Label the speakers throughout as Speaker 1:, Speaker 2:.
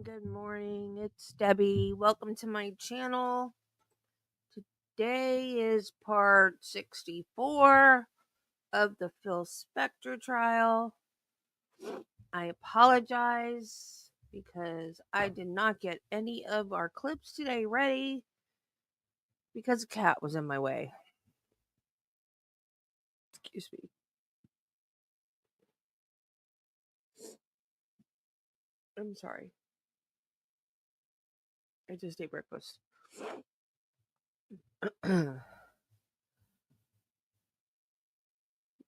Speaker 1: Good morning. It's Debbie. Welcome to my channel. Today is part 64 of the Phil Spector trial. I apologize because I did not get any of our clips today ready because a cat was in my way. Excuse me. I'm sorry. I just ate breakfast. Let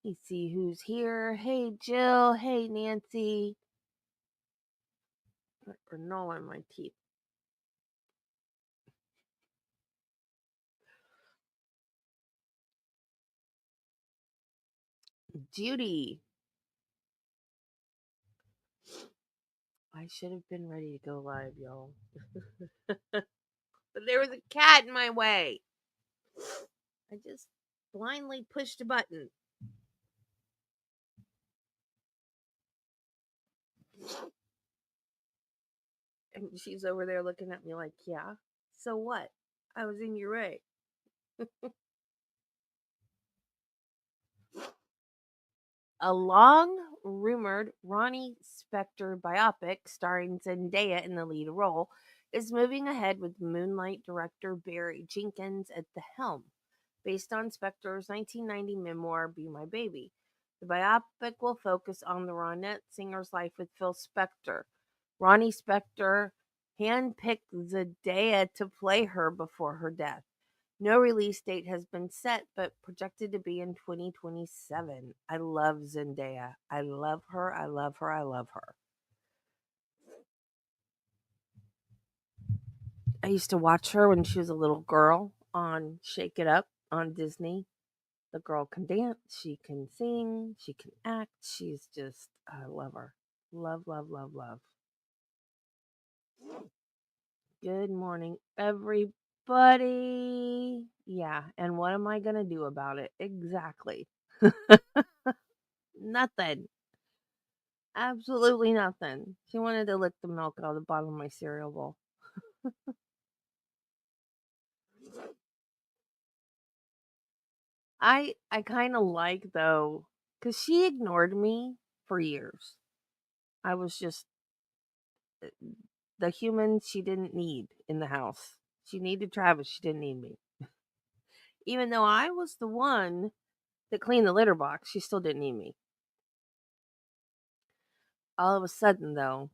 Speaker 1: me see who's here. Hey, Jill. Hey, Nancy. Granola in my teeth. Judy. I should have been ready to go live, y'all. But there was a cat in my way. I just blindly pushed a button. And she's over there looking at me like, yeah, so what? I was in your way. A long rumored Ronnie Spector biopic starring Zendaya in the lead role is moving ahead with Moonlight director Barry Jenkins at the helm, based on Spector's 1990 memoir Be My Baby. The biopic will focus on the Ronette singer's life with Phil Spector. Ronnie Spector handpicked Zendaya to play her before her death. No release date has been set, but projected to be in 2027. I love Zendaya. I love her. I love her. I love her. I used to watch her when she was a little girl on Shake It Up on Disney. The girl can dance, she can sing, she can act. She's just, I love her. Love, love, love, love. Good morning, everybody. Yeah, and what am I going to do about it? Exactly. Nothing. Absolutely nothing. She wanted to lick the milk out of the bottom of my cereal bowl. I kind of like though, because she ignored me for years. I was just the human she didn't need in the house. She needed Travis. She didn't need me. Even though I was the one that cleaned the litter box, she still didn't need me. All of a sudden, though,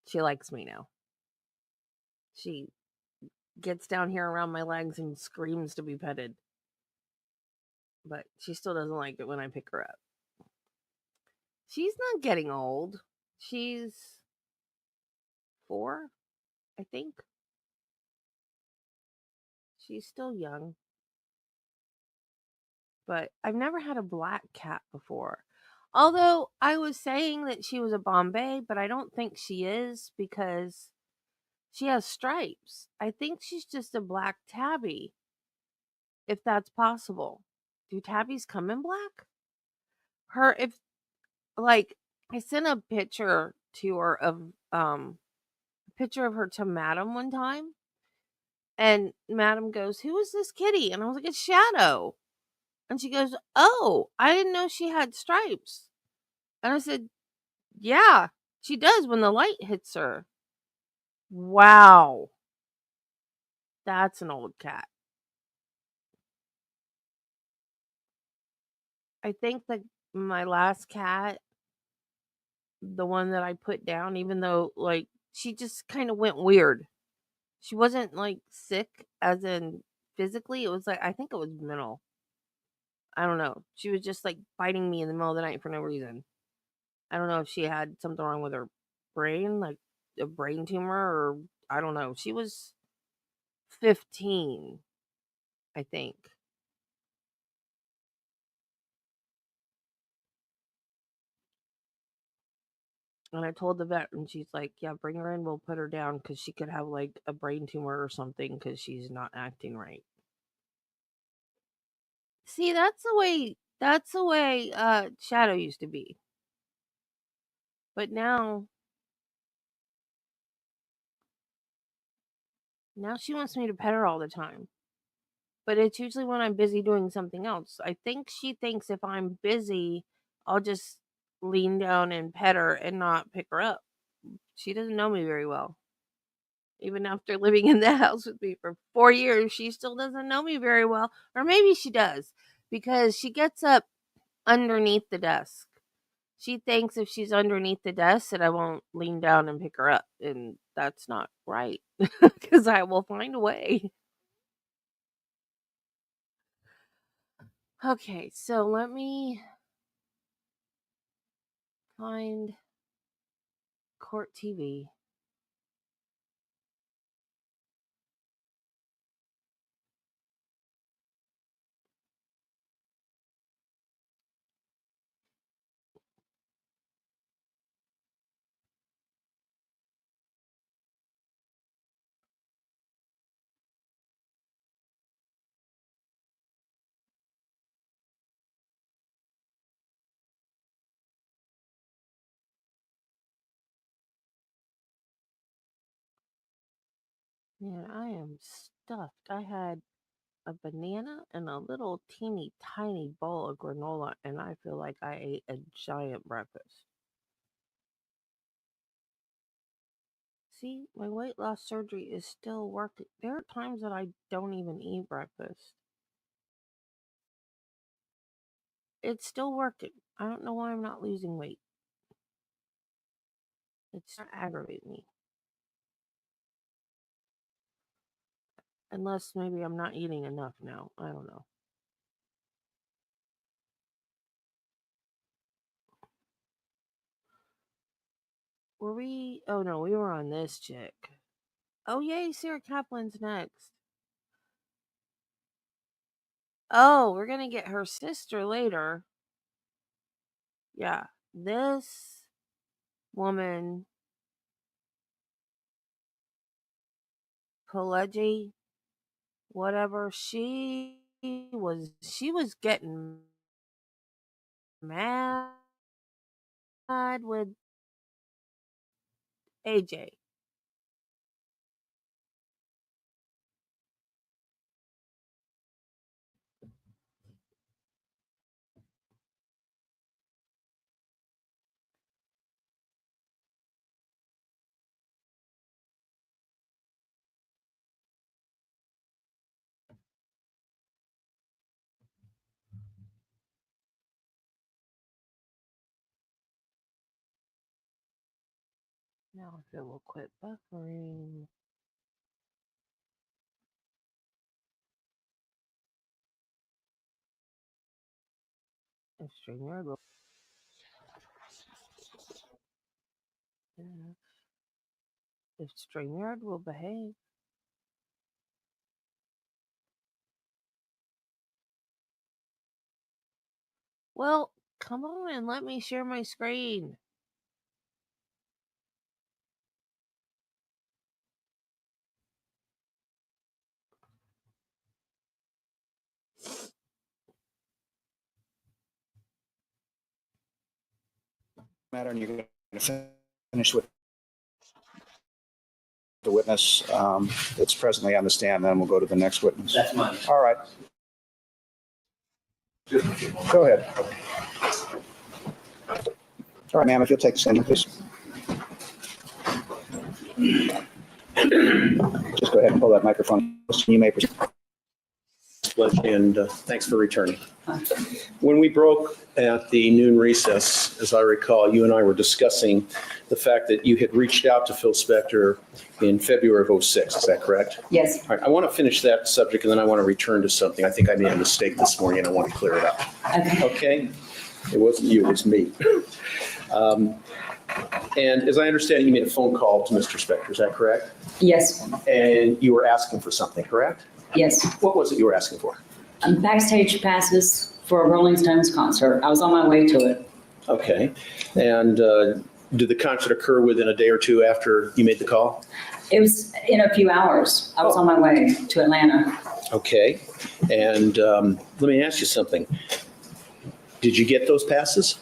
Speaker 1: she likes me now. She gets down here around my legs and screams to be petted. But she still doesn't like it when I pick her up. She's not getting old. She's 4, I think. She's still young. But I've never had a black cat before. Although I was saying that she was a Bombay, but I don't think she is because she has stripes. I think she's just a black tabby, if that's possible. Do tabbies come in black? Her, if like, I sent a picture to her of a picture of her to Madam one time, and Madam goes, "Who is this kitty?" And I was like, "It's Shadow." And she goes, "Oh, I didn't know she had stripes." And I said, "Yeah, she does when the light hits her." Wow, that's an old cat. I think that my last cat, the one that I put down, even though like she just kind of went weird. She wasn't like sick as in physically. It was like I think it was mental. I don't know. She was just like biting me in the middle of the night for no reason. I don't know if she had something wrong with her brain, like a brain tumor, or I don't know. She was 15, I think. And I told the vet, and she's like, "Yeah, bring her in. We'll put her down because she could have like a brain tumor or something because she's not acting right." See, that's the way. That's the way Shadow used to be, but now Now she wants me to pet her all the time. But it's usually when I'm busy doing something else. I think she thinks if I'm busy, I'll just lean down and pet her and not pick her up. She doesn't know me very well. Even after living in the house with me for 4 years, she still doesn't know me very well. Or maybe she does because she gets up underneath the desk. She thinks if she's underneath the desk that I won't lean down and pick her up. And that's not right because I will find a way. Okay, so let me find Court TV. Man, I am stuffed. I had a banana and a little teeny tiny bowl of granola, and I feel like I ate a giant breakfast. See, my weight loss surgery is still working. There are times that I don't even eat breakfast. It's still working. I don't know why I'm not losing weight. It's not aggravate me. Unless maybe I'm not eating enough now. I don't know. Were we? Oh no, we were on this chick. Oh yay, Sarah Kaplan's next. Oh, we're gonna get her sister later. Yeah, this woman, Pelagie, whatever, she was getting mad with AJ. Now if it will quit buffering. If StreamYard will, if StreamYard will behave. Well, come on and let me share my screen.
Speaker 2: Matter, and you're going to finish with the witness that's presently on the stand, then we'll go to the next witness.
Speaker 3: That's mine.
Speaker 2: All right. Go ahead. All right, ma'am, if you'll take the stand, please. Just go ahead and pull that microphone. You may proceed.
Speaker 3: And thanks for returning. When we broke at the noon recess, as I recall, you and I were discussing the fact that you had reached out to Phil Spector in February of 2006. Is that correct?
Speaker 4: Yes.
Speaker 3: All right. I want to finish that subject and then I want to return to something. I think I made a mistake this morning and I want to clear it up. Okay? It wasn't you, it was me. And as I understand it, you made a phone call to Mr. Spector. Is that correct?
Speaker 4: Yes.
Speaker 3: And you were asking for something, correct?
Speaker 4: Yes.
Speaker 3: What was it you were asking for?
Speaker 4: Backstage passes for a Rolling Stones concert. I was on my way to it.
Speaker 3: Okay. And did the concert occur within a day or two after you made the call?
Speaker 4: It was in a few hours. I was on my way to Atlanta.
Speaker 3: Okay. And let me ask you something. Did you get those passes?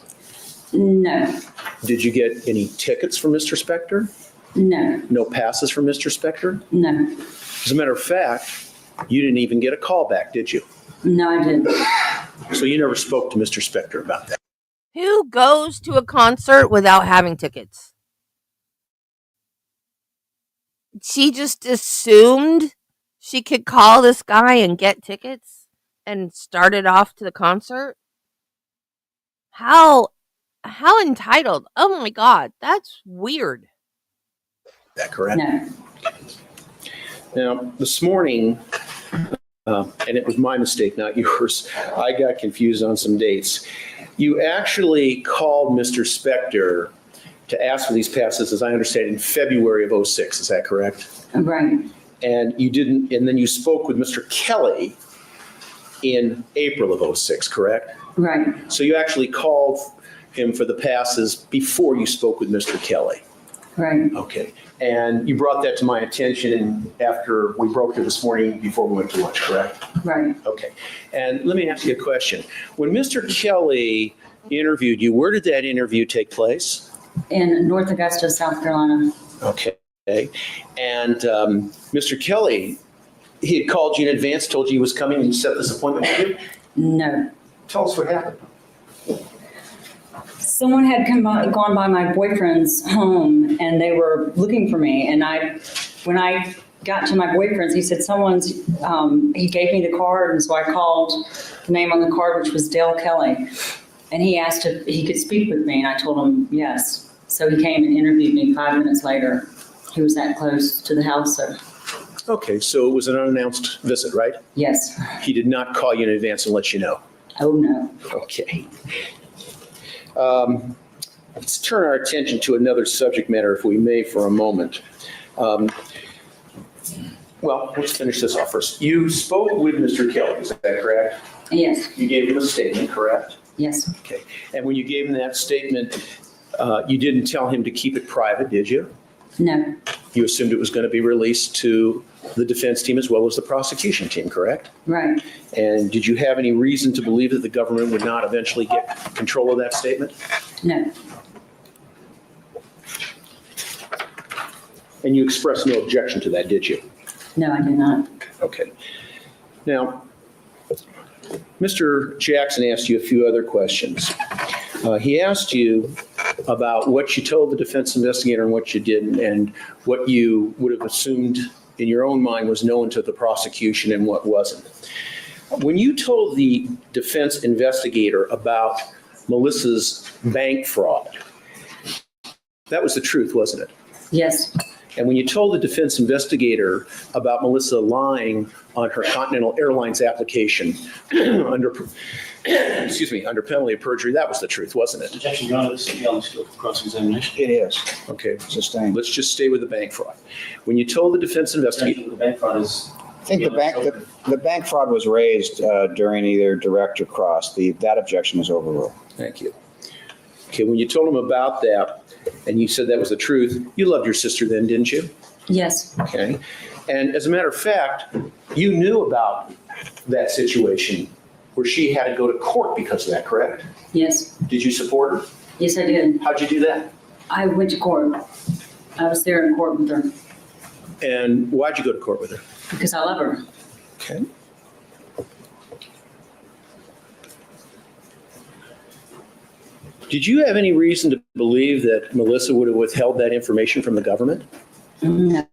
Speaker 4: No.
Speaker 3: Did you get any tickets from Mr. Spector?
Speaker 4: No.
Speaker 3: No passes from Mr. Spector?
Speaker 4: No.
Speaker 3: As a matter of fact, you didn't even get a call back, did you?
Speaker 4: No, I didn't.
Speaker 3: So you never spoke to Mr. Spector about that.
Speaker 1: Who goes to a concert without having tickets? She just assumed she could call this guy and get tickets and started off to the concert? How entitled? Oh my god, that's weird.
Speaker 3: Is that correct?
Speaker 4: No.
Speaker 3: Now, this morning, and it was my mistake, not yours, I got confused on some dates. You actually called Mr. Spector to ask for these passes, as I understand, in February of '06. Is that correct?
Speaker 4: Right.
Speaker 3: And you didn't, and then you spoke with Mr. Kelly in April of '06, correct?
Speaker 4: Right.
Speaker 3: So you actually called him for the passes before you spoke with Mr. Kelly.
Speaker 4: Right.
Speaker 3: Okay. And you brought that to my attention after we broke here this morning before we went to lunch, correct?
Speaker 4: Right.
Speaker 3: Okay. And let me ask you a question. When Mr. Kelly interviewed you, where did that interview take place?
Speaker 4: In North Augusta, South Carolina.
Speaker 3: Okay. And Mr. Kelly, he had called you in advance, told you he was coming and set this appointment with you?
Speaker 4: No.
Speaker 3: Tell us what happened.
Speaker 4: Someone had gone by my boyfriend's home and they were looking for me. And when I got to my boyfriend's, he said he gave me the card. And so I called the name on the card, which was Dale Kelly. And he asked if he could speak with me. And I told him yes. So he came and interviewed me 5 minutes later. He was that close to the house. So
Speaker 3: Okay, so it was an unannounced visit, right?
Speaker 4: yes.
Speaker 3: He did not call you in advance and let you know.
Speaker 4: Oh, no.
Speaker 3: Okay. Let's turn our attention to another subject matter, if we may, for a moment. Well, let's finish this off first. You spoke with Mr. Kelly, is that correct?
Speaker 4: Yes.
Speaker 3: You gave him a statement, correct?
Speaker 4: Yes.
Speaker 3: Okay. And when you gave him that statement, you didn't tell him to keep it private, did you?
Speaker 4: No.
Speaker 3: You assumed it was going to be released to the defense team as well as the prosecution team, correct?
Speaker 4: Right.
Speaker 3: And did you have any reason to believe that the government would not eventually get control of that statement?
Speaker 4: No.
Speaker 3: And you expressed no objection to that, did you?
Speaker 4: No, I did not.
Speaker 3: Okay. Now, Mr. Jackson asked you a few other questions. He asked you about what you told the defense investigator and what you didn't, and what you would have assumed in your own mind was known to the prosecution and what wasn't. When you told the defense investigator about Melissa's bank fraud, that was the truth, wasn't it?
Speaker 4: Yes.
Speaker 3: And when you told the defense investigator about Melissa lying on her Continental Airlines application under penalty of perjury, that was the truth, wasn't it?
Speaker 5: Objection, Your Honor, this is beyond the scope of cross-examination.
Speaker 2: It is.
Speaker 3: Okay,
Speaker 2: Sustained.
Speaker 3: let's just stay with the bank fraud. When you told the defense investigator,
Speaker 5: The bank fraud is.
Speaker 2: I think the bank fraud was raised during either direct or cross. That objection is overruled.
Speaker 3: thank you. Okay, when you told him about that, and you said that was the truth, you loved your sister then, didn't you?
Speaker 4: Yes.
Speaker 3: Okay. And as a matter of fact, you knew about that situation where she had to go to court because of that, correct?
Speaker 4: Yes.
Speaker 3: Did you support her?
Speaker 4: Yes, I did.
Speaker 3: How'd you do that?
Speaker 4: I went to court. I was there in court with her
Speaker 3: And why'd you go to court with her?
Speaker 4: because I love her.
Speaker 3: Okay. Did you have any reason to believe that Melissa would have withheld that information from the government?
Speaker 4: No.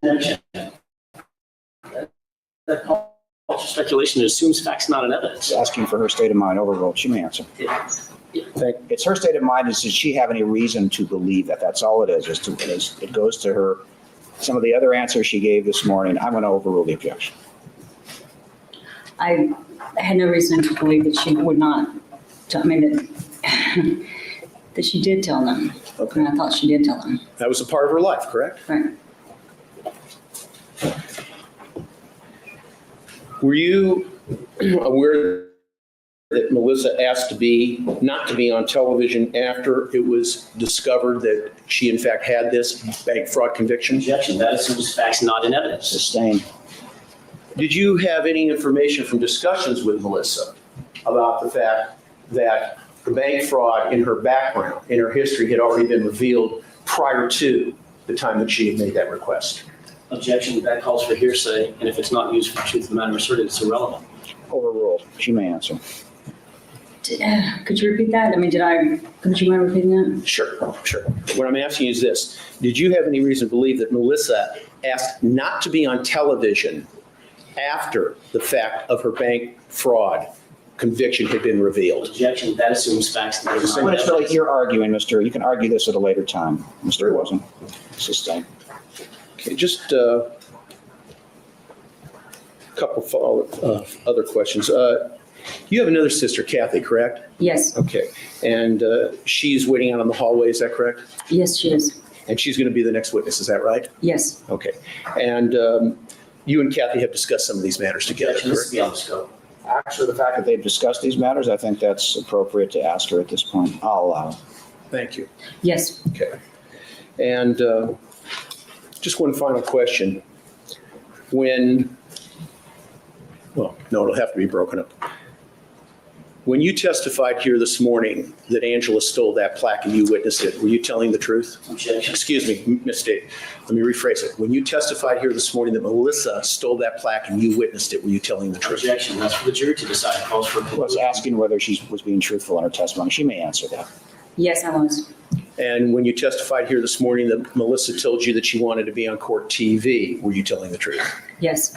Speaker 5: That culture speculation assumes facts, not an evidence.
Speaker 2: Asking for her state of mind overruled. She may answer. It's her state of mind. Does she have any reason to believe that? That's all it is. It goes to her. Some of the other answers she gave this morning, I'm going to overrule the objection.
Speaker 4: I had no reason to believe that she would not. That she did tell them.
Speaker 3: Okay.
Speaker 4: And I thought she did tell them.
Speaker 3: That was a part of her life, correct?
Speaker 4: Right.
Speaker 3: Were you aware that Melissa asked not to be on television after it was discovered that she in fact had this bank fraud conviction?
Speaker 5: Objection, that assumes facts, not an evidence.
Speaker 2: Sustained.
Speaker 3: Did you have any information from discussions with Melissa about the fact that the bank fraud in her background, in her history, had already been revealed prior to the time that she had made that request?
Speaker 5: Objection, that calls for hearsay, and if it's not used for the truth of the matter asserted, it's irrelevant.
Speaker 2: Overruled. She may answer.
Speaker 4: Could you repeat that? I mean, could you mind repeating that?
Speaker 3: Sure. What I'm asking you is this. Did you have any reason to believe that Melissa asked not to be on television after the fact of her bank fraud conviction had been revealed?
Speaker 5: Objection, that assumes facts. That is
Speaker 2: When it's like you're arguing, Mr., you can argue this at a later time. Mr. Wilson, sustain.
Speaker 3: Okay, just a couple other questions. You have another sister, Kathy, correct?
Speaker 4: Yes.
Speaker 3: Okay. And she's waiting out on the hallway, is that correct?
Speaker 4: Yes, she is.
Speaker 3: And she's going to be the next witness, is that right?
Speaker 4: Yes.
Speaker 3: Okay. And you and Kathy have discussed some of these matters together,
Speaker 5: Objection, this is
Speaker 3: correct?
Speaker 5: beyond the scope.
Speaker 2: Actually, the fact that they've discussed these matters, I think that's appropriate to ask her at this point. I'll allow it.
Speaker 3: Thank you.
Speaker 4: Yes.
Speaker 3: Okay. And just one final question. Well, no, it'll have to be broken up. When you testified here this morning that Angela stole that plaque and you witnessed it, were you telling the truth?
Speaker 5: Objection.
Speaker 3: Excuse me, mistake. Let me rephrase it. When you testified here this morning that Melissa stole that plaque and you witnessed it, were you telling the truth?
Speaker 5: Objection, that's for the jury to decide. It calls for.
Speaker 2: I was asking whether she was being truthful in her testimony. She may answer that.
Speaker 4: Yes, I was.
Speaker 3: And when you testified here this morning that Melissa told you that she wanted to be on court TV, were you telling the truth?
Speaker 4: Yes.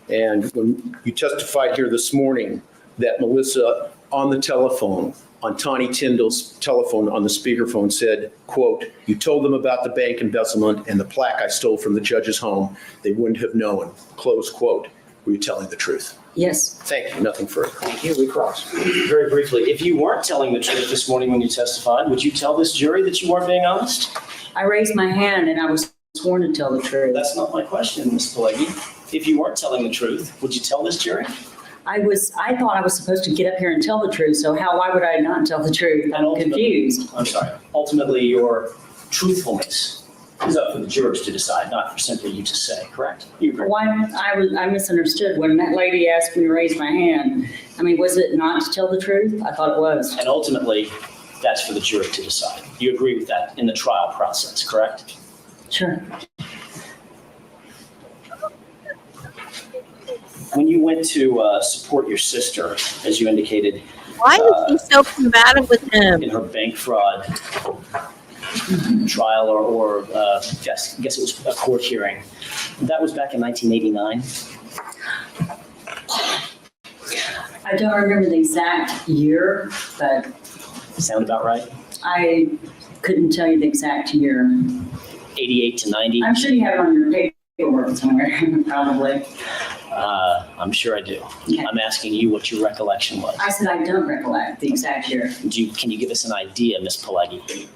Speaker 3: And when you testified here this morning that Melissa on the telephone, on Tawny Tyndall's telephone on the speakerphone said, quote, "You told them about the bank embezzlement and the plaque I stole from the judge's home. They wouldn't have known," close quote. Were you telling the truth?
Speaker 4: Yes.
Speaker 3: Thank you. Nothing further.
Speaker 2: Thank you. We cross.
Speaker 5: Very briefly, if you weren't telling the truth this morning when you testified, would you tell this jury that you weren't being honest?
Speaker 4: I raised my hand and I was sworn to tell the truth.
Speaker 5: That's not my question, Ms. Pelleggi. If you weren't telling the truth, would you tell this jury?
Speaker 4: I thought I was supposed to get up here and tell the truth, so why would I not tell the truth?
Speaker 5: And
Speaker 4: I'm
Speaker 5: ultimately-
Speaker 4: confused.
Speaker 5: I'm sorry. Ultimately, your truthfulness is up for the jurors to decide, not for simply you to say, correct? You agree?
Speaker 4: Why, I misunderstood when that lady asked me to raise my hand. I mean, was it not to tell the truth? I thought it was.
Speaker 5: And ultimately, that's for the jury to decide. You agree with that in the trial process, correct?
Speaker 4: Sure.
Speaker 5: When you went to support your sister, as you indicated,
Speaker 1: Why is he so combative with him?
Speaker 5: in her bank fraud trial or guess it was a court hearing, that was back in 1989.
Speaker 4: I don't remember the exact year, but
Speaker 5: Sound about right?
Speaker 4: I couldn't tell you the exact year.
Speaker 5: 88 to 90?
Speaker 4: I'm sure you have it on your paperwork somewhere, probably.
Speaker 5: I'm sure I do.
Speaker 4: Okay.
Speaker 5: I'm asking you what your recollection was.
Speaker 4: I said I don't recollect the exact year.
Speaker 5: Can you give us an idea, Ms. Pelleggi?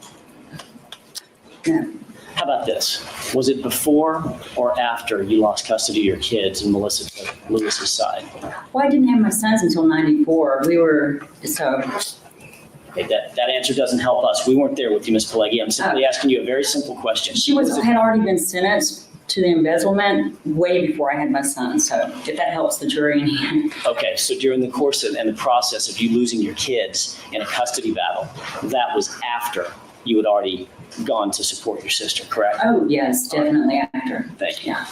Speaker 4: No.
Speaker 5: How about this? Was it before or after you lost custody of your kids and Melissa took Lewis's side?
Speaker 4: Well, I didn't have my sons until 94.
Speaker 5: Okay, that answer doesn't help us. We weren't there with you, Ms. Pelleggi. I'm simply asking you a very simple question.
Speaker 4: She had already been sentenced to the embezzlement way before I had my son. So if that helps the jury in hand.
Speaker 5: Okay, so during the course and the process of you losing your kids in a custody battle, that was after you had already gone to support your sister, correct?
Speaker 4: Oh, yes, definitely after.
Speaker 5: Thank you.
Speaker 4: Yeah.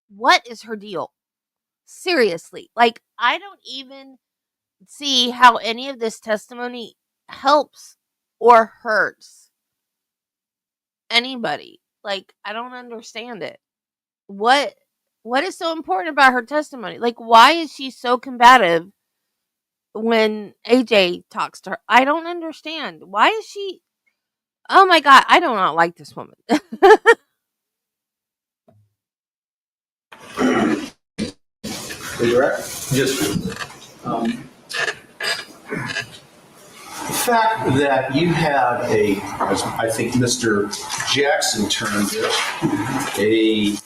Speaker 1: What is her deal? Seriously. Like, I don't even see how any of this testimony helps or hurts anybody. Like, I don't understand it. What is so important about her testimony? Like, why is she so combative when AJ talks to her? I don't understand. Why is she? Oh my God, I do not like this woman.
Speaker 3: Are you right? Just the fact that you had as I think Mr. Jackson termed it, a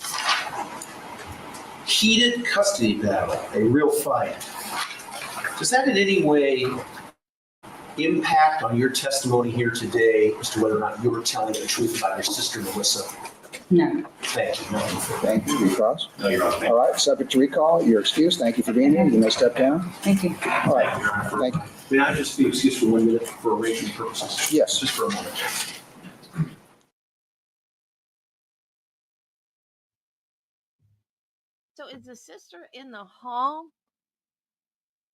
Speaker 3: heated custody battle, a real fight. Does that in any way impact on your testimony here today as to whether or not you were telling the truth about your sister, Melissa?
Speaker 4: No.
Speaker 3: Thank you.
Speaker 2: Thank you. We cross.
Speaker 3: No, you're wrong.
Speaker 2: All right. Subject to recall. You're excused. Thank you for being here. You may step down.
Speaker 4: Thank you.
Speaker 2: All right. Thank you.
Speaker 3: May I just be excused for 1 minute for arrangement purposes?
Speaker 2: Yes.
Speaker 3: Just for a moment.
Speaker 1: So is the sister in the hall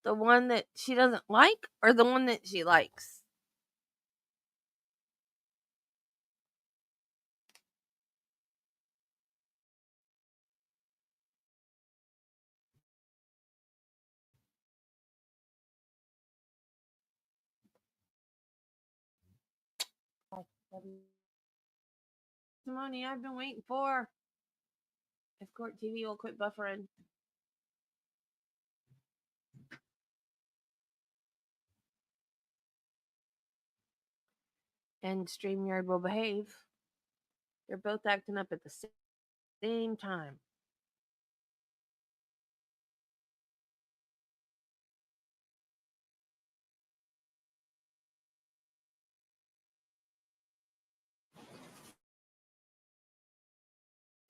Speaker 1: the one that she doesn't like or the one that she likes? Testimony I've been waiting for. If Court TV will quit buffering. And StreamYard will behave. They're both acting up at the same time.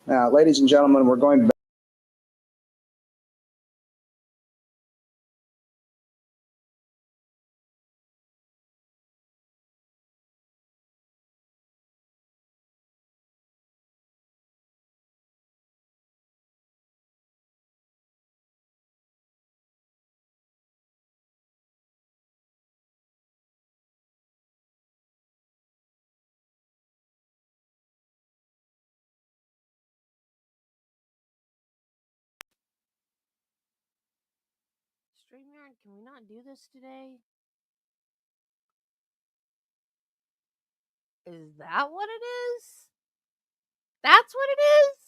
Speaker 2: Now, ladies and gentlemen, we're going back.
Speaker 1: StreamYard, can we not do this today? Is that what it is? That's what it is?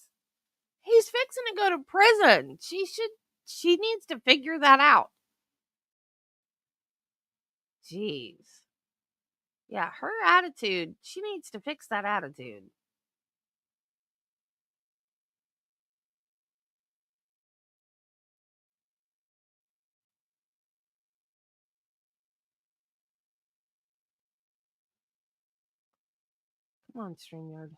Speaker 1: He's fixing to go to prison. She needs to figure that out. Jeez. Yeah, her attitude, she needs to fix that attitude. Come on, StreamYard.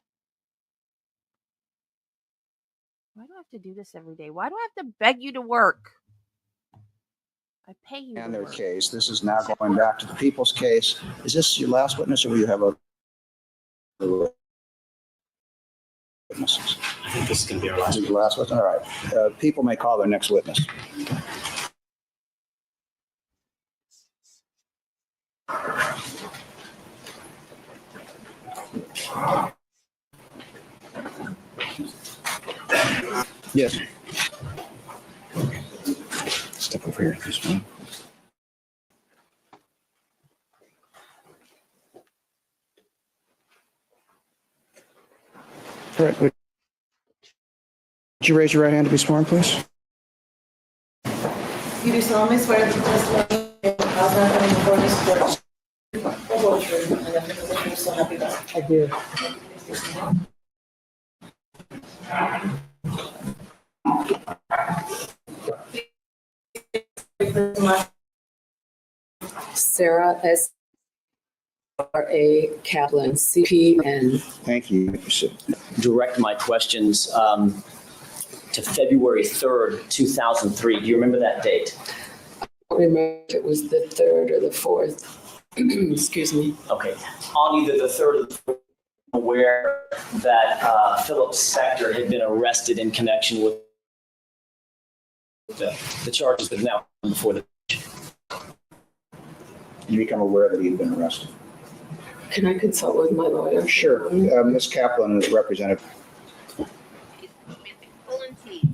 Speaker 1: Why do I have to do this every day? Why do I have to beg you to work? I pay you
Speaker 2: And
Speaker 1: to
Speaker 2: their
Speaker 1: work.
Speaker 2: case. This is now going back to the people's case. Is this your last witness, or will you have other witnesses?
Speaker 5: I think this is going to be our last.
Speaker 2: This is your last witness? All right. People may call their next witness. Yes. Step over here, this one. All right. Would you raise your right hand to be sworn, please?
Speaker 6: You do solemnly swear that the testimony you give cause not coming before this court will hold true, and that the position you so help you God.
Speaker 7: I do. Sarah S. R.A. Kaplan, CPN.
Speaker 2: Thank you.
Speaker 5: Direct my questions to February 3rd, 2003. Do you remember that date?
Speaker 7: I don't remember if it was the 3rd or the 4th. Excuse me.
Speaker 5: Okay. On either the 3rd or the 4th, aware that Philip Spector had been arrested in connection with the charges that now come before the.
Speaker 2: You become aware that he'd been arrested.
Speaker 7: Can I consult with my lawyer?
Speaker 2: Sure. Ms. Kaplan, Representative.
Speaker 1: Pulling teeth.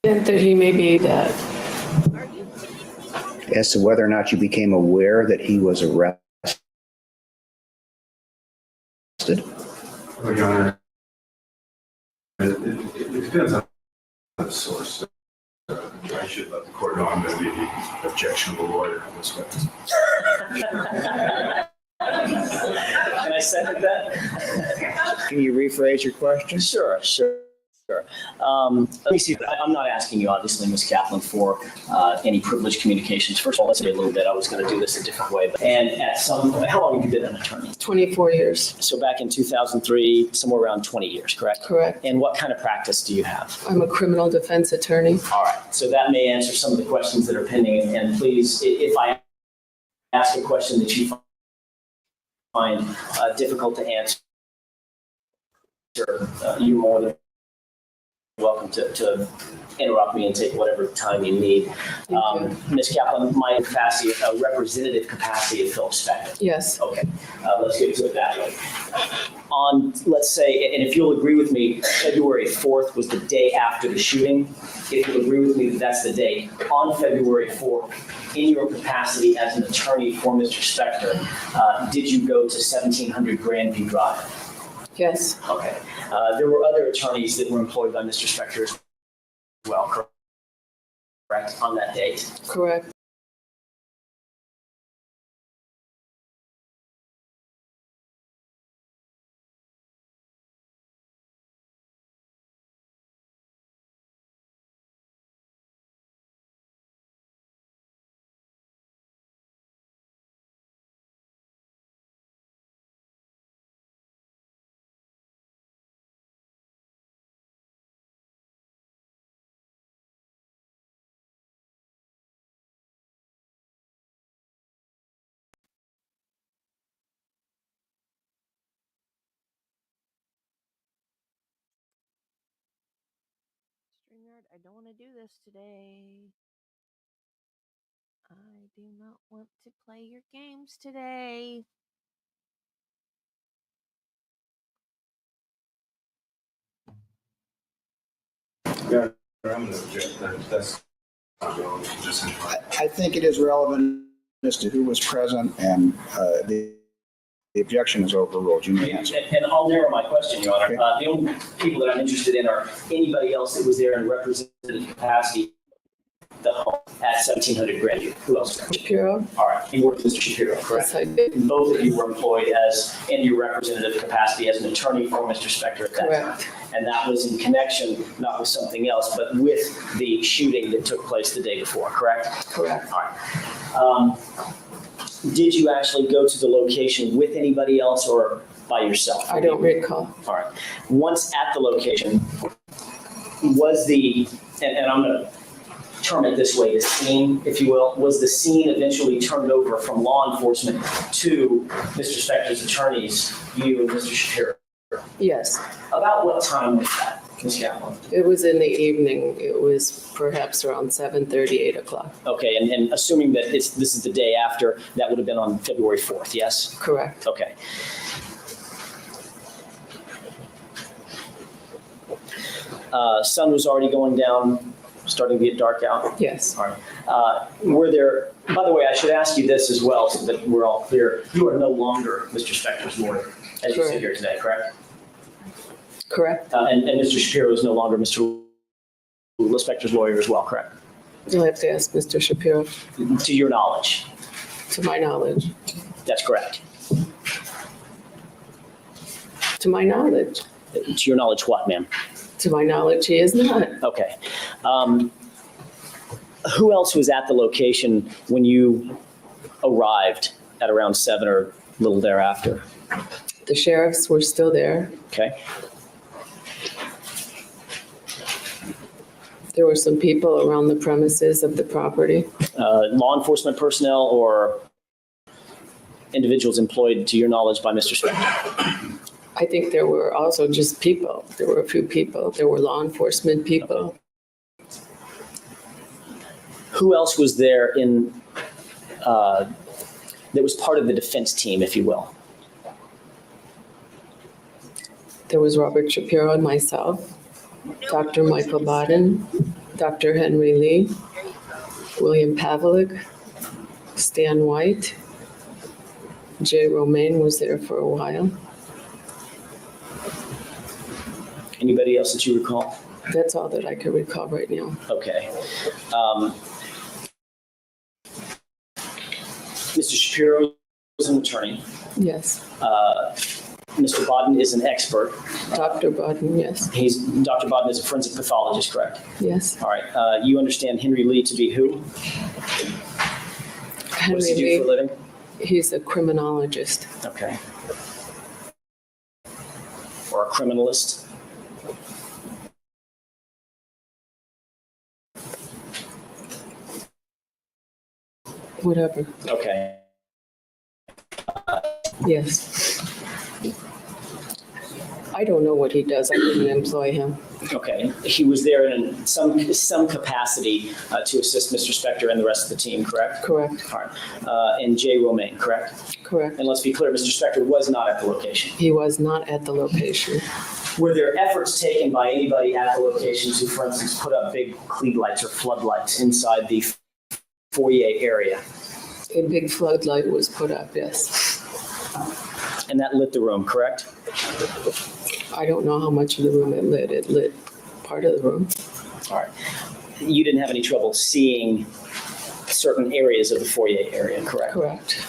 Speaker 7: That he may be dead.
Speaker 2: As to whether or not you became aware that he was arrested.
Speaker 8: Well, Your Honor, it depends on the source. I should let the court know I'm going to be the objectionable lawyer on this witness.
Speaker 5: Can I second that?
Speaker 2: Can you rephrase your question?
Speaker 5: Sure. Let me see. I'm not asking you, obviously, Ms. Kaplan, for any privileged communications. First of all, let's say a little bit. I was going to do this a different way. And at some point, how long have you been an attorney?
Speaker 7: 24 years.
Speaker 5: So back in 2003, somewhere around 20 years, correct?
Speaker 7: Correct.
Speaker 5: And what kind of practice do you have?
Speaker 7: I'm a criminal defense attorney.
Speaker 5: All right. So that may answer some of the questions that are pending. And please, if I ask a question that you find difficult to answer, you're more than welcome to interrupt me and take whatever time you need. Ms. Kaplan, my capacity, representative capacity of Phil Spector.
Speaker 7: Yes.
Speaker 5: Okay, let's get to it that way. On, let's say, and if you'll agree with me, February 4th was the day after the shooting. If you'll agree with me that that's the date, on February 4th, in your capacity as an attorney for Mr. Spector, did you go to 1700 Grandview Drive?
Speaker 7: Yes.
Speaker 5: Okay. There were other attorneys that were employed by Mr. Spector as well, correct, on that date?
Speaker 7: Correct.
Speaker 1: StreamYard, I don't want to do this today. I do not want to play your games today.
Speaker 8: Yeah, I'm going to object. That's not relevant. Just
Speaker 2: I think it is relevant as to who was present, and the objection is overruled. You may answer.
Speaker 5: And I'll narrow my question, Your Honor.
Speaker 2: Okay.
Speaker 5: The only people that I'm interested in are anybody else that was there in representative capacity the home at 1700 Grandview. Who else?
Speaker 7: Shapiro?
Speaker 5: All right. You worked with Mr. Shapiro, correct?
Speaker 7: Yes, I did.
Speaker 5: And both of you were employed as, in your representative capacity as an attorney for Mr. Spector at that
Speaker 7: Correct.
Speaker 5: time. And that was in connection, not with something else, but with the shooting that took place the day before, correct?
Speaker 7: Correct.
Speaker 5: All right. Did you actually go to the location with anybody else or by yourself?
Speaker 7: I don't recall.
Speaker 5: All right. Once at the location, was the, and I'm going to term it this way, the scene, if you will, was the scene eventually turned over from law enforcement to Mr. Spector's attorneys, you and Mr. Shapiro?
Speaker 7: Yes.
Speaker 5: About what time was that, Ms. Kaplan?
Speaker 7: It was in the evening. It was perhaps around 7:30, 8 o'clock.
Speaker 5: Okay, and assuming that this is the day after, that would have been on February 4th, yes?
Speaker 7: Correct.
Speaker 5: Okay. Sun was already going down, starting to get dark out.
Speaker 7: Yes.
Speaker 5: All right. Were there, by the way, I should ask you this as well so that we're all clear. You are no longer Mr. Spector's lawyer as you sit here today, correct?
Speaker 7: Correct.
Speaker 5: And Mr. Shapiro is no longer Mr. Spector's lawyer as well, correct?
Speaker 7: You'll have to ask Mr. Shapiro.
Speaker 5: To your knowledge,
Speaker 7: To my knowledge.
Speaker 5: that's correct.
Speaker 7: To my knowledge.
Speaker 5: To your knowledge, what, ma'am?
Speaker 7: To my knowledge, he is not.
Speaker 5: Okay. Who else was at the location when you arrived at around 7 or a little thereafter?
Speaker 7: The sheriffs were still there.
Speaker 5: Okay.
Speaker 7: There were some people around the premises of the property.
Speaker 5: Law enforcement personnel or individuals employed, to your knowledge, by Mr. Spector?
Speaker 7: I think there were also just people. There were a few people. There were law enforcement people.
Speaker 5: Who else was there that was part of the defense team, if you will?
Speaker 7: There was Robert Shapiro and myself, Dr. Michael Bodden, Dr. Henry Lee, William Pavlik, Stan White, Jay Romaine was there for a while.
Speaker 5: Anybody else that you recall?
Speaker 7: That's all that I can recall right now.
Speaker 5: Okay. Mr. Shapiro was an attorney.
Speaker 7: Yes.
Speaker 5: Mr. Bodden is an expert.
Speaker 7: Dr. Budden, yes.
Speaker 5: Dr. Bodden is a forensic pathologist, correct?
Speaker 7: Yes.
Speaker 5: All right. You understand Henry Lee to be who? What
Speaker 7: Henry
Speaker 5: does he do for a
Speaker 7: Lee,
Speaker 5: living?
Speaker 7: he's a criminologist.
Speaker 5: Okay. Or a criminalist?
Speaker 7: Whatever.
Speaker 5: Okay.
Speaker 7: Yes. I don't know what he does. I didn't employ him.
Speaker 5: Okay. He was there in some capacity to assist Mr. Spector and the rest of the team, correct?
Speaker 7: Correct.
Speaker 5: All right. And Jay Romaine, correct?
Speaker 7: Correct.
Speaker 5: And let's be clear, Mr. Spector was not at the location.
Speaker 7: He was not at the location.
Speaker 5: Were there efforts taken by anybody at the location to, for instance, put up big cleat lights or floodlights inside the foyer area?
Speaker 7: A big floodlight was put up, yes.
Speaker 5: And that lit the room, correct?
Speaker 7: I don't know how much of the room it lit. It lit part of the room.
Speaker 5: All right. You didn't have any trouble seeing certain areas of the foyer area, correct?
Speaker 7: Correct.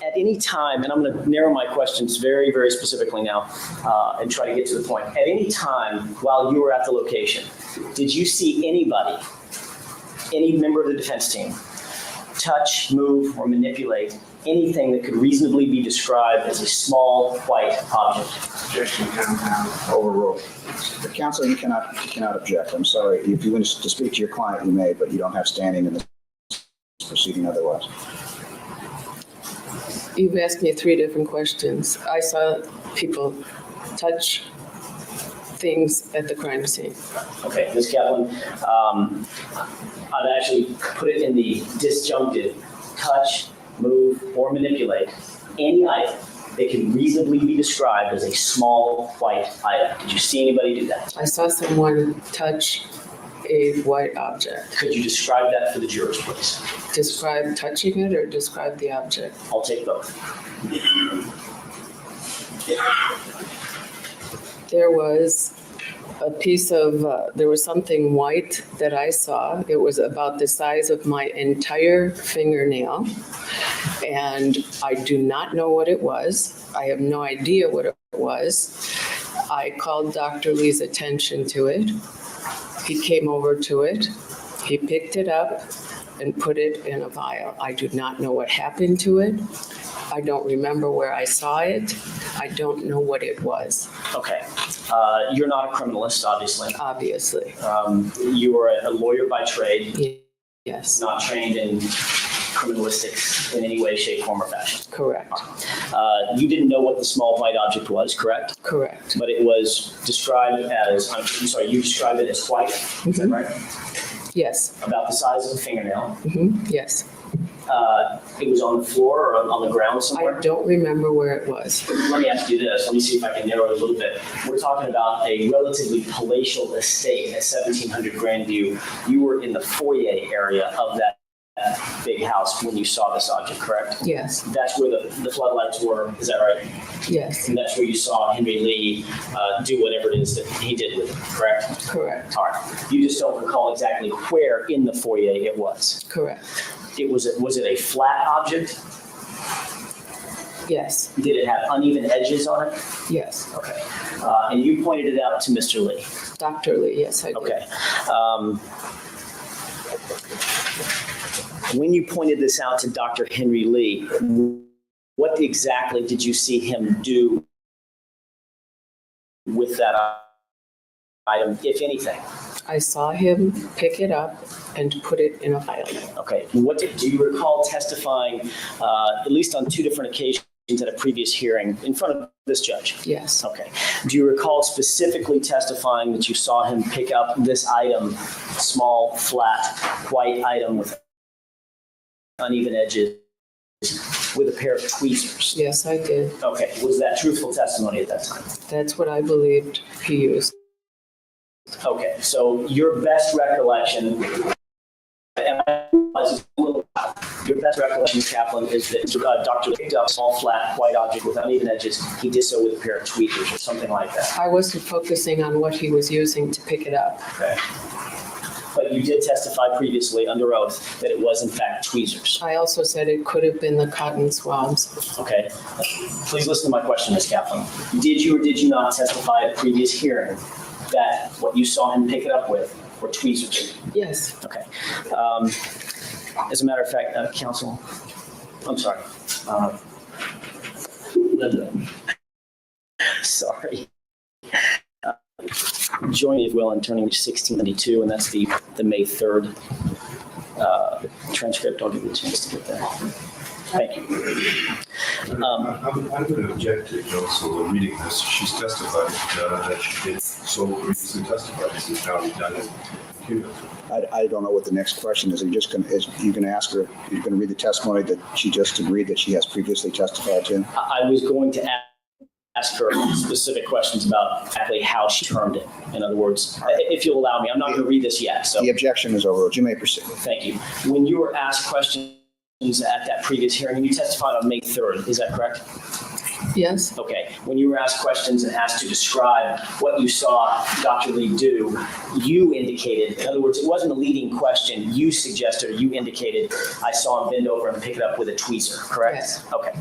Speaker 5: At any time, and I'm going to narrow my questions very, very specifically now and try to get to the point. At any time while you were at the location, did you see anybody, any member of the defense team, touch, move, or manipulate anything that could reasonably be described as a small white object?
Speaker 2: Objection, overruled. Counsel, you cannot object. I'm sorry. If you wish to speak to your client, you may, but you don't have standing in this proceeding otherwise.
Speaker 7: You've asked me 3 different questions. I saw people touch things at the crime scene.
Speaker 5: Okay, Ms. Kaplan, I'd actually put it in the disjunctive: touch, move, or manipulate any item that can reasonably be described as a small white item. Did you see anybody do that?
Speaker 7: I saw someone touch a white object.
Speaker 5: Could you describe that for the jurors, please?
Speaker 7: Describe touching it or describe the object?
Speaker 5: I'll take both.
Speaker 7: There was a piece of, there was something white that I saw. It was about the size of my entire fingernail. And I do not know what it was. I have no idea what it was. I called Dr. Lee's attention to it. He came over to it. He picked it up and put it in a vial. I do not know what happened to it. I don't remember where I saw it. I don't know what it was.
Speaker 5: Okay. You're not a criminalist, obviously.
Speaker 7: Obviously.
Speaker 5: You are a lawyer by trade,
Speaker 7: Yes,
Speaker 5: not trained in criminalistics in any way, shape, form, or fashion.
Speaker 7: correct,
Speaker 5: You didn't know what the small white object was, correct?
Speaker 7: correct.
Speaker 5: But it was described as, I'm sorry, you described it as white, is that right?
Speaker 7: Yes,
Speaker 5: About the size of a fingernail.
Speaker 7: yes.
Speaker 5: It was on the floor or on the ground
Speaker 7: I
Speaker 5: somewhere?
Speaker 7: don't remember where it was.
Speaker 5: Let me ask you this. Let me see if I can narrow it a little bit. We're talking about a relatively palatial estate at 1700 Grandview. You were in the foyer area of that big house when you saw this object, correct?
Speaker 7: Yes,
Speaker 5: That's where the floodlights were, is that right?
Speaker 7: yes,
Speaker 5: And that's where you saw Henry Lee do whatever it is that he did with it, correct?
Speaker 7: correct,
Speaker 5: All right. You just don't recall exactly where in the foyer it was.
Speaker 7: correct.
Speaker 5: Was it a flat object?
Speaker 7: Yes,
Speaker 5: Did it have uneven edges on it?
Speaker 7: yes.
Speaker 5: Okay. And you pointed it out to Mr. Lee.
Speaker 7: Dr. Lee, yes, I did.
Speaker 5: Okay. When you pointed this out to Dr. Henry Lee, what exactly did you see him do with that item, if anything?
Speaker 7: I saw him pick it up and put it in a vial.
Speaker 5: Okay. Do you recall testifying, at least on 2 different occasions at a previous hearing in front of this judge?
Speaker 7: Yes,
Speaker 5: Okay. Do you recall specifically testifying that you saw him pick up this item, small, flat, white item with uneven edges, with a pair of tweezers?
Speaker 7: yes, I did.
Speaker 5: Okay. Was that truthful testimony at that time?
Speaker 7: That's what I believed he used.
Speaker 5: Okay. So your best recollection, your best recollection, Kaplan, is that Dr. picked up a small, flat, white object with uneven edges. He did so with a pair of tweezers or something like that.
Speaker 7: I wasn't focusing on what he was using to pick it up.
Speaker 5: Okay. But you did testify previously under oath that it was in fact tweezers.
Speaker 7: I also said it could have been the cotton swabs.
Speaker 5: Okay. Please listen to my question, Ms. Kaplan. Did you or did you not testify at a previous hearing that what you saw him pick it up with were tweezers?
Speaker 7: Yes.
Speaker 5: Okay. As a matter of fact, counsel, I'm sorry. Linda. Sorry. Join me, if you will, in turning to 1692, and that's the May 3rd transcript. I'll give you a chance to get there. Thank you.
Speaker 8: I'm going to object to counsel reading this. She's testified that she did so previously testified. This is how we've done it.
Speaker 2: I don't know what the next question is. You can ask her, you're going to read the testimony that she just agreed that she has previously testified to?
Speaker 5: I was going to ask her specific questions about exactly how she termed it. In other words, if you'll allow me, I'm not going to read this yet. So
Speaker 2: the objection is overruled. You may proceed.
Speaker 5: Thank you. When you were asked questions at that previous hearing, you testified on May 3rd, is that correct?
Speaker 7: Yes.
Speaker 5: Okay. When you were asked questions and asked to describe what you saw Dr. Lee do, you indicated, in other words, it wasn't a leading question. You suggested or you indicated, I saw him bend over and pick it up with a tweezer, correct?
Speaker 7: Yes.
Speaker 5: Okay.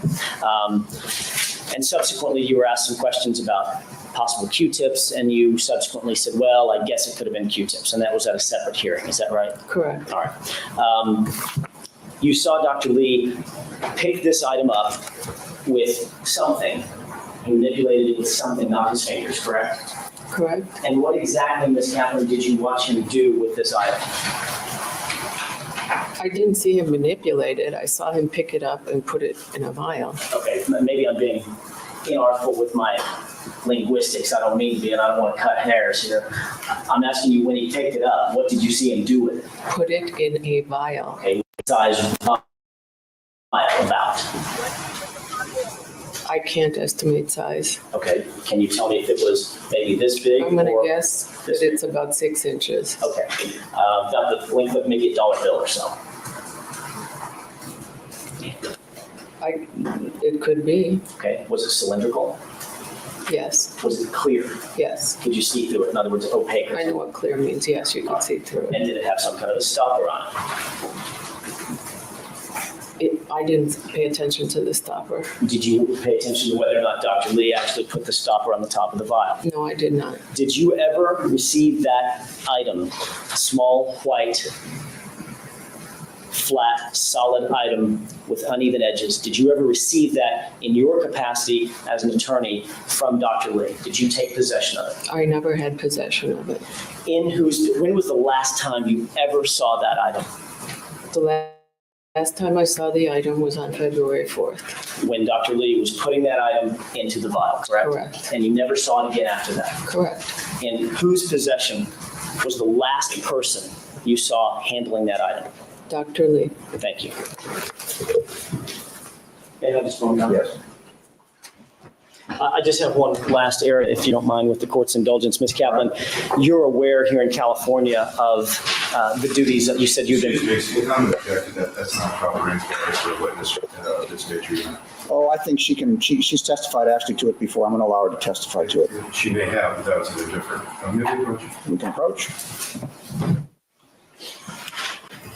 Speaker 5: And subsequently, you were asked some questions about possible Q-tips, and you subsequently said, well, I guess it could have been Q-tips, and that was at a separate hearing. Is that right?
Speaker 7: Correct.
Speaker 5: All right. You saw Dr. Lee pick this item up with something. He manipulated it with something, not his fingers, correct?
Speaker 7: Correct.
Speaker 5: And what exactly, Ms. Kaplan, did you watch him do with this item?
Speaker 7: I didn't see him manipulate it. I saw him pick it up and put it in a vial.
Speaker 5: Okay, maybe I'm being inartful with my linguistics. I don't mean to be, and I don't want to cut hairs here. I'm asking you, when he picked it up, what did you see him do with it?
Speaker 7: Put it in a vial.
Speaker 5: Okay, what size vial about?
Speaker 7: I can't estimate size.
Speaker 5: Okay, can you tell me if it was maybe this big?
Speaker 7: I'm going to
Speaker 5: or
Speaker 7: guess that it's about 6 inches.
Speaker 5: Okay, about the length of maybe a dollar bill or so.
Speaker 7: It could be.
Speaker 5: Okay, was it cylindrical?
Speaker 7: Yes.
Speaker 5: Was it clear?
Speaker 7: Yes.
Speaker 5: Could you see through it? In other words, opaque or
Speaker 7: I know
Speaker 5: something?
Speaker 7: what clear means. Yes, you can see through it.
Speaker 5: And did it have some kind of a stopper on it?
Speaker 7: I didn't pay attention to the stopper.
Speaker 5: Did you pay attention to whether or not Dr. Lee actually put the stopper on the top of the vial?
Speaker 7: No, I did not.
Speaker 5: Did you ever receive that item, small, white, flat, solid item with uneven edges? Did you ever receive that in your capacity as an attorney from Dr. Lee? Did you take possession of it?
Speaker 7: I never had possession of it.
Speaker 5: When was the last time you ever saw that item?
Speaker 7: The last time I saw the item was on February 4th.
Speaker 5: When Dr. Lee was putting that item into the vial, correct?
Speaker 7: Correct.
Speaker 5: And you never saw it again after that?
Speaker 7: Correct.
Speaker 5: In whose possession was the last person you saw handling that item?
Speaker 7: Dr. Lee.
Speaker 5: Thank you. May I just one more?
Speaker 2: Yes.
Speaker 5: I just have one last area, if you don't mind, with the court's indulgence. Ms. Kaplan, you're aware here in California of the duties that you said you've been.
Speaker 8: Excuse me, I'm objecting that that's not proper inquiry for a witness at this stage.
Speaker 2: Oh, I think she's testified actually to it before. I'm going to allow her to testify to it.
Speaker 8: She may have, but that was a bit different.
Speaker 2: We can approach.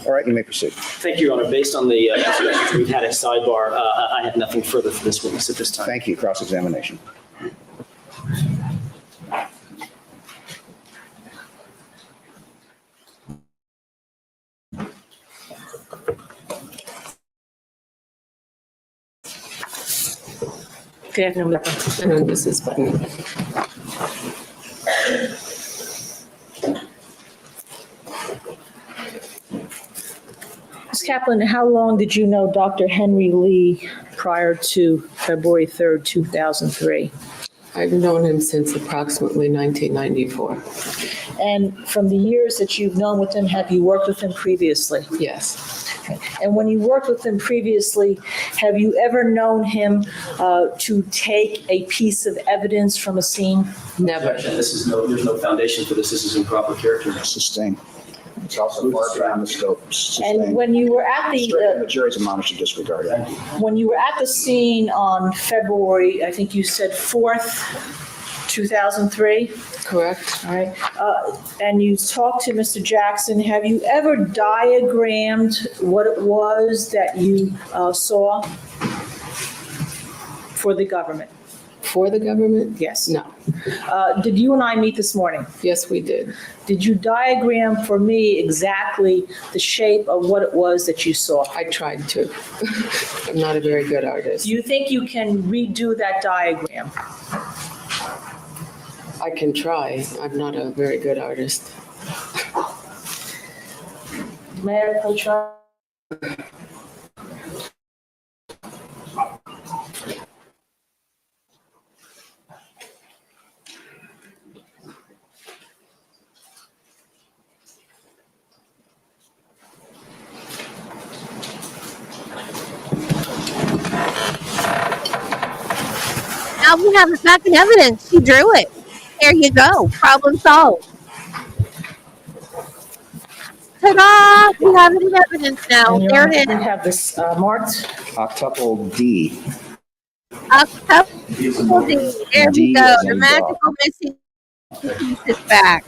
Speaker 2: All right, you may proceed.
Speaker 5: Thank you, Your Honor. Based on the discussions we've had at sidebar, I have nothing further for this witness at this time.
Speaker 2: Thank you. Cross-examination.
Speaker 6: Good afternoon,
Speaker 7: And Mrs. Button.
Speaker 6: Ms. Kaplan, how long did you know Dr. Henry Lee prior to February 3rd, 2003?
Speaker 7: I've known him since approximately 1994.
Speaker 6: And from the years that you've known with him, have you worked with him previously?
Speaker 7: Yes.
Speaker 6: And when you worked with him previously, have you ever known him to take a piece of evidence from a scene?
Speaker 7: Never.
Speaker 5: There's no foundation for this. This is improper character.
Speaker 2: Sustain. It's also far beyond the scope. Sustain.
Speaker 6: And when you were at
Speaker 2: The jury's admonished to disregard it.
Speaker 6: when you were at the scene on February, I think you said 4th, 2003?
Speaker 7: Correct?
Speaker 6: All right. And you talked to Mr. Jackson. Have you ever diagrammed what it was that you saw for the government?
Speaker 7: For the government?
Speaker 6: Yes.
Speaker 7: No.
Speaker 6: Did you and I meet this morning?
Speaker 7: Yes, we did.
Speaker 6: Did you diagram for me exactly the shape of what it was that you saw?
Speaker 7: I tried to. I'm not a very good artist.
Speaker 6: Do you think you can redo that diagram?
Speaker 7: I can try. I'm not a very good artist.
Speaker 6: May I try?
Speaker 1: Now we have it back in evidence. She drew it. There you go. Problem solved. Ta-da! We have it in evidence now.
Speaker 6: And
Speaker 1: There it
Speaker 6: we
Speaker 1: is.
Speaker 6: have this marked.
Speaker 2: Octuple D.
Speaker 1: Octuple D. There we
Speaker 2: D
Speaker 1: go.
Speaker 2: as
Speaker 1: The
Speaker 2: in
Speaker 1: magical missing piece is back.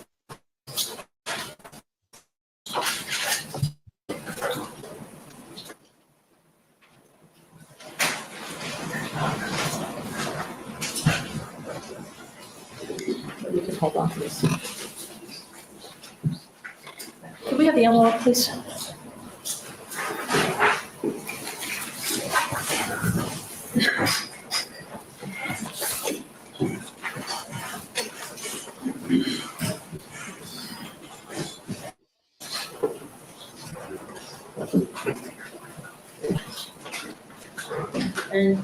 Speaker 6: You can hold on to this. Can we have the envelope, please? And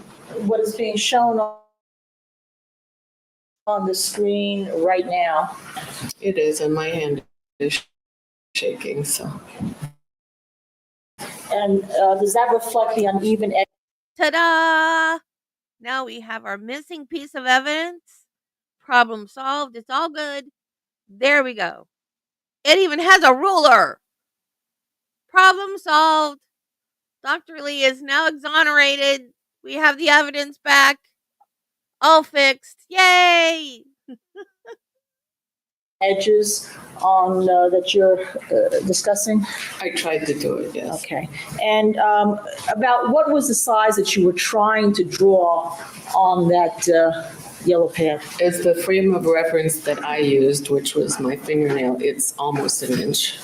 Speaker 6: what is being shown on the screen right now.
Speaker 7: It is, and my hand is shaking, so.
Speaker 6: And does that reflect the uneven edge?
Speaker 1: Ta-da! Now we have our missing piece of evidence. Problem solved. It's all good. There we go. It even has a ruler. Problem solved. Dr. Lee is now exonerated. We have the evidence back. All fixed. Yay!
Speaker 6: Edges on that you're discussing?
Speaker 7: I tried to do it, yes.
Speaker 6: Okay. And about what was the size that you were trying to draw on that yellow pad?
Speaker 7: It's the frame of reference that I used, which was my fingernail. It's almost an inch.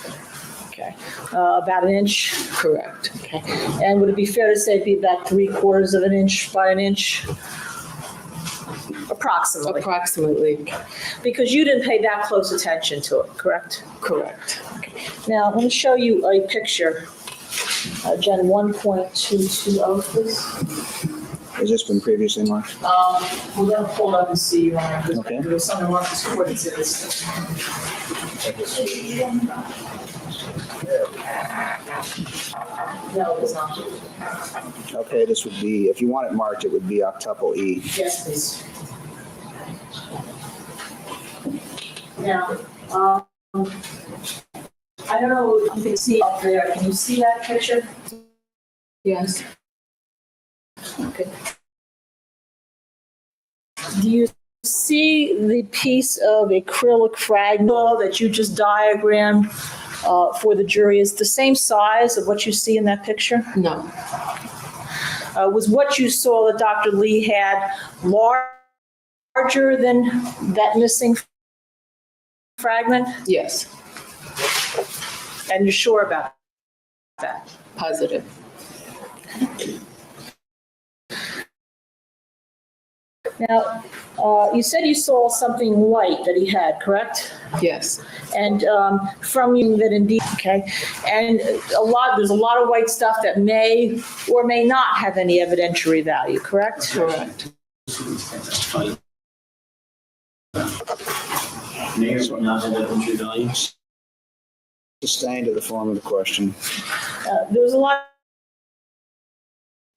Speaker 6: Okay. About an inch?
Speaker 7: Correct.
Speaker 6: Okay. And would it be fair to say it'd be about 3/4 of an inch by an inch? Approximately.
Speaker 7: Approximately.
Speaker 6: Because you didn't pay that close attention to it, correct?
Speaker 7: Correct.
Speaker 6: Now, I'm going to show you a picture. Jen, 1.220, please.
Speaker 2: Has this been previously marked?
Speaker 6: We're going to pull it up and see, Your Honor, because
Speaker 2: Okay.
Speaker 6: there was something marked as coordinates in this. No, it's not.
Speaker 2: Okay, this would be, if you want it marked, it would be octuple E.
Speaker 6: Yes, please. Now, I don't know if you can see up there. Can you see that picture?
Speaker 7: Yes.
Speaker 6: Okay. Do you see the piece of acrylic fragment that you just diagrammed for the jury? Is the same size of what you see in that picture?
Speaker 7: No.
Speaker 6: Was what you saw that Dr. Lee had larger than that missing fragment?
Speaker 7: Yes.
Speaker 6: And you're sure about that?
Speaker 7: Positive.
Speaker 6: Now, you said you saw something white that he had, correct?
Speaker 7: Yes.
Speaker 6: And from you that indeed, okay. And there's a lot of white stuff that may or may not have any evidentiary value, correct?
Speaker 7: Correct.
Speaker 5: May or not have evidentiary value.
Speaker 2: Sustained to the form of the question.
Speaker 6: There's a lot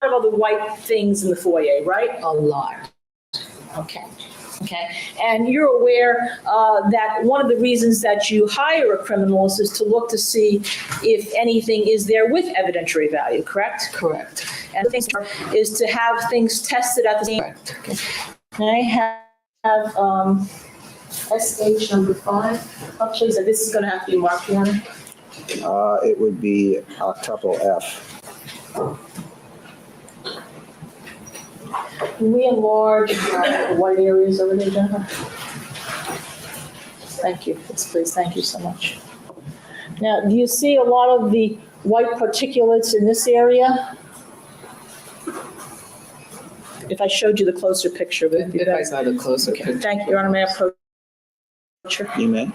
Speaker 6: of other white things in the foyer, right?
Speaker 7: A lot.
Speaker 6: Okay. Okay. And you're aware that one of the reasons that you hire a criminalist is to look to see if anything is there with evidentiary value, correct?
Speaker 7: Correct.
Speaker 6: And the thing is to have things tested at the same.
Speaker 7: Correct.
Speaker 6: May I have have SH number 5. Oh, please, this is going to have to be marked, Your Honor.
Speaker 2: It would be octuple F.
Speaker 6: Can we enlarge the white areas over there, Jennifer? Thank you. Yes, please. Thank you so much. Now, do you see a lot of the white particulates in this area? If I showed you the closer picture, would it be
Speaker 7: If I
Speaker 6: better?
Speaker 7: saw the closer
Speaker 6: Okay,
Speaker 7: picture.
Speaker 6: thank you, Your Honor. May I approach her?
Speaker 2: You may.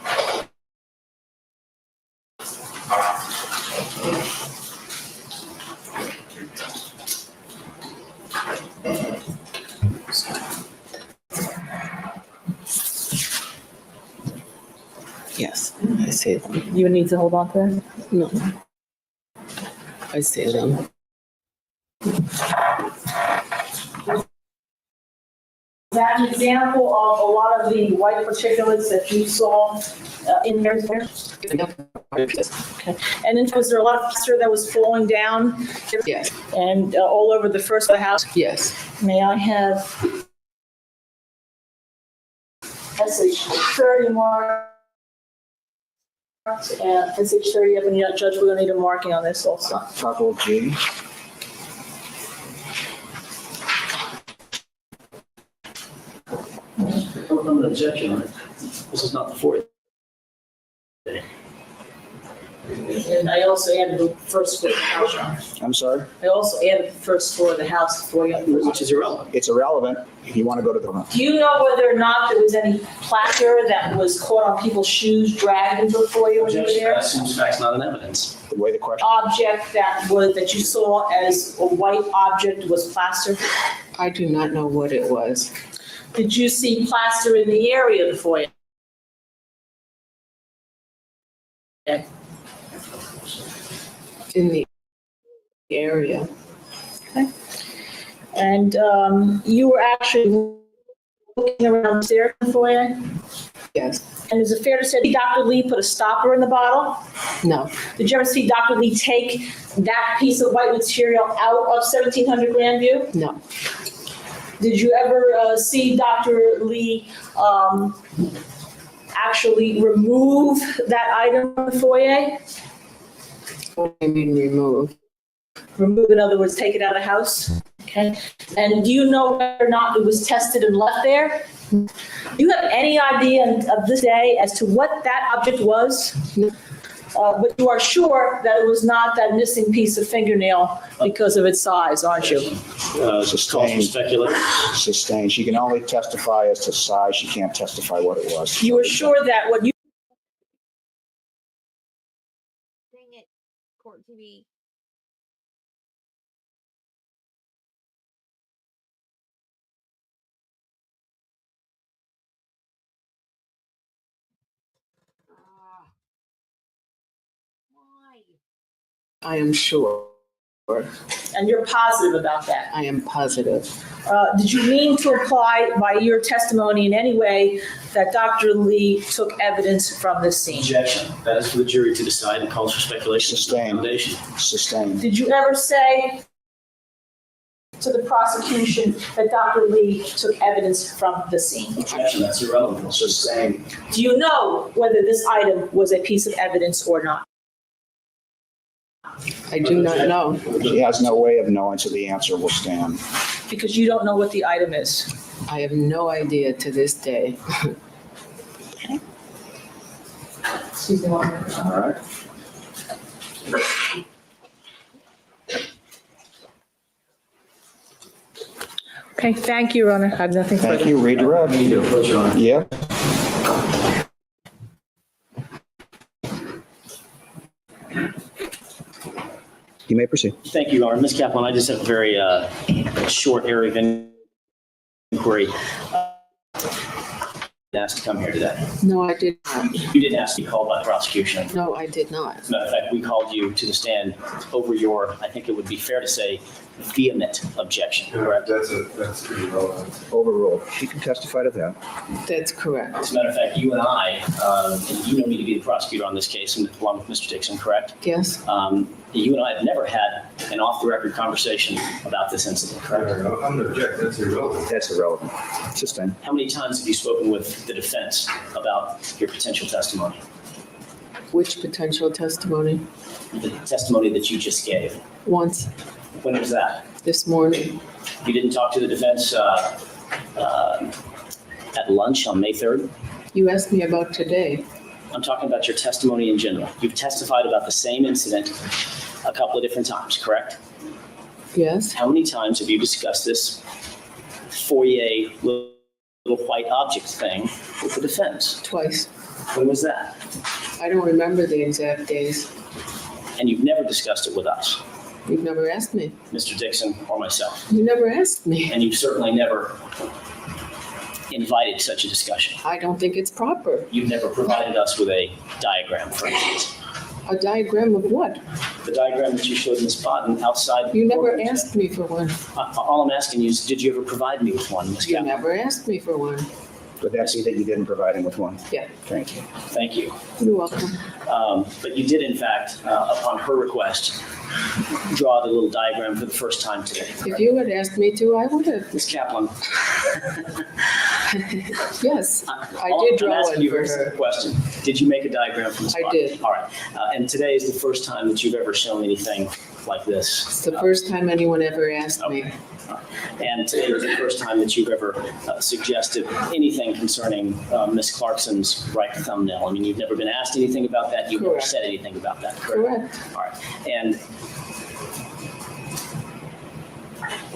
Speaker 7: Yes, I see them.
Speaker 6: You need to hold on to that?
Speaker 7: No. I see them.
Speaker 6: Is that an example of a lot of the white particulates that you saw in there? Okay. And then was there a lot of plaster that was falling down
Speaker 7: Yes,
Speaker 6: and all over the first of the house?
Speaker 7: yes.
Speaker 6: May I have SH30 marked and SH30 up in the judge, we're going to need a marking on this also.
Speaker 2: Octuple G.
Speaker 5: I'm an objection on it. This is not the foyer.
Speaker 6: And I also added the first floor of the house, Your Honor.
Speaker 2: I'm sorry?
Speaker 6: I also added the first floor of the house for you.
Speaker 5: Which is irrelevant.
Speaker 2: It's irrelevant. If you want to go to the,
Speaker 6: Do you know whether or not there was any plaster that was caught on people's shoes, dragged into the foyer when you were
Speaker 5: Objection,
Speaker 6: there?
Speaker 5: that assumes facts, not an evidence.
Speaker 2: the way the question,
Speaker 6: Object that you saw as a white object was plaster?
Speaker 7: I do not know what it was.
Speaker 6: Did you see plaster in the area of the foyer?
Speaker 7: In the area.
Speaker 6: And you were actually looking around the stairs in the foyer?
Speaker 7: Yes.
Speaker 6: And is it fair to say Dr. Lee put a stopper in the bottle?
Speaker 7: No.
Speaker 6: Did you ever see Dr. Lee take that piece of white material out of 1700 Grandview?
Speaker 7: No.
Speaker 6: Did you ever see Dr. Lee actually remove that item from the foyer?
Speaker 7: What do you mean remove?
Speaker 6: Remove, in other words, take it out of the house? Okay. And do you know whether or not it was tested and left there? Do you have any idea of this day as to what that object was?
Speaker 7: No.
Speaker 6: But you are sure that it was not that missing piece of fingernail because of its size, aren't you?
Speaker 5: Calls for speculation.
Speaker 2: sustained. She can only testify as to size. She can't testify what it was.
Speaker 6: You were sure that what you
Speaker 1: Dang it, Court TV. Why?
Speaker 7: I am sure.
Speaker 6: and you're positive about that.
Speaker 7: I am positive.
Speaker 6: Did you mean to imply by your testimony in any way that Dr. Lee took evidence from this scene?
Speaker 5: Objection. That is for the jury to decide and calls for speculation.
Speaker 2: Sustained.
Speaker 5: Foundation.
Speaker 2: Sustained.
Speaker 6: Did you ever say to the prosecution that Dr. Lee took evidence from the scene?
Speaker 5: Objection. That's irrelevant.
Speaker 2: Sustained.
Speaker 6: Do you know whether this item was a piece of evidence or not?
Speaker 7: I do not know.
Speaker 2: She has no way of knowing, so the answer will stand.
Speaker 6: Because you don't know what the item is.
Speaker 7: I have no idea to this day.
Speaker 6: Excuse me one minute.
Speaker 2: All right.
Speaker 6: Okay, thank you, Your Honor. I have nothing further.
Speaker 2: Thank you. Redirect.
Speaker 5: Need to approach, Your Honor.
Speaker 2: Yeah. You may proceed.
Speaker 5: Thank you, Your Honor. Ms. Kaplan, I just have a very short area of inquiry. Asked to come here today.
Speaker 7: No, I did not.
Speaker 5: You didn't ask to be called by the prosecution.
Speaker 7: No, I did not.
Speaker 5: As a matter of fact, we called you to the stand over your, I think it would be fair to say, vehement objection, correct?
Speaker 8: That's irrelevant.
Speaker 2: Overruled. She can testify to that.
Speaker 7: That's correct.
Speaker 5: As a matter of fact, you and I, and you know me to be the prosecutor on this case, along with Mr. Dixon, correct?
Speaker 7: Yes,
Speaker 5: You and I have never had an off-the-record conversation about this incident, correct?
Speaker 8: I'm going to object, that's irrelevant.
Speaker 2: That's irrelevant. Sustain.
Speaker 5: How many times have you spoken with the defense about your potential testimony?
Speaker 7: Which potential testimony?
Speaker 5: The testimony that you just gave.
Speaker 7: Once,
Speaker 5: When was that?
Speaker 7: this morning.
Speaker 5: You didn't talk to the defense at lunch on May 3rd?
Speaker 7: You asked me about today.
Speaker 5: I'm talking about your testimony in general. You've testified about the same incident a couple of different times, correct?
Speaker 7: Yes,
Speaker 5: How many times have you discussed this foyer little white object thing with the defense?
Speaker 7: twice.
Speaker 5: When was that?
Speaker 7: I don't remember the exact days.
Speaker 5: And you've never discussed it with us,
Speaker 7: You've never asked me.
Speaker 5: Mr. Dixon or myself.
Speaker 7: You never asked me.
Speaker 5: And you've certainly never invited such a discussion.
Speaker 7: I don't think it's proper.
Speaker 5: You've never provided us with a diagram, for instance.
Speaker 7: A diagram of what?
Speaker 5: The diagram that you showed Ms. Bodden outside.
Speaker 7: You
Speaker 5: the
Speaker 7: never
Speaker 5: courtroom.
Speaker 7: asked me for one.
Speaker 5: All I'm asking you is, did you ever provide me with one, Ms.
Speaker 7: You
Speaker 5: Kaplan?
Speaker 7: never asked me for one.
Speaker 2: Would that be that you didn't provide him with one?
Speaker 7: Yeah.
Speaker 2: Thank you.
Speaker 5: Thank you.
Speaker 7: You're welcome.
Speaker 5: But you did, in fact, upon her request, draw the little diagram for the first time today.
Speaker 7: If you had asked me to, I would have.
Speaker 5: Ms. Kaplan.
Speaker 7: Yes, I
Speaker 5: I'm
Speaker 7: did draw
Speaker 5: asking
Speaker 7: one
Speaker 5: you a
Speaker 7: for
Speaker 5: very simple
Speaker 7: her.
Speaker 5: question. Did you make a diagram for Ms.
Speaker 7: I
Speaker 5: Bodden?
Speaker 7: did.
Speaker 5: All right. And today is the first time that you've ever shown anything like this.
Speaker 7: It's the first time anyone ever asked me.
Speaker 5: Okay. And today was the first time that you've ever suggested anything concerning Ms. Clarkson's right thumbnail. I mean, you've never been asked anything about that. You've never
Speaker 7: Correct.
Speaker 5: said anything about that, correct?
Speaker 7: Correct.
Speaker 5: All right. And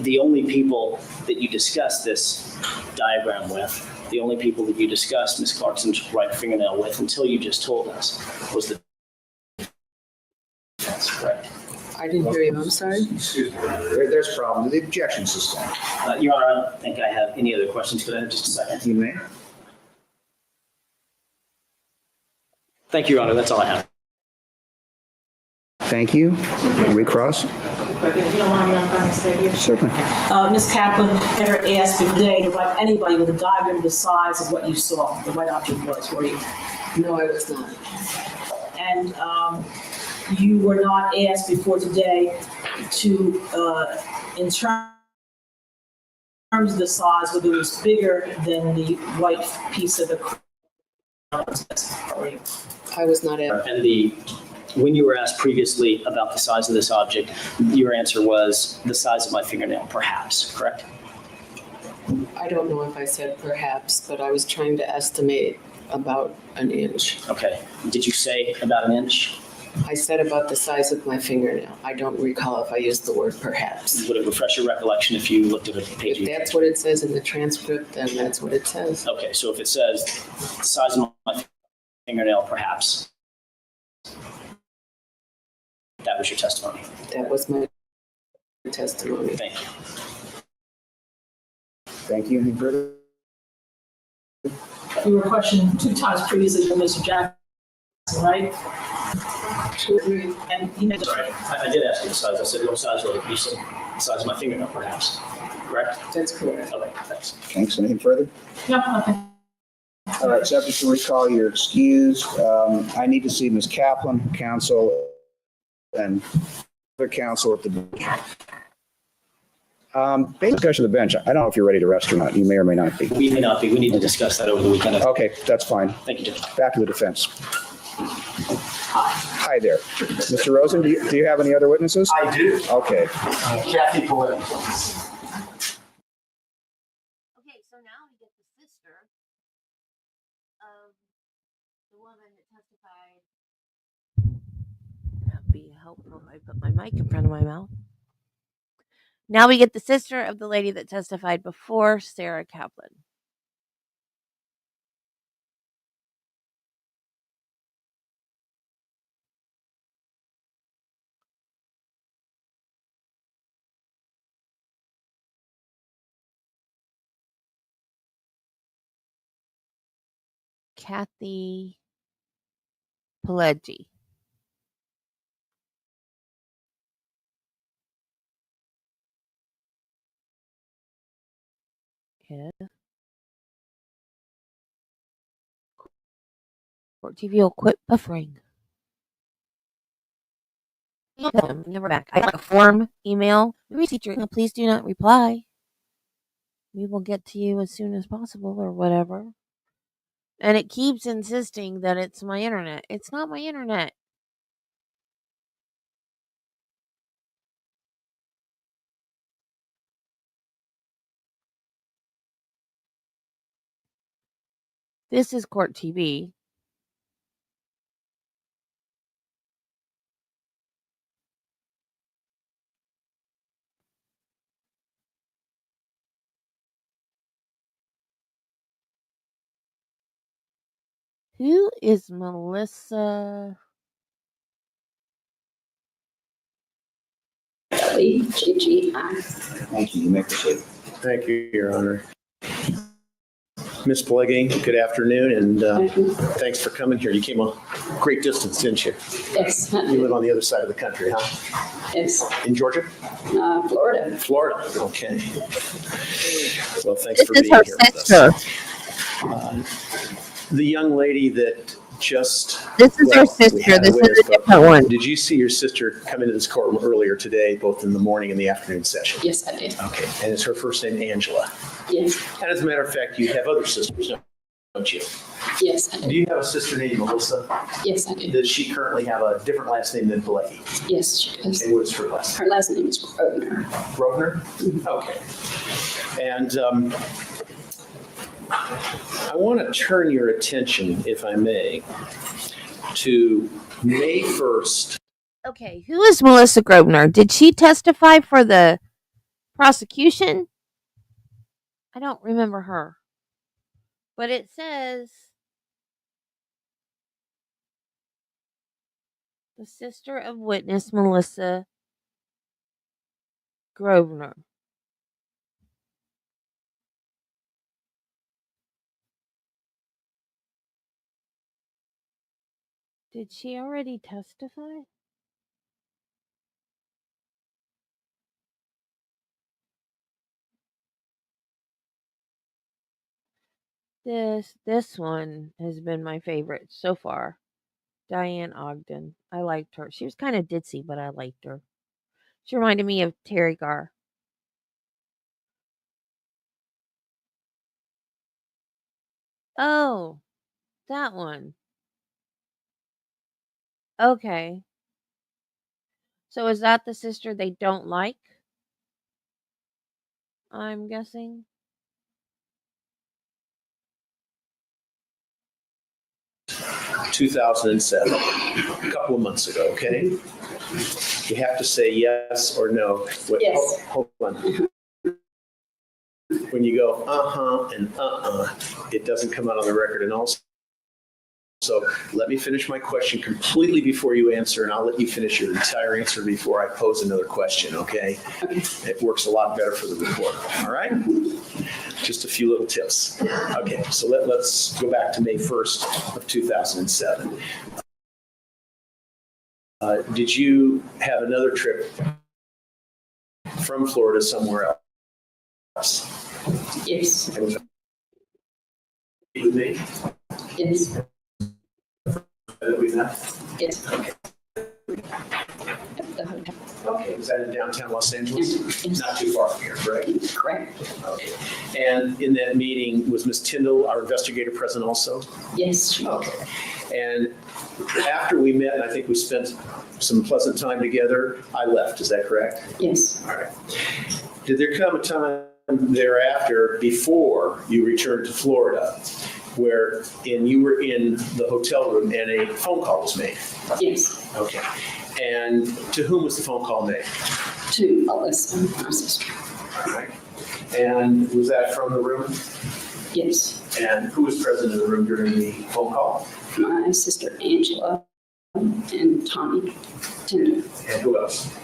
Speaker 5: the only people that you discussed this diagram with, the only people that you discussed Ms. Clarkson's right fingernail with until you just told us was the defense, correct?
Speaker 7: I didn't hear you, I'm sorry.
Speaker 8: Excuse me.
Speaker 2: There's a problem. The objection sustained.
Speaker 5: Your Honor, I don't think I have any other questions. Could I have just a second?
Speaker 2: You may.
Speaker 5: Thank you, Your Honor. That's all I have.
Speaker 2: Thank you. Recross.
Speaker 6: If you don't mind, I'm going to stay here.
Speaker 2: Certainly.
Speaker 6: Ms. Kaplan never asked you today to write anybody with a diagram the size of what you saw, the white object was, were you?
Speaker 7: No, I was not.
Speaker 6: And you were not asked before today to, in terms of the size, whether it was bigger than the white piece of the were you?
Speaker 7: I was not at.
Speaker 5: And when you were asked previously about the size of this object, your answer was the size of my fingernail, perhaps, correct?
Speaker 7: I don't know if I said perhaps, but I was trying to estimate about an inch.
Speaker 5: Okay. Did you say about an inch?
Speaker 7: I said about the size of my fingernail. I don't recall if I used the word perhaps.
Speaker 5: Would it refresh your recollection if you looked at a page?
Speaker 7: If that's what it says in the transcript, then that's what it says.
Speaker 5: Okay, so if it says the size of my fingernail, perhaps, that was your testimony.
Speaker 7: That was my testimony.
Speaker 5: Thank you.
Speaker 2: Thank you. Any further?
Speaker 6: You were questioned 2 times previously by Mr. Jackson, right? And he made
Speaker 5: Sorry, I did ask you the size. I said what size was it? You said the size of my fingernail, perhaps, correct?
Speaker 7: That's correct.
Speaker 5: Okay, thanks.
Speaker 2: Thanks. Anything further?
Speaker 6: Yeah, okay.
Speaker 2: All right, subject to recall, you're excused. I need to see Ms. Kaplan, counsel, and other counsel at the bench. Basic discussion of the bench. I don't know if you're ready to rest or not. You may or may not be.
Speaker 5: We may not be. We need to discuss that over the weekend.
Speaker 2: Okay, that's fine.
Speaker 5: Thank you, Judge.
Speaker 2: Back to the defense. Hi there. Mr. Rosen, do you have any other witnesses?
Speaker 9: I do.
Speaker 2: Okay.
Speaker 9: Kathy Pullen.
Speaker 1: Okay, so now we get the sister of the woman that testified. That'd be helpful if I put my mic in front of my mouth. Now we get the sister of the lady that testified before, Sarah Kaplan. Kathy Pileggi. Yeah. Court TV will quit buffering. Never back. I got a form email. Teacher, please do not reply. We will get to you as soon as possible or whatever. And it keeps insisting that it's my internet. It's not my internet. This is Court TV. Who is Melissa?
Speaker 2: Thank you. You may proceed.
Speaker 3: Thank you, Your Honor. Ms. Pelleggi, good afternoon, and thanks for coming here. You came a great distance, didn't you?
Speaker 9: Yes.
Speaker 3: You live on the other side of the country, huh?
Speaker 9: Yes.
Speaker 3: In Georgia?
Speaker 9: Florida.
Speaker 3: Florida, okay. Well, thanks for
Speaker 1: This is
Speaker 3: being
Speaker 1: her
Speaker 3: here with
Speaker 1: sister.
Speaker 3: us. The young lady that just...
Speaker 1: This is her
Speaker 3: we
Speaker 1: sister.
Speaker 3: had
Speaker 1: This
Speaker 3: with
Speaker 1: is
Speaker 3: us,
Speaker 1: a
Speaker 3: but
Speaker 1: different one.
Speaker 3: Did you see your sister come into this courtroom earlier today, both in the morning and the afternoon session?
Speaker 9: Yes, I did.
Speaker 3: Okay, and is her first name Angela?
Speaker 9: Yes.
Speaker 3: And as a matter of fact, you have other sisters, don't you?
Speaker 9: Yes, I
Speaker 3: Do
Speaker 9: did.
Speaker 3: you have a sister named Melissa?
Speaker 9: Yes, I did.
Speaker 3: Does she currently have a different last name than Pelleggi?
Speaker 9: Yes, she does.
Speaker 3: And what is her last name?
Speaker 9: Her last name is Grosvenor.
Speaker 3: Grosvenor? Okay. And I want to turn your attention, if I may, to May 1st.
Speaker 1: Okay, who is Melissa Grosvenor? Did she testify for the prosecution? I don't remember her. But it says the sister of witness Melissa Grosvenor. Did she already testify? This one has been my favorite so far. Diane Ogden. I liked her. She was kind of ditzy, but I liked her. She reminded me of Terry Garr. Oh, that one. Okay. So is that the sister they don't like? I'm guessing.
Speaker 3: 2007, a couple of months ago, okay? You have to say yes or no. Wait,
Speaker 9: Yes.
Speaker 3: Hold on. When you go and it doesn't come out on the record. And also, so let me finish my question completely before you answer, and I'll let you finish your entire answer before I pose another question, okay? It works a lot better for the reporter, all right? Just a few little tips. Okay, so let's go back to May 1st of 2007. Did you have another trip from Florida somewhere else?
Speaker 9: Yes.
Speaker 3: It was with me?
Speaker 9: Yes.
Speaker 3: That we met?
Speaker 9: Yes.
Speaker 3: Okay.
Speaker 9: At the hotel.
Speaker 3: Okay, was that in downtown Los Angeles?
Speaker 9: Yes.
Speaker 3: Not too far from here, correct?
Speaker 9: Correct.
Speaker 3: Okay. And in that meeting, was Ms. Tyndall, our investigator, present also?
Speaker 9: Yes. She was.
Speaker 3: Okay. And after we met, and I think we spent some pleasant time together, I left, is that correct?
Speaker 9: Yes.
Speaker 3: All right. Did there come a time thereafter, before you returned to Florida, where you were in the hotel room and a phone call was made?
Speaker 9: Yes.
Speaker 3: Okay. And to whom was the phone call made?
Speaker 9: To Alyssa, my sister.
Speaker 3: All right. And was that from the room?
Speaker 9: Yes.
Speaker 3: And who was present in the room during the phone call?
Speaker 9: My sister Angela and Tommy Tinder.
Speaker 3: And who else?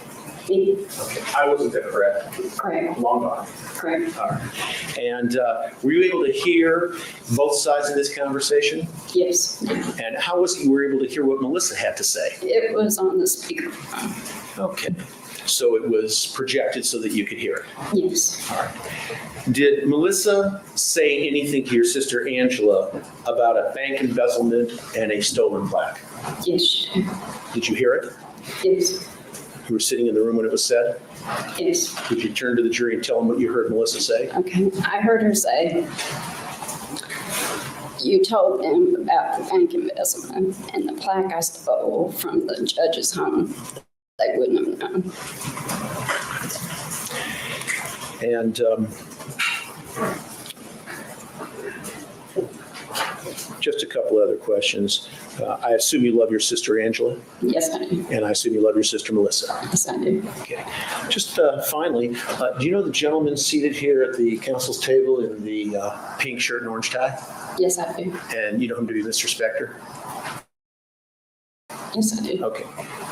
Speaker 9: Me.
Speaker 3: Okay. I wasn't there, correct?
Speaker 9: Correct.
Speaker 3: Long gone.
Speaker 9: Correct.
Speaker 3: All right. And were you able to hear both sides of this conversation?
Speaker 9: Yes.
Speaker 3: And how was you were able to hear what Melissa had to say?
Speaker 9: It was on the speakerphone.
Speaker 3: Okay. So it was projected so that you could hear it.
Speaker 9: Yes.
Speaker 3: All right. Did Melissa say anything to your sister Angela about a bank embezzlement and a stolen plaque?
Speaker 9: Yes, she did.
Speaker 3: Did you hear it?
Speaker 9: Yes.
Speaker 3: who were sitting in the room when it was said?
Speaker 9: Yes.
Speaker 3: Would you turn to the jury and tell them what you heard Melissa say?
Speaker 9: Okay. I heard her say, you told them about the bank embezzlement and the plaque I stole from the judge's home. They wouldn't have known.
Speaker 3: And just a couple other questions. I assume you love your sister Angela,
Speaker 9: Yes, I do.
Speaker 3: and I assume you love your sister Melissa.
Speaker 9: Yes, I do.
Speaker 3: Okay. Just finally, do you know the gentleman seated here at the council's table in the pink shirt and orange tie?
Speaker 9: Yes, I do.
Speaker 3: And you know him to be Mr. Spector?
Speaker 9: Yes, I do.
Speaker 3: Okay.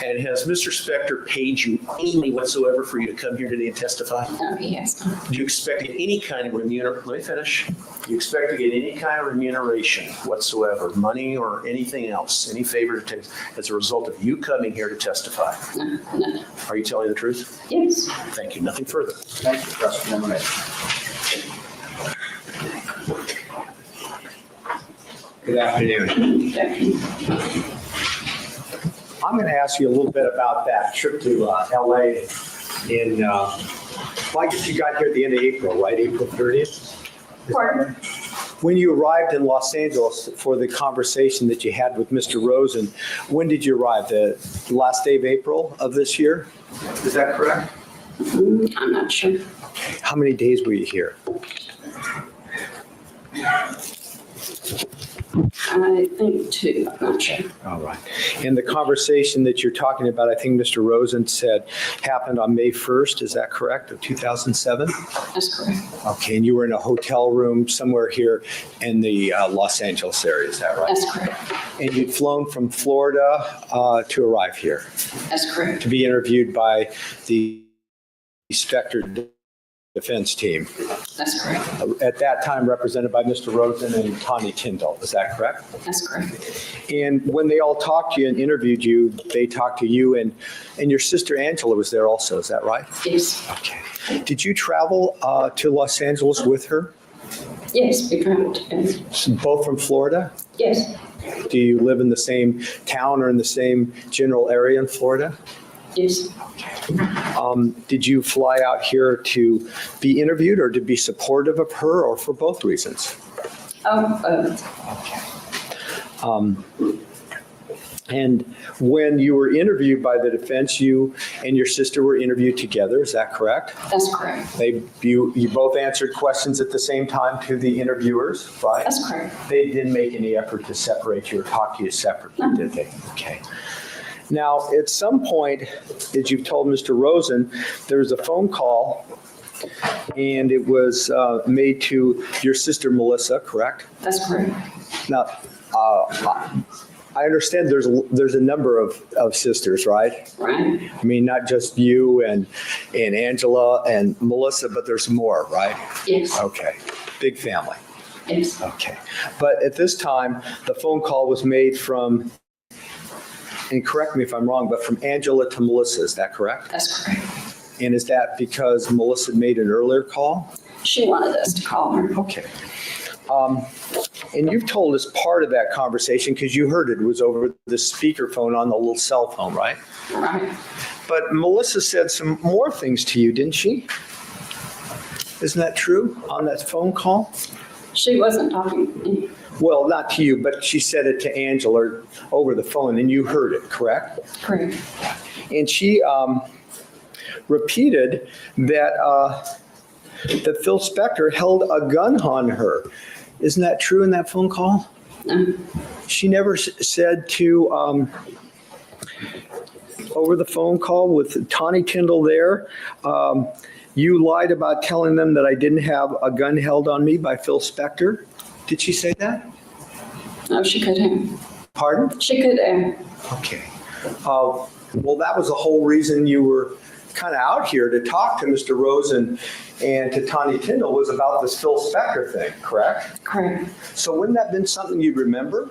Speaker 3: And has Mr. Spector paid you any money whatsoever for you to come here today and testify?
Speaker 9: No, he has not.
Speaker 3: Do you expect to get any kind of remuneration? Let me finish. Do you expect to get any kind of remuneration whatsoever, money or anything else, any favor to take as a result of you coming here to testify?
Speaker 9: No, no.
Speaker 3: Are you telling the truth?
Speaker 9: Yes.
Speaker 3: Thank you. Nothing further.
Speaker 2: Thank you, Trustee Lemonade. Good afternoon. I'm going to ask you a little bit about that trip to LA in, well, I guess you got here at the end of April, right? April 30th?
Speaker 9: Pardon?
Speaker 2: When you arrived in Los Angeles for the conversation that you had with Mr. Rosen, when did you arrive? The last day of April of this year? Is that correct?
Speaker 9: I'm not sure.
Speaker 2: How many days were you here?
Speaker 9: I think 2. I'm not sure.
Speaker 2: All right. And the conversation that you're talking about, I think Mr. Rosen said happened on May 1st, is that correct, of 2007?
Speaker 9: That's correct.
Speaker 2: Okay, and you were in a hotel room somewhere here in the Los Angeles area, is that right?
Speaker 9: That's correct.
Speaker 2: And you'd flown from Florida to arrive here
Speaker 9: That's correct.
Speaker 2: to be interviewed by the Spector defense team.
Speaker 9: That's correct.
Speaker 2: At that time represented by Mr. Rosen and Tawny Tyndall, is that correct?
Speaker 9: That's correct.
Speaker 2: And when they all talked to you and interviewed you, they talked to you and your sister Angela was there also, is that right?
Speaker 9: Yes.
Speaker 2: Okay. Did you travel to Los Angeles with her?
Speaker 9: Yes, we traveled together.
Speaker 2: Both from Florida?
Speaker 9: Yes.
Speaker 2: Do you live in the same town or in the same general area in Florida?
Speaker 9: Yes.
Speaker 2: Did you fly out here to be interviewed or to be supportive of her or for both reasons? And when you were interviewed by the defense, you and your sister were interviewed together, is that correct?
Speaker 9: That's correct.
Speaker 2: You both answered questions at the same time to the interviewers, right?
Speaker 9: That's correct.
Speaker 2: They didn't make any effort to separate you or talk to you separately, did they? Okay. Now, at some point, as you've told Mr. Rosen, there was a phone call and it was made to your sister Melissa, correct?
Speaker 9: That's correct.
Speaker 2: Now, I understand there's a number of sisters, right?
Speaker 9: Right.
Speaker 2: I mean, not just you and Angela and Melissa, but there's more, right?
Speaker 9: Yes.
Speaker 2: Okay. Big family.
Speaker 9: Yes.
Speaker 2: Okay. But at this time, the phone call was made from, and correct me if I'm wrong, but from Angela to Melissa, is that correct?
Speaker 9: That's correct.
Speaker 2: And is that because Melissa made an earlier call?
Speaker 9: She wanted us to call her.
Speaker 2: Okay. And you've told us part of that conversation because you heard it was over the speakerphone on the little cell phone, right?
Speaker 9: Right.
Speaker 2: But Melissa said some more things to you, didn't she? Isn't that true on that phone call?
Speaker 9: She wasn't talking to me.
Speaker 2: Well, not to you, but she said it to Angela over the phone and you heard it, correct?
Speaker 9: Correct.
Speaker 2: And she repeated that Phil Spector held a gun on her. Isn't that true in that phone call?
Speaker 9: No.
Speaker 2: She never said to, over the phone call with Tawny Tyndall there, you lied about telling them that I didn't have a gun held on me by Phil Spector. Did she say that?
Speaker 9: No, she could have.
Speaker 2: Pardon?
Speaker 9: She could have.
Speaker 2: Okay. Well, that was the whole reason you were kind of out here to talk to Mr. Rosen and to Tawny Tyndall was about this Phil Spector thing, correct?
Speaker 9: Correct.
Speaker 2: So wouldn't that have been something you'd remember?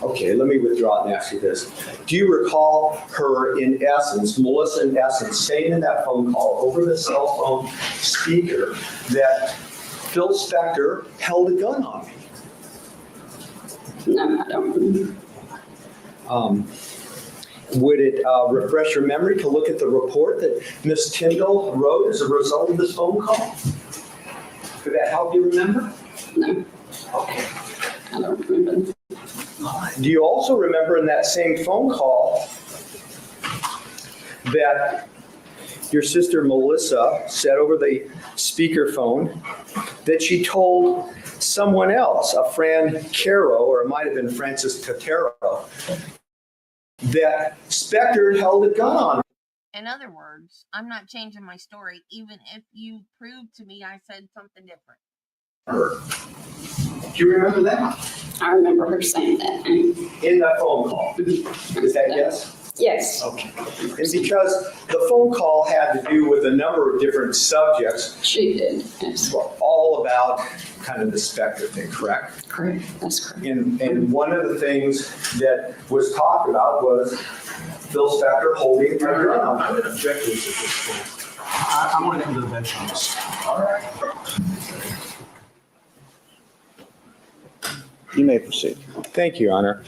Speaker 2: Okay, let me withdraw and ask you this. Do you recall her in essence, Melissa in essence, saying in that phone call over the cell phone speaker that Phil Spector held a gun on me?
Speaker 9: No, I don't remember.
Speaker 3: Would it refresh your memory to look at the report that Ms. Tyndall wrote as a result of this phone call? Could that help you remember?
Speaker 9: No,
Speaker 3: Okay.
Speaker 9: I don't remember.
Speaker 3: Do you also remember in that same phone call that your sister Melissa said over the speakerphone that she told someone else, a friend, Caro, or it might have been Francis Cotero, that Spector held a gun on her?
Speaker 1: In other words, I'm not changing my story, even if you prove to me I said something different.
Speaker 3: Do you remember that?
Speaker 9: I remember her saying that.
Speaker 3: In that phone call? Is that yes?
Speaker 9: Yes,
Speaker 3: Okay. And because the phone call had to do with a number of different subjects,
Speaker 9: she did. Yes,
Speaker 3: all about kind of the Spector thing, correct?
Speaker 9: correct. That's correct.
Speaker 3: And one of the things that was talked about was Phil Spector holding a gun on
Speaker 8: I'm
Speaker 3: her.
Speaker 8: going to object to this at this point. I want to come to the bench on this.
Speaker 3: All right.
Speaker 2: You may proceed.
Speaker 3: Thank you, Your Honor.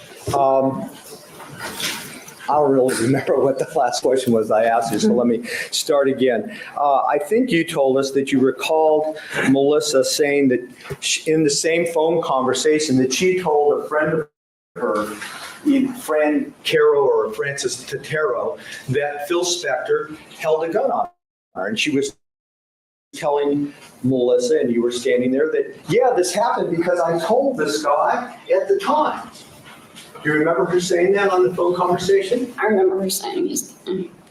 Speaker 3: I don't really remember what the last question was I asked you, so let me start again. I think you told us that you recalled Melissa saying that in the same phone conversation that she told a friend of her, friend Caro or Francis Totero, that Phil Spector held a gun on her. And she was telling Melissa, and you were standing there, that, yeah, this happened because I told this guy at the time. Do you remember her saying that on the phone conversation?
Speaker 9: I remember her saying his.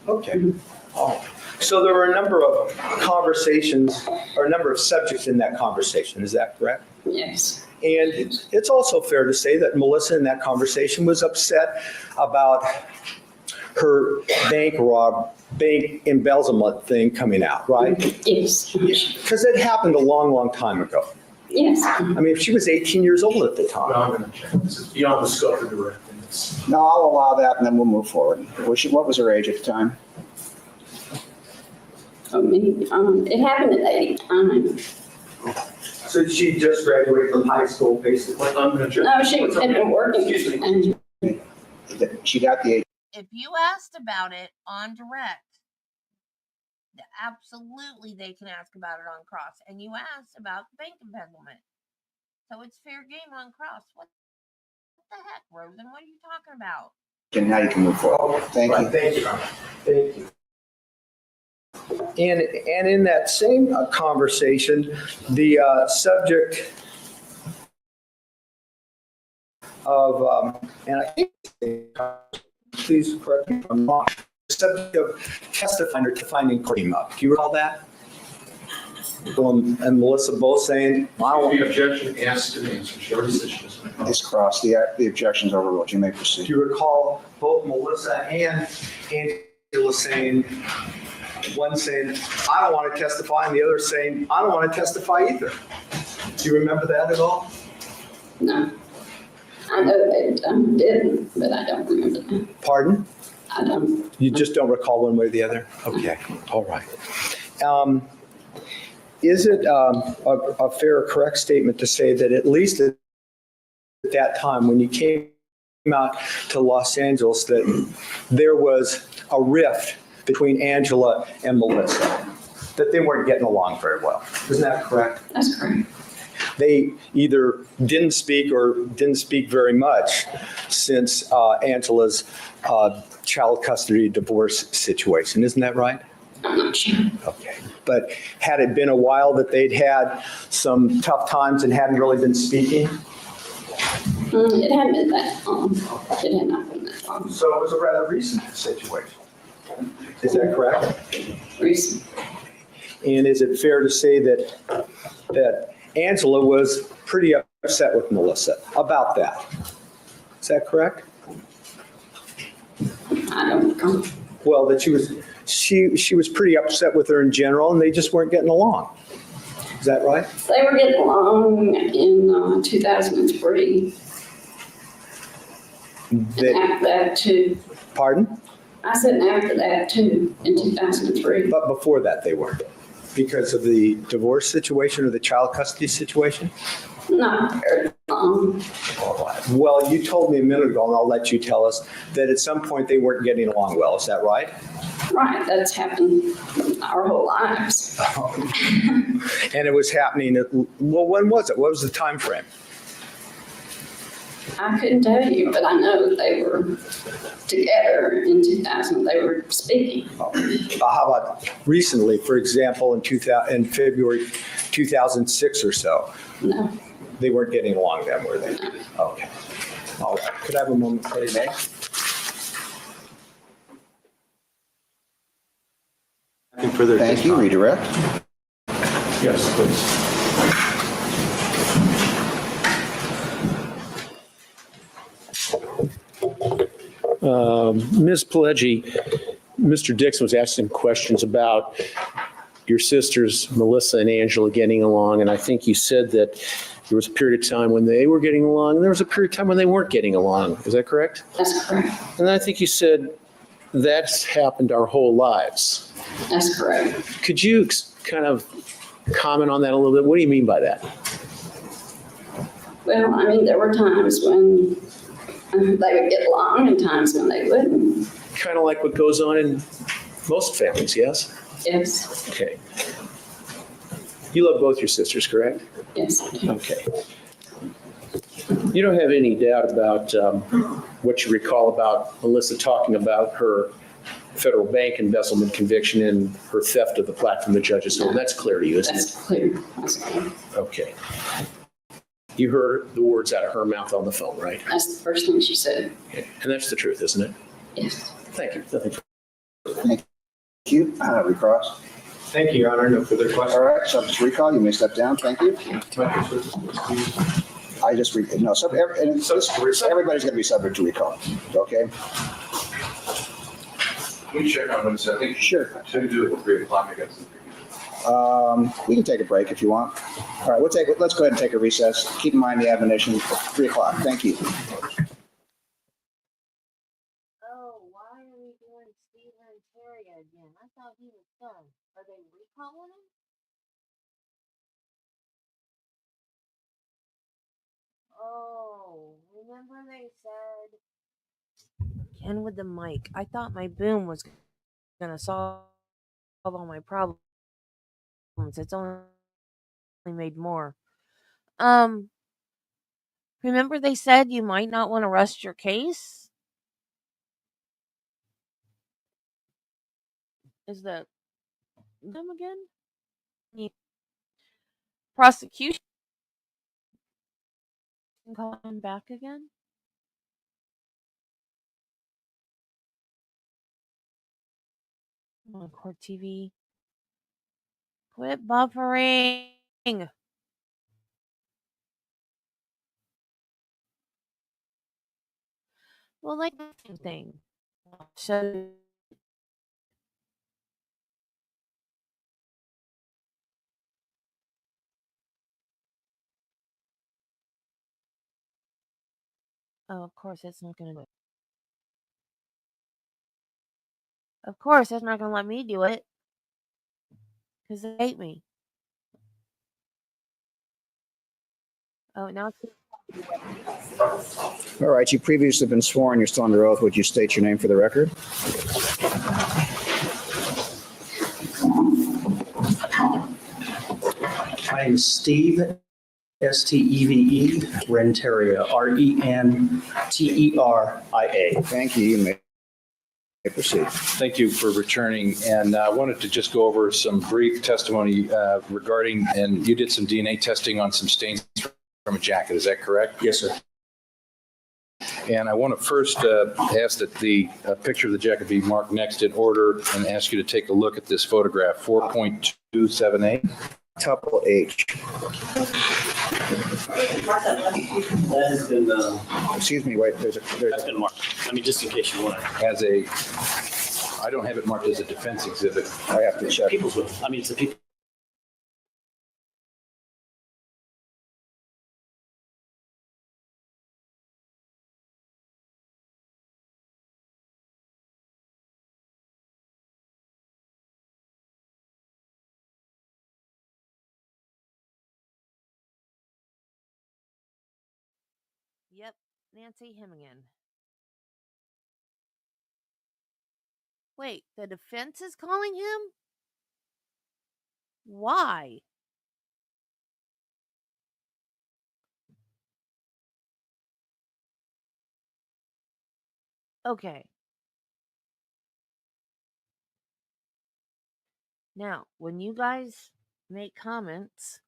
Speaker 3: Okay. Oh. So there were a number of conversations, or a number of subjects in that conversation, is that correct?
Speaker 9: Yes,
Speaker 3: And it's also fair to say that Melissa in that conversation was upset about her bank embezzlement thing coming out, right?
Speaker 9: yes,
Speaker 3: Because it happened a long, long time ago.
Speaker 9: yes.
Speaker 3: I mean, she was 18 years old at the time.
Speaker 8: I'm going to check. This is beyond the scope of the directing.
Speaker 2: No, I'll allow that, and then we'll move forward. What was her age at the time?
Speaker 9: I mean, it happened at 89.
Speaker 3: So she just graduated from high school, basically.
Speaker 8: I'm going to check.
Speaker 9: No, she had been working.
Speaker 8: Excuse me.
Speaker 2: She got the age.
Speaker 1: If you asked about it on direct, absolutely they can ask about it on cross. And you asked about the bank embezzlement. So it's fair game on cross. What the heck, Rosen? What are you talking about?
Speaker 2: And now you can move forward. Thank you.
Speaker 3: Thank you. Thank you. And in that same conversation, the subject of, and I think, please correct me if I'm wrong, the subject of testifying or finding came up. Do you recall that? Bill and Melissa both saying, "Wow."
Speaker 8: The objection asked and answered. She already said she doesn't recall.
Speaker 2: It's crossed. The objection's overruled. You may
Speaker 3: Do
Speaker 2: proceed.
Speaker 3: you recall both Melissa and Angela saying, one saying, "I don't want to testify," and the other saying, "I don't want to testify either"? Do you remember that at all?
Speaker 9: No. I know they didn't, but I don't remember that.
Speaker 3: Pardon?
Speaker 9: I don't.
Speaker 3: You just don't recall one way or the other? Okay, all right. Is it a fair or correct statement to say that at least at that time when you came out to Los Angeles that there was a rift between Angela and Melissa, that they weren't getting along very well? Isn't that correct?
Speaker 9: That's correct.
Speaker 3: They either didn't speak or didn't speak very much since Angela's child custody divorce situation. Isn't that right?
Speaker 9: I'm not sure.
Speaker 3: Okay. But had it been a while that they'd had some tough times and hadn't really been speaking?
Speaker 9: It hadn't been that long. It had not been that long.
Speaker 3: So it was a rather recent situation. Is that correct?
Speaker 9: Recent.
Speaker 3: And is it fair to say that Angela was pretty upset with Melissa about that? Is that correct?
Speaker 9: I don't recall.
Speaker 3: Well, that she was pretty upset with her in general, and they just weren't getting along. Is that right?
Speaker 9: They were getting along in 2003. And after that too.
Speaker 3: Pardon?
Speaker 9: I said after that too, in 2003.
Speaker 3: But before that, they weren't. Because of the divorce situation or the child custody situation?
Speaker 9: Not very long. along.
Speaker 3: Well, you told me a minute ago, and I'll let you tell us, that at some point they weren't getting along well. Is that right?
Speaker 9: Right, that's happened our whole lives.
Speaker 3: And it was happening, well, when was it? What was the time frame?
Speaker 9: I couldn't tell you, but I know they were together in 2000. They were speaking.
Speaker 3: How about recently, for example, in February 2006 or so?
Speaker 9: No,
Speaker 3: They weren't getting along then, were they?
Speaker 9: no.
Speaker 3: Okay. All right. Could I have a moment, please?
Speaker 2: Thank you. Redirect.
Speaker 3: Yes, please. Ms. Pileggi, Mr. Dixon was asking questions about your sisters, Melissa and Angela, getting along, and I think you said that there was a period of time when they were getting along, and there was a period of time when they weren't getting along. Is that correct?
Speaker 9: That's correct.
Speaker 3: And I think you said that's happened our whole lives.
Speaker 9: That's correct.
Speaker 3: Could you kind of comment on that a little bit? What do you mean by that?
Speaker 9: Well, I mean, there were times when they would get along and times when they wouldn't.
Speaker 3: Kind of like what goes on in most families, yes?
Speaker 9: Yes,
Speaker 3: Okay. You love both your sisters, correct?
Speaker 9: yes, I do.
Speaker 3: Okay. You don't have any doubt about what you recall about Melissa talking about her federal bank embezzlement conviction and her theft of the plaque from the judge's home. That's clear to you, isn't it?
Speaker 9: That's clear. That's clear.
Speaker 3: Okay. You heard the words out of her mouth on the phone, right?
Speaker 9: That's the first thing she said.
Speaker 3: Okay. And that's the truth, isn't it?
Speaker 9: Yes.
Speaker 3: Thank you. Nothing further.
Speaker 2: Thank you. Recross.
Speaker 8: Thank you, Your Honor. No further questions.
Speaker 2: All right, subject to recall. You may step down. Thank you. I just, no, everybody's going to be subject to recall. Okay?
Speaker 8: Can we check on what it said? I think
Speaker 2: Sure.
Speaker 8: should do it at 3:00, I guess.
Speaker 2: We can take a break if you want. All right, let's go ahead and take a recess. Keep in mind the admonition at 3:00. Thank you.
Speaker 1: Oh, why are we doing Steve Renteria again? I thought he was done. Are they recalling him? Oh, remember they said Ken with the mic. I thought my boom was gonna solve all my problems. It's only made more. Um, remember they said you might not want to rest your case? Is that them again? Yeah. Prosecution calling back again? On court TV. Quit buffering. Well, like the same thing. So, oh, of course, it's not gonna do it. Of course, it's not gonna let me do it because they hate me. Oh, now it's
Speaker 2: All right, you previously been sworn. You're still under oath. Would you state your name for the record?
Speaker 10: My name is Steve, Steve, Renteria, Renteria.
Speaker 2: Thank you. You may proceed.
Speaker 11: Thank you for returning, and I wanted to just go over some brief testimony regarding, and you did some DNA testing on some stains from a jacket, is that correct?
Speaker 10: Yes, sir.
Speaker 11: And I want to first ask that the picture of the jacket be marked next in order and ask you to take a look at this photograph, 4.278.
Speaker 2: Tuple H.
Speaker 5: That has been,
Speaker 2: Excuse me, wait,
Speaker 5: that's been marked. I mean, just in case you want to.
Speaker 11: As a, I don't have it marked as a defense exhibit.
Speaker 2: I have to check.
Speaker 5: People's will. I mean, it's the people.
Speaker 1: Yep, Nancy, him again. Wait, the defense is calling him? Why? Okay. Now, when you guys make comments,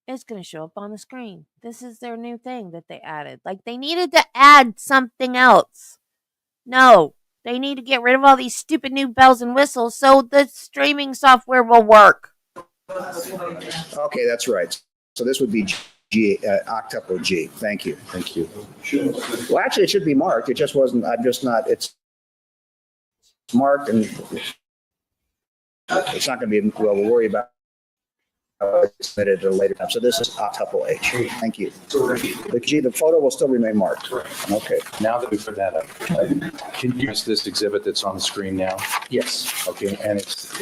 Speaker 1: it's going to show up on the screen. This is their new thing that they added. Like, they needed to add something else. No, they need to get rid of all these stupid new bells and whistles so the streaming software will work.
Speaker 2: Okay, that's right. So this would be octuple G. Thank you.
Speaker 11: Thank you.
Speaker 2: Well, actually, it should be marked. It just wasn't. I'm just not. It's marked, and it's not going to be. Well, we'll worry about submitted at a later time. So this is octuple H. Thank you. The G, the photo will still remain marked. Okay.
Speaker 11: Now that we put that up, can you use this exhibit that's on the screen now?
Speaker 10: Yes,
Speaker 11: Okay, and it's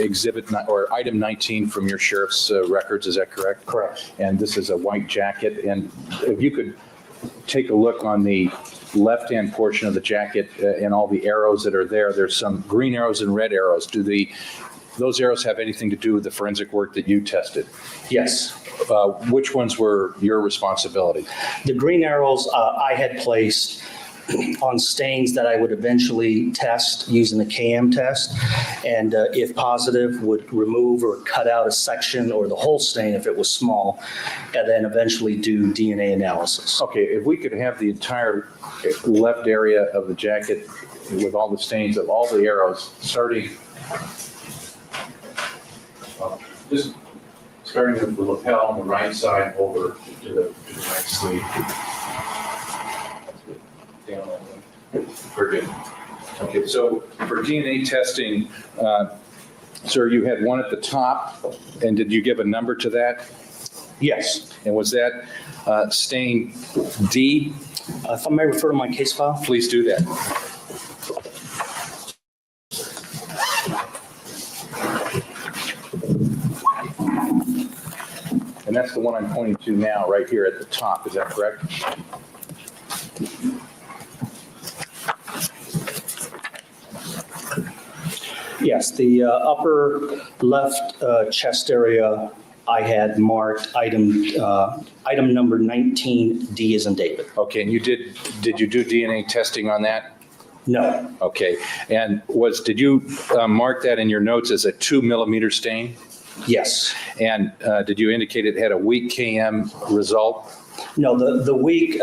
Speaker 11: or item 19 from your sheriff's records, is that correct?
Speaker 10: correct.
Speaker 11: And this is a white jacket, and if you could take a look on the left-hand portion of the jacket and all the arrows that are there, there's some green arrows and red arrows. Those arrows have anything to do with the forensic work that you tested?
Speaker 10: Yes.
Speaker 11: Which ones were your responsibility?
Speaker 10: The green arrows I had placed on stains that I would eventually test using the KM test, and if positive, would remove or cut out a section or the whole stain if it was small, and then eventually do DNA analysis.
Speaker 11: Okay, if we could have the entire left area of the jacket with all the stains of all the arrows, starting with the lapel on the right side over to the right sleeve. Down that way. Very good. Okay, so for DNA testing, sir, you had one at the top, and did you give a number to that?
Speaker 10: Yes.
Speaker 11: And was that stain D?
Speaker 10: If I may refer to my case file?
Speaker 11: Please do that. And that's the one I'm pointing to now, right here at the top, is that correct?
Speaker 10: Yes, the upper left chest area, I had marked item number 19D as in David.
Speaker 11: Okay, and did you do DNA testing on that?
Speaker 10: No,
Speaker 11: Okay, and did you mark that in your notes as a 2 millimeter stain?
Speaker 10: yes.
Speaker 11: And did you indicate it had a weak KM result?
Speaker 10: No, the weak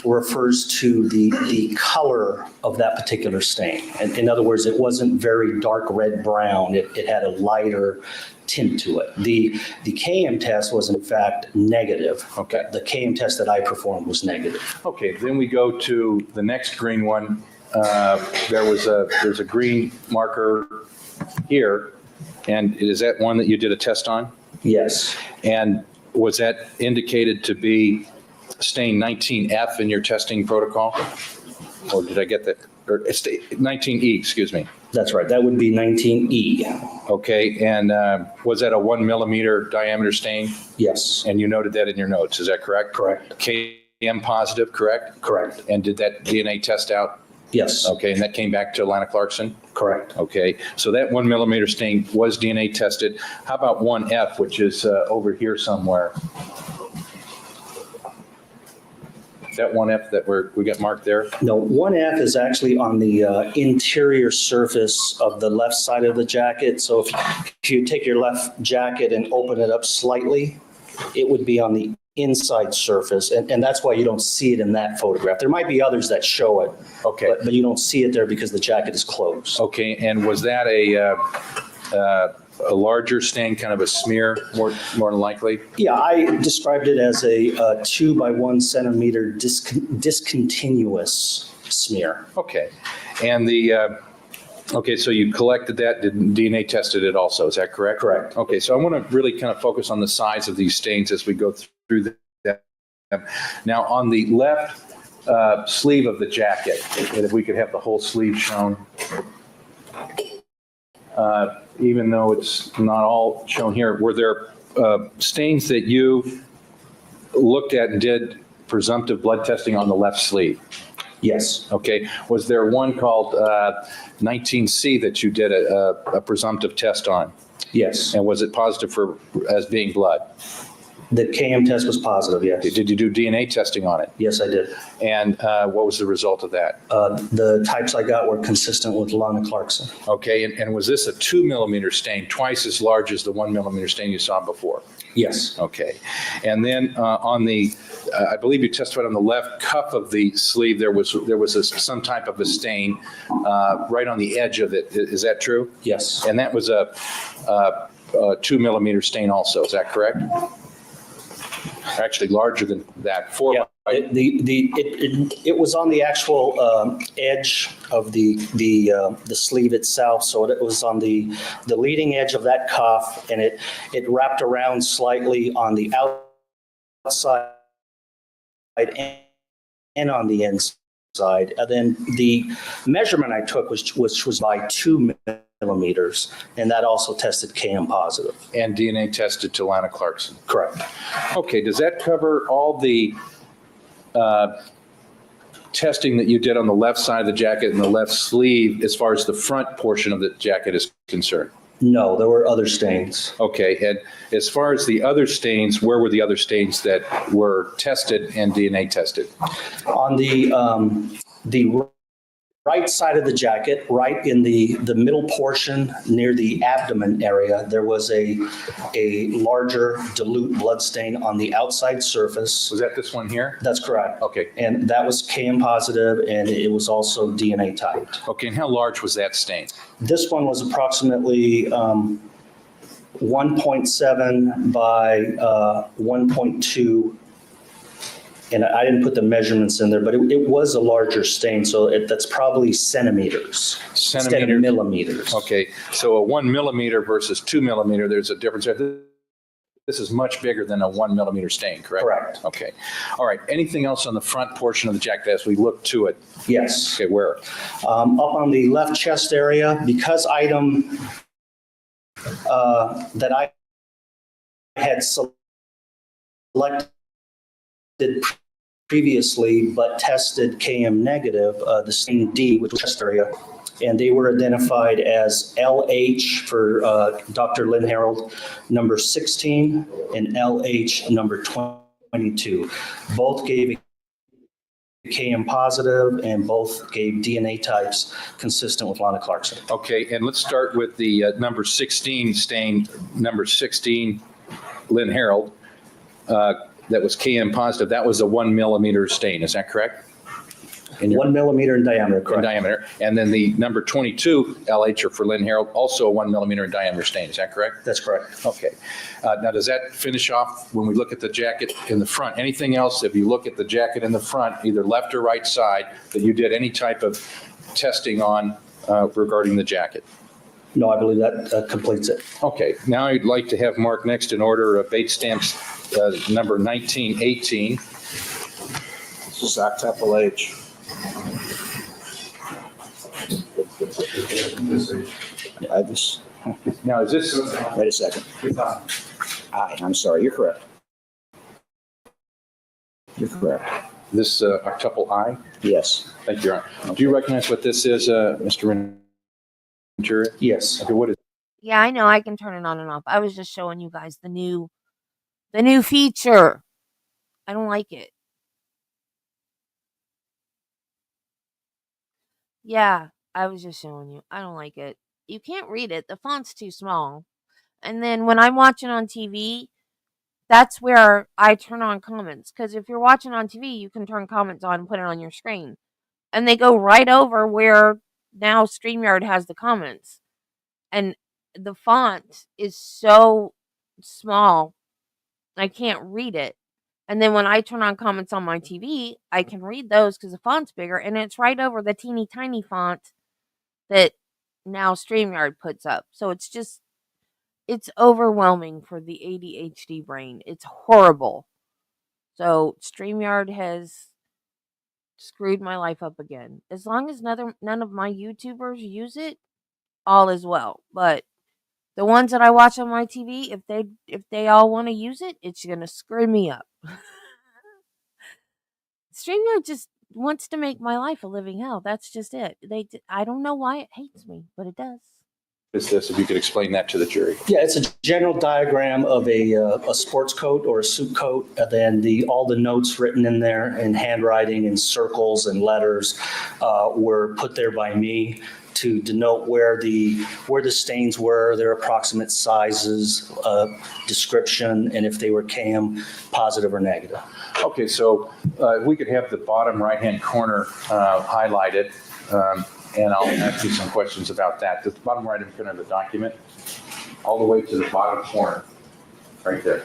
Speaker 10: refers to the color of that particular stain. In other words, it wasn't very dark red brown. It had a lighter tint to it. The KM test was in fact negative.
Speaker 11: Okay.
Speaker 10: The KM test that I performed was negative.
Speaker 11: Okay, then we go to the next green one. There's a green marker here, and is that one that you did a test on?
Speaker 10: Yes.
Speaker 11: And was that indicated to be stain 19F in your testing protocol? Or did I get that? Or it's 19E, excuse me.
Speaker 10: That's right. That would be 19E.
Speaker 11: Okay, and was that a 1 millimeter diameter stain?
Speaker 10: Yes.
Speaker 11: And you noted that in your notes, is that correct?
Speaker 10: Correct.
Speaker 11: KM positive, correct?
Speaker 10: Correct.
Speaker 11: And did that DNA test out?
Speaker 10: Yes.
Speaker 11: Okay, and that came back to Lana Clarkson?
Speaker 10: Correct.
Speaker 11: Okay, so that 1 millimeter stain was DNA tested. How about 1F, which is over here somewhere? Is that 1F that we got marked there?
Speaker 10: No, 1F is actually on the interior surface of the left side of the jacket. So if you take your left jacket and open it up slightly, it would be on the inside surface. And that's why you don't see it in that photograph. There might be others that show it.
Speaker 11: Okay.
Speaker 10: But you don't see it there because the jacket is closed.
Speaker 11: Okay, and was that a larger stain, kind of a smear, more than likely?
Speaker 10: Yeah, I described it as a 2 by 1 centimeter discontinuous smear.
Speaker 11: Okay, and okay, so you collected that, DNA tested it also, is that correct?
Speaker 10: Correct.
Speaker 11: Okay, so I want to really kind of focus on the size of these stains as we go through that. Now, on the left sleeve of the jacket, if we could have the whole sleeve shown, even though it's not all shown here, were there stains that you looked at and did presumptive blood testing on the left sleeve?
Speaker 10: Yes,
Speaker 11: Okay. Was there one called 19C that you did a presumptive test on?
Speaker 10: yes.
Speaker 11: And was it positive as being blood?
Speaker 10: The KM test was positive, yes.
Speaker 11: Did you do DNA testing on it?
Speaker 10: Yes, I did.
Speaker 11: And what was the result of that?
Speaker 10: The types I got were consistent with Lana Clarkson.
Speaker 11: Okay. And was this a 2 millimeter stain, twice as large as the 1 millimeter stain you saw before?
Speaker 10: Yes,
Speaker 11: Okay. And then on the, I believe you testified on the left cuff of the sleeve, there was some type of a stain right on the edge of it. Is that true?
Speaker 10: yes.
Speaker 11: And that was a 2 millimeter stain also. Is that correct? Actually larger than that.
Speaker 10: Yeah, it was on the actual edge of the sleeve itself, so it was on the leading edge of that cuff, and it wrapped around slightly on the outside and on the inside. And then the measurement I took was by 2 millimeters, and that also tested KM positive.
Speaker 11: And DNA tested to Lana Clarkson.
Speaker 10: Correct.
Speaker 11: Okay, does that cover all the testing that you did on the left side of the jacket and the left sleeve as far as the front portion of the jacket is concerned?
Speaker 10: No, there were other stains.
Speaker 11: Okay, and as far as the other stains, where were the other stains that were tested and DNA tested?
Speaker 10: On the right side of the jacket, right in the middle portion near the abdomen area, there was a larger dilute blood stain on the outside surface.
Speaker 11: Was that this one here?
Speaker 10: That's correct.
Speaker 11: Okay.
Speaker 10: And that was KM positive, and it was also DNA typed.
Speaker 11: Okay, and how large was that stain?
Speaker 10: This one was approximately 1.7 by 1.2. And I didn't put the measurements in there, but it was a larger stain, so that's probably centimeters instead of millimeters.
Speaker 11: Okay, so a 1 millimeter versus 2 millimeter, there's a difference there. This is much bigger than a 1 millimeter stain, correct?
Speaker 10: Correct.
Speaker 11: Okay. All right. Anything else on the front portion of the jacket as we look to it?
Speaker 10: Yes.
Speaker 11: Okay, where?
Speaker 10: Up on the left chest area, because item that I had selected previously but tested KM negative, the stain D, which was chest area, and they were identified as LH for Dr. Lynn Harold, number 16, and LH number 22. Both gave KM positive, and both gave DNA types consistent with Lana Clarkson.
Speaker 11: Okay, and let's start with the number 16 stain, number 16, Lynn Harold. That was KM positive. That was a 1 millimeter stain. Is that correct?
Speaker 10: 1 millimeter in diameter, correct.
Speaker 11: In diameter. And then the number 22, LH, or for Lynn Harold, also a 1 millimeter in diameter stain. Is that correct?
Speaker 10: That's correct.
Speaker 11: Okay. Now, does that finish off when we look at the jacket in the front? Anything else, if you look at the jacket in the front, either left or right side, that you did any type of testing on regarding the jacket?
Speaker 10: No, I believe that completes it.
Speaker 11: Okay. Now I'd like to have Mark next in order of Bait stamps number 1918.
Speaker 2: This is octuple H. I just,
Speaker 11: Now, is this,
Speaker 2: wait a second. I'm sorry, you're correct. You're correct.
Speaker 11: this octuple I?
Speaker 2: Yes.
Speaker 11: Thank you, Your Honor. Do you recognize what this is, Mr. Ventura?
Speaker 10: Yes.
Speaker 11: Okay, what is
Speaker 1: Yeah, I know. I can turn it on and off. I was just showing you guys the new feature. I don't like it. Yeah, I was just showing you. I don't like it. You can't read it. The font's too small. And then when I'm watching on TV, that's where I turn on comments. Because if you're watching on TV, you can turn comments on and put it on your screen. And they go right over where now StreamYard has the comments. And the font is so small, I can't read it. And then when I turn on comments on my TV, I can read those because the font's bigger. And it's right over the teeny tiny font that now StreamYard puts up. So it's overwhelming for the ADHD brain. It's horrible. So StreamYard has screwed my life up again. As long as none of my YouTubers use it, all is well. But the ones that I watch on my TV, if they all want to use it, it's going to screw me up. StreamYard just wants to make my life a living hell. That's just it. I don't know why it hates me, but it does.
Speaker 11: Is this, if you could explain that to the jury?
Speaker 10: Yeah, it's a general diagram of a sports coat or a suit coat, and then all the notes written in there in handwriting in circles and letters were put there by me to denote where the stains were, their approximate sizes, description, and if they were KM positive or negative.
Speaker 11: Okay, so if we could have the bottom right-hand corner highlighted, and I'll ask you some questions about that. The bottom right-hand corner of the document, all the way to the bottom corner, right there.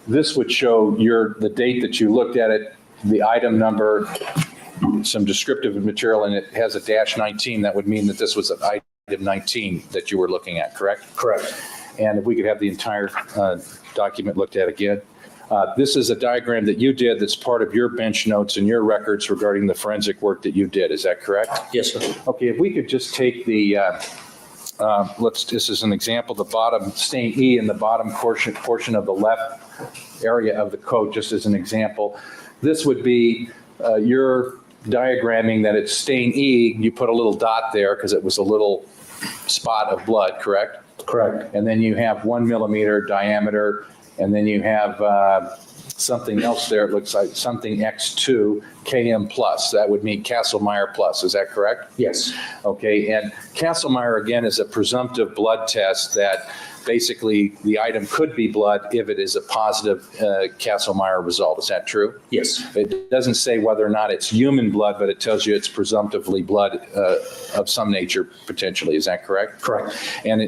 Speaker 11: This would show the date that you looked at it, the item number, some descriptive material, and it has a -19. That would mean that this was an item 19 that you were looking at, correct?
Speaker 10: Correct.
Speaker 11: And if we could have the entire document looked at again. This is a diagram that you did that's part of your bench notes and your records regarding the forensic work that you did. Is that correct?
Speaker 10: Yes, sir.
Speaker 11: Okay, if we could just take this is an example, the bottom stain E in the bottom portion of the left area of the coat, just as an example. This would be your diagramming that it's stain E. You put a little dot there because it was a little spot of blood, correct?
Speaker 10: Correct.
Speaker 11: And then you have 1 millimeter diameter, and then you have something else there. It looks like something X2 KM plus. That would mean Kasselmeyer plus. Is that correct?
Speaker 10: Yes.
Speaker 11: Okay. And Kasselmeyer, again, is a presumptive blood test that basically the item could be blood if it is a positive Kasselmeyer result. Is that true?
Speaker 10: Yes.
Speaker 11: It doesn't say whether or not it's human blood, but it tells you it's presumptively blood of some nature, potentially. Is that correct?
Speaker 10: Correct.
Speaker 11: And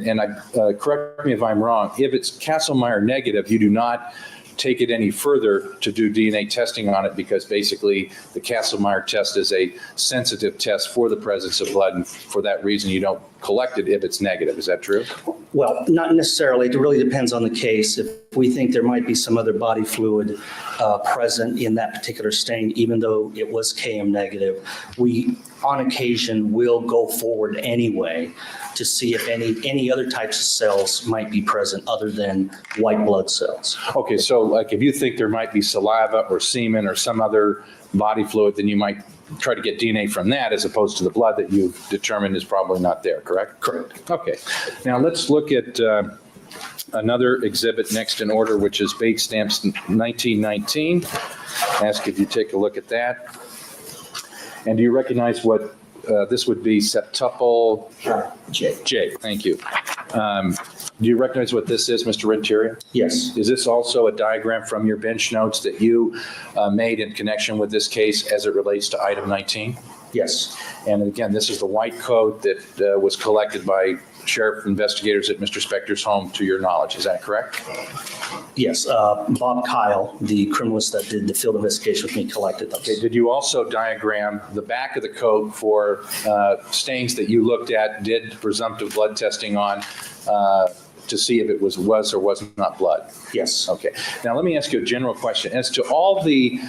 Speaker 11: correct me if I'm wrong, if it's Kasselmeyer negative, you do not take it any further to do DNA testing on it, because basically the Kasselmeyer test is a sensitive test for the presence of blood, and for that reason you don't collect it if it's negative. Is that true?
Speaker 10: Well, not necessarily. It really depends on the case. If we think there might be some other body fluid present in that particular stain, even though it was KM negative, we on occasion will go forward anyway to see if any other types of cells might be present other than white blood cells.
Speaker 11: Okay, so like if you think there might be saliva or semen or some other body fluid, then you might try to get DNA from that as opposed to the blood that you've determined is probably not there, correct?
Speaker 10: Correct.
Speaker 11: Okay. Now let's look at another exhibit next in order, which is Bates Stamps 1919. Ask if you take a look at that. And do you recognize what this would be? Septuple J. Thank you. Do you recognize what this is, Mr. Renteria?
Speaker 10: Yes.
Speaker 11: Is this also a diagram from your bench notes that you made in connection with this case as it relates to item 19?
Speaker 10: Yes.
Speaker 11: And again, this is the white coat that was collected by sheriff investigators at Mr. Spector's home, to your knowledge. Is that correct?
Speaker 10: Yes. Bob Kyle, the criminalist that did the field investigation with me, collected those.
Speaker 11: Okay. Did you also diagram the back of the coat for stains that you looked at, did presumptive blood testing on, to see if it was or was not blood?
Speaker 10: Yes.
Speaker 11: Okay. Now let me ask you a general question. As to all the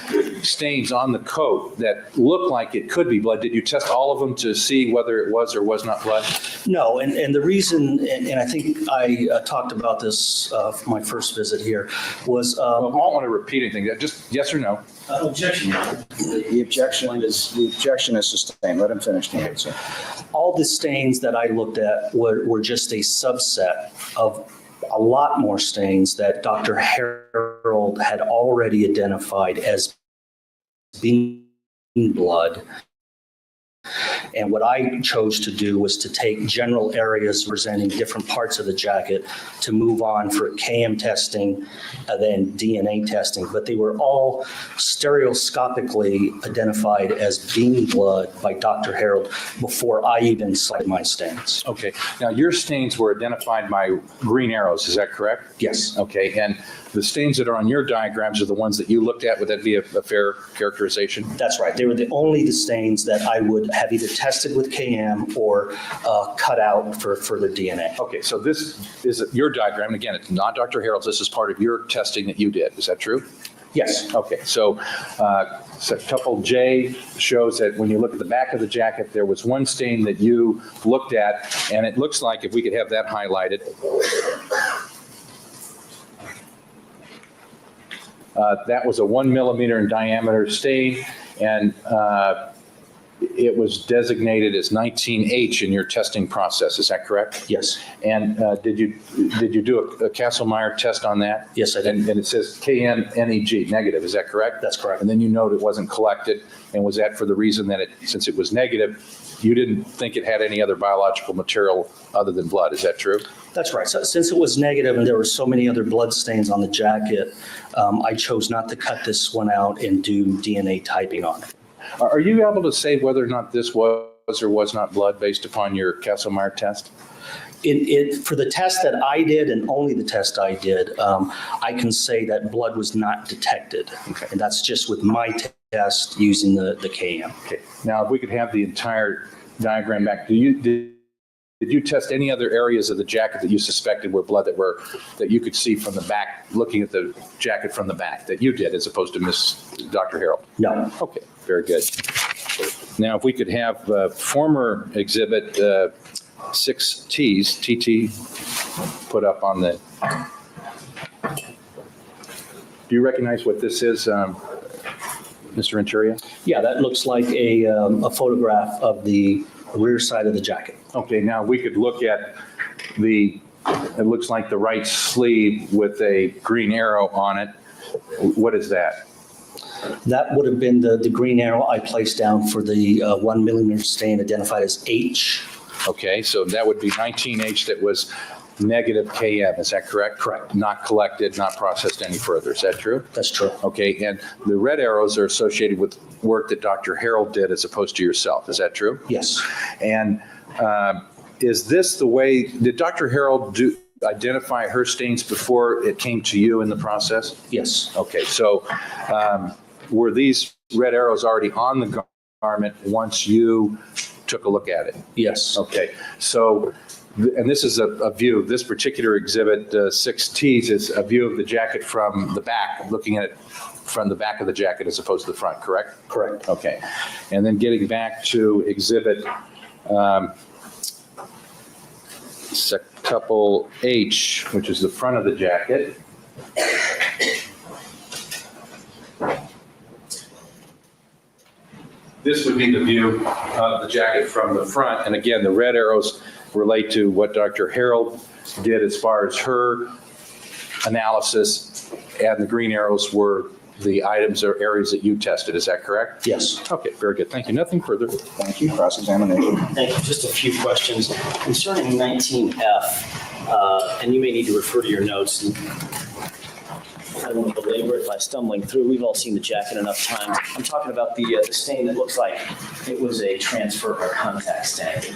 Speaker 11: stains on the coat that look like it could be blood, did you test all of them to see whether it was or was not blood?
Speaker 10: No, and the reason, and I think I talked about this for my first visit here, was...
Speaker 11: I don't want to repeat anything. Just yes or no.
Speaker 2: Objection. The objection is sustained. Let him finish the answer.
Speaker 10: All the stains that I looked at were just a subset of a lot more stains that Dr. Harold had already identified as being blood. And what I chose to do was to take general areas representing different parts of the jacket to move on for KM testing and then DNA testing. But they were all stereoscopically identified as being blood by Dr. Harold before I even selected my stains.
Speaker 11: Okay. Now your stains were identified by green arrows. Is that correct?
Speaker 10: Yes.
Speaker 11: Okay. And the stains that are on your diagrams are the ones that you looked at. Would that be a fair characterization?
Speaker 10: That's right. They were the stains that I would have either tested with KM or cut out for further DNA.
Speaker 11: Okay, so this is your diagram. And again, it's not Dr. Harold's. This is part of your testing that you did. Is that true?
Speaker 10: Yes.
Speaker 11: Okay, so Septuple J shows that when you look at the back of the jacket, there was one stain that you looked at, and it looks like, if we could have that highlighted. That was a 1 millimeter in diameter stain, and it was designated as 19H in your testing process. Is that correct?
Speaker 10: Yes.
Speaker 11: And did you do a Kastle-Meyer test on that?
Speaker 10: Yes, I did.
Speaker 11: And it says KNEG, negative. Is that correct?
Speaker 10: That's correct.
Speaker 11: And then you note it wasn't collected. And was that for the reason that since it was negative, you didn't think it had any other biological material other than blood? Is that true?
Speaker 10: That's right. So since it was negative and there were so many other blood stains on the jacket, I chose not to cut this one out and do DNA typing on it.
Speaker 11: Are you able to say whether or not this was or was not blood based upon your Kastle-Meyer test?
Speaker 10: For the test that I did and only the test I did, I can say that blood was not detected.
Speaker 11: Okay.
Speaker 10: And that's just with my test using the KM.
Speaker 11: Okay. Now, if we could have the entire diagram back, did you test any other areas of the jacket that you suspected were blood that you could see from the back, looking at the jacket from the back, that you did as opposed to Dr. Harold?
Speaker 10: No.
Speaker 11: Okay, very good. Now, if we could have former exhibit 6Ts, TT, put up on the. Do you recognize what this is, Mr. Renteria?
Speaker 10: Yeah, that looks like a photograph of the rear side of the jacket.
Speaker 11: Okay, now we could look at it looks like the right sleeve with a green arrow on it. What is that?
Speaker 10: That would have been the green arrow I placed down for the 1 millimeter stain identified as H.
Speaker 11: Okay, so that would be 19H that was negative KM, is that correct?
Speaker 10: Correct.
Speaker 11: Not collected, not processed any further, is that true?
Speaker 10: That's true.
Speaker 11: Okay, and the red arrows are associated with work that Dr. Harold did as opposed to yourself, is that true?
Speaker 10: Yes.
Speaker 11: And is this the way, did Dr. Harold identify her stains before it came to you in the process?
Speaker 10: Yes.
Speaker 11: Okay, so were these red arrows already on the garment once you took a look at it?
Speaker 10: Yes.
Speaker 11: Okay, so, and this is a view, this particular exhibit, 6Ts, is a view of the jacket from the back, looking at it from the back of the jacket as opposed to the front, correct?
Speaker 10: Correct.
Speaker 11: Okay, and then getting back to exhibit couple H, which is the front of the jacket. This would be the view of the jacket from the front. And again, the red arrows relate to what Dr. Harold did as far as her analysis, and the green arrows were the items or areas that you tested. Is that correct?
Speaker 10: Yes.
Speaker 11: Okay, very good. Thank you. Nothing further.
Speaker 2: Thank you. Cross-examination.
Speaker 5: Thank you. Just a few questions concerning 19F, and you may need to refer to your notes. I don't want to belabor it by stumbling through. We've all seen the jacket enough times. I'm talking about the stain that looks like it was a transfer or contact stain.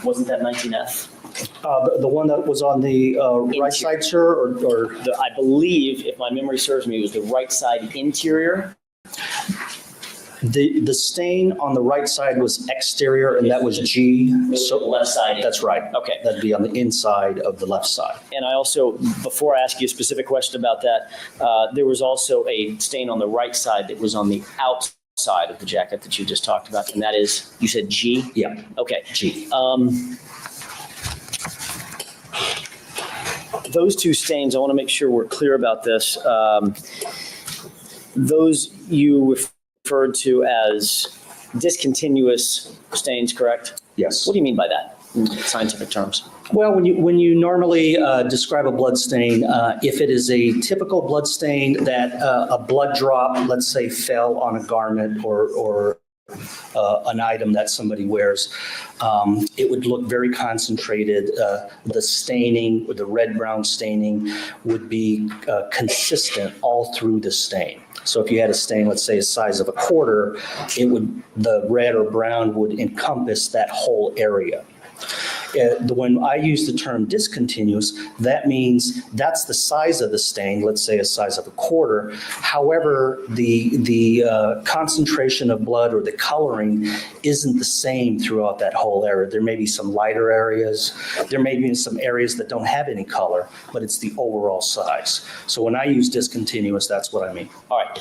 Speaker 5: Wasn't that 19F?
Speaker 10: The one that was on the right side, sir, or?
Speaker 5: I believe, if my memory serves me, it was the right side interior.
Speaker 10: The stain on the right side was exterior, and that was G.
Speaker 5: So the left side.
Speaker 10: That's right.
Speaker 5: Okay.
Speaker 10: That'd be on the inside of the left side.
Speaker 5: And I also, before I ask you a specific question about that, there was also a stain on the right side that was on the outside of the jacket that you just talked about, and that is, you said G?
Speaker 10: Yeah.
Speaker 5: Okay.
Speaker 10: G.
Speaker 5: Those two stains, I want to make sure we're clear about this. Those you referred to as discontinuous stains, correct?
Speaker 10: Yes.
Speaker 5: What do you mean by that in scientific terms?
Speaker 10: Well, when you normally describe a blood stain, if it is a typical blood stain that a blood drop, let's say, fell on a garment or an item that somebody wears, it would look very concentrated. The staining, or the red-brown staining, would be consistent all through the stain. So if you had a stain, let's say, the size of a quarter, the red or brown would encompass that whole area. When I use the term discontinuous, that means that's the size of the stain, let's say a size of a quarter. However, the concentration of blood or the coloring isn't the same throughout that whole area. There may be some lighter areas. There may be some areas that don't have any color, but it's the overall size. So when I use discontinuous, that's what I mean.
Speaker 5: All right.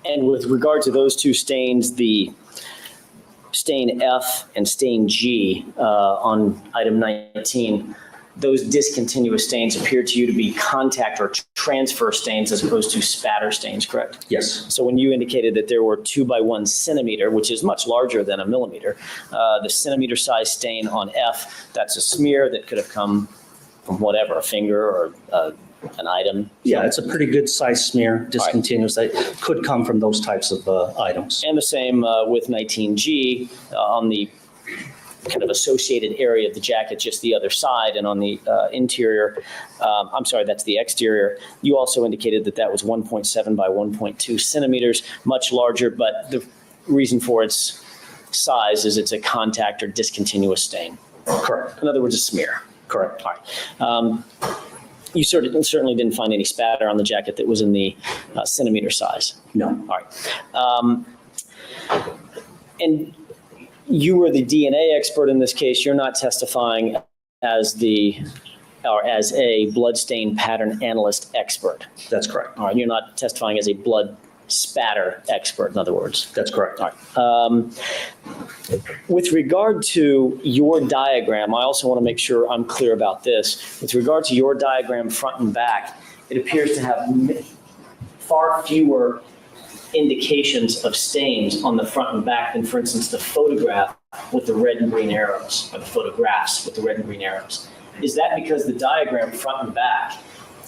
Speaker 5: And with regard to those two stains, the stain F and stain G on item 19, those discontinuous stains appear to you to be contact or transfer stains as opposed to spatter stains, correct?
Speaker 10: Yes,
Speaker 5: So when you indicated that there were 2 by 1 centimeter, which is much larger than a millimeter, the centimeter size stain on F, that's a smear that could have come from whatever, a finger or an item.
Speaker 10: yeah, it's a pretty good size smear, discontinuous, that could come from those types of items.
Speaker 5: And the same with 19G on the kind of associated area of the jacket, just the other side, and on the interior, I'm sorry, that's the exterior. You also indicated that that was 1.7 by 1.2 centimeters, much larger, but the reason for its size is it's a contact or discontinuous stain.
Speaker 10: Correct.
Speaker 5: In other words, a smear.
Speaker 10: Correct.
Speaker 5: All right. You certainly didn't find any spatter on the jacket that was in the centimeter size.
Speaker 10: No.
Speaker 5: All right. And you were the DNA expert in this case. You're not testifying as as a bloodstain pattern analyst expert.
Speaker 10: That's correct.
Speaker 5: All right. You're not testifying as a blood spatter expert, in other words.
Speaker 10: That's correct.
Speaker 5: All right. With regard to your diagram, I also want to make sure I'm clear about this. With regard to your diagram front and back, it appears to have far fewer indications of stains on the front and back than, for instance, the photograph with the red and green arrows, or the photographs with the red and green arrows. Is that because the diagram front and back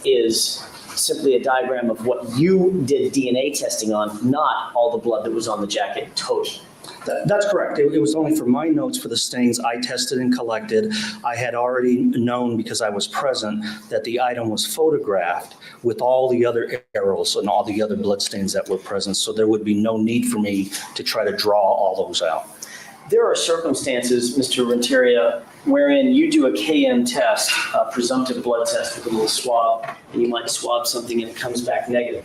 Speaker 5: is simply a diagram of what you did DNA testing on, not all the blood that was on the jacket total?
Speaker 10: That's correct. It was only for my notes for the stains I tested and collected. I had already known, because I was present, that the item was photographed with all the other arrows and all the other blood stains that were present. So there would be no need for me to try to draw all those out.
Speaker 5: There are circumstances, Mr. Renteria, wherein you do a KM test, a presumptive blood test with a little swab, and you might swab something and it comes back negative.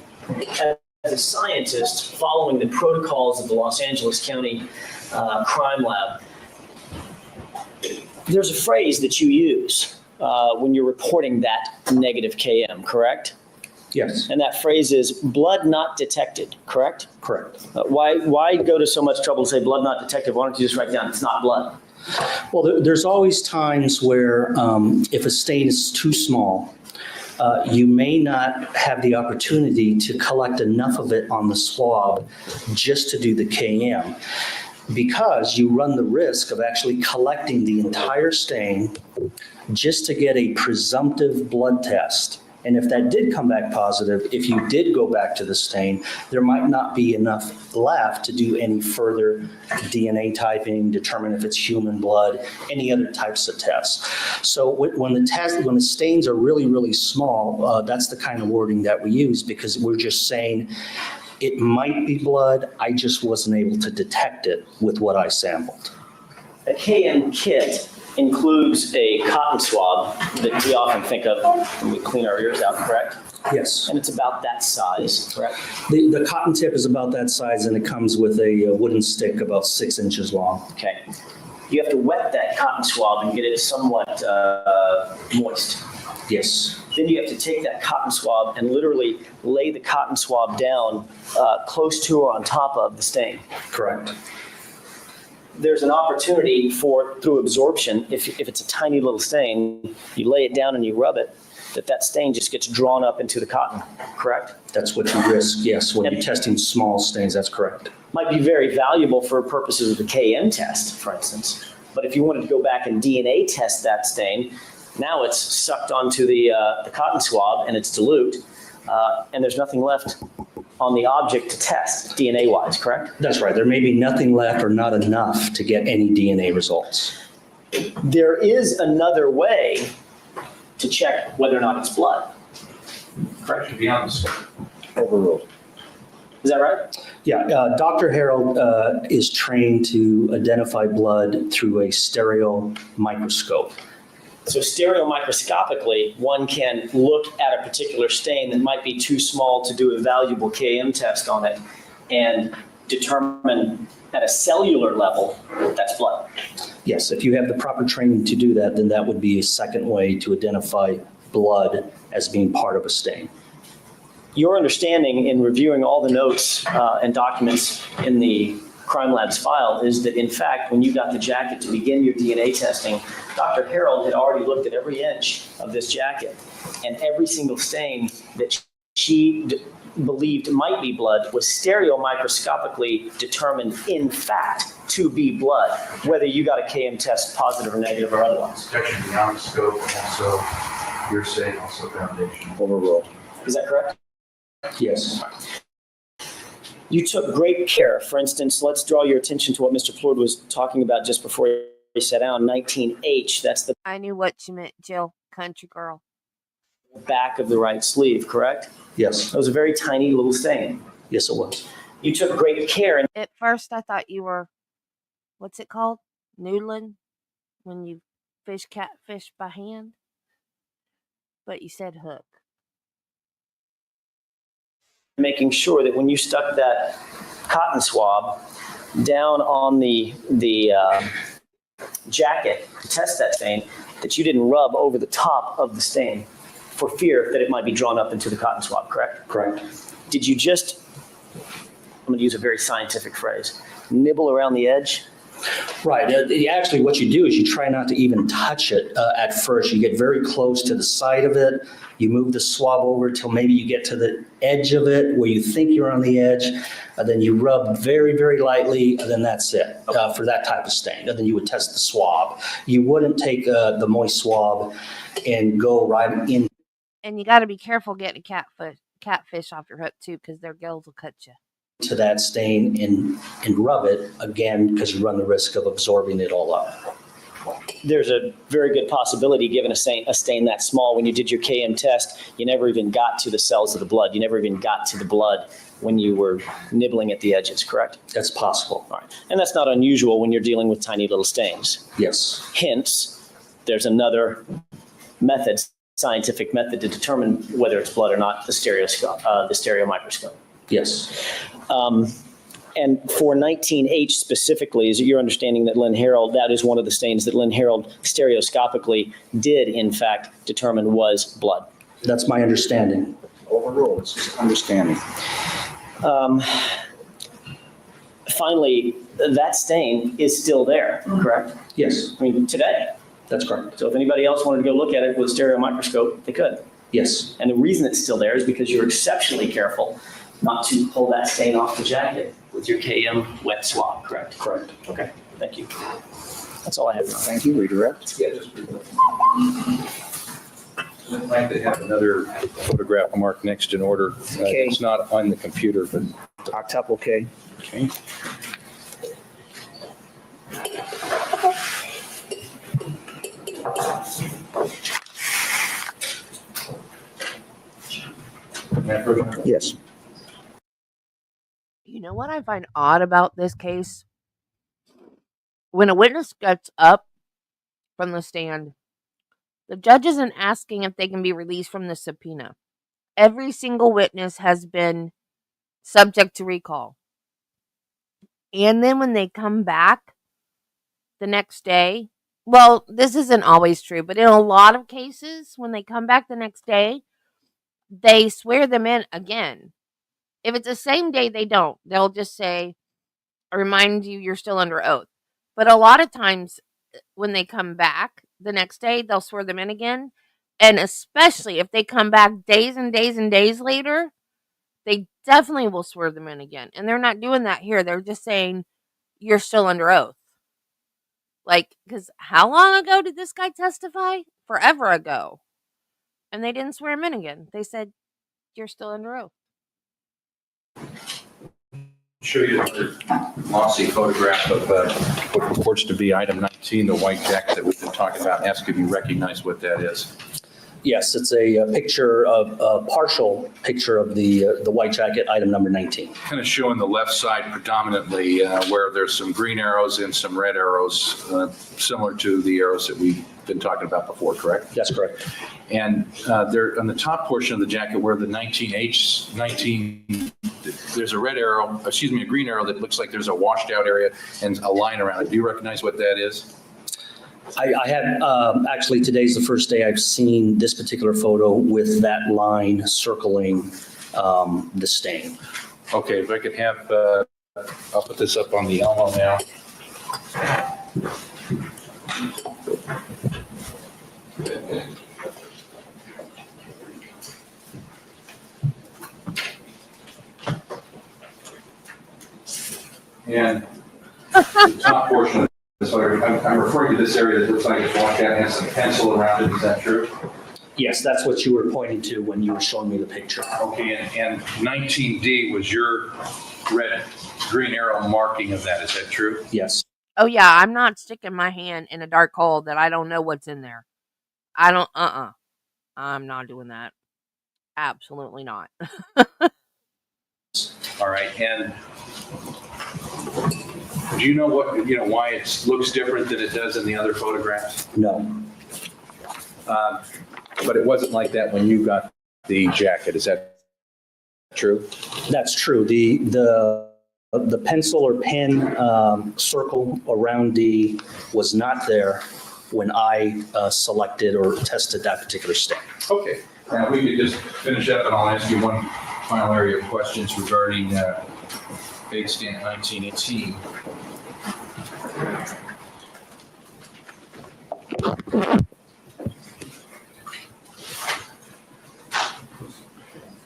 Speaker 5: As a scientist, following the protocols of the Los Angeles County Crime Lab, there's a phrase that you use when you're reporting that negative KM, correct?
Speaker 10: Yes.
Speaker 5: And that phrase is blood not detected, correct?
Speaker 10: Correct.
Speaker 5: Why go to so much trouble to say blood not detected? Why don't you just write down it's not blood?
Speaker 10: Well, there's always times where if a stain is too small, you may not have the opportunity to collect enough of it on the swab just to do the KM, because you run the risk of actually collecting the entire stain just to get a presumptive blood test. And if that did come back positive, if you did go back to the stain, there might not be enough left to do any further DNA typing, determine if it's human blood, any other types of tests. So when the stains are really, really small, that's the kind of wording that we use, because we're just saying it might be blood. I just wasn't able to detect it with what I sampled.
Speaker 5: A KM kit includes a cotton swab that we often think of when we clean our ears out, correct?
Speaker 10: Yes.
Speaker 5: And it's about that size, correct?
Speaker 10: The cotton tip is about that size, and it comes with a wooden stick about 6 inches long.
Speaker 5: Okay. You have to wet that cotton swab and get it somewhat moist.
Speaker 10: Yes.
Speaker 5: Then you have to take that cotton swab and literally lay the cotton swab down close to or on top of the stain.
Speaker 10: Correct.
Speaker 5: There's an opportunity for, through absorption, if it's a tiny little stain, you lay it down and you rub it, that stain just gets drawn up into the cotton, correct?
Speaker 10: That's what you risk, yes. When you're testing small stains, that's correct.
Speaker 5: Might be very valuable for purposes of the KM test, for instance. But if you wanted to go back and DNA test that stain, now it's sucked onto the cotton swab and it's dilute, and there's nothing left on the object to test DNA-wise, correct?
Speaker 10: That's right. There may be nothing left or not enough to get any DNA results.
Speaker 5: There is another way to check whether or not it's blood.
Speaker 8: Correct, to be honest.
Speaker 2: Overruled.
Speaker 5: Is that right?
Speaker 10: Yeah, Dr. Harold is trained to identify blood through a stereo microscope.
Speaker 5: So stereomicroscopically, one can look at a particular stain that might be too small to do a valuable KM test on it and determine at a cellular level that's blood.
Speaker 10: Yes, if you have the proper training to do that, then that would be a second way to identify blood as being part of a stain.
Speaker 5: Your understanding in reviewing all the notes and documents in the crime lab's file is that, in fact, when you got the jacket to begin your DNA testing, Dr. Harold had already looked at every inch of this jacket, and every single stain that she believed might be blood was stereomicroscopically determined, in fact, to be blood, whether you got a KM test positive or negative or otherwise.
Speaker 8: Detection beyond the scope, also, you're saying also foundation.
Speaker 2: Overruled.
Speaker 5: Is that correct?
Speaker 10: Yes.
Speaker 5: You took great care. For instance, let's draw your attention to what Mr. Floyd was talking about just before he sat down, 19H. That's the
Speaker 1: I knew what you meant, Jill. Country girl.
Speaker 5: back of the right sleeve, correct?
Speaker 10: Yes.
Speaker 5: That was a very tiny little stain.
Speaker 10: Yes, it was.
Speaker 5: You took great care.
Speaker 1: At first, I thought you were, what's it called? Noodling? When you catfish by hand? But you said hook.
Speaker 5: Making sure that when you stuck that cotton swab down on the jacket to test that stain, that you didn't rub over the top of the stain for fear that it might be drawn up into the cotton swab, correct?
Speaker 10: Correct.
Speaker 5: Did you just, I'm going to use a very scientific phrase, nibble around the edge?
Speaker 10: Right. Actually, what you do is you try not to even touch it at first. You get very close to the side of it. You move the swab over till maybe you get to the edge of it where you think you're on the edge. And then you rub very, very lightly, and then that's it for that type of stain. And then you would test the swab. You wouldn't take the moist swab and go right in.
Speaker 1: And you got to be careful getting a catfish off your hook, too, because their gills will cut you.
Speaker 10: To that stain and rub it again because you run the risk of absorbing it all up.
Speaker 5: There's a very good possibility, given a stain that small, when you did your KM test, you never even got to the cells of the blood. You never even got to the blood when you were nibbling at the edges, correct?
Speaker 10: That's possible.
Speaker 5: All right. And that's not unusual when you're dealing with tiny little stains.
Speaker 10: Yes.
Speaker 5: Hence, there's another method, scientific method, to determine whether it's blood or not, the stereo microscope.
Speaker 10: Yes.
Speaker 5: And for 19H specifically, is it your understanding that Lynn Harold, that is one of the stains that Lynn Harold stereoscopically did, in fact, determine was blood?
Speaker 10: That's my understanding.
Speaker 2: Overruled. It's just understanding.
Speaker 5: Finally, that stain is still there, correct?
Speaker 10: Yes.
Speaker 5: I mean, today.
Speaker 10: That's correct.
Speaker 5: So if anybody else wanted to go look at it with a stereo microscope, they could.
Speaker 10: Yes.
Speaker 5: And the reason it's still there is because you're exceptionally careful not to pull that stain off the jacket with your KM wet swab, correct?
Speaker 10: Correct.
Speaker 5: Okay, thank you. That's all I have.
Speaker 2: Thank you. Redirect.
Speaker 11: Yeah, just I'd like to have another photograph marked next in order.
Speaker 2: Okay.
Speaker 11: It's not on the computer, but.
Speaker 2: Octuple K.
Speaker 11: Okay.
Speaker 2: Yes.
Speaker 1: You know what I find odd about this case? When a witness gets up from the stand, the judge isn't asking if they can be released from the subpoena. Every single witness has been subject to recall. And then when they come back the next day, well, this isn't always true, but in a lot of cases, when they come back the next day, they swear them in again. If it's the same day, they don't. They'll just say, I remind you, you're still under oath. But a lot of times when they come back the next day, they'll swear them in again. And especially if they come back days and days and days later, they definitely will swear them in again. And they're not doing that here. They're just saying, you're still under oath. Like, because how long ago did this guy testify? Forever ago. And they didn't swear him in again. They said, you're still under oath.
Speaker 11: Show you another glossy photograph of what purports to be item 19, the white jacket that we've been talking about. Ask if you recognize what that is.
Speaker 10: Yes, it's a picture of a partial picture of the white jacket, item number 19.
Speaker 11: Kind of showing the left side predominantly where there's some green arrows and some red arrows, similar to the arrows that we've been talking about before, correct?
Speaker 10: That's correct.
Speaker 11: And there on the top portion of the jacket where the 19, there's a red arrow, a green arrow that looks like there's a washed out area and a line around it. Do you recognize what that is?
Speaker 10: I have, actually, today's the first day I've seen this particular photo with that line circling the stain.
Speaker 11: Okay, if I could have I'll put this up on the Elmo now. And the top portion of this, I'm referring to this area that looks like it's washed out and has some pencil around it. Is that true?
Speaker 10: Yes, that's what you were pointing to when you were showing me the picture.
Speaker 11: Okay, and 19D was your green arrow marking of that. Is that true?
Speaker 10: Yes.
Speaker 1: Oh yeah, I'm not sticking my hand in a dark hole that I don't know what's in there. I don't. I'm not doing that. Absolutely not.
Speaker 11: All right, and do you know why it looks different than it does in the other photographs?
Speaker 10: No.
Speaker 11: But it wasn't like that when you got the jacket. Is that true?
Speaker 10: That's true. The pencil or pen circle around D was not there when I selected or tested that particular stain.
Speaker 11: Okay. Now we could just finish up, and I'll ask you one final area of questions regarding base stamp 1918.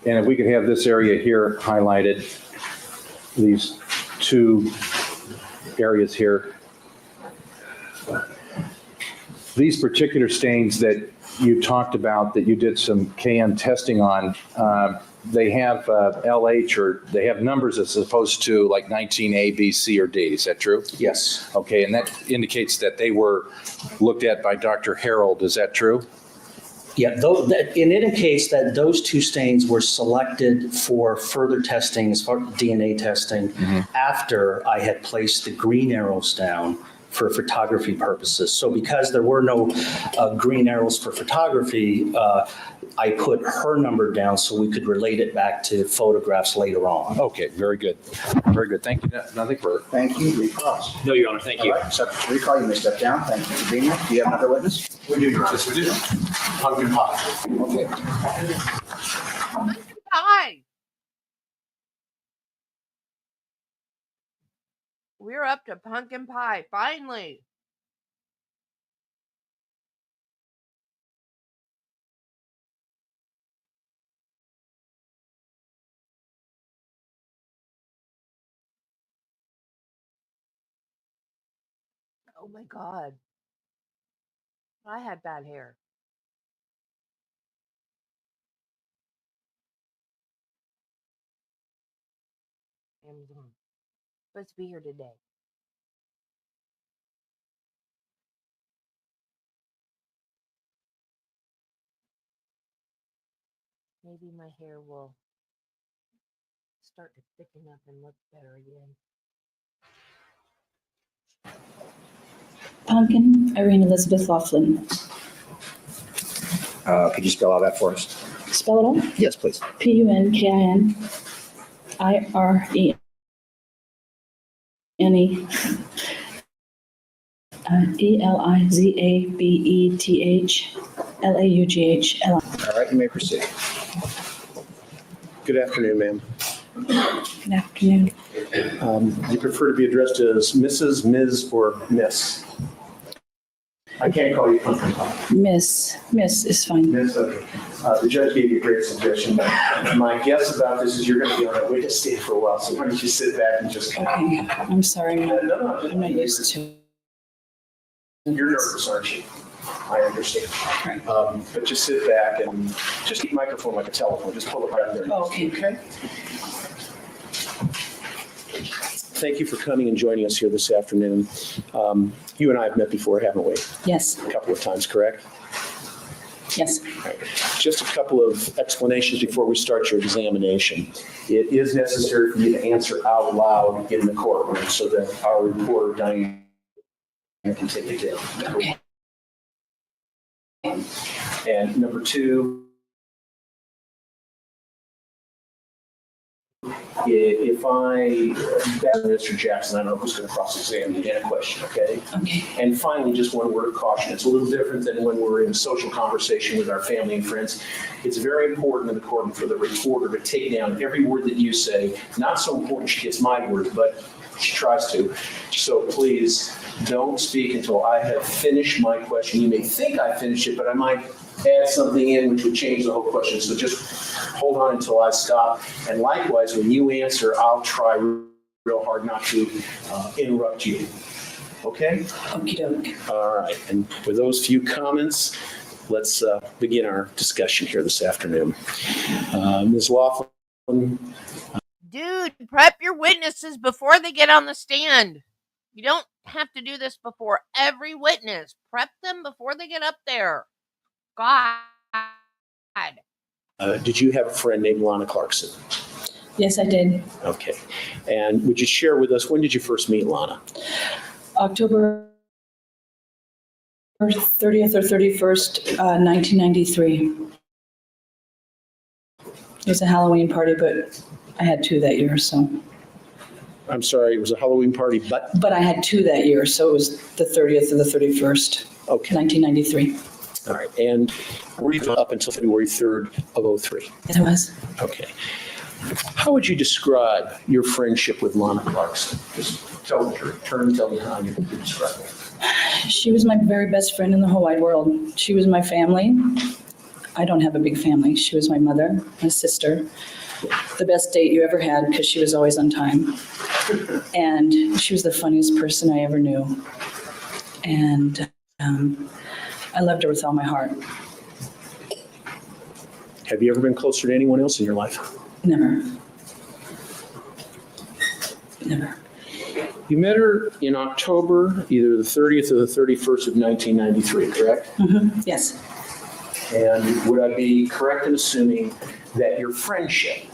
Speaker 11: And if we could have this area here highlighted, these two areas here. These particular stains that you talked about, that you did some KM testing on, they have LH, or they have numbers as opposed to like 19A, B, C, or D. Is that true?
Speaker 10: Yes.
Speaker 11: Okay, and that indicates that they were looked at by Dr. Harold. Is that true?
Speaker 10: Yeah, it indicates that those two stains were selected for further testing, as far as DNA testing, after I had placed the green arrows down for photography purposes. So because there were no green arrows for photography, I put her number down so we could relate it back to photographs later on.
Speaker 11: Okay, very good. Very good. Thank you. Nothing further.
Speaker 2: Thank you. Recross.
Speaker 5: No, Your Honor, thank you.
Speaker 2: All right, subject to recall, you may step down. Thank you for being here. Do you have another witness?
Speaker 11: We do, Your Honor. Yes, we do. Pumpkin pie.
Speaker 2: Okay.
Speaker 1: Hi. We're up to pumpkin pie, finally. Oh my God. I had bad hair. I'm supposed to be here today. Maybe my hair will start to thicken up and look better again.
Speaker 6: Pumpkin, Irene Elizabeth Laughlin.
Speaker 2: Could you spell all that for us?
Speaker 6: Spell it all?
Speaker 2: Yes, please.
Speaker 6: Punkinirene. Elizabeth.
Speaker 2: All right, you may proceed.
Speaker 3: Good afternoon, ma'am.
Speaker 6: Good afternoon.
Speaker 3: You prefer to be addressed as Mrs., Ms., or Miss? I can't call you pumpkin pie.
Speaker 6: Miss is fine.
Speaker 3: Miss, okay. The judge gave you a great suggestion, but my guess about this is you're going to be on that witness stand for a while, so why don't you sit back and just.
Speaker 6: Okay, I'm sorry,
Speaker 3: No,
Speaker 6: I'm not used to.
Speaker 3: You're nervous, aren't you? I understand. But just sit back and just keep the microphone like a telephone. Just pull it right there.
Speaker 6: Okay.
Speaker 3: Okay? Thank you for coming and joining us here this afternoon. You and I have met before, haven't we?
Speaker 6: Yes,
Speaker 3: A couple of times, correct?
Speaker 6: yes.
Speaker 3: Just a couple of explanations before we start your examination. It is necessary for you to answer out loud in the courtroom so that our reporter, Diane, can take it down.
Speaker 6: Okay.
Speaker 3: And number two, if I, back to Mr. Jackson, I don't know who's going to cross-examine you, and a question, okay?
Speaker 6: Okay.
Speaker 3: And finally, just one word of caution. It's a little different than when we're in a social conversation with our family and friends. It's very important in the courtroom for the reporter to take down every word that you say. Not so important she gets my words, but she tries to. So please, don't speak until I have finished my question. You may think I finished it, but I might add something in which would change the whole question. So just hold on until I stop. And likewise, when you answer, I'll try real hard not to interrupt you. Okay?
Speaker 6: Okey doke.
Speaker 3: All right. And with those few comments, let's begin our discussion here this afternoon. Ms. Laughlin.
Speaker 1: Dude, prep your witnesses before they get on the stand. You don't have to do this before every witness. Prep them before they get up there. God.
Speaker 3: Did you have a friend named Lana Clarkson?
Speaker 6: Yes, I did.
Speaker 3: Okay. And would you share with us, when did you first meet Lana?
Speaker 6: October 30th or 31st, 1993. It was a Halloween party, but I had two that year, so.
Speaker 3: I'm sorry, it was a Halloween party, but?
Speaker 6: But I had two that year, so it was the 30th or the 31st,
Speaker 3: Okay.
Speaker 6: 1993.
Speaker 3: All right. And were you up until February 3rd of 03?
Speaker 6: Yes, I was.
Speaker 3: Okay. How would you describe your friendship with Lana Clarkson? Just tell the truth. Tell me how you describe it.
Speaker 6: She was my very best friend in the whole wide world. She was my family. I don't have a big family. She was my mother, my sister, the best date you ever had because she was always on time. And she was the funniest person I ever knew. And I loved her with all my heart.
Speaker 3: Have you ever been closer to anyone else in your life?
Speaker 6: Never. Never.
Speaker 3: You met her in October, either the 30th or the 31st of 1993, correct?
Speaker 6: Mm-hmm. Yes.
Speaker 3: And would I be correct in assuming that your friendship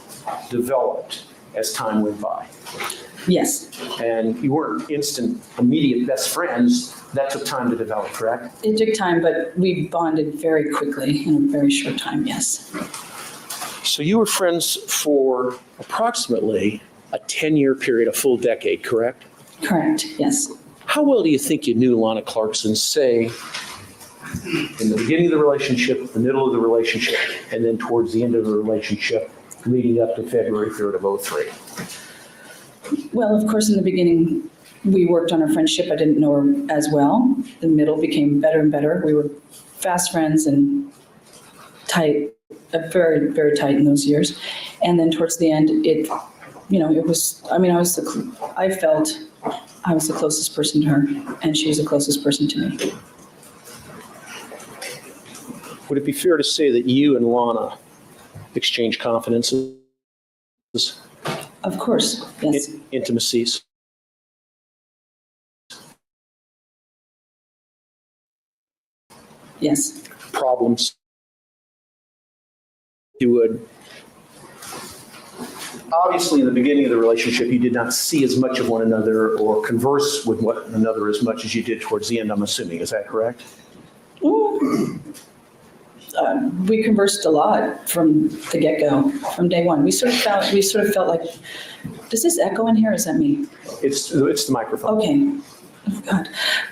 Speaker 3: developed as time went by?
Speaker 6: Yes.
Speaker 3: And you weren't instant, immediate best friends. That took time to develop, correct?
Speaker 6: It took time, but we bonded very quickly in a very short time, yes.
Speaker 3: So you were friends for approximately a 10-year period, a full decade, correct?
Speaker 6: Correct, yes.
Speaker 3: How well do you think you knew Lana Clarkson, say, in the beginning of the relationship, the middle of the relationship, and then towards the end of the relationship, leading up to February 3rd of 03?
Speaker 6: Well, of course, in the beginning, we worked on our friendship. I didn't know her as well. The middle became better and better. We were fast friends and tight, very, very tight in those years. And then towards the end, it was, I felt I was the closest person to her, and she was the closest person to me.
Speaker 3: Would it be fair to say that you and Lana exchanged confidences?
Speaker 6: Of course, yes.
Speaker 3: Intimacies?
Speaker 6: Yes.
Speaker 3: Problems? You would. Obviously, in the beginning of the relationship, you did not see as much of one another or converse with one another as much as you did towards the end, I'm assuming. Is that correct?
Speaker 6: We conversed a lot from the get-go, from day one. We sort of felt like, does this echo in here? Or is that me?
Speaker 3: It's the microphone.
Speaker 6: Okay. Oh, God.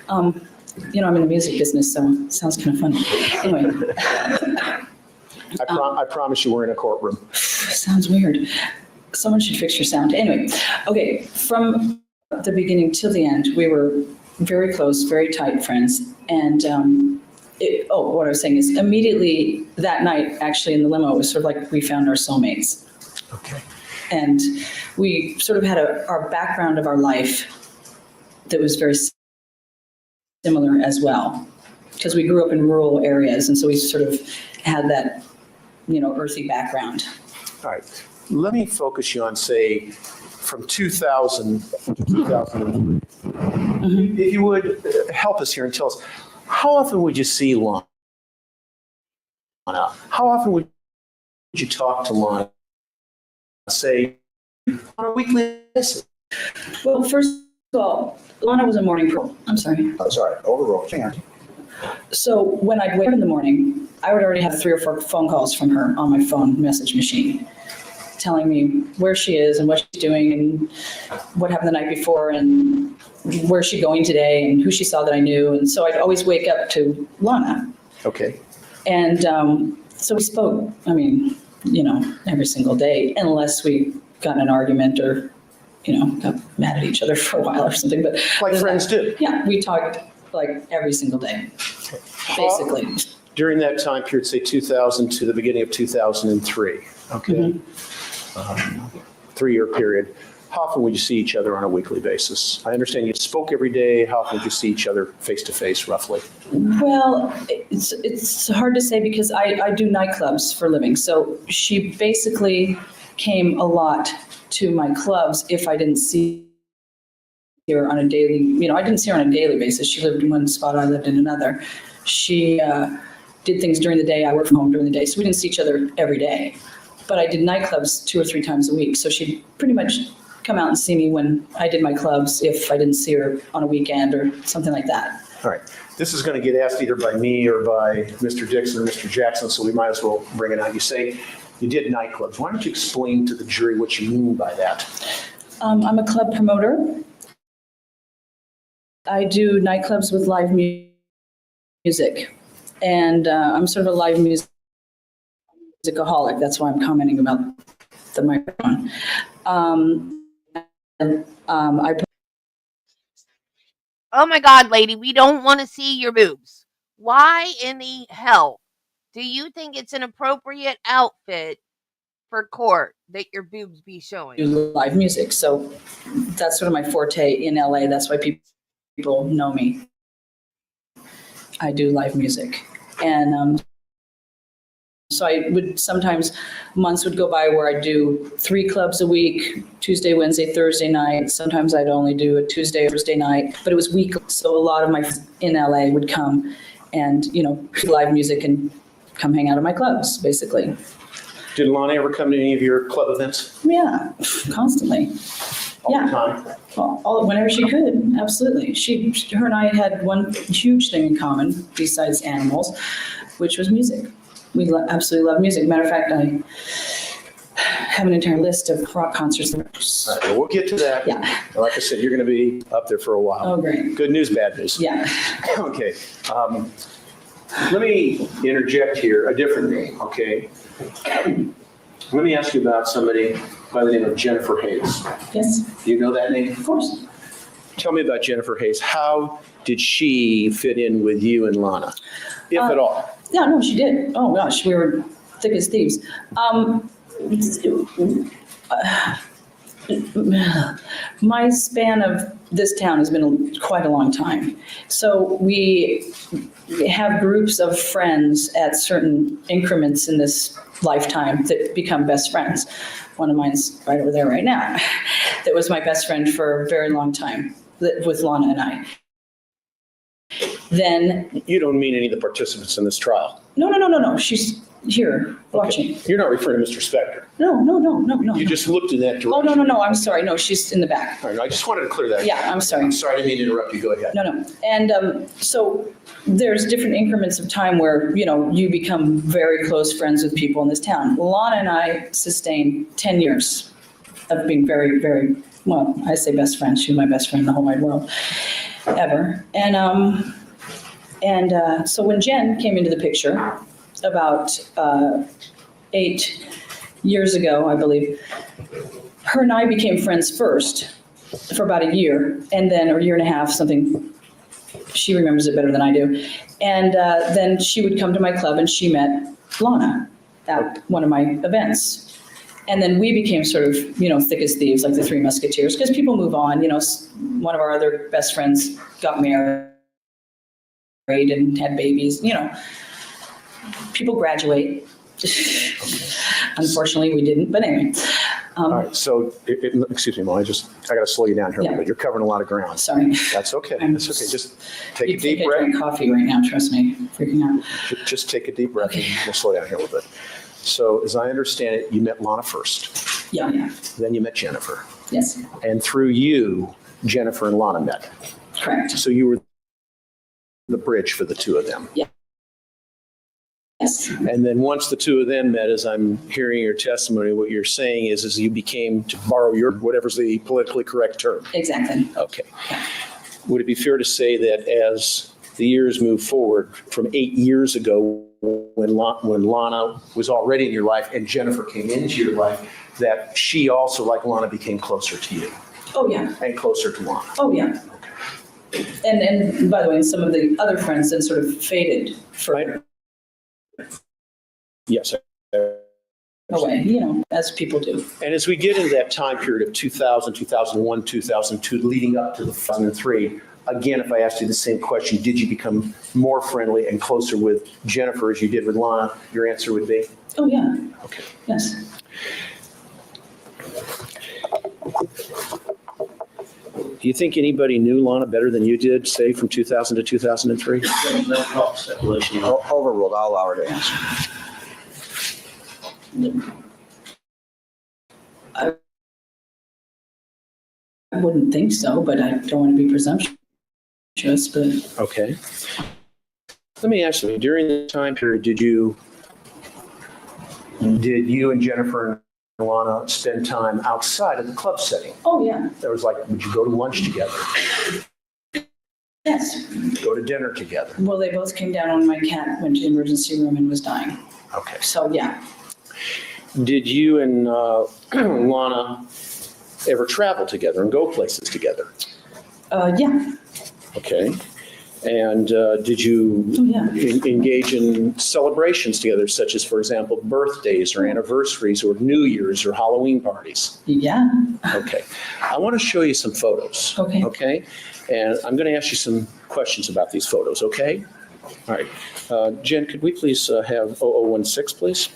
Speaker 6: I'm in the music business, so it sounds kind of funny. Anyway.
Speaker 3: I promise you we're in a courtroom.
Speaker 6: Sounds weird. Someone should fix your sound. Anyway, okay, from the beginning till the end, we were very close, very tight friends. And what I was saying is immediately that night, actually in the limo, it was sort of like we found our soulmates.
Speaker 3: Okay.
Speaker 6: And we sort of had our background of our life that was very similar as well. Because we grew up in rural areas, and so we sort of had that, earthy background.
Speaker 3: All right. Let me focus you on, say, from 2000 to 2003.
Speaker 6: Mm-hmm.
Speaker 3: If you would help us here and tell us, how often would you see Lana? How often would you talk to Lana, say, on a weekly basis?
Speaker 6: Well, first of all, Lana was a morning person. I'm sorry.
Speaker 2: Oh, sorry, overruled. Hang on.
Speaker 6: So when I'd wake up in the morning, I would already have 3 or 4 phone calls from her on my phone message machine.
Speaker 4: telling me where she is and what she's doing and what happened the night before and where's she going today and who she saw that I knew. And so I'd always wake up to Lana.
Speaker 3: Okay.
Speaker 4: And so we spoke, I mean, every single day, unless we got in an argument or, got mad at each other for a while or something. But
Speaker 3: Like friends do.
Speaker 4: yeah, we talked like every single day, basically.
Speaker 3: During that time period, say 2000 to the beginning of 2003, okay? 3-year period. How often would you see each other on a weekly basis? I understand you spoke every day. How often would you see each other face to face, roughly?
Speaker 4: Well, it's hard to say because I do nightclubs for a living. So she basically came a lot to my clubs if I didn't see her on a daily, I didn't see her on a daily basis. She lived in one spot, I lived in another. She did things during the day, I worked from home during the day, so we didn't see each other every day. But I did nightclubs 2 or 3 times a week, so she'd pretty much come out and see me when I did my clubs if I didn't see her on a weekend or something like that.
Speaker 3: All right. This is going to get asked either by me or by Mr. Dixon or Mr. Jackson, so we might as well bring it out. You say you did nightclubs. Why don't you explain to the jury what you mean by that?
Speaker 4: I'm a club promoter. I do nightclubs with live music, and I'm sort of a live musicaholic. That's why I'm commenting about the microphone.
Speaker 1: Oh my God, lady, we don't want to see your boobs. Why in the hell do you think it's an appropriate outfit for court that your boobs be showing?
Speaker 4: Do live music, so that's sort of my forte in LA. That's why people know me. I do live music, and so I would sometimes months would go by where I'd do 3 clubs a week, Tuesday, Wednesday, Thursday night. Sometimes I'd only do a Tuesday or Thursday night, but it was weekly. So a lot of my friends in LA would come and, live music and come hang out at my clubs, basically.
Speaker 3: Did Lana ever come to any of your club events?
Speaker 4: Yeah, constantly.
Speaker 3: All the time?
Speaker 4: Well, whenever she could, absolutely. Her and I had one huge thing in common besides animals, which was music. We absolutely love music. Matter of fact, I have an entire list of rock concerts.
Speaker 3: All right, well, we'll get to that.
Speaker 4: Yeah.
Speaker 3: Like I said, you're going to be up there for a while.
Speaker 4: Oh, great.
Speaker 3: Good news, bad news.
Speaker 4: Yeah.
Speaker 3: Okay. Let me interject here a different name, okay? Let me ask you about somebody by the name of Jennifer Hayes.
Speaker 4: Yes.
Speaker 3: Do you know that name?
Speaker 4: Of course.
Speaker 3: Tell me about Jennifer Hayes. How did she fit in with you and Lana, if at all?
Speaker 4: Yeah, no, she did. Oh, gosh, we were thick as thieves. My span of this town has been quite a long time. So we have groups of friends at certain increments in this lifetime that become best friends. One of mine's right over there right now. That was my best friend for a very long time with Lana and I. Then.
Speaker 3: You don't mean any of the participants in this trial?
Speaker 4: No. She's here watching.
Speaker 3: Okay. You're not referring to Mr. Spector?
Speaker 4: No.
Speaker 3: You just looked in that direction.
Speaker 4: Oh, no, I'm sorry. No, she's in the back.
Speaker 3: All right, I just wanted to clear that.
Speaker 4: Yeah, I'm sorry.
Speaker 3: I'm sorry, I didn't mean to interrupt you. Go ahead.
Speaker 4: No. And so there's different increments of time where, you become very close friends with people in this town. Lana and I sustained 10 years of being very, very, well, I say best friends. She's my best friend in the whole wide world ever. And so when Jen came into the picture about 8 years ago, I believe, her and I became friends first for about a year, and then, or a year and a half, something. She remembers it better than I do. And then she would come to my club and she met Lana at one of my events. And then we became sort of, thick as thieves, like the Three Musketeers, because people move on. One of our other best friends got married and had babies, people graduate. Unfortunately, we didn't, but anyway.
Speaker 3: All right, so, excuse me, Molly, I got to slow you down here a little bit. You're covering a lot of ground.
Speaker 4: Sorry.
Speaker 3: That's okay. That's okay. Just take a deep
Speaker 4: I
Speaker 3: breath.
Speaker 4: drink coffee right now, trust me, freaking out.
Speaker 3: Just take a deep breath and we'll slow down here a little bit. So, as I understand it, you met Lana first.
Speaker 4: Yeah.
Speaker 3: Then you met Jennifer.
Speaker 4: Yes.
Speaker 3: And through you, Jennifer and Lana met.
Speaker 4: Correct.
Speaker 3: So you were the bridge for the two of them.
Speaker 4: Yeah.
Speaker 6: Yes.
Speaker 3: And then once the two of them met, as I'm hearing your testimony, what you're saying is you became, to borrow your, whatever's the politically correct term.
Speaker 6: Exactly.
Speaker 3: Okay. Would it be fair to say that as the years move forward, from 8 years ago, when Lana was already in your life and Jennifer came into your life, that she also, like Lana, became closer to you
Speaker 6: Oh, yeah.
Speaker 3: and closer to Lana?
Speaker 6: Oh, yeah. And by the way, some of the other friends then sort of faded further
Speaker 3: Yes.
Speaker 6: away, as people do.
Speaker 3: And as we get into that time period of 2000, 2001, 2002, leading up to the 2003, again, if I asked you the same question, did you become more friendly and closer with Jennifer as you did with Lana? Your answer would be?
Speaker 6: Oh, yeah.
Speaker 3: Okay.
Speaker 6: Yes.
Speaker 3: Do you think anybody knew Lana better than you did, say, from 2000 to 2003?
Speaker 2: Overruled. I'll allow her to answer.
Speaker 6: I wouldn't think so, but I don't want to be presumptuous, but
Speaker 3: Okay. Let me ask you, during the time period, did you and Jennifer and Lana spend time outside of the club setting?
Speaker 6: oh, yeah.
Speaker 3: There was like, would you go to lunch together?
Speaker 6: Yes.
Speaker 3: Go to dinner together?
Speaker 6: Well, they both came down when my cat went to the emergency room and was dying.
Speaker 3: Okay.
Speaker 6: So, yeah.
Speaker 3: Did you and Lana ever travel together and go places together?
Speaker 6: Yeah.
Speaker 3: Okay. And did you
Speaker 6: Oh, yeah.
Speaker 3: engage in celebrations together, such as, for example, birthdays or anniversaries or New Year's or Halloween parties?
Speaker 6: Yeah.
Speaker 3: Okay. I want to show you some photos.
Speaker 6: Okay.
Speaker 3: Okay? And I'm going to ask you some questions about these photos, okay? All right. Jen, could we please have 0016, please?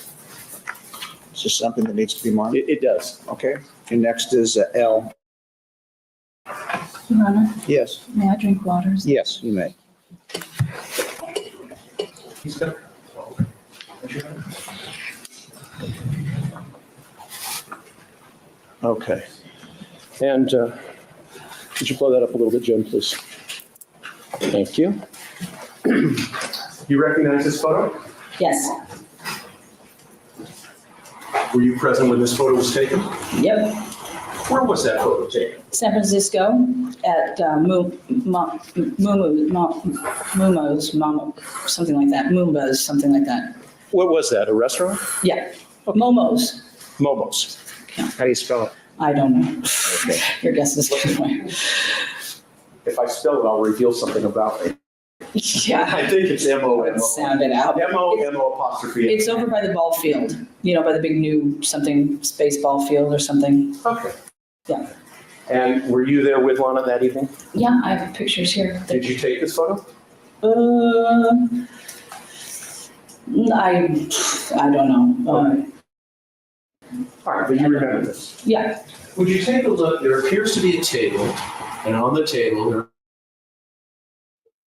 Speaker 2: Is this something that needs to be marked?
Speaker 3: It does.
Speaker 2: Okay. And next is L.
Speaker 6: Your Honor,
Speaker 2: Yes.
Speaker 6: may I drink water?
Speaker 2: Yes, you may.
Speaker 3: Okay. And could you blow that up a little bit, Jen, please? Thank you. You recognize this photo?
Speaker 6: Yes.
Speaker 3: Were you present when this photo was taken?
Speaker 6: Yep.
Speaker 3: Where was that photo taken?
Speaker 6: San Francisco at something like that. Moomba's, something like that.
Speaker 3: What was that, a restaurant?
Speaker 6: Yeah. Momo's.
Speaker 3: Momo's.
Speaker 2: How do you spell it?
Speaker 6: I don't know.
Speaker 2: Okay.
Speaker 6: Your guess is anyway.
Speaker 3: If I spell it, I'll reveal something about me.
Speaker 6: Yeah.
Speaker 3: I think it's M-O-M-O.
Speaker 6: Let's sound it out.
Speaker 3: M-O-M-O apostrophe.
Speaker 6: It's over by the ball field, by the big new something, space ball field or something.
Speaker 3: Okay.
Speaker 6: Yeah.
Speaker 3: And were you there with Lana that evening?
Speaker 6: Yeah, I have pictures here.
Speaker 3: Did you take this photo?
Speaker 6: I don't know.
Speaker 3: All right, but you remember this.
Speaker 6: Yeah.
Speaker 3: Would you take a look? There appears to be a table, and on the table there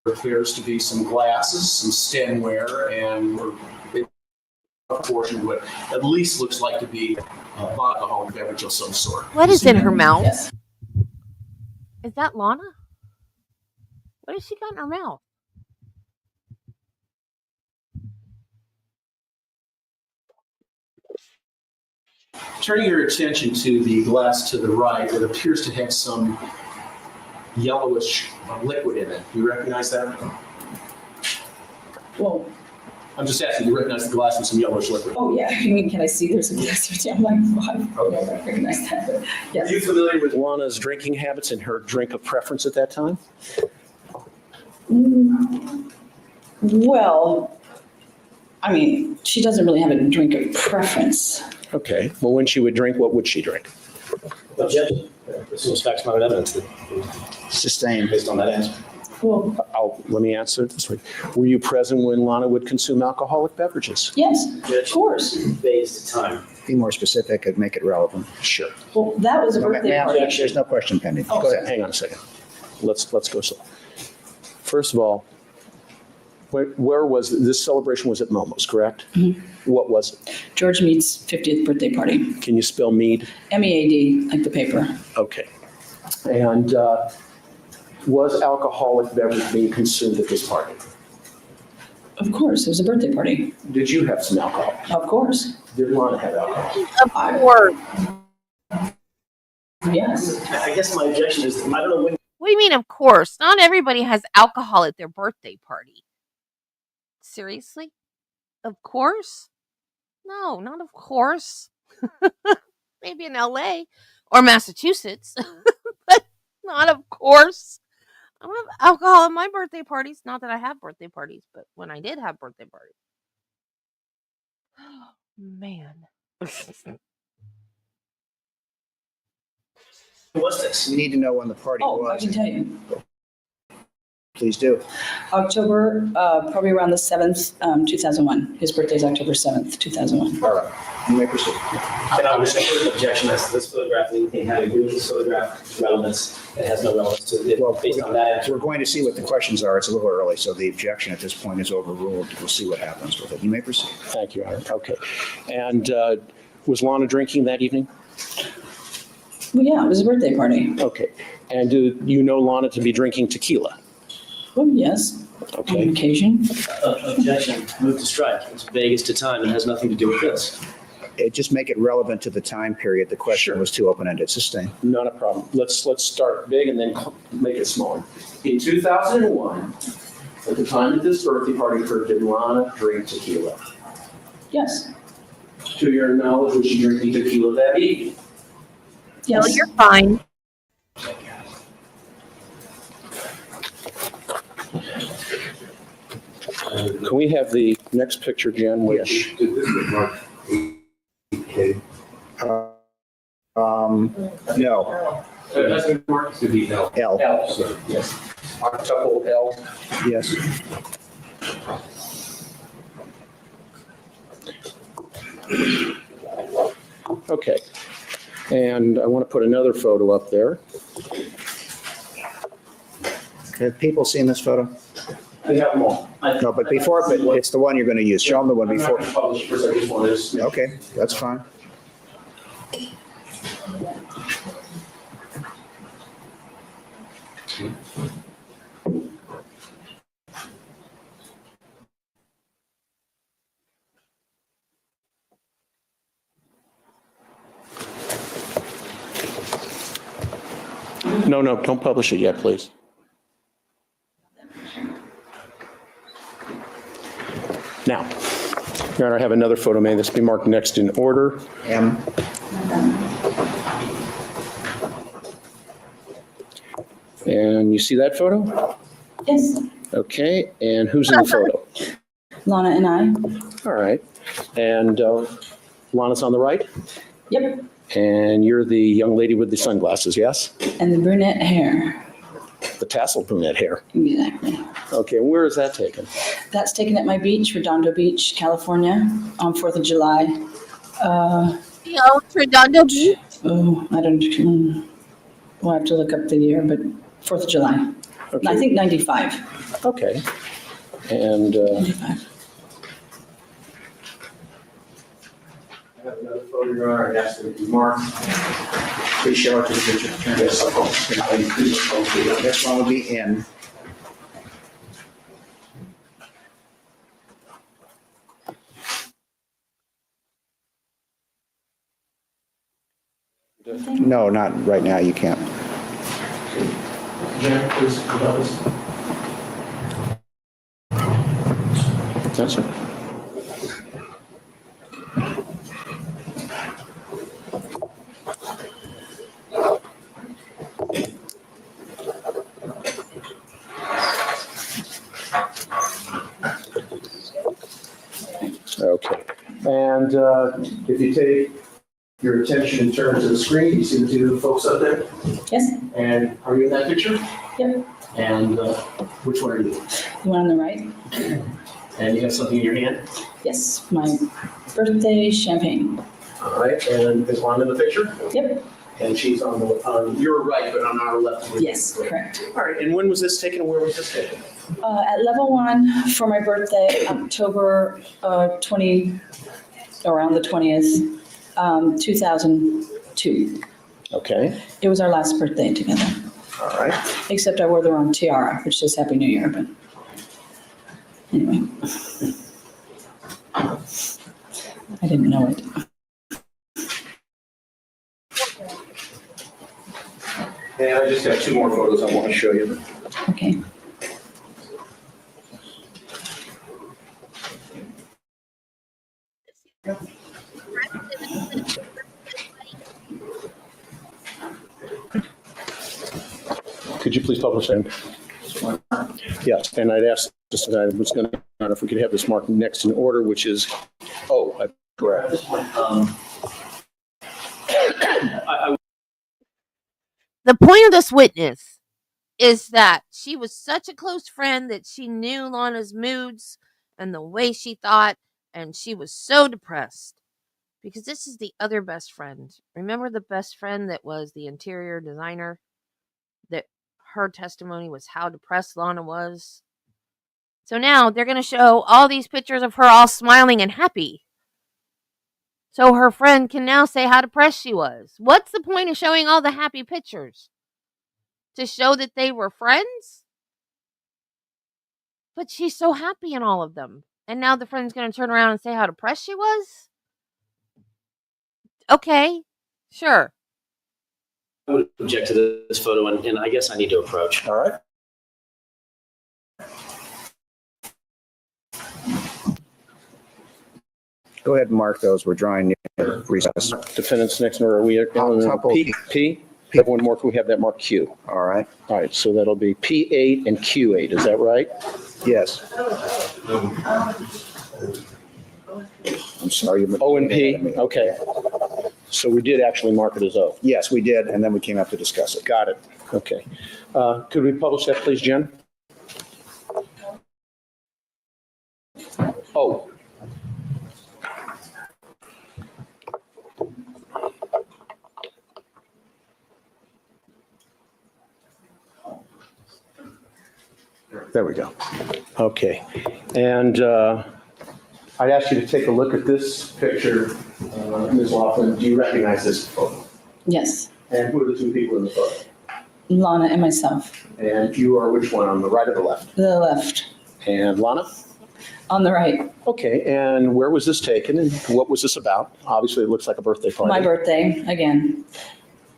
Speaker 3: appears to be some glasses, some stemware, and a portion of what at least looks like to be alcoholic beverage of some sort.
Speaker 1: What is in her mouth?
Speaker 6: Yes.
Speaker 1: Is that Lana? What has she got in her mouth?
Speaker 3: Turning your attention to the glass to the right, it appears to have some yellowish liquid in it. Do you recognize that?
Speaker 6: Well,
Speaker 3: I'm just asking, do you recognize the glass with some yellowish liquid?
Speaker 6: oh yeah. I mean, can I see there's a glass? I'm like, well, I don't recognize that, but
Speaker 3: Are
Speaker 6: yes.
Speaker 3: you familiar with Lana's drinking habits and her drink of preference at that time?
Speaker 6: Well, I mean, she doesn't really have a drink of preference.
Speaker 3: Okay. Well, when she would drink, what would she drink?
Speaker 10: Objection. This was facts, not evidence.
Speaker 2: Sustained.
Speaker 10: Based on that answer.
Speaker 6: Well,
Speaker 3: Let me answer it this way. Were you present when Lana would consume alcoholic beverages?
Speaker 6: yes, of course.
Speaker 10: Based time.
Speaker 2: Be more specific and make it relevant.
Speaker 3: Sure.
Speaker 6: Well, that was a birthday
Speaker 2: Ma'am,
Speaker 6: party.
Speaker 2: there's no question pending.
Speaker 6: Oh,
Speaker 2: Go ahead.
Speaker 3: Hang on a second. Let's go slow. First of all, where was this celebration? Was at Momo's, correct?
Speaker 6: Mm-hmm.
Speaker 3: What was it?
Speaker 6: George Mead's 50th birthday party.
Speaker 3: Can you spell mead?
Speaker 6: MEAD, like the paper.
Speaker 3: Okay. And was alcoholic beverage being consumed at this party?
Speaker 4: Of course, it was a birthday party.
Speaker 3: Did you have some alcohol?
Speaker 4: Of course.
Speaker 3: Did Lana have alcohol?
Speaker 1: Of course.
Speaker 4: Yes.
Speaker 5: I guess my objection is, I don't know when.
Speaker 1: What do you mean, of course? Not everybody has alcohol at their birthday party. Seriously? Of course? No, not of course. Maybe in LA or Massachusetts, but not of course. I don't have alcohol at my birthday parties. Not that I have birthday parties, but when I did have birthday parties. Man.
Speaker 5: Was this?
Speaker 2: We need to know when the party
Speaker 4: Oh, I
Speaker 2: was.
Speaker 4: can tell you.
Speaker 2: Please do.
Speaker 4: October, probably around the 7th, 2001. His birthday is October 7th, 2001.
Speaker 2: All right, you may proceed.
Speaker 5: And I was an objection as to this photograph, anything having to do with this photograph relevance, it has no relevance to it,
Speaker 2: Well,
Speaker 5: based on that.
Speaker 2: we're going to see what the questions are. It's a little early, so the objection at this point is overruled. We'll see what happens with it. You may proceed.
Speaker 3: Thank you, Ira. Okay. And was Lana drinking that evening?
Speaker 4: Well, yeah, it was a birthday party.
Speaker 3: Okay. And do you know Lana to be drinking tequila?
Speaker 4: Oh, yes, on
Speaker 3: Okay.
Speaker 4: occasion.
Speaker 5: Objection, move to strike. It's vague as to time and has nothing to do with this.
Speaker 2: Just make it relevant to the time period. The question
Speaker 3: Sure.
Speaker 2: was too open-ended. Sustain.
Speaker 3: Not a problem. Let's start big and then make it smaller. In 2001, at the time that this birthday party occurred, did Lana drink tequila?
Speaker 4: Yes.
Speaker 3: To your knowledge, was she drinking tequila that evening?
Speaker 1: No,
Speaker 4: Yes.
Speaker 1: you're fine.
Speaker 3: Can we have the next picture, Jen, which,
Speaker 8: Did this with Mark 8K?
Speaker 2: No.
Speaker 8: That's been marked to be L.
Speaker 2: L.
Speaker 3: L,
Speaker 8: So,
Speaker 3: yes. Octuple L.
Speaker 2: Yes.
Speaker 3: Okay. And I want to put another photo up there.
Speaker 2: Have people seen this photo?
Speaker 5: We have them all.
Speaker 2: No, but it's the one you're going to use. Show them the one
Speaker 5: I'm not
Speaker 2: before.
Speaker 5: going to publish it first, I just want to.
Speaker 2: Okay, that's fine.
Speaker 3: No, don't publish it yet, please. Now, Your Honor, I have another photo. May this be marked next in order?
Speaker 2: M.
Speaker 3: And you see that photo?
Speaker 4: Yes.
Speaker 3: Okay, and who's in the photo?
Speaker 4: Lana and I.
Speaker 3: All right. And Lana's on the right?
Speaker 4: Yep.
Speaker 3: And you're the young lady with the sunglasses, yes?
Speaker 4: And the brunette hair.
Speaker 3: The tasseled brunette hair.
Speaker 4: Exactly.
Speaker 3: Okay, and where is that taken?
Speaker 4: That's taken at my beach, Redondo Beach, California, on 4th of July.
Speaker 1: The old Redondo Beach.
Speaker 4: Oh, I don't, we'll have to look up the year, but 4th of July.
Speaker 3: Okay.
Speaker 4: I think 95.
Speaker 3: Okay. And
Speaker 4: 95.
Speaker 3: I have another photo, Your Honor. I'd ask that it be marked. Please show it to the picture. Yes.
Speaker 2: This one will be N. No, not right now. You can't.
Speaker 3: Jen, please, that's it. Okay. And if you take your attention and turn to the screen, you see the two folks up there?
Speaker 4: Yes?
Speaker 3: And are you in that picture?
Speaker 4: Yep.
Speaker 3: And which one are you?
Speaker 4: The one on the right?
Speaker 3: And you have something in your hand?
Speaker 4: Yes, my birthday champagne.
Speaker 3: All right, and is Lana in the picture?
Speaker 4: Yep.
Speaker 3: And she's on your right, but on our left.
Speaker 4: Yes, correct.
Speaker 3: All right, and when was this taken and where was this taken?
Speaker 4: At level 1 for my birthday, October 20, around the 20th, 2002.
Speaker 3: Okay,
Speaker 4: It was our last birthday together,
Speaker 3: all right.
Speaker 4: except I wore the wrong tiara, which says Happy New Year, but Anyway. I didn't know it.
Speaker 3: And I just got two more photos I want to show you.
Speaker 4: Okay.
Speaker 3: Could you please publish them? Yes, and I'd ask, just I was going to, if we could have this marked next in order, which is, correct.
Speaker 1: The point of this witness is that she was such a close friend that she knew Lana's moods and the way she thought, and she was so depressed because this is the other best friend. Remember the best friend that was the interior designer? That her testimony was how depressed Lana was. So now they're going to show all these pictures of her all smiling and happy. So her friend can now say how depressed she was. What's the point of showing all the happy pictures? To show that they were friends? But she's so happy in all of them. And now the friend's going to turn around and say how depressed she was? Okay, sure.
Speaker 5: I would object to this photo, and I guess I need to approach.
Speaker 2: All right. Go ahead and mark those. We're drawing near recess.
Speaker 3: Defendants next, or are we on P? Have one more, can we have that marked Q?
Speaker 2: All right.
Speaker 3: All right, so that'll be P8 and Q8, is that right?
Speaker 2: Yes. I'm sorry.
Speaker 3: O and P, okay. So we did actually mark it as O.
Speaker 2: Yes, we did, and then we came up to discuss it.
Speaker 3: Got it, okay. Could we publish that, please, Jen? O. There we go. Okay. And I'd ask you to take a look at this picture. Ms. Laughlin, do you recognize this photo?
Speaker 4: Yes.
Speaker 3: And who are the two people in the photo?
Speaker 4: Lana and myself.
Speaker 3: And you are which one, on the right or the left?
Speaker 4: The left.
Speaker 3: And Lana?
Speaker 4: On the right.
Speaker 3: Okay, and where was this taken and what was this about? Obviously, it looks like a birthday party.
Speaker 4: My birthday, again.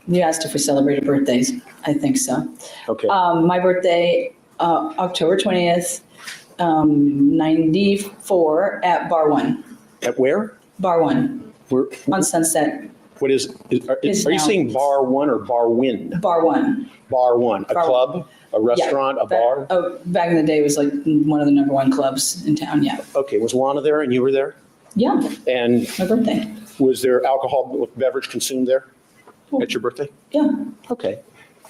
Speaker 4: You asked if we celebrated birthdays. I think so.
Speaker 3: Okay.
Speaker 4: My birthday, October 20th, 94 at Bar 1.
Speaker 3: At where?
Speaker 4: Bar 1
Speaker 3: Where?
Speaker 4: on Sunset.
Speaker 3: What is are you
Speaker 4: now.
Speaker 3: saying Bar 1 or Bar Win?
Speaker 4: Bar 1.
Speaker 3: Bar 1, a
Speaker 4: Bar-
Speaker 3: club, a restaurant, a bar?
Speaker 4: Back in the day, it was like one of the number one clubs in town, yeah.
Speaker 3: Okay, was Lana there and you were there?
Speaker 4: Yeah,
Speaker 3: And
Speaker 4: my birthday.
Speaker 3: was there alcohol beverage consumed there at your birthday?
Speaker 4: Yeah.
Speaker 3: Okay.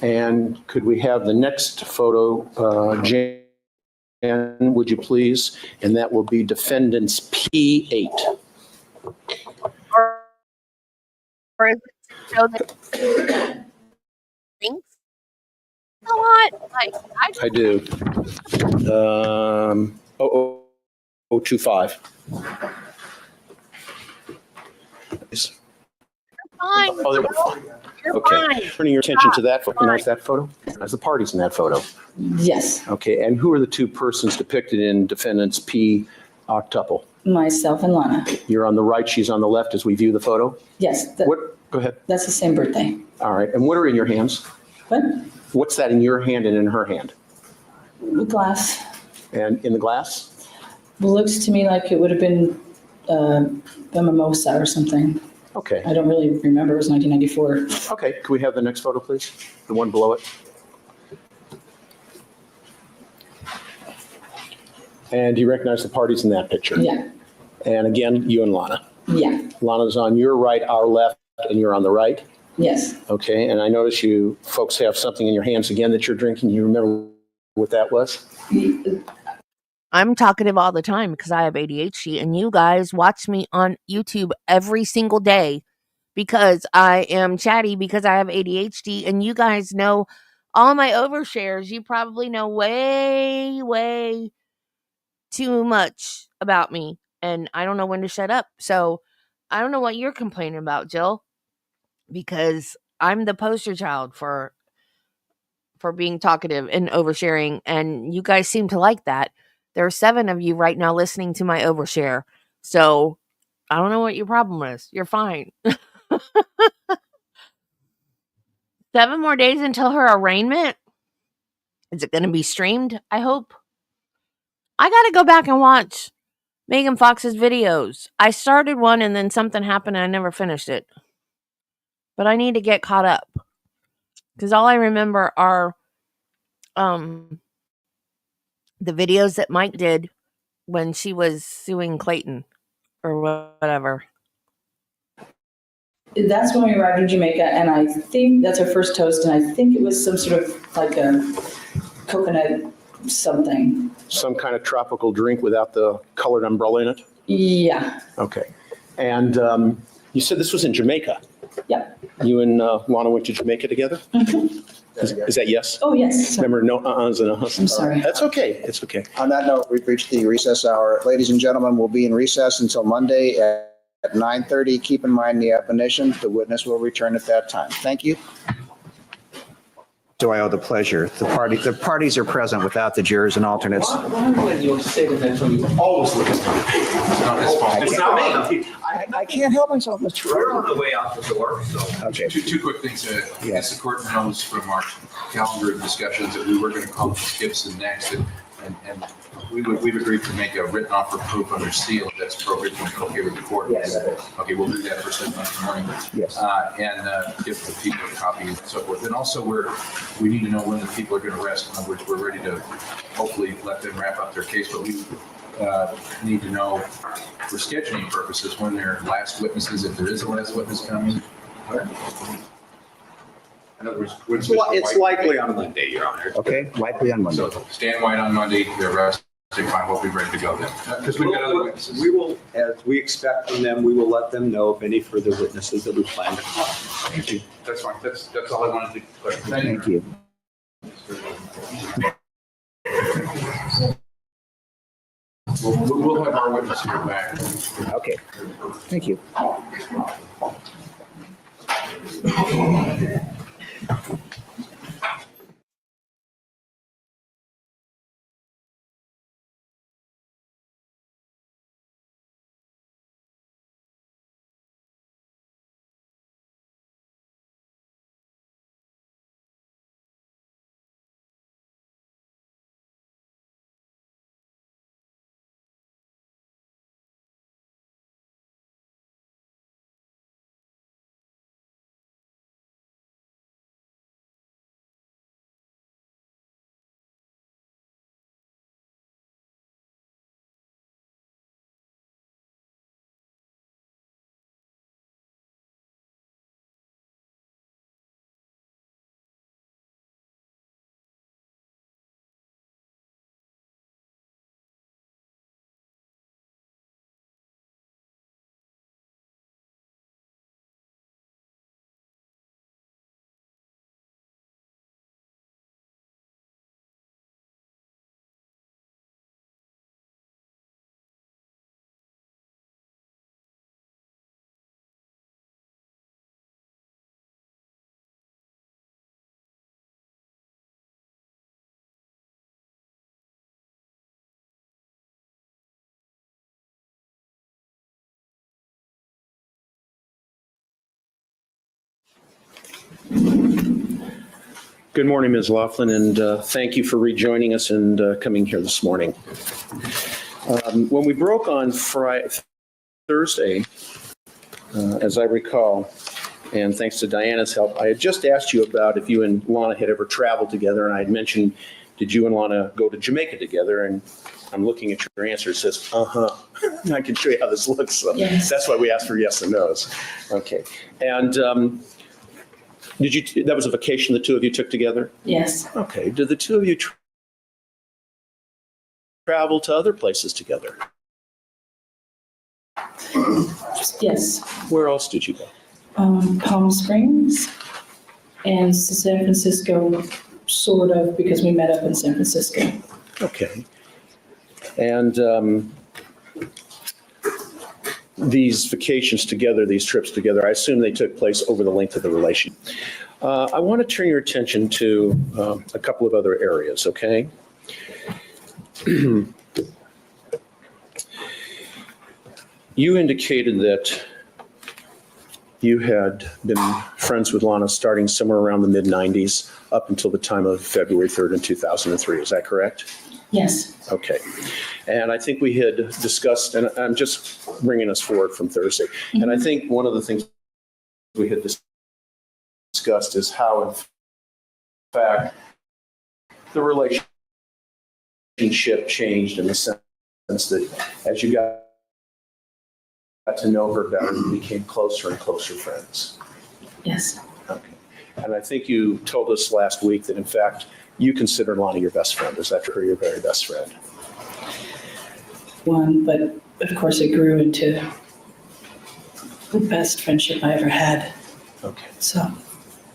Speaker 3: And could we have the next photo, Jan, would you please? And that will be defendants P8.
Speaker 1: Or is it to show that things a lot? Like
Speaker 3: I do. 025.
Speaker 1: fine.
Speaker 3: Oh, there we go.
Speaker 1: You're
Speaker 3: Okay.
Speaker 1: fine.
Speaker 3: Turning your attention to that, recognize that photo? As the parties in that photo.
Speaker 4: Yes,
Speaker 3: Okay, and who are the two persons depicted in defendants P octuple?
Speaker 4: myself and Lana.
Speaker 3: You're on the right, she's on the left as we view the photo?
Speaker 4: Yes,
Speaker 3: What, go ahead.
Speaker 4: that's the same birthday.
Speaker 3: All right, and what are in your hands?
Speaker 4: What?
Speaker 3: What's that in your hand and in her hand?
Speaker 4: Glass.
Speaker 3: And in the glass?
Speaker 4: Looks to me like it would have been a mimosa or something.
Speaker 3: Okay,
Speaker 4: I don't really remember. It was 1994.
Speaker 3: okay, can we have the next photo, please? The one below it? And do you recognize the parties in that picture?
Speaker 4: Yeah,
Speaker 3: And again, you and Lana.
Speaker 4: yeah,
Speaker 3: Lana's on your right, our left, and you're on the right.
Speaker 4: yes.
Speaker 3: Okay, and I notice you folks have something in your hands again that you're drinking. You remember what that was?
Speaker 1: I'm talkative all the time because I have ADHD, and you guys watch me on YouTube every single day because I am chatty because I have ADHD, and you guys know all my overshares. You probably know way, way too much about me, and I don't know when to shut up. So I don't know what you're complaining about, Jill, because I'm the poster child for being talkative and oversharing, and you guys seem to like that. There are 7 of you right now listening to my overshare. So I don't know what your problem is. You're fine. 7 more days until her arraignment. Is it going to be streamed? I hope. I got to go back and watch Megan Fox's videos. I started one and then something happened and I never finished it. But I need to get caught up. Because all I remember are the videos that Mike did when she was suing Clayton or whatever.
Speaker 4: That's when we arrived in Jamaica, and I think that's our first toast, and I think it was some sort of like a coconut something.
Speaker 3: Some kind of tropical drink without the colored umbrella in it?
Speaker 4: Yeah.
Speaker 3: Okay. And you said this was in Jamaica?
Speaker 4: Yeah.
Speaker 3: You and Lana went to Jamaica together?
Speaker 4: Mm-hmm.
Speaker 3: Is that yes?
Speaker 4: Oh, yes.
Speaker 3: Remember, no uhs and uhs.
Speaker 4: I'm sorry.
Speaker 3: That's okay. It's okay.
Speaker 2: On that note, we've reached the recess hour. Ladies and gentlemen, we'll be in recess until Monday at 9:30. Keep in mind the admonition. The witness will return at that time. Thank you. Do I owe the pleasure? The parties are present without the jurors and alternates.
Speaker 3: Why would you say that when you always look at me?
Speaker 11: It's not his fault.
Speaker 3: It's not me.
Speaker 2: I can't help myself, Mr.
Speaker 12: We're
Speaker 2: Rowe.
Speaker 12: on the way out the door, so.
Speaker 2: Okay.
Speaker 11: Two quick things.
Speaker 2: Yes.
Speaker 11: Yes, the court knows from our calendar of discussions that we were going to call Gibson next, and we've agreed to make a written offer of proof under seal that's prohibited okay with the court.
Speaker 2: Yes, that is.
Speaker 11: Okay, we'll do that first thing Monday morning.
Speaker 2: Yes.
Speaker 11: And give the people a copy and so forth. And also we need to know when the people are going to rest. In other words, we're ready to hopefully let them wrap up their case, but we need to know for scheduling purposes when their last witnesses, if there is a last witness coming. In other words,
Speaker 12: It's likely on Monday, Your Honor.
Speaker 2: Okay, likely on Monday.
Speaker 11: So Stan White on Monday, the rest, fine, we'll be ready to go then. Because we've got other witnesses.
Speaker 12: We will, as we expect from them, we will let them know of any further witnesses that we plan to call.
Speaker 11: Thank you. That's fine. That's all I wanted to clarify.
Speaker 2: Thank you.
Speaker 11: We'll have our witness here back.
Speaker 2: Okay, thank you.
Speaker 3: Good morning, Ms. Laughlin, and thank you for rejoining us and coming here this morning. When we broke on Thursday, as I recall, and thanks to Diana's help, I had just asked you about if you and Lana had ever traveled together, and I had mentioned, did you and Lana go to Jamaica together? And I'm looking at your answer, it says, uh-huh. I can show you how this looks. So
Speaker 4: Yes.
Speaker 3: That's why we asked for yes and no's. Okay. And that was a vacation the two of you took together?
Speaker 4: Yes.
Speaker 3: Okay. Did the two of you travel to other places together?
Speaker 4: Yes.
Speaker 3: Where else did you go?
Speaker 4: Palm Springs and San Francisco, sort of, because we met up in San Francisco.
Speaker 3: Okay. And these vacations together, these trips together, I assume they took place over the length of the relation. I want to turn your attention to a couple of other areas, okay? You indicated that you had been friends with Lana starting somewhere around the mid-90s up until the time of February 3rd in 2003. Is that correct?
Speaker 6: Yes.
Speaker 3: Okay. And I think we had discussed, and I'm just bringing us forward from Thursday, and I think one of the things we had discussed is how, in fact, the relationship changed in the sense that as you got to know her better, you became closer and closer friends.
Speaker 6: Yes.
Speaker 3: Okay. And I think you told us last week that, in fact, you consider Lana your best friend. Is that true? Your very best friend?
Speaker 6: One, but of course it grew into the best friendship I ever had.
Speaker 3: Okay.
Speaker 6: So,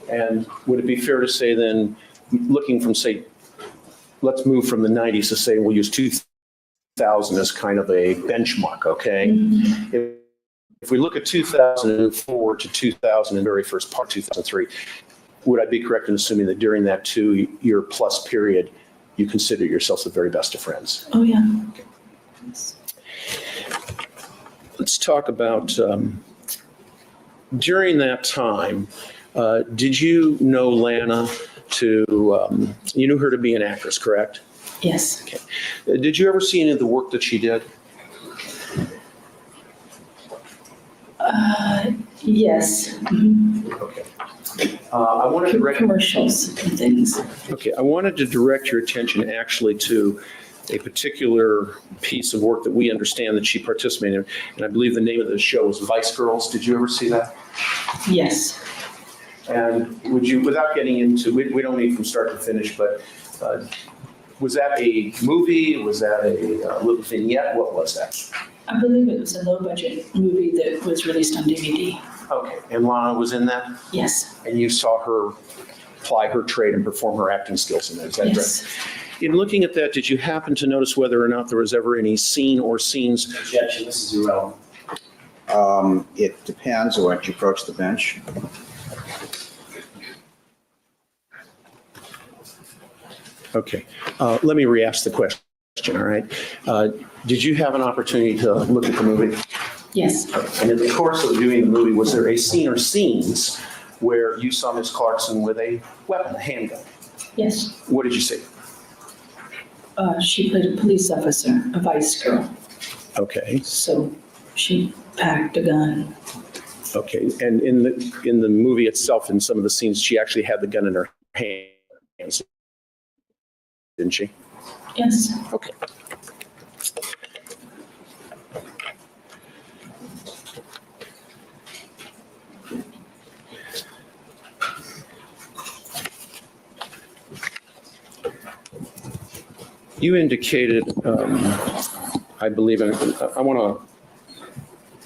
Speaker 3: And would it be fair to say then, looking from, say, let's move from the 90s to say we'll use 2000 as kind of a benchmark, okay? If we look at 2004 to 2000 and very first part 2003, would I be correct in assuming that during that 2-year plus period, you consider yourselves the very best of friends?
Speaker 6: oh yeah.
Speaker 3: Okay. Let's talk about, during that time, did you know Lana you knew her to be an actress, correct?
Speaker 6: Yes.
Speaker 3: Okay. Did you ever see any of the work that she did?
Speaker 6: Yes.
Speaker 3: Okay. I wanted to direct
Speaker 6: Commercials and things.
Speaker 3: Okay, I wanted to direct your attention actually to a particular piece of work that we understand that she participated in, and I believe the name of the show was Vice Girls. Did you ever see that?
Speaker 6: Yes.
Speaker 3: And would you, without getting into, we don't need from start to finish, but was that a movie? Was that a little vignette? What was that?
Speaker 6: I believe it was a low-budget movie that was released on DVD.
Speaker 3: Okay, and Lana was in that?
Speaker 6: Yes.
Speaker 3: And you saw her apply her trade and perform her acting skills in that, is that
Speaker 6: Yes.
Speaker 3: correct? In looking at that, did you happen to notice whether or not there was ever any scene or scenes?
Speaker 5: Objection, this is irrelevant.
Speaker 2: It depends on when you approach the bench.
Speaker 3: Okay, let me re-ask the question, all right? Did you have an opportunity to look at the movie?
Speaker 6: Yes.
Speaker 3: And in the course of viewing the movie, was there a scene or scenes where you saw Miss Clarkson with a weapon, a handgun?
Speaker 6: Yes.
Speaker 3: What did you see?
Speaker 6: She played a police officer, a vice girl.
Speaker 3: Okay,
Speaker 6: So she packed a gun.
Speaker 3: okay. And in the movie itself, in some of the scenes, she actually had the gun in her hands, didn't she?
Speaker 6: Yes.
Speaker 3: Okay. You indicated, I believe, and I want to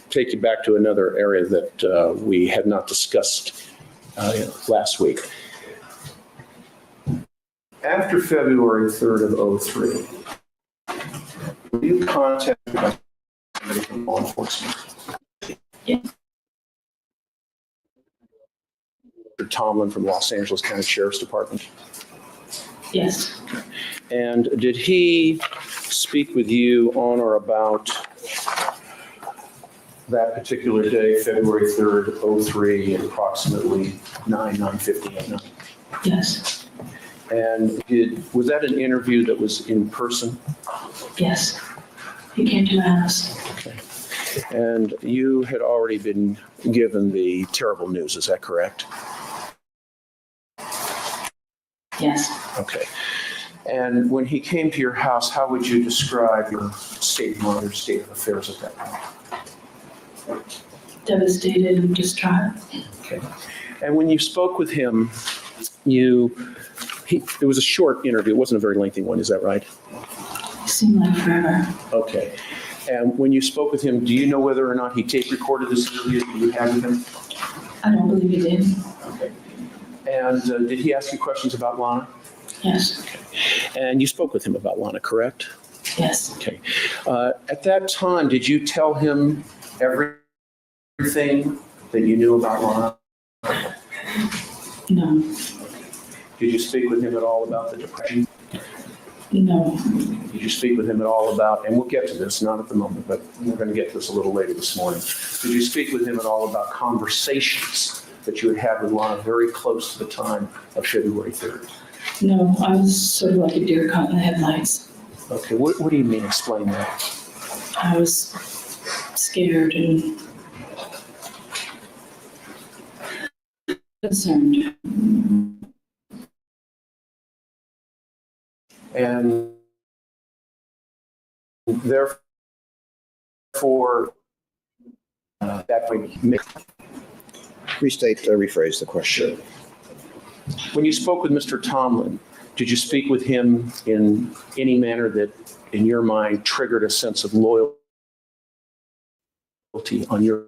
Speaker 3: take you back to another area that we had not discussed last week. After February 3rd of 03, were you contacted by somebody from law enforcement?
Speaker 6: Yeah.
Speaker 3: Mr. Tomlin from Los Angeles County Sheriff's Department?
Speaker 6: Yes.
Speaker 3: And did he speak with you on or about that particular day, February 3rd, 03, at approximately 9:50 at night?
Speaker 6: Yes.
Speaker 3: And was that an interview that was in person?
Speaker 6: Yes. He came to my house.
Speaker 3: Okay. And you had already been given the terrible news, is that correct?
Speaker 6: Yes.
Speaker 3: Okay. And when he came to your house, how would you describe your state of mind or state of affairs at that point?
Speaker 6: Devastated and distraught.
Speaker 3: Okay. And when you spoke with him, it was a short interview. It wasn't a very lengthy one. Is that right?
Speaker 6: It seemed like forever.
Speaker 3: Okay. And when you spoke with him, do you know whether or not he tape recorded this interview that you had with him?
Speaker 6: I don't believe he did.
Speaker 3: Okay. And did he ask you questions about Lana?
Speaker 6: Yes.
Speaker 3: Okay. And you spoke with him about Lana, correct?
Speaker 6: Yes.
Speaker 3: Okay. At that time, did you tell him everything that you knew about Lana?
Speaker 6: No.
Speaker 3: Did you speak with him at all about the depression?
Speaker 6: No.
Speaker 3: Did you speak with him at all about, and we'll get to this, not at the moment, but we're going to get to this a little later this morning. Did you speak with him at all about conversations that you had had with Lana very close to the time of February 3rd?
Speaker 6: No, I was sort of like a deer caught in the headlights.
Speaker 3: Okay, what do you mean? Explain that.
Speaker 6: I was scared and concerned.
Speaker 3: And therefore, that would make.
Speaker 2: Rephrase the question.
Speaker 3: When you spoke with Mr. Tomlin, did you speak with him in any manner that, in your mind, triggered a sense of loyalty on your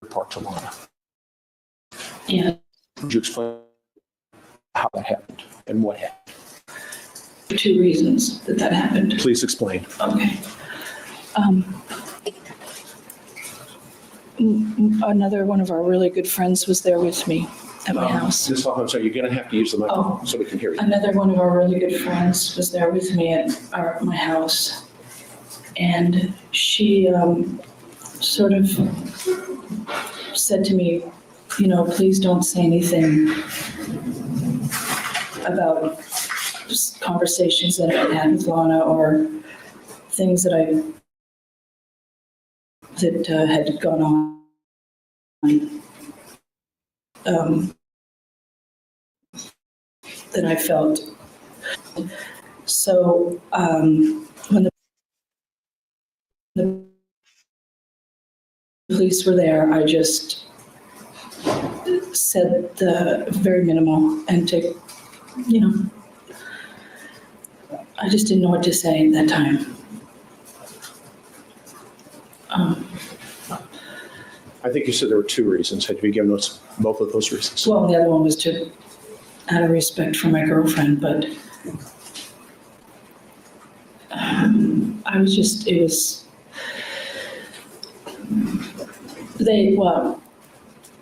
Speaker 3: part to Lana?
Speaker 6: Yeah.
Speaker 3: Would you explain how that happened and what happened?
Speaker 6: 2 reasons that happened.
Speaker 3: Please explain.
Speaker 6: Okay. Another one of our really good friends was there with me at my house.
Speaker 3: I'm sorry, you're going to have to use the microphone so we can hear you.
Speaker 6: Another one of our really good friends was there with me at my house. And she sort of said to me, you know, please don't say anything about conversations that I had with Lana or things that had gone on. That I felt. So when the police were there, I just said the very minimal and I just didn't know what to say at that time.
Speaker 3: I think you said there were 2 reasons. Had you given us both of those reasons?
Speaker 6: Well, the other one was out of respect for my girlfriend, but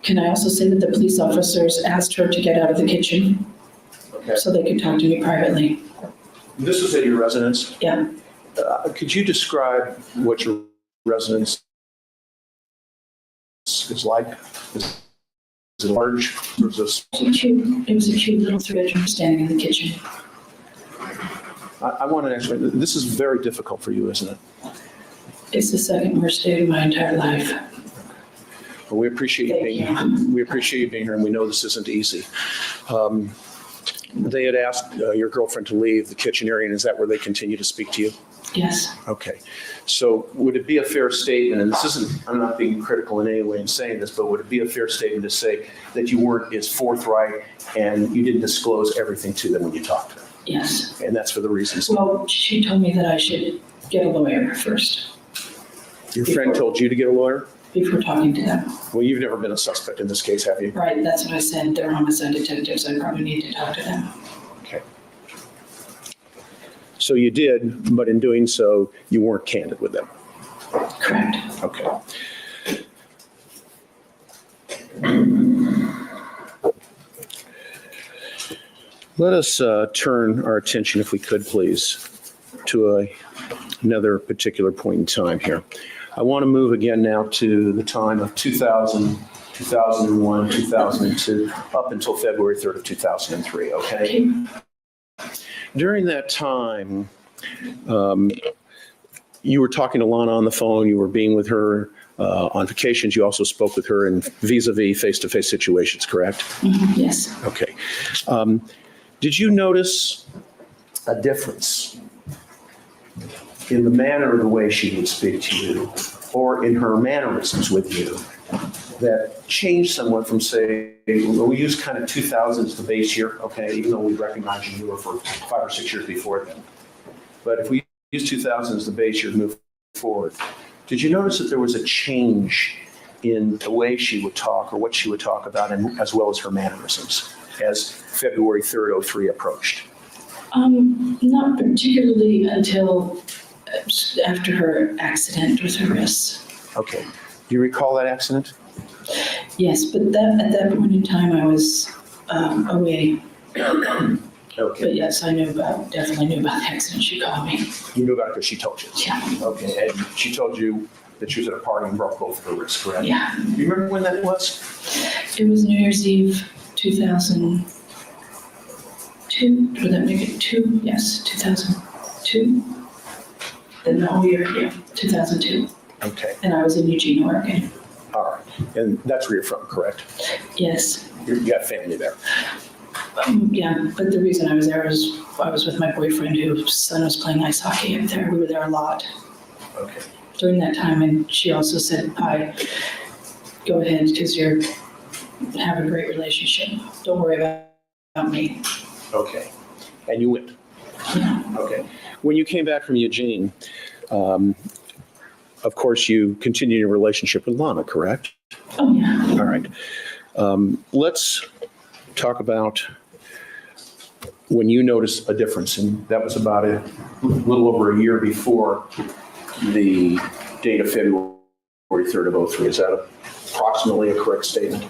Speaker 6: can I also say that the police officers asked her to get out of the kitchen so they could talk to me privately?
Speaker 3: This was at your residence?
Speaker 6: Yeah.
Speaker 3: Could you describe what your residence is like? Is it large? Or is this...
Speaker 6: It was a cute little 3-bedroom standing in the kitchen.
Speaker 3: I want to actually, this is very difficult for you, isn't it?
Speaker 6: It's the second worst day of my entire life.
Speaker 3: Well, we appreciate you being here. We appreciate you being here, and we know this isn't easy. They had asked your girlfriend to leave the kitchen area, and is that where they continue to speak to you?
Speaker 6: Yes.
Speaker 3: Okay. So would it be a fair statement, and this isn't, I'm not being critical in any way in saying this, but would it be a fair statement to say that you weren't as forthright and you didn't disclose everything to them when you talked to them?
Speaker 6: Yes.
Speaker 3: And that's for the reasons.
Speaker 6: Well, she told me that I should get a lawyer first.
Speaker 3: Your friend told you to get a lawyer?
Speaker 6: Before talking to them.
Speaker 3: Well, you've never been a suspect in this case, have you?
Speaker 6: Right, that's what I said. They're homicide detectives. I probably need to talk to them.
Speaker 3: Okay. So you did, but in doing so, you weren't candid with them?
Speaker 6: Correct.
Speaker 3: Okay. Let us turn our attention, if we could, please, to another particular point in time here. I want to move again now to the time of 2000, 2001, 2002, up until February 3rd of 2003, okay? During that time, you were talking to Lana on the phone, you were being with her on vacations, you also spoke with her in vis-a-vis face-to-face situations, correct?
Speaker 6: Mm-hmm. Yes.
Speaker 3: Okay. Did you notice a difference in the manner of the way she would speak to you, or in her mannerisms with you, that changed somewhat from, say, we use kind of 2000 as the base year, okay, even though we recognize you knew her for 5 or 6 years before then. But if we use 2000 as the base year to move forward, did you notice that there was a change in the way she would talk or what she would talk about, and as well as her mannerisms as February 3rd, 03 approached?
Speaker 6: Not particularly until after her accident with her wrists.
Speaker 3: Okay. Do you recall that accident?
Speaker 6: Yes, but at that point in time, I was away
Speaker 3: Okay.
Speaker 6: But yes, definitely knew about the accident. She called me.
Speaker 3: You knew about it because she told you?
Speaker 6: Yeah.
Speaker 3: Okay, and she told you that she was at a party and broke both of her wrists, correct?
Speaker 6: Yeah.
Speaker 3: Do you remember when that was?
Speaker 6: It was New Year's Eve, 2002. Would that make it 2? Yes, 2002. Then the whole year, yeah, 2002.
Speaker 3: Okay,
Speaker 6: And I was in Eugene, Oregon.
Speaker 3: all right. And that's where you're from, correct?
Speaker 6: Yes.
Speaker 3: You got family there?
Speaker 6: Yeah, but the reason I was there was I was with my boyfriend whose son was playing ice hockey up there. We were there a lot
Speaker 3: Okay.
Speaker 6: during that time, and she also said, "Hi, go ahead because you have a great relationship. Don't worry about me."
Speaker 3: Okay. And you went?
Speaker 6: Yeah.
Speaker 3: Okay. When you came back from Eugene, of course, you continued your relationship with Lana, correct?
Speaker 6: Oh yeah.
Speaker 3: All right. Let's talk about when you noticed a difference, and that was about a little over a year before the date of February 3rd of 2003. Is that approximately a correct statement?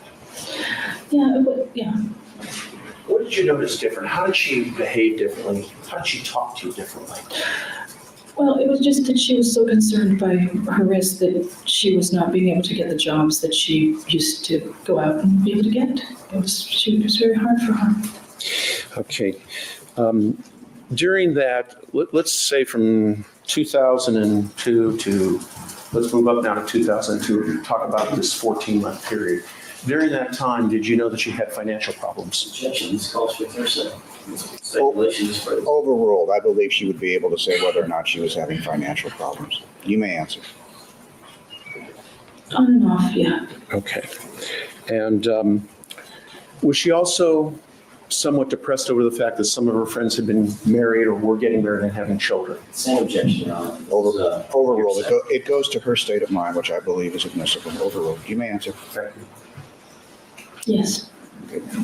Speaker 6: Yeah. Yeah.
Speaker 3: What did you notice different? How did she behave differently? How did she talk to you differently?
Speaker 6: Well, it was just that she was so concerned by her wrist that she was not being able to get the jobs that she used to go out and be able to get. It was very hard for her.
Speaker 3: Okay. During that, let's say from 2002 to, let's move up now to 2002 and talk about this 14-month period. During that time, did you know that she had financial problems?
Speaker 5: Objections, calls for hearsay. Speculations for.
Speaker 2: Overruled. I believe she would be able to say whether or not she was having financial problems. You may answer.
Speaker 6: On and off, yeah.
Speaker 3: Okay. And was she also somewhat depressed over the fact that some of her friends had been married or were getting married and having children?
Speaker 5: Same objection, Your Honor.
Speaker 2: Overruled. It goes to her state of mind, which I believe is admissible. Overruled. You may answer.
Speaker 6: Yes.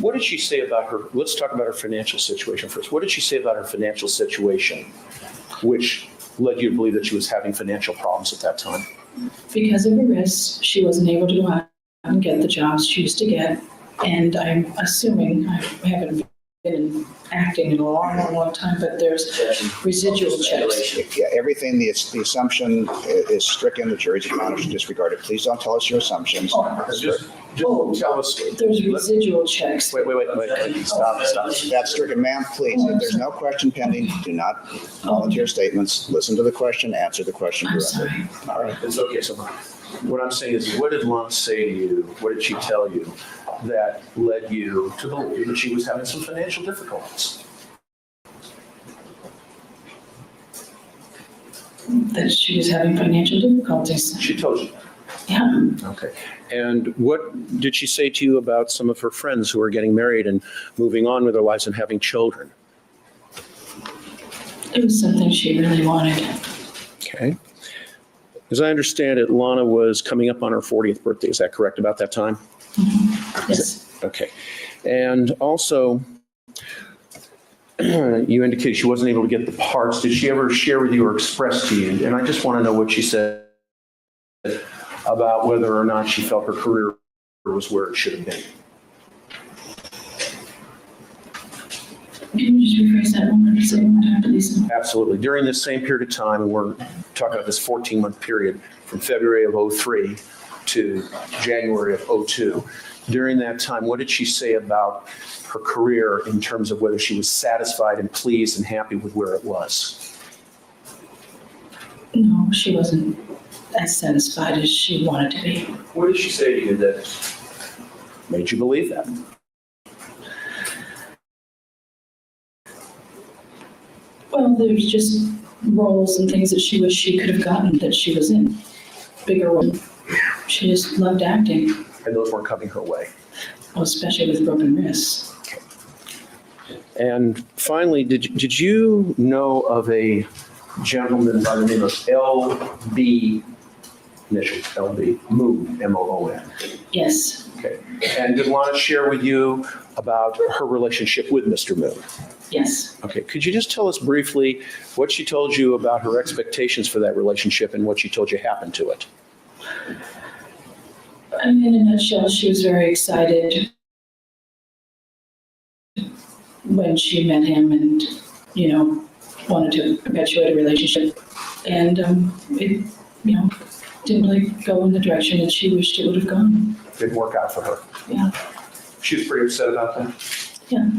Speaker 3: What did she say about her? Let's talk about her financial situation first. What did she say about her financial situation, which led you to believe that she was having financial problems at that time?
Speaker 6: Because of her wrist, she wasn't able to go out and get the jobs she used to get. And I'm assuming, I haven't been acting in a long time, but there's residual checks.
Speaker 2: Yeah, everything, the assumption is stricken. The jury's admonished to disregard it. Please don't tell us your assumptions.
Speaker 3: Just tell us.
Speaker 6: There's residual checks.
Speaker 3: Wait. Stop.
Speaker 2: That's stricken. Ma'am, please, if there's no question pending, do not volunteer statements. Listen to the question, answer the question
Speaker 6: I'm
Speaker 2: directly.
Speaker 6: sorry.
Speaker 3: All right, it's okay. So what I'm saying is, what did Lana say to you? What did she tell you that led you to believe that she was having some financial difficulties?
Speaker 6: That she was having financial difficulties.
Speaker 3: She told you.
Speaker 6: Yeah.
Speaker 3: Okay. And what did she say to you about some of her friends who are getting married and moving on with their lives and having children?
Speaker 6: It was something she really wanted.
Speaker 3: Okay. As I understand it, Lana was coming up on her 40th birthday. Is that correct about that time?
Speaker 6: Mm-hmm. Yes.
Speaker 3: Okay. And also, you indicated she wasn't able to get the parts. Did she ever share with you or express to you? And I just want to know what she said about whether or not she felt her career was where it should have been.
Speaker 6: Can you just rephrase that one more time, please?
Speaker 3: Absolutely. During this same period of time, and we're talking about this 14-month period from February of 2003 to January of 2002, during that time, what did she say about her career in terms of whether she was satisfied and pleased and happy with where it was?
Speaker 6: No, she wasn't as satisfied as she wanted to be.
Speaker 3: What did she say to you that made you believe that?
Speaker 6: Well, there's just roles and things that she wished she could have gotten that she was in. Bigger roles. She just loved acting.
Speaker 3: And those weren't coming her way.
Speaker 6: Well, especially with broken wrists.
Speaker 3: And finally, did you know of a gentleman by the name of L.B., initials L.B., Moon, M-O-O-N?
Speaker 6: Yes.
Speaker 3: Okay. And did Lana share with you about her relationship with Mr. Moon?
Speaker 6: Yes.
Speaker 3: Okay. Could you just tell us briefly what she told you about her expectations for that relationship and what she told you happened to it?
Speaker 6: In a nutshell, she was very excited when she met him and, wanted to perpetuate a relationship. And it, didn't really go in the direction that she wished it would have gone.
Speaker 3: Didn't work out for her.
Speaker 6: Yeah.
Speaker 3: She was pretty upset about that.
Speaker 6: Yeah.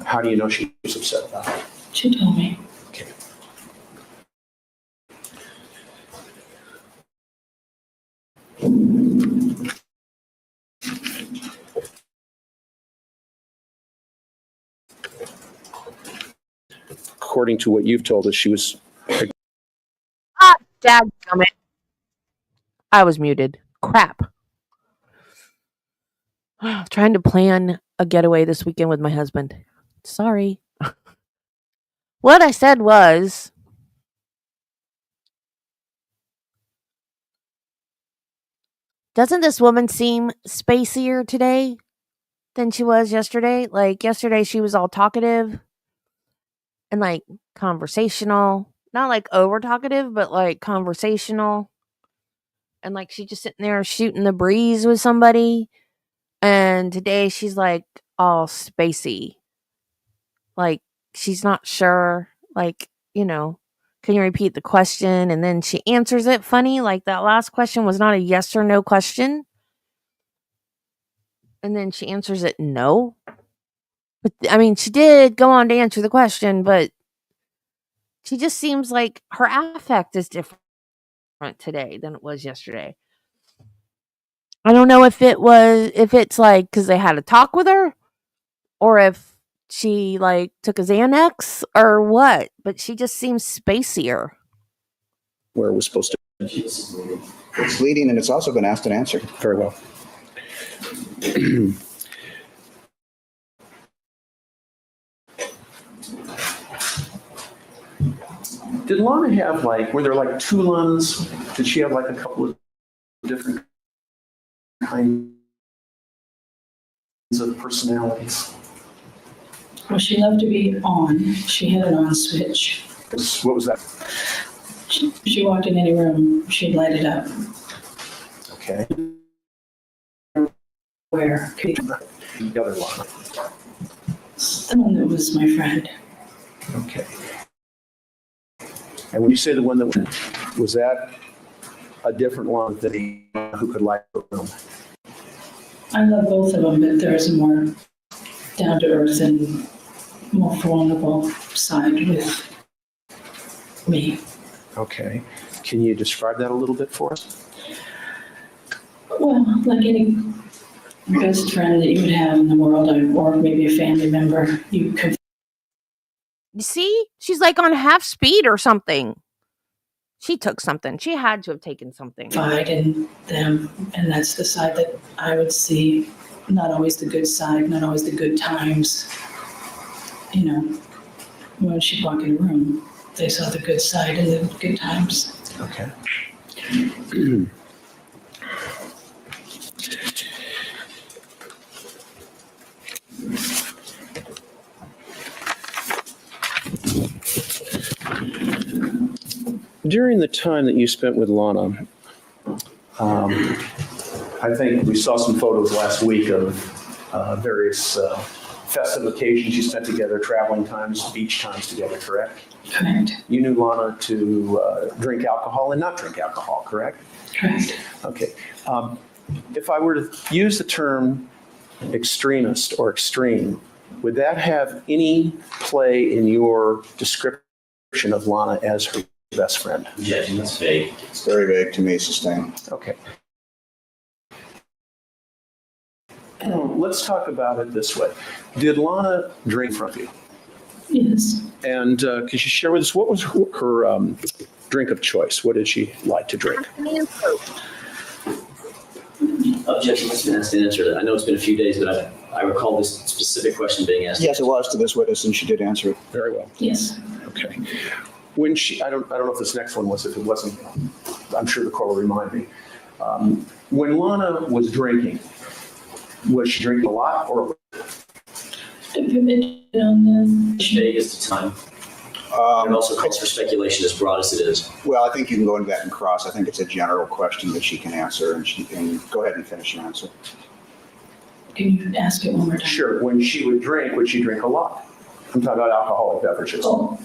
Speaker 3: How do you know she was upset about it?
Speaker 6: She told me.
Speaker 3: Okay. According to what you've told us, she was.
Speaker 1: Ah, dadgummit. I was muted. Crap. Trying to plan a getaway this weekend with my husband. Sorry. What I said was, doesn't this woman seem spacier today than she was yesterday? Like, yesterday she was all talkative and, like, conversational. Not, like, over talkative, but, like, conversational. And, like, she just sitting there shooting the breeze with somebody. And today she's, like, all spacey. Like, she's not sure. Like, can you repeat the question? And then she answers it funny. Like, that last question was not a yes or no question. And then she answers it no. But, I mean, she did go on to answer the question, but she just seems like her affect is different today than it was yesterday. I don't know if it's like because they had a talk with her or if she like took a Xanax or what, but she just seems spacier.
Speaker 3: Where it was supposed to.
Speaker 2: It's leading, and it's also been asked and answered.
Speaker 3: Very well. Did Lana have were there like two Lanas? Did she have like a couple of different kinds of personalities?
Speaker 6: Well, she loved to be on. She had an on switch.
Speaker 3: What was that?
Speaker 6: She walked in any room, she'd light it up.
Speaker 3: Okay.
Speaker 6: Where?
Speaker 3: The other Lana.
Speaker 6: The one that was my friend.
Speaker 3: Okay. And when you say the one that was that a different one than the who could light the room?
Speaker 6: I love both of them, but there's a more down to earth and more vulnerable side with me.
Speaker 3: Okay. Can you describe that a little bit for us?
Speaker 6: Well, like any best friend that you would have in the world, or maybe a family member, you confide
Speaker 1: You see? She's like on half speed or something. She took something. She had to have taken something.
Speaker 6: in them, and that's the side that I would see. Not always the good side, not always the good times. When she'd walk in a room, they saw the good side and the good times.
Speaker 3: Okay. During the time that you spent with Lana, I think we saw some photos last week of various festive occasions you spent together, traveling times, beach times together, correct?
Speaker 6: Correct.
Speaker 3: You knew Lana to drink alcohol and not drink alcohol, correct?
Speaker 6: Correct.
Speaker 3: Okay. If I were to use the term extremist or extreme, would that have any play in your description of Lana as her best friend?
Speaker 13: Yeah, that's vague.
Speaker 2: It's very vague to me, Sustained.
Speaker 3: Okay. Let's talk about it this way. Did Lana drink from you?
Speaker 6: Yes.
Speaker 3: And could you share with us what was her drink of choice? What did she like to drink?
Speaker 5: Objection has been asked and answered. I know it's been a few days, but I recall this specific question being asked.
Speaker 2: Yes, it was to this witness, and she did answer it.
Speaker 3: Very well.
Speaker 6: Yes.
Speaker 3: Okay. When I don't know if this next one was, if it wasn't, I'm sure the court will remind me. When Lana was drinking, was she drinking a lot or?
Speaker 6: Depending on the.
Speaker 5: Vague as to time. And also calls for speculation as broad as it is.
Speaker 2: Well, I think you can go into that and cross. I think it's a general question that she can answer, and she can go ahead and finish your answer.
Speaker 6: Can you ask it one more time?
Speaker 3: Sure. When she would she drink a lot? I'm talking about alcoholic beverages.
Speaker 6: Oh.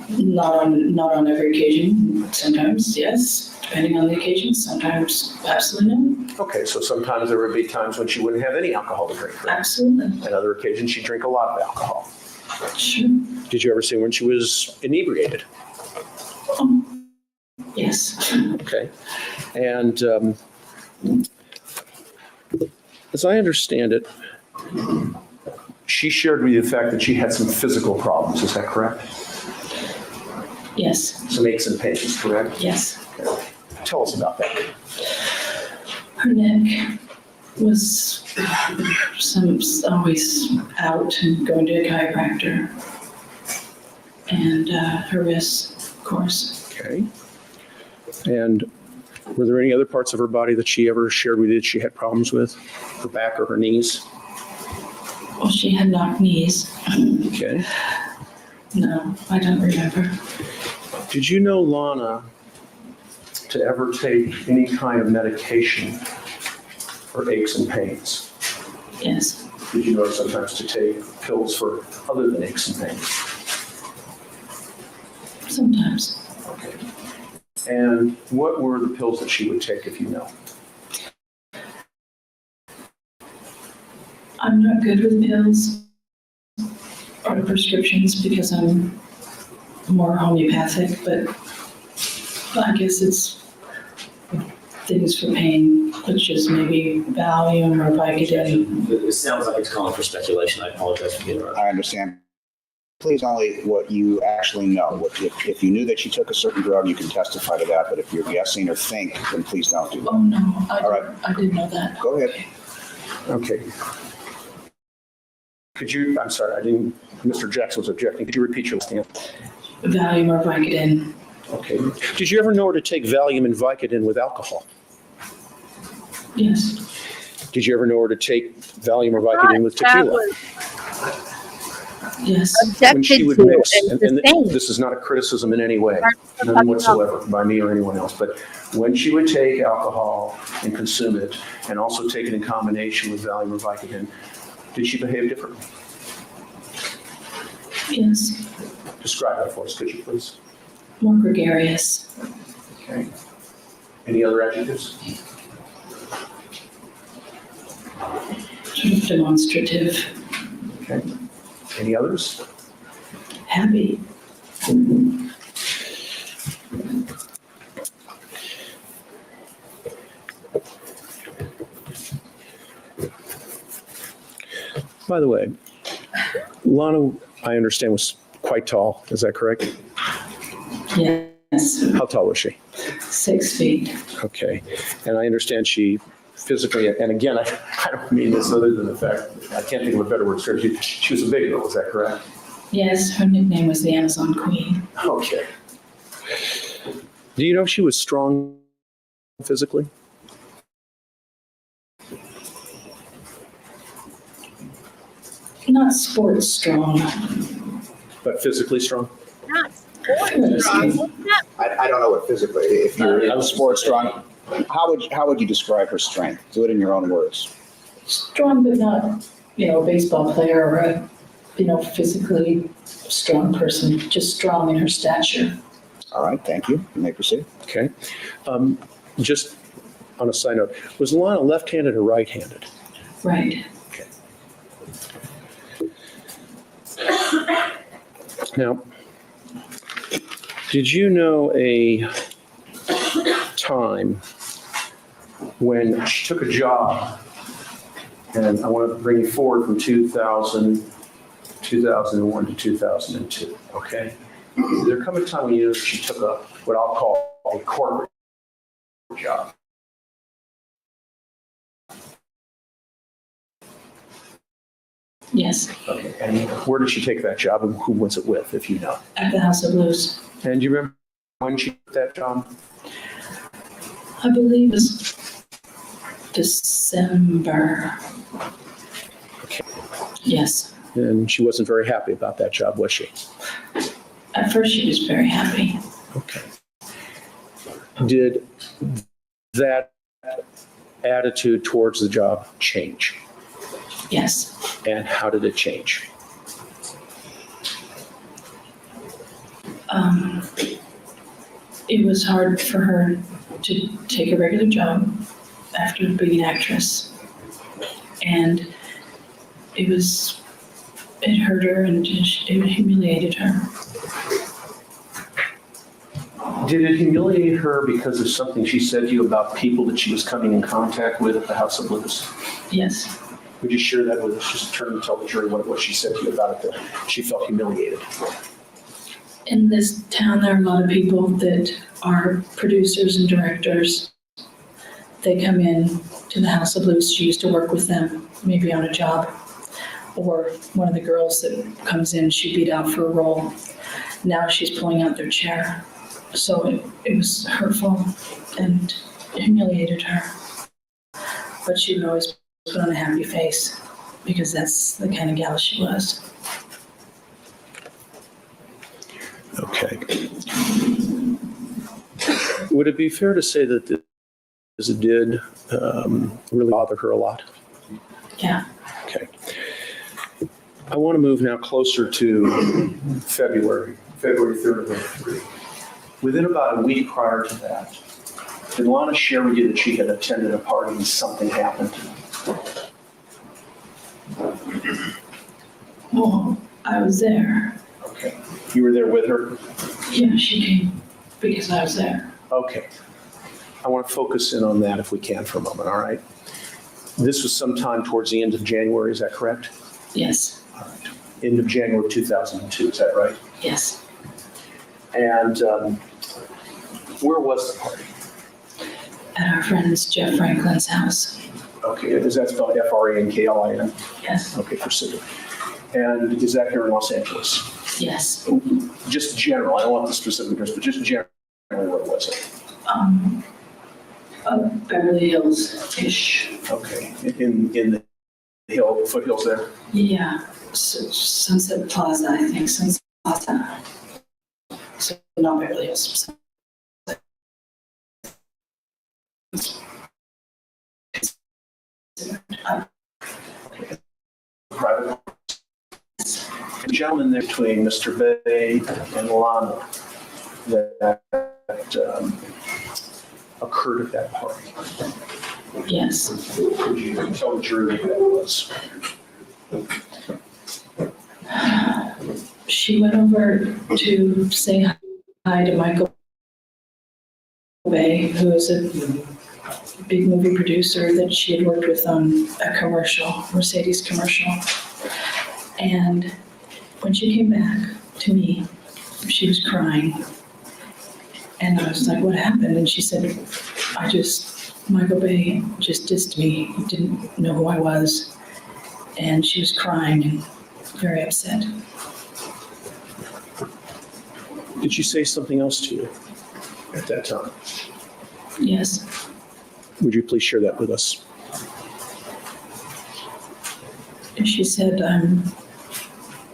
Speaker 6: Not on every occasion. Sometimes, yes. Depending on the occasion, sometimes absolutely no.
Speaker 3: Okay, so sometimes there would be times when she wouldn't have any alcohol to drink. Right?
Speaker 6: Absolutely.
Speaker 3: And other occasions she'd drink a lot of alcohol.
Speaker 6: Sure.
Speaker 3: Did you ever see when she was inebriated?
Speaker 6: Yes.
Speaker 3: Okay. And as I understand it, she shared with you the fact that she had some physical problems. Is that correct?
Speaker 6: Yes.
Speaker 3: Some aches and pains, correct?
Speaker 6: Yes.
Speaker 3: Okay. Tell us about that.
Speaker 6: Her neck was always out and going to a chiropractor. And her wrists, of course.
Speaker 3: Okay. And were there any other parts of her body that she ever shared with you that she had problems with? Her back or her knees?
Speaker 6: Well, she had knocked knees.
Speaker 3: Okay.
Speaker 6: No, I don't remember.
Speaker 3: Did you know Lana to ever take any kind of medication for aches and pains?
Speaker 6: Yes.
Speaker 3: Did you know her sometimes to take pills for other than aches and pains?
Speaker 6: Sometimes.
Speaker 3: Okay. And what were the pills that she would take, if you know?
Speaker 6: I'm not good with pills or prescriptions because I'm more homeopathic, but I guess it's things for pain, which is maybe Valium or Vicodin.
Speaker 5: It sounds like it's calling for speculation. I apologize for being interrupted.
Speaker 2: I understand. Please only what you actually know. If you knew that she took a certain drug, you can testify to that, but if you're guessing or think, then please don't do that.
Speaker 6: Oh, no,
Speaker 2: All right.
Speaker 6: I didn't know that.
Speaker 2: Go ahead.
Speaker 3: Okay. I'm sorry, Mr. Jackson was objecting. Could you repeat your last name?
Speaker 6: Valium or Vicodin.
Speaker 3: Okay. Did you ever know her to take Valium and Vicodin with alcohol?
Speaker 6: Yes.
Speaker 3: Did you ever know her to take Valium or Vicodin with tequila?
Speaker 6: Yes.
Speaker 3: When she would mix, and
Speaker 1: sustained.
Speaker 3: this is not a criticism in any way, none whatsoever by me or anyone else, but when she would take alcohol and consume it, and also take it in combination with Valium or Vicodin, did she behave differently?
Speaker 6: Yes.
Speaker 3: Describe that for us, could you please?
Speaker 6: More gregarious.
Speaker 3: Okay. Any other adjectives?
Speaker 6: Sort of demonstrative.
Speaker 3: Okay. Any others?
Speaker 6: Happy.
Speaker 3: By the way, Lana, I understand, was quite tall. Is that correct?
Speaker 6: Yes.
Speaker 3: How tall was she?
Speaker 6: 6 feet.
Speaker 3: Okay. And I understand she physically, and again, I don't mean this other than the fact, I can't think of a better word to describe. She was a big girl, is that correct?
Speaker 6: Yes, her nickname was the Amazon Queen.
Speaker 3: Okay. Do you know if she was strong physically?
Speaker 6: Not sports strong.
Speaker 3: But physically strong?
Speaker 1: Not sports strong. What's that?
Speaker 2: I don't know what physically, if you're sports strong, how would you describe her strength? Do it in your own words.
Speaker 6: Strong, but not, a baseball player or a, physically strong person, just strong in her stature.
Speaker 2: All right, thank you. You may proceed.
Speaker 3: Okay. Just on a side note, was Lana left-handed or right-handed?
Speaker 6: Right.
Speaker 3: Okay. Now, did you know a time when she took a job, and I want to bring you forward from 2000, 2001 to 2002, okay? There come a time when you know that she took what I'll call a corporate job.
Speaker 6: Yes,
Speaker 3: Okay. And where did she take that job and who was it with, if you know?
Speaker 6: at the House of Blues.
Speaker 3: And do you remember when she took that job?
Speaker 6: I believe it's December.
Speaker 3: Okay.
Speaker 6: Yes.
Speaker 3: And she wasn't very happy about that job, was she?
Speaker 6: At first, she was very happy.
Speaker 3: Okay. Did that attitude towards the job change?
Speaker 6: Yes.
Speaker 3: And how did it change?
Speaker 6: It was hard for her to take a regular job after being an actress. And it hurt her and it humiliated her.
Speaker 3: Did it humiliate her because of something she said to you about people that she was coming in contact with at the House of Blues?
Speaker 6: Yes.
Speaker 3: Would you share that with us? Just turn and tell the jury what she said to you about it, that she felt humiliated.
Speaker 6: In this town, there are a lot of people that are producers and directors. They come in to the House of Blues. She used to work with them, maybe on a job. Or one of the girls that comes in, she beat out for a role. Now she's pulling out their chair. So it was hurtful and humiliated her. But she would always put on a happy face because that's the kind of gal she was.
Speaker 3: Okay. Would it be fair to say that this did really bother her a lot?
Speaker 6: Yeah.
Speaker 3: Okay. I want to move now closer to February 3rd of 2003. Within about a week prior to that, did Lana share with you that she had attended a party and something happened?
Speaker 6: Well, I was there.
Speaker 3: Okay. You were there with her?
Speaker 6: Yeah, she came because I was there.
Speaker 3: Okay. I want to focus in on that if we can for a moment, all right? This was sometime towards the end of January, is that correct?
Speaker 6: Yes.
Speaker 3: All right. End of January 2002, is that right?
Speaker 6: Yes.
Speaker 3: And where was the party?
Speaker 6: At our friend's Jeff Franklin's house.
Speaker 3: Okay, is that spelled Franklin?
Speaker 6: Yes.
Speaker 3: Okay, proceed. And is that here in Los Angeles?
Speaker 6: Yes.
Speaker 3: Just general, I don't want the specifics, but just generally, where was it?
Speaker 6: Beverly Hills-ish.
Speaker 3: Okay, in the foothills there?
Speaker 6: Yeah. Sunset Plaza, I think. Sunset Plaza. So not Beverly Hills.
Speaker 3: Private. The gentleman there between Mr. Bay and Lana that occurred at that party.
Speaker 6: Yes.
Speaker 3: Could you tell the jury who that was?
Speaker 6: She went over to say hi to Michael Bay, who is a big movie producer that she had worked with on a commercial, Mercedes commercial. And when she came back to me, she was crying. And I was like, what happened? And she said, Michael Bay just dissed me. He didn't know who I was. And she was crying and very upset.
Speaker 3: Did she say something else to you at that time?
Speaker 6: Yes.
Speaker 3: Would you please share that with us?
Speaker 6: She said, I'm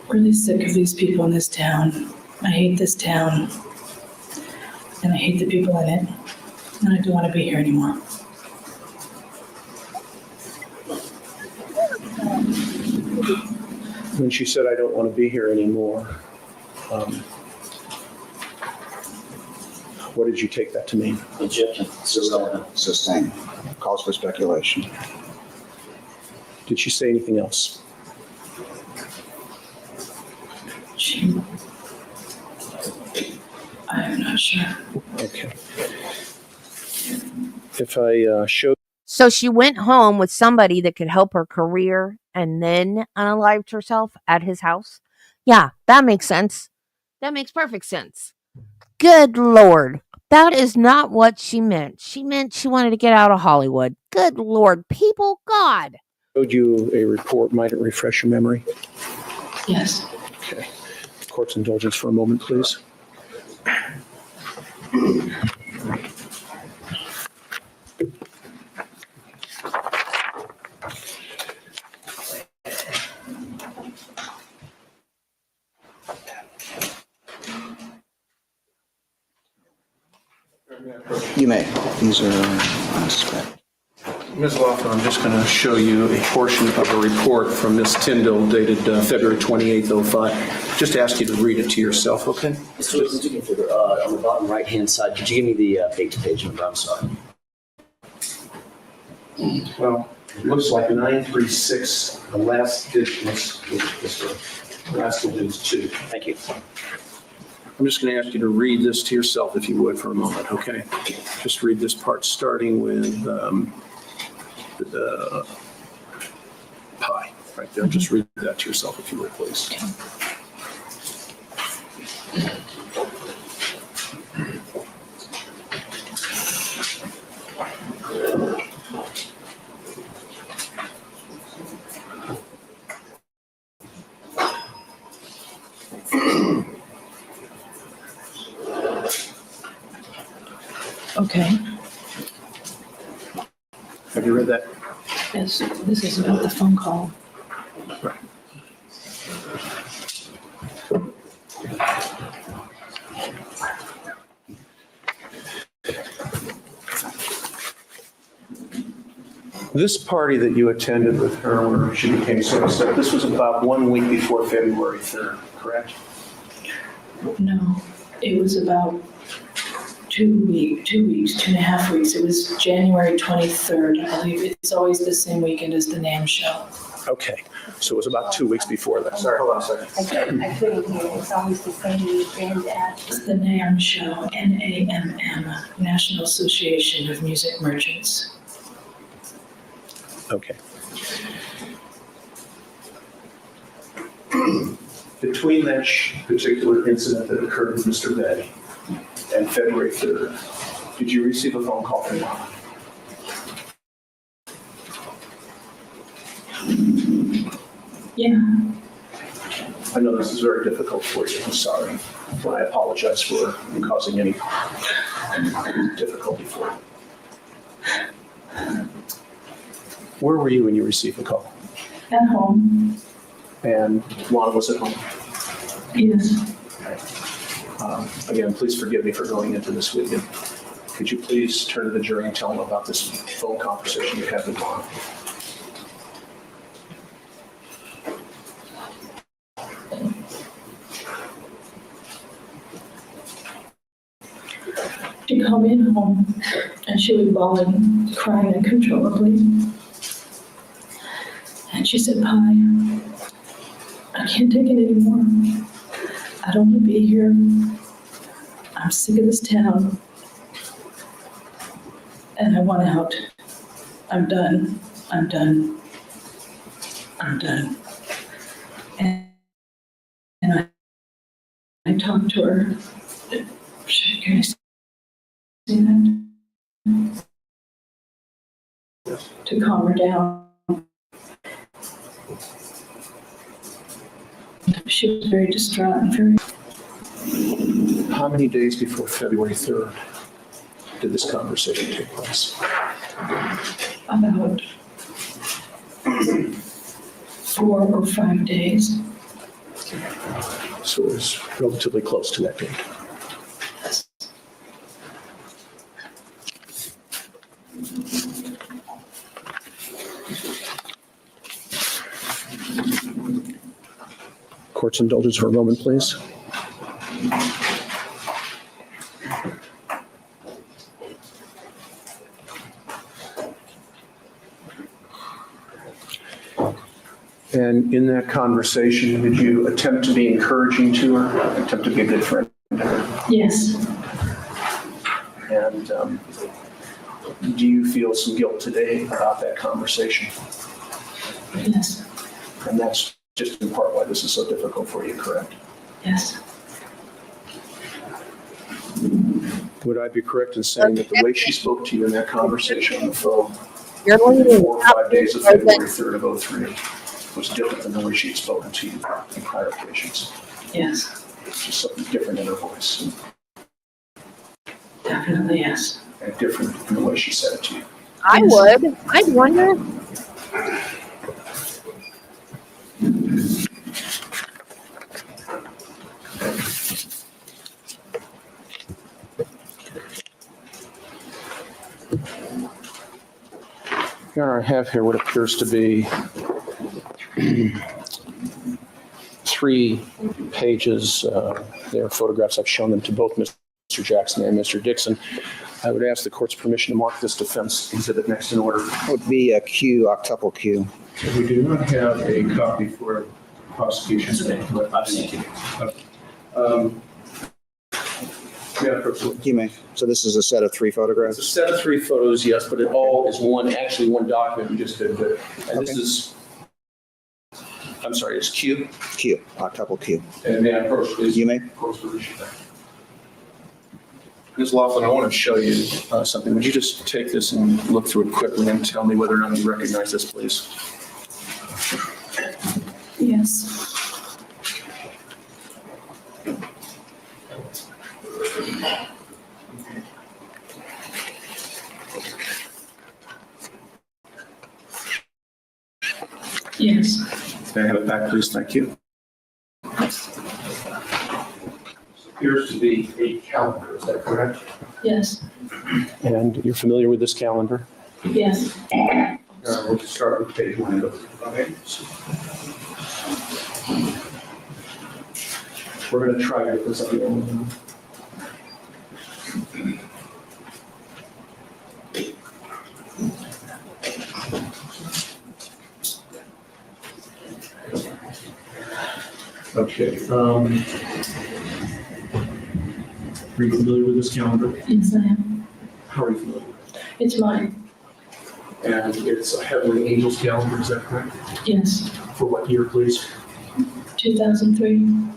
Speaker 6: really sick of these people in this town. I hate this town. And I hate the people in it. And I don't want to be here anymore.
Speaker 3: When she said, I don't want to be here anymore, what did you take that to mean?
Speaker 5: Egyptian.
Speaker 2: Sustained. Calls for speculation.
Speaker 3: Did she say anything else?
Speaker 6: I'm not sure.
Speaker 3: Okay. If I show.
Speaker 1: So she went home with somebody that could help her career and then unalived herself at his house. Yeah, that makes sense. That makes perfect sense. Good Lord. That is not what she meant. She meant she wanted to get out of Hollywood. Good Lord, people, God.
Speaker 3: showed you a report. Might it refresh your memory?
Speaker 6: Yes.
Speaker 3: Okay. Court's indulgence for a moment, please.
Speaker 2: You may. These are, I suspect.
Speaker 3: Ms. Laughlin, I'm just going to show you a portion of a report from Ms. Tyndall dated February 28th, 05. Just ask you to read it to yourself, okay?
Speaker 5: Mr. Wilkins, you can figure, on the bottom right-hand side, could you give me the page number? I'm sorry.
Speaker 3: Well, it looks like 936, the last digit is 2.
Speaker 5: Thank you.
Speaker 3: I'm just going to ask you to read this to yourself, if you would, for a moment, okay? Just read this part, starting with pi, right there. Just read that to yourself, if you would, please.
Speaker 6: Okay.
Speaker 3: Have you read that?
Speaker 6: Yes, this is about the phone call.
Speaker 3: Right. This party that you attended with her where she became so upset, this was about 1 week before February 3rd, correct?
Speaker 6: No, it was about 2 weeks, 2.5 weeks. It was January 23rd, I believe. It's always the same weekend as the NAMM show.
Speaker 3: Okay, so it was about 2 weeks before that. Sorry, hold on a second.
Speaker 13: I couldn't hear. It's always the same weekend at.
Speaker 6: It's the NAMM show, NAMM, National Association of Music Merchants.
Speaker 3: Okay. Between that particular incident that occurred with Mr. Betty and February 3rd, did you receive a phone call from Lana?
Speaker 6: Yeah.
Speaker 3: I know this is very difficult for you. I'm sorry. I apologize for causing any difficulty for you. Where were you when you received the call?
Speaker 6: At home.
Speaker 3: And Lana was at home?
Speaker 6: Yes.
Speaker 3: Again, please forgive me for going into this with you. Could you please turn to the jury and tell them about this phone conversation you had with Lana?
Speaker 6: She'd come in home and she would bawl and cry uncontrollably. And she said, "Pi, I can't take it anymore. I don't want to be here. I'm sick of this town. And I want out. I'm done. I'm done. I'm done." And I talked to her. Can I say that? To calm her down. She was very distraught and very.
Speaker 3: How many days before February 3rd did this conversation take place?
Speaker 6: About 4 or 5 days.
Speaker 3: So it was relatively close to that date. Court's indulgence for a moment, please. And in that conversation, did you attempt to be encouraging to her, attempt to be a good friend to her?
Speaker 6: Yes.
Speaker 3: And do you feel some guilt today about that conversation?
Speaker 6: Yes.
Speaker 3: And that's just in part why this is so difficult for you, correct?
Speaker 6: Yes.
Speaker 3: Would I be correct in saying that the way she spoke to you in that conversation on the phone
Speaker 1: You're leaving
Speaker 3: 4 or 5 days of February 3rd of '03 was different than the way she had spoken to you in prior occasions.
Speaker 6: Yes,
Speaker 3: It's just something different in her voice
Speaker 6: definitely, yes.
Speaker 3: and different in the way she said it to you.
Speaker 1: I would. I'd wonder.
Speaker 3: Here I have here what appears to be 3 pages. They're photographs. I've shown them to both Mr. Jackson and Mr. Dixon. I would ask the court's permission to mark this defense exhibit next in order.
Speaker 2: It would be a Q, octuple Q.
Speaker 3: We do not have a copy for prosecution today.
Speaker 2: You may. So this is a set of 3
Speaker 3: It's
Speaker 2: photographs?
Speaker 3: a set of 3 photos, yes, but it all is actually one document we just did. And this is, I'm sorry, it's Q.
Speaker 2: Q, octuple Q.
Speaker 3: And may I approach, please?
Speaker 2: You may.
Speaker 3: Of course, Ms. Laughlin, I want to show you something. Would you just take this and look through it quickly and tell me whether or not you recognize this, please?
Speaker 6: Yes. Yes.
Speaker 3: May I have it back, please? Thank you. Appears to be a calendar, is that correct?
Speaker 6: Yes.
Speaker 3: And you're familiar with this calendar?
Speaker 6: Yes.
Speaker 3: We'll just start with page 1. Okay. We're going to try to get this up here. Okay. Are you familiar with this calendar?
Speaker 6: Yes, I am.
Speaker 3: How are you familiar with it?
Speaker 6: It's mine.
Speaker 3: And it's a Heavenly Angels calendar, is that correct?
Speaker 6: Yes.
Speaker 3: For what year, please?
Speaker 6: 2003.
Speaker 3: And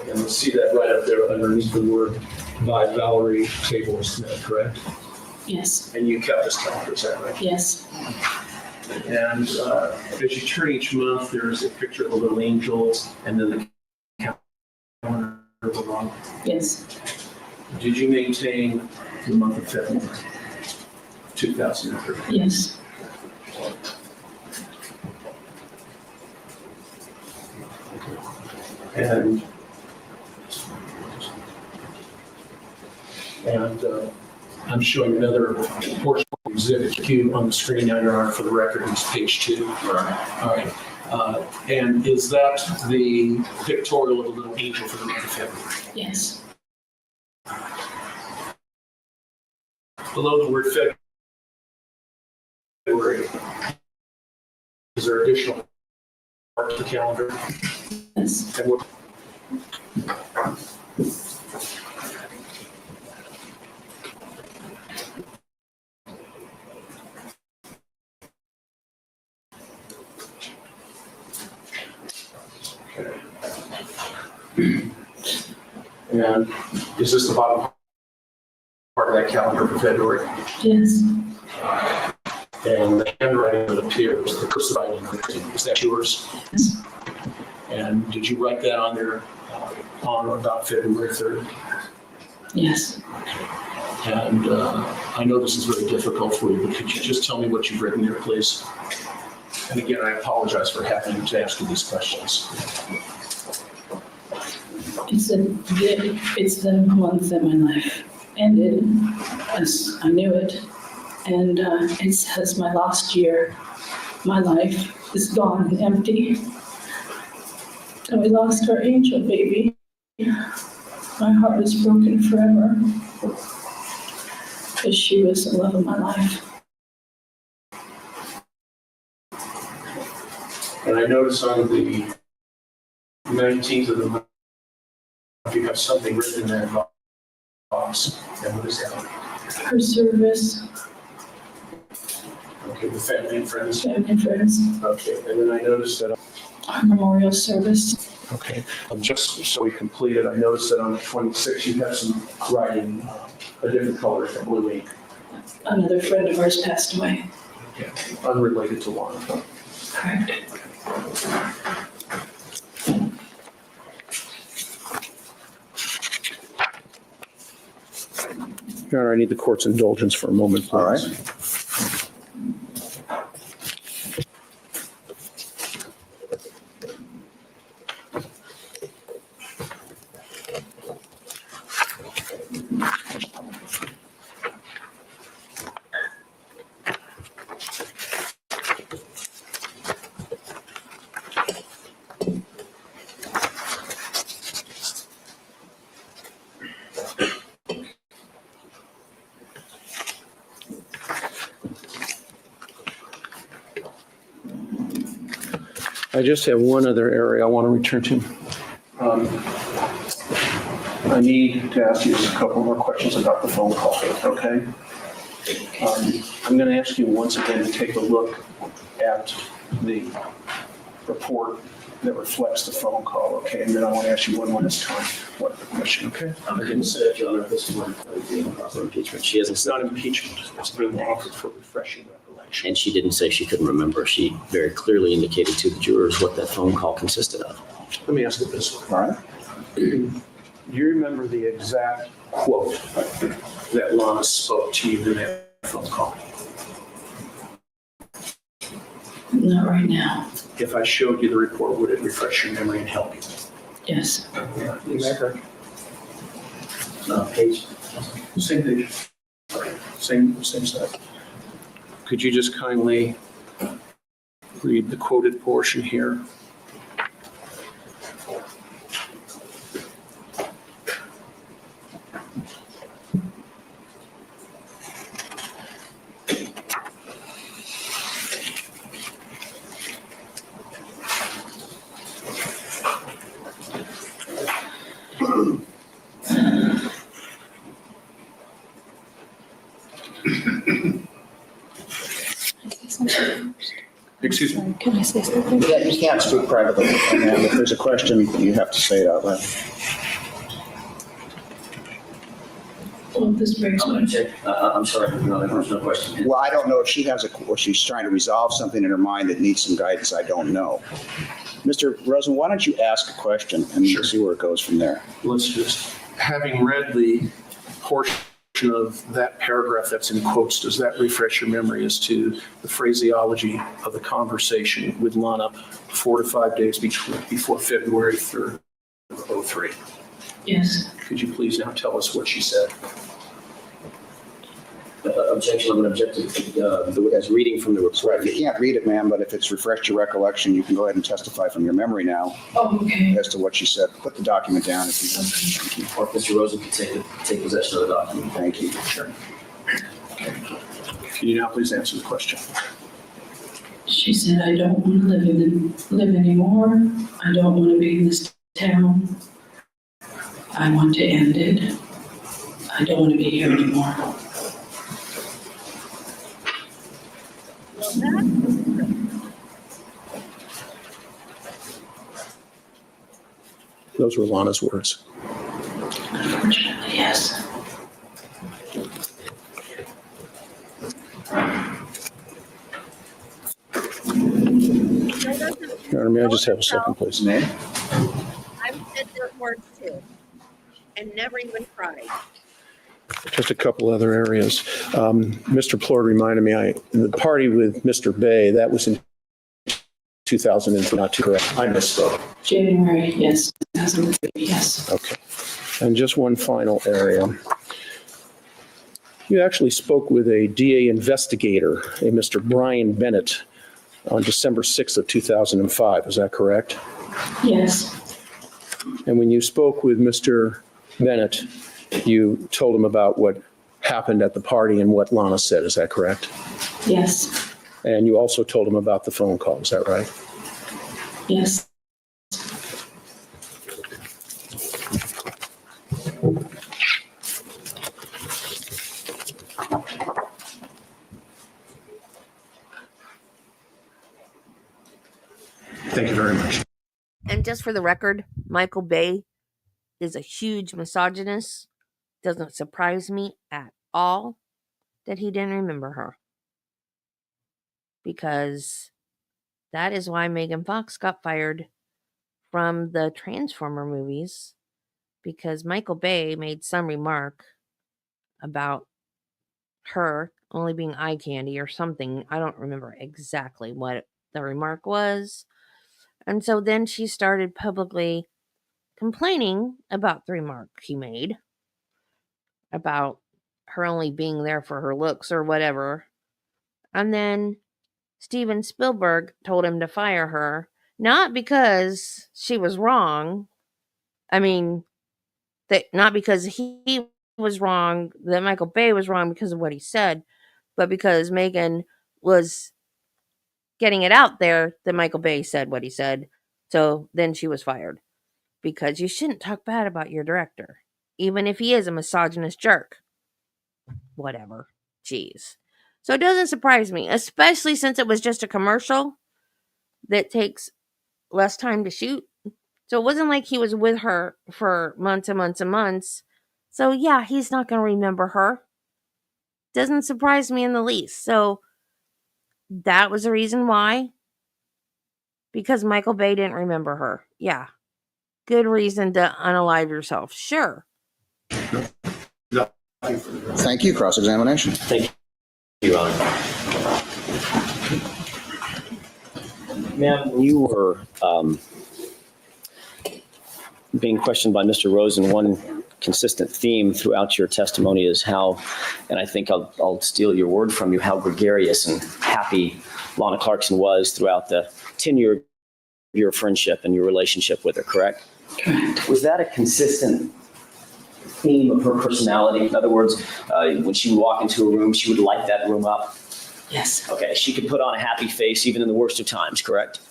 Speaker 3: you'll see that right up there underneath the word by Valerie Tabor Smith, correct?
Speaker 6: Yes.
Speaker 3: And you kept this calendar, is that right?
Speaker 6: Yes.
Speaker 3: And as you turn each month, there's a picture of a little angel and then the calendar along.
Speaker 6: Yes.
Speaker 3: Did you maintain the month of February 2003?
Speaker 6: Yes.
Speaker 3: And I'm showing another portion of exhibit Q on the screen now, Your Honor, for the record, it's page 2. Right. All right. And is that the pictorial of a little angel for the month of February?
Speaker 6: Yes.
Speaker 3: Below the word February, is there additional part to the calendar?
Speaker 6: Yes.
Speaker 3: And what? And is this the bottom part of that calendar for February?
Speaker 6: Yes.
Speaker 3: And the handwriting that appears, the cursive writing, is that yours?
Speaker 6: Yes.
Speaker 3: And did you write that on there on or about February 3rd?
Speaker 6: Yes.
Speaker 3: And I know this is very difficult for you, but could you just tell me what you've written there, please? And again, I apologize for having to ask you these questions.
Speaker 6: It's the month that my life ended. As I knew it. And it says my last year, my life is gone and empty. And we lost our angel baby. My heart is broken forever. Because she was the love of my life.
Speaker 3: And I notice on the 19th of the month, you have something written in that box. And what is that?
Speaker 6: Her service.
Speaker 3: Okay, with family and friends.
Speaker 6: Family and friends.
Speaker 3: Okay, and then I noticed that.
Speaker 6: Our memorial service.
Speaker 3: Okay, just so we complete it, I noticed that on the 26th, you have some writing, a different color than blue ink.
Speaker 6: Another friend of ours passed away.
Speaker 3: Unrelated to Lana. Your Honor, I need the court's indulgence for a moment, please.
Speaker 2: All right.
Speaker 3: I just have one other area I want to return to. I need to ask you a couple more questions about the phone call, okay? I'm going to ask you once again to take a look at the report that reflects the phone call, okay? And then I want to ask you one last time one other question, okay?
Speaker 5: I didn't say that, Your Honor, this is one of the improper impeachment. She hasn't
Speaker 3: It's
Speaker 5: said,
Speaker 3: not impeachment, it's being offered for refreshing recollection.
Speaker 5: and she didn't say she couldn't remember. She very clearly indicated to the jurors what that phone call consisted of.
Speaker 3: Let me ask it this way.
Speaker 2: All right.
Speaker 3: Do you remember the exact quote that Lana spoke to you in that phone call?
Speaker 14: Not right now.
Speaker 3: If I showed you the report, would it refresh your memory and help you?
Speaker 14: Yes.
Speaker 5: Page.
Speaker 3: Same page. Same side. Could you just kindly read the quoted portion here? Excuse me?
Speaker 14: Can I say something?
Speaker 2: Yeah, you can't speak privately. And if there's a question, you have to say it out loud.
Speaker 14: Well, this brings
Speaker 5: I'm
Speaker 14: me.
Speaker 5: going to check. I'm sorry, Your Honor, there's no question.
Speaker 2: Well, I don't know if she has or she's trying to resolve something in her mind that needs some guidance. I don't know. Mr. Rosen, why don't you ask a question and see where it goes from there?
Speaker 3: Let's just, having read the portion of that paragraph that's in quotes, does that refresh your memory as to the phraseology of the conversation with Lana 4 to 5 days before February 3rd, 03?
Speaker 14: Yes.
Speaker 3: Could you please now tell us what she said?
Speaker 5: Objection, I'm going to object to as reading from the report.
Speaker 2: You can't read it, ma'am, but if it's refreshed your recollection, you can go ahead and testify from your memory now
Speaker 14: Oh, okay.
Speaker 2: as to what she said. Put the document down if you want. Thank you.
Speaker 5: Or if Mr. Rosen could take possession of the document.
Speaker 2: Thank you.
Speaker 3: Sure. Can you now please answer the question?
Speaker 14: She said, I don't want to live anymore. I don't want to be in this town. I want to end it. I don't want to be here anymore.
Speaker 3: Those were Lana's words.
Speaker 14: Unfortunately, yes.
Speaker 3: Your Honor, may I just have a second, please?
Speaker 2: Ma'am?
Speaker 1: I've said those words too, and never even cried.
Speaker 3: Just a couple other areas. Mr. Plord reminded me, the party with Mr. Bay, that was in 2003, not too correct. I misspoke.
Speaker 14: January, yes. 2003, yes.
Speaker 3: Okay. And just one final area. You actually spoke with a DA investigator, a Mr. Brian Bennett, on December 6th of 2005. Is that correct?
Speaker 14: Yes.
Speaker 3: And when you spoke with Mr. Bennett, you told him about what happened at the party and what Lana said. Is that correct?
Speaker 14: Yes.
Speaker 3: And you also told him about the phone call. Is that right?
Speaker 14: Yes.
Speaker 3: Thank you very much.
Speaker 1: And just for the record, Michael Bay is a huge misogynist. Doesn't surprise me at all that he didn't remember her. because that is why Megan Fox got fired from the Transformer movies, because Michael Bay made some remark about her only being eye candy or something. I don't remember exactly what the remark was. And so then she started publicly complaining about the remark he made about her only being there for her looks or whatever. And then Steven Spielberg told him to fire her, not because she was wrong. I mean, that not because he was wrong, that Michael Bay was wrong because of what he said, but because Megan was getting it out there that Michael Bay said what he said. So then she was fired, because you shouldn't talk bad about your director, even if he is a misogynist jerk. Whatever. Jeez. So it doesn't surprise me, especially since it was just a commercial that takes less time to shoot. So it wasn't like he was with her for months and months and months. So yeah, he's not going to remember her. Doesn't surprise me in the least. So that was the reason why. Because Michael Bay didn't remember her. Yeah. Good reason to unalive yourself. Sure.
Speaker 2: Thank you. Cross-examination.
Speaker 5: Thank you, Ron. Ma'am, when you were being questioned by Mr. Rosen, one consistent theme throughout your testimony is how, and I think I'll steal your word from you, how gregarious and happy Lana Clarkson was throughout the tenure of your friendship and your relationship with her, correct?
Speaker 14: Correct.
Speaker 5: Was that a consistent theme of her personality? In other words, when she would walk into a room, she would light that room up?
Speaker 14: Yes.
Speaker 5: Okay, she could put on a happy face even in the worst of times, correct?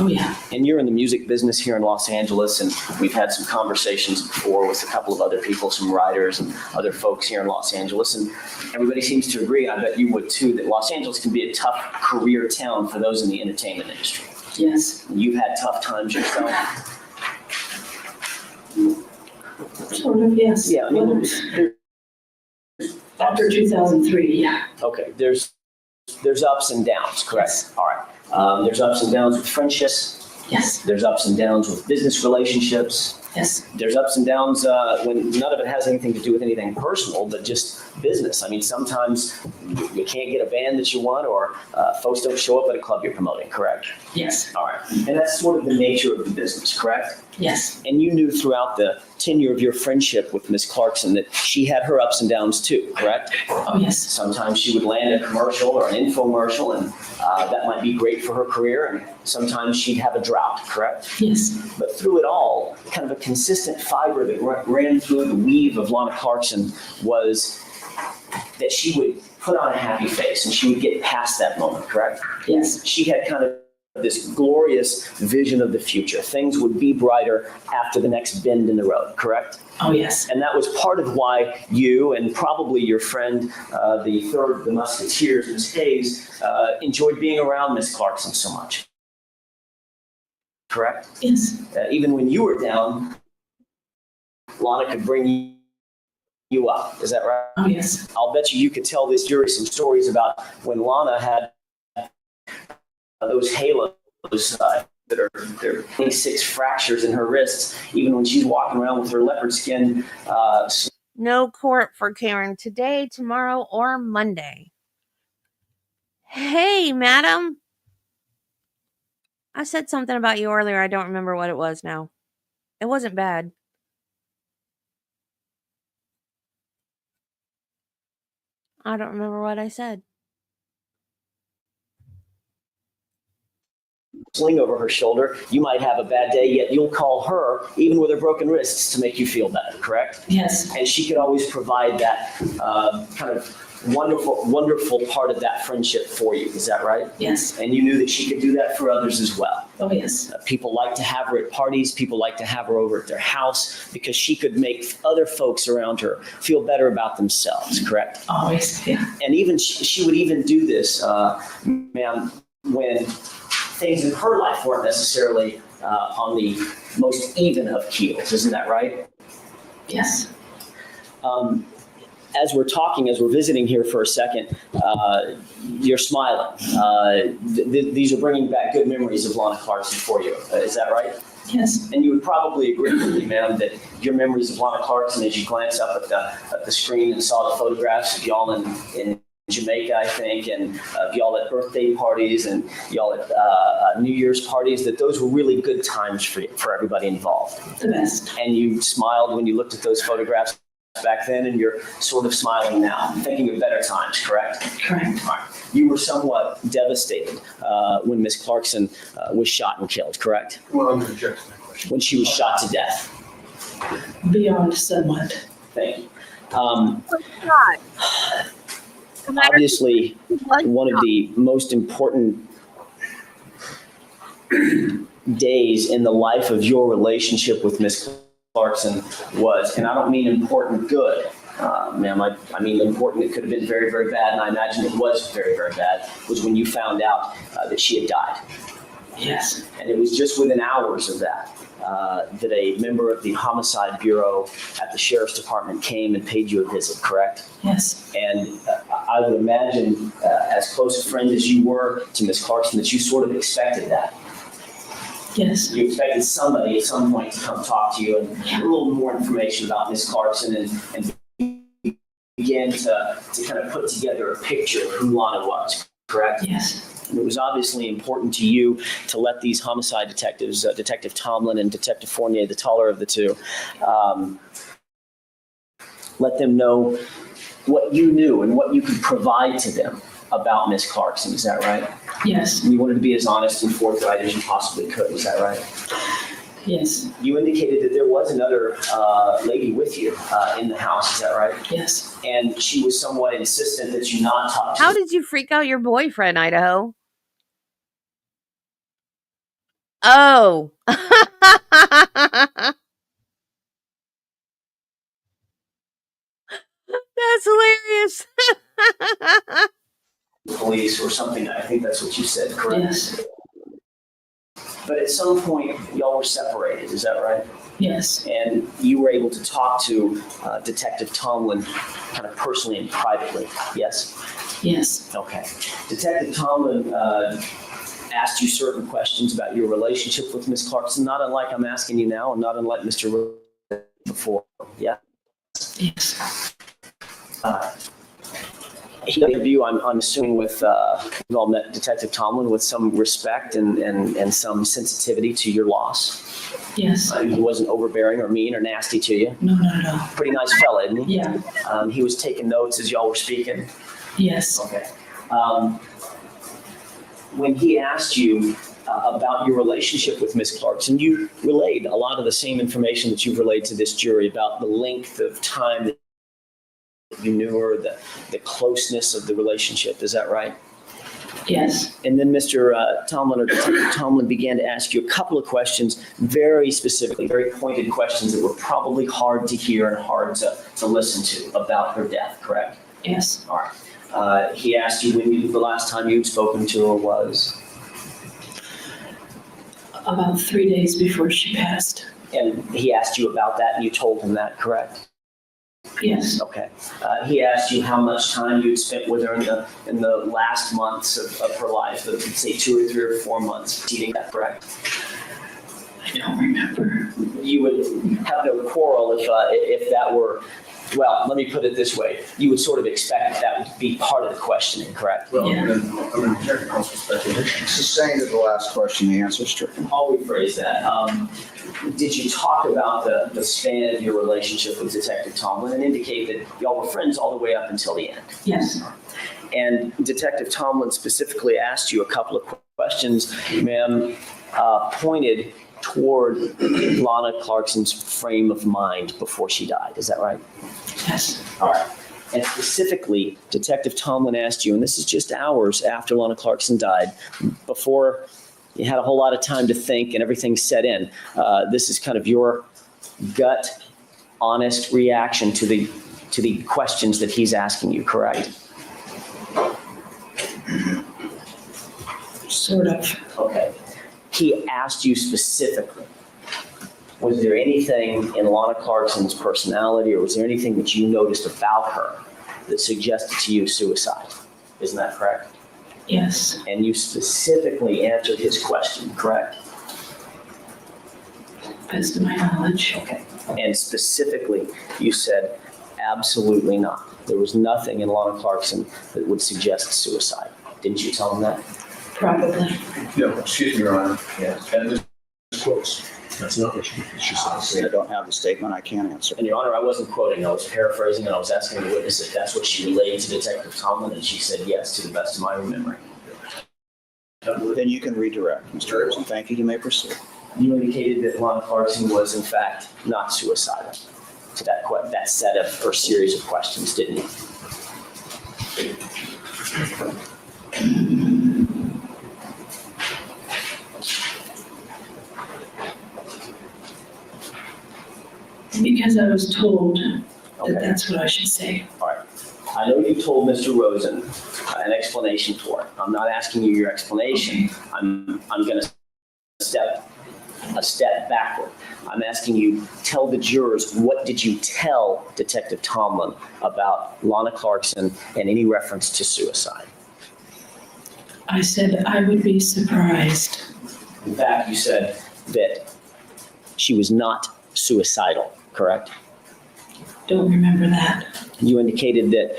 Speaker 14: Oh, yeah.
Speaker 5: And you're in the music business here in Los Angeles, and we've had some conversations before with a couple of other people, some writers and other folks here in Los Angeles, and everybody seems to agree, and I bet you would too, that Los Angeles can be a tough career town for those in the entertainment industry.
Speaker 14: Yes.
Speaker 5: You've had tough times yourself.
Speaker 14: Sort of, yes.
Speaker 5: Yeah, I mean,
Speaker 14: After 2003, yeah.
Speaker 5: okay, there's ups and downs, correct?
Speaker 14: Yes.
Speaker 5: All right. There's ups and downs with friendships.
Speaker 14: Yes.
Speaker 5: There's ups and downs with business relationships.
Speaker 14: Yes.
Speaker 5: There's ups and downs when none of it has anything to do with anything personal, but just business. I mean, sometimes you can't get a band that you want, or folks don't show up at a club you're promoting, correct?
Speaker 14: Yes.
Speaker 5: All right. And that's sort of the nature of the business, correct?
Speaker 14: Yes.
Speaker 5: And you knew throughout the tenure of your friendship with Miss Clarkson that she had her ups and downs too, correct?
Speaker 14: Oh, yes.
Speaker 5: Sometimes she would land a commercial or an infomercial, and that might be great for her career, and sometimes she'd have a drought, correct?
Speaker 14: Yes.
Speaker 5: But through it all, kind of a consistent fiber that ran through the weave of Lana Clarkson was that she would put on a happy face and she would get past that moment, correct?
Speaker 14: Yes.
Speaker 5: She had kind of this glorious vision of the future. Things would be brighter after the next bend in the road, correct?
Speaker 14: Oh, yes.
Speaker 5: And that was part of why you and probably your friend, the third of the Musketeers, Miss Hayes, enjoyed being around Miss Clarkson so much. Correct?
Speaker 14: Yes.
Speaker 5: Even when you were down, Lana could bring you up. Is that right?
Speaker 14: Oh, yes.
Speaker 5: I'll bet you could tell this jury some stories about when Lana had those halos that are 26 fractures in her wrists, even when she's walking around with her leopard skin.
Speaker 1: No court for Karen today, tomorrow, or Monday. Hey, madam. I said something about you earlier. I don't remember what it was now. It wasn't bad. I don't remember what I said.
Speaker 5: Sling over her shoulder. You might have a bad day, yet you'll call her, even with her broken wrists, to make you feel better, correct?
Speaker 14: Yes.
Speaker 5: And she could always provide that kind of wonderful part of that friendship for you. Is that right?
Speaker 14: Yes.
Speaker 5: And you knew that she could do that for others as well.
Speaker 14: Oh, yes.
Speaker 5: People like to have her at parties. People like to have her over at their house because she could make other folks around her feel better about themselves, correct?
Speaker 14: Always, yeah.
Speaker 5: And even she would even do this, ma'am, when things in her life weren't necessarily on the most even of keels. Isn't that right?
Speaker 14: Yes.
Speaker 5: as we're talking, as we're visiting here for a second, you're smiling. These are bringing back good memories of Lana Clarkson for you. Is that right?
Speaker 14: Yes.
Speaker 5: And you would probably agree with me, ma'am, that your memories of Lana Clarkson, as you glance up at the screen and saw the photographs of y'all in Jamaica, I think, and y'all at birthday parties and y'all at New Year's parties, that those were really good times for everybody involved.
Speaker 14: The best.
Speaker 5: And you smiled when you looked at those photographs back then, and you're sort of smiling now, thinking of better times, correct?
Speaker 14: Correct.
Speaker 5: All right. You were somewhat devastated when Miss Clarkson was shot and killed, correct?
Speaker 8: Well, I'm going to object to that question.
Speaker 5: When she was shot to death.
Speaker 14: Beyond somewhat.
Speaker 5: Thank you.
Speaker 1: God.
Speaker 5: Obviously, one of the most important days in the life of your relationship with Miss Clarkson was, and I don't mean important good, ma'am, I mean important, it could have been very, very bad, and I imagine it was very, very bad, was when you found out that she had died.
Speaker 14: Yes.
Speaker 5: And it was just within hours of that that a member of the Homicide Bureau at the Sheriff's Department came and paid you a visit, correct?
Speaker 14: Yes.
Speaker 5: And I would imagine, as close a friend as you were to Miss Clarkson, that you sort of expected that.
Speaker 14: Yes.
Speaker 5: You expected somebody at some point to come talk to you and get a little more information about Miss Clarkson and begin to kind of put together a picture of who Lana was, correct?
Speaker 14: Yes.
Speaker 5: And it was obviously important to you to let these homicide detectives, Detective Tomlin and Detective Fournier, the taller of the two, let them know what you knew and what you could provide to them about Miss Clarkson. Is that right?
Speaker 14: Yes.
Speaker 5: You wanted to be as honest and forthright as you possibly could. Is that right?
Speaker 14: Yes.
Speaker 5: You indicated that there was another lady with you in the house. Is that right?
Speaker 14: Yes.
Speaker 5: And she was somewhat insistent that you not talk to
Speaker 1: How
Speaker 5: her.
Speaker 1: did you freak out your boyfriend, Idaho? Oh. That's hilarious.
Speaker 5: Police or something. I think that's what you said, correct?
Speaker 14: Yes.
Speaker 5: But at some point, y'all were separated. Is that right?
Speaker 14: Yes.
Speaker 5: And you were able to talk to Detective Tomlin kind of personally and privately. Yes?
Speaker 14: Yes.
Speaker 5: Okay. Detective Tomlin asked you certain questions about your relationship with Miss Clarkson, not unlike I'm asking you now, and not unlike Mr. before. Yeah?
Speaker 14: Yes.
Speaker 5: He interviewed you, I'm assuming, with, you all met Detective Tomlin with some respect and some sensitivity to your loss.
Speaker 14: Yes.
Speaker 5: He wasn't overbearing or mean or nasty to you.
Speaker 14: No, not at all.
Speaker 5: Pretty nice fella, isn't he?
Speaker 14: Yeah.
Speaker 5: He was taking notes as y'all were speaking.
Speaker 14: Yes.
Speaker 5: Okay. When he asked you about your relationship with Miss Clarkson, you relayed a lot of the same information that you've relayed to this jury about the length of time that you knew her, the closeness of the relationship. Is that right?
Speaker 14: Yes.
Speaker 5: And then Mr. Tomlin or Detective Tomlin began to ask you a couple of questions, very specifically, very pointed questions that were probably hard to hear and hard to listen to about her death, correct?
Speaker 14: Yes.
Speaker 5: All right. He asked you when the last time you'd spoken to her was?
Speaker 14: About 3 days before she passed.
Speaker 5: And he asked you about that and you told him that, correct?
Speaker 14: Yes.
Speaker 5: Okay. He asked you how much time you'd spent with her in the last months of her life, say 2 or 3 or 4 months, preceding that, correct?
Speaker 14: I don't remember.
Speaker 5: You would have no quarrel if that were, well, let me put it this way. You would sort of expect that would be part of the questioning, correct?
Speaker 8: Well,
Speaker 14: Yeah.
Speaker 8: I'm going to check counsel's speculation.
Speaker 2: Sustained at the last question, the answer is stricken.
Speaker 5: I'll rephrase that. Did you talk about the span of your relationship with Detective Tomlin and indicate that y'all were friends all the way up until the end?
Speaker 14: Yes.
Speaker 5: And Detective Tomlin specifically asked you a couple of questions, ma'am, pointed toward Lana Clarkson's frame of mind before she died. Is that right?
Speaker 14: Yes.
Speaker 5: All right. And specifically, Detective Tomlin asked you, and this is just hours after Lana Clarkson died, before you had a whole lot of time to think and everything set in. This is kind of your gut, honest reaction to the questions that he's asking you, correct?
Speaker 14: Sort of.
Speaker 5: Okay. He asked you specifically Was there anything in Lana Clarkson's personality, or was there anything that you noticed about her that suggested to you suicide? Isn't that correct?
Speaker 14: Yes,
Speaker 5: And you specifically answered his question, correct?
Speaker 14: best of my knowledge.
Speaker 5: Okay. And specifically, you said, absolutely not. There was nothing in Lana Clarkson that would suggest suicide. Didn't you tell him that?
Speaker 14: Probably.
Speaker 8: Yeah, excuse me, Your Honor.
Speaker 5: Yes.
Speaker 8: And this is close. That's not what she said.
Speaker 2: Obviously, I don't have the statement. I can't answer.
Speaker 5: And Your Honor, I wasn't quoting, I was paraphrasing, and I was asking the witness if that's what she relayed to Detective Tomlin, and she said yes, to the best of my memory.
Speaker 2: Then you can redirect, Mr. Rosen. Thank you. You may proceed.
Speaker 5: You indicated that Lana Clarkson was in fact not suicidal to that set of or series of questions, didn't you?
Speaker 14: Because I was told
Speaker 5: Okay.
Speaker 14: that that's what I should say.
Speaker 5: All right. I know you told Mr. Rosen an explanation for it. I'm not asking you your explanation. I'm going to step a step backward. I'm asking you, tell the jurors, what did you tell Detective Tomlin about Lana Clarkson and any reference to suicide?
Speaker 14: I said I would be surprised.
Speaker 5: In fact, you said that she was not suicidal, correct?
Speaker 14: Don't remember that.
Speaker 5: You indicated that,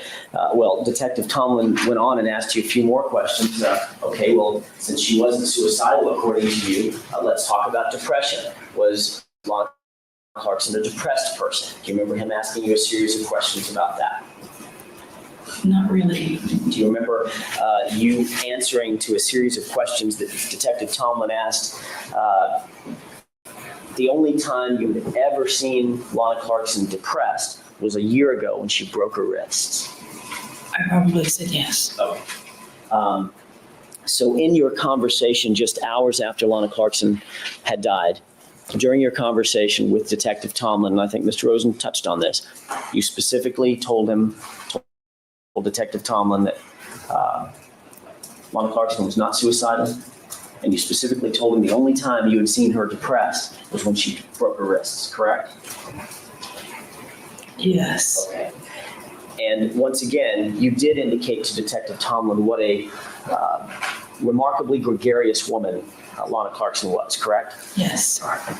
Speaker 5: Detective Tomlin went on and asked you a few more questions. Okay, well, since she wasn't suicidal, according to you, let's talk about depression. Was Lana Clarkson a depressed person? Do you remember him asking you a series of questions about that?
Speaker 14: Not really.
Speaker 5: Do you remember you answering to a series of questions that Detective Tomlin asked? The only time you had ever seen Lana Clarkson depressed was a year ago when she broke her wrists.
Speaker 14: I probably said yes.
Speaker 5: Okay. So in your conversation just hours after Lana Clarkson had died, during your conversation with Detective Tomlin, and I think Mr. Rosen touched on this, you specifically told Detective Tomlin that Lana Clarkson was not suicidal, and you specifically told him the only time you had seen her depressed was when she broke her wrists, correct?
Speaker 14: Yes.
Speaker 5: Okay. And once again, you did indicate to Detective Tomlin what a remarkably gregarious woman Lana Clarkson was, correct?
Speaker 14: Yes.
Speaker 5: All right.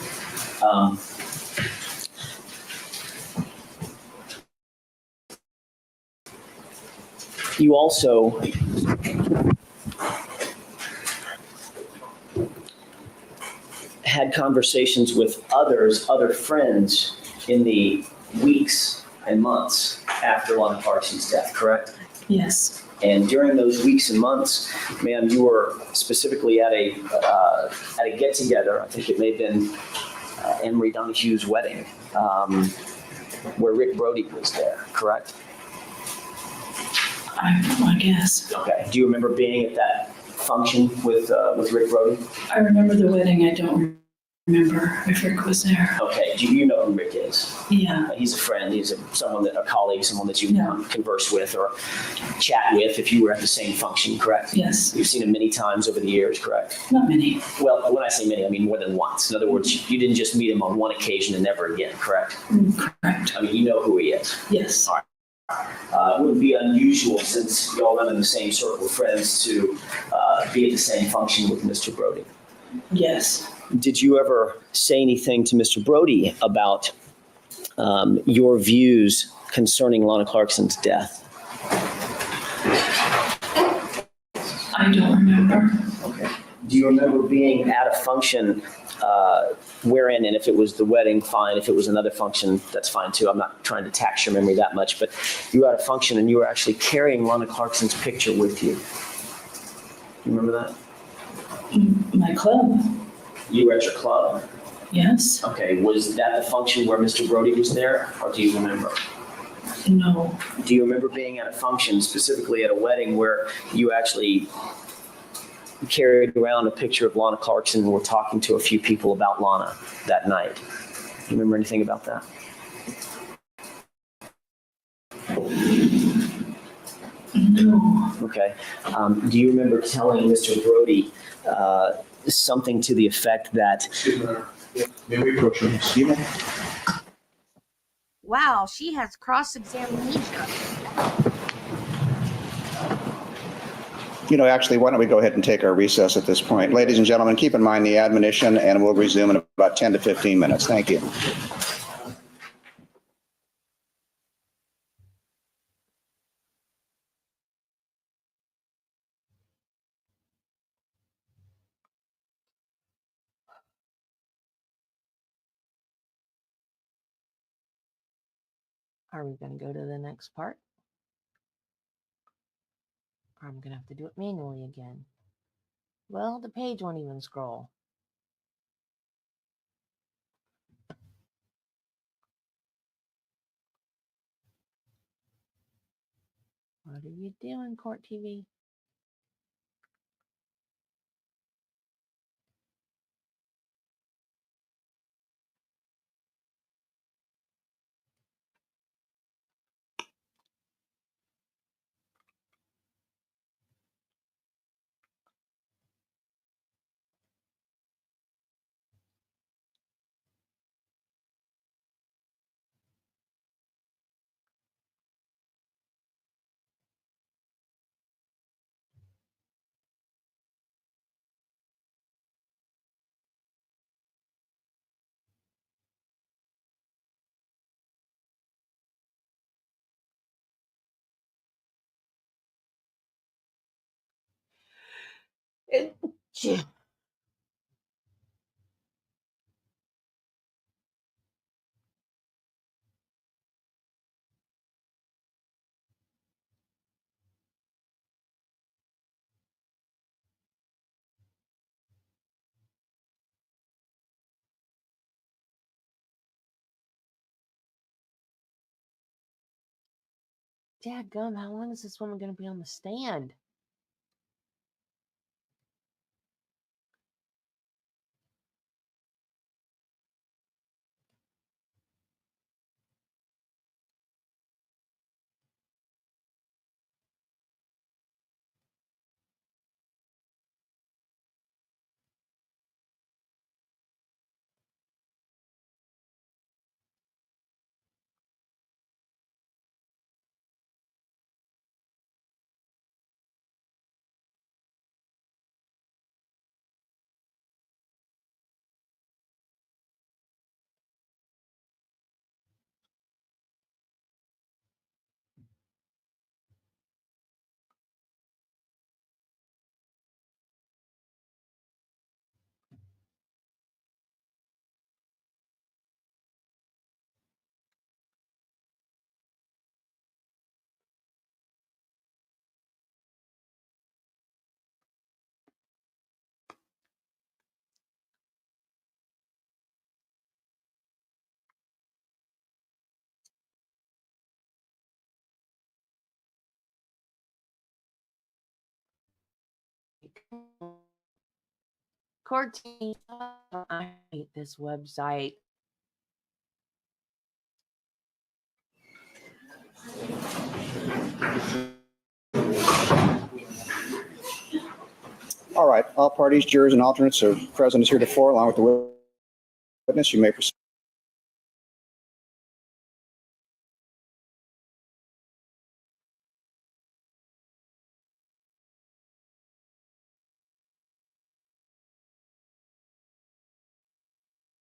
Speaker 5: You also had conversations with other friends in the weeks and months after Lana Clarkson's death, correct?
Speaker 14: Yes.
Speaker 5: And during those weeks and months, ma'am, you were specifically at a get-together. I think it may have been Emery Donahue's wedding, where Rick Brody was there, correct?
Speaker 14: I guess.
Speaker 5: Okay. Do you remember being at that function with Rick Brody?
Speaker 14: I remember the wedding. I don't remember if Rick was there.
Speaker 5: Okay. Do you know who Rick is?
Speaker 14: Yeah.
Speaker 5: He's a friend. He's a colleague, someone that you converse with or chat with if you were at the same function, correct?
Speaker 14: Yes.
Speaker 5: You've seen him many times over the years, correct?
Speaker 14: Not many.
Speaker 5: Well, when I say many, I mean more than once. In other words, you didn't just meet him on one occasion and never again, correct?
Speaker 14: Correct.
Speaker 5: I mean, you know who he is.
Speaker 14: Yes.
Speaker 5: All right. It wouldn't be unusual, since you all run in the same circle of friends, to be at the same function with Mr. Brody.
Speaker 14: Yes.
Speaker 5: Did you ever say anything to Mr. Brody about your views concerning Lana Clarkson's death?
Speaker 14: I don't remember.
Speaker 5: Okay. Do you remember being at a function wherein, and if it was the wedding, fine. If it was another function, that's fine too. I'm not trying to tax your memory that much, but you were at a function and you were actually carrying Lana Clarkson's picture with you. You remember that?
Speaker 14: My club.
Speaker 5: You were at your club?
Speaker 14: Yes.
Speaker 5: Okay. Was that the function where Mr. Brody was there, or do you remember?
Speaker 14: No.
Speaker 5: Do you remember being at a function, specifically at a wedding, where you actually carried around a picture of Lana Clarkson and were talking to a few people about Lana that night? Do you remember anything about that?
Speaker 14: No.
Speaker 5: Okay. Do you remember telling Mr. Brody something to the effect that
Speaker 8: May we approach her?
Speaker 2: You may.
Speaker 1: Wow, she has cross-examination.
Speaker 2: Actually, why don't we go ahead and take our recess at this point? Ladies and gentlemen, keep in mind the admonition, and we'll resume in about 10 to 15 minutes. Thank you.
Speaker 1: Are we going to go to the next part? Or I'm going to have to do it manually again. Well, the page won't even scroll. What are you doing, Court TV? Dadgum, how long is this woman going to be on the stand? Court TV, I hate this website.
Speaker 2: All right. All parties, jurors, and alternates are present as heretofore, along with the witness. You may proceed.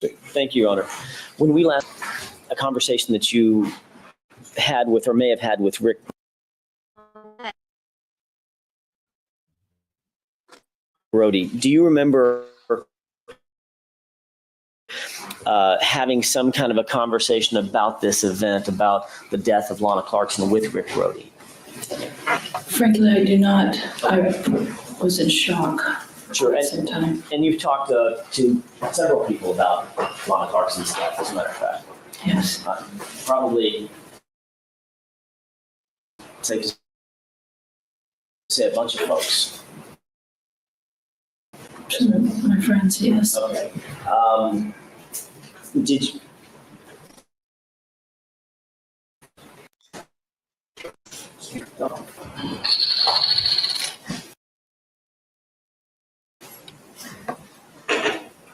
Speaker 5: Thank you, Your Honor. When we last, a conversation that you had with, or may have had with Rick Brody, do you remember having some kind of a conversation about this event, about the death of Lana Clarkson with Rick Brody?
Speaker 14: Frankly, I do not. I was in shock.
Speaker 5: Sure.
Speaker 14: At the same time.
Speaker 5: And you've talked to several people about Lana Clarkson's death, as a matter of fact.
Speaker 14: Yes.
Speaker 5: Probably safe to say a bunch of folks.
Speaker 14: My friends, yes.
Speaker 5: Okay. Did you?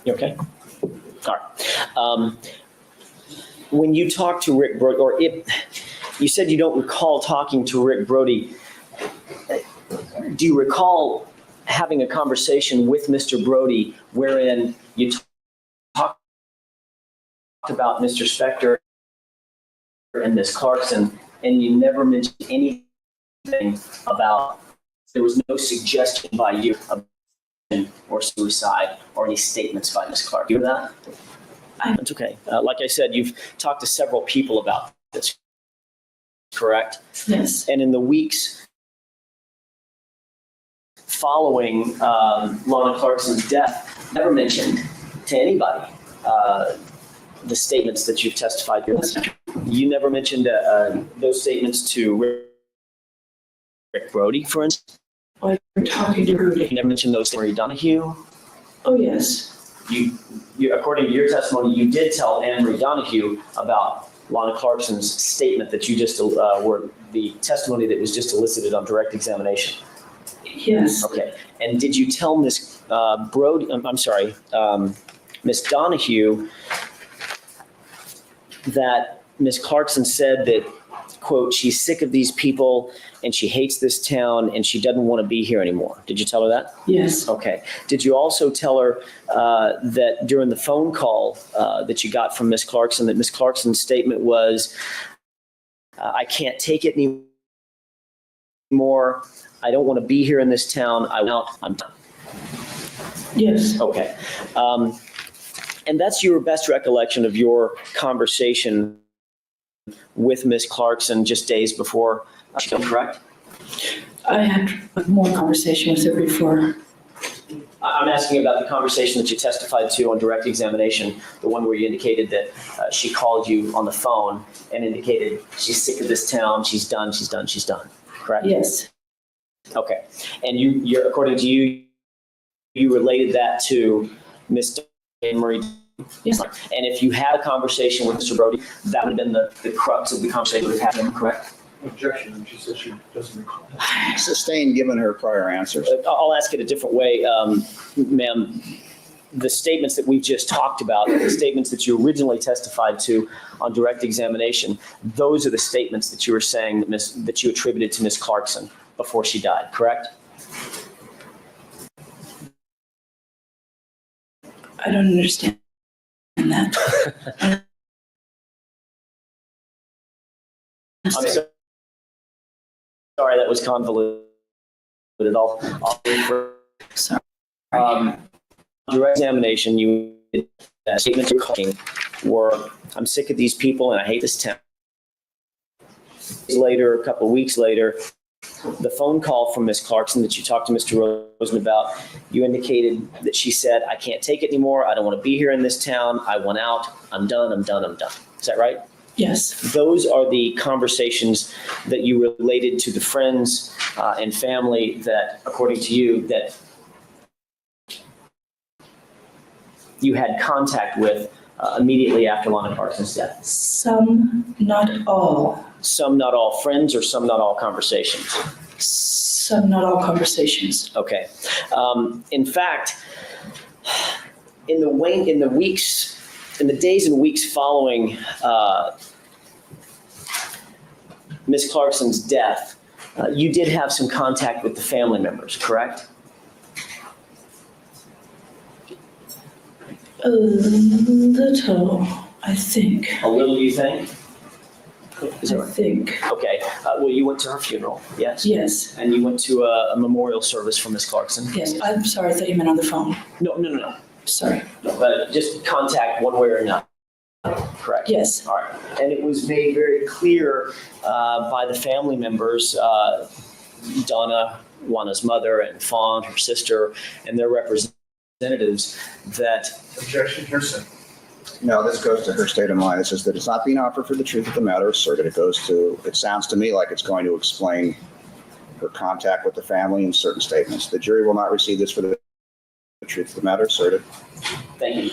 Speaker 5: You okay? All right. When you talked to Rick Brody, or you said you don't recall talking to Rick Brody, do you recall having a conversation with Mr. Brody wherein you talked about Mr. Spector and Ms. Clarkson, and you never mentioned anything about, there was no suggestion by you of or suicide or any statements by Ms. Clark? You know that? It's okay. Like I said, you've talked to several people about this, correct?
Speaker 14: Yes.
Speaker 5: And in the weeks following Lana Clarkson's death, never mentioned to anybody the statements that you've testified to. You never mentioned those statements to Rick Brody, for instance?
Speaker 14: While you're talking to Rudy.
Speaker 5: You never mentioned those to Marie Donahue?
Speaker 14: Oh, yes.
Speaker 5: You, according to your testimony, you did tell Anne Marie Donahue about Lana Clarkson's statement that you just were the testimony that was just elicited on direct examination.
Speaker 14: Yes.
Speaker 5: Okay. And did you tell Miss Brody? Miss Donahue that Miss Clarkson said that, quote, she's sick of these people and she hates this town and she doesn't want to be here anymore? Did you tell her that?
Speaker 14: Yes.
Speaker 5: Okay. Did you also tell her that during the phone call that you got from Miss Clarkson, that Miss Clarkson's statement was, I can't take it anymore. I don't want to be here in this town. I'm done.
Speaker 14: Yes.
Speaker 5: Okay. And that's your best recollection of your conversation with Miss Clarkson just days before she killed, correct?
Speaker 14: I had more conversation with her before.
Speaker 5: I'm asking about the conversation that you testified to on direct examination, the one where you indicated that she called you on the phone and indicated she's sick of this town, she's done, correct?
Speaker 14: Yes.
Speaker 5: Okay. And you're according to you, you related that to Miss Marie.
Speaker 14: Yes.
Speaker 5: And if you had a conversation with Mr. Brody, that would have been the crux of the conversation with him, correct?
Speaker 8: Objection, she says she doesn't recall.
Speaker 2: Sustained given her prior answers.
Speaker 5: I'll ask it a different way, ma'am. The statements that we've just talked about, the statements that you originally testified to on direct examination, those are the statements that you were saying that you attributed to Miss Clarkson before she died, correct?
Speaker 14: I don't understand that.
Speaker 5: I'm sorry, that was convoluted.
Speaker 14: Sorry.
Speaker 5: Direct examination, you statements you're calling were, I'm sick of these people and I hate this town. Later, a couple of weeks later, the phone call from Miss Clarkson that you talked to Mr. Rosen about, you indicated that she said, I can't take it anymore. I don't want to be here in this town. I want out. I'm done. Is that right?
Speaker 14: Yes.
Speaker 5: Those are the conversations that you related to the friends and family that, according to you, that you had contact with immediately after Lana Clarkson's death?
Speaker 14: Some, not all.
Speaker 5: Some, not all friends, or some, not all conversations?
Speaker 14: Some, not all conversations.
Speaker 5: Okay. In fact, in the days and weeks following Miss Clarkson's death, you did have some contact with the family members, correct?
Speaker 14: A little, I think.
Speaker 5: A little, you think?
Speaker 14: I think.
Speaker 5: Okay. Well, you went to her funeral, yes?
Speaker 14: Yes.
Speaker 5: And you went to a memorial service for Miss Clarkson?
Speaker 14: Yes. I'm sorry, I thought you meant on the phone.
Speaker 5: No.
Speaker 14: Sorry.
Speaker 5: No, but just contact one way or another, correct?
Speaker 14: Yes.
Speaker 5: All right. And it was made very clear by the family members, Donna, Juana's mother, and Fawn, her sister, and their representatives that...
Speaker 8: Objection, hearsay.
Speaker 2: No, this goes to her state of mind. It says that it's not being offered for the truth of the matter asserted. It sounds to me like it's going to explain her contact with the family in certain statements. The jury will not receive this for the truth of the matter asserted.
Speaker 5: Thank you.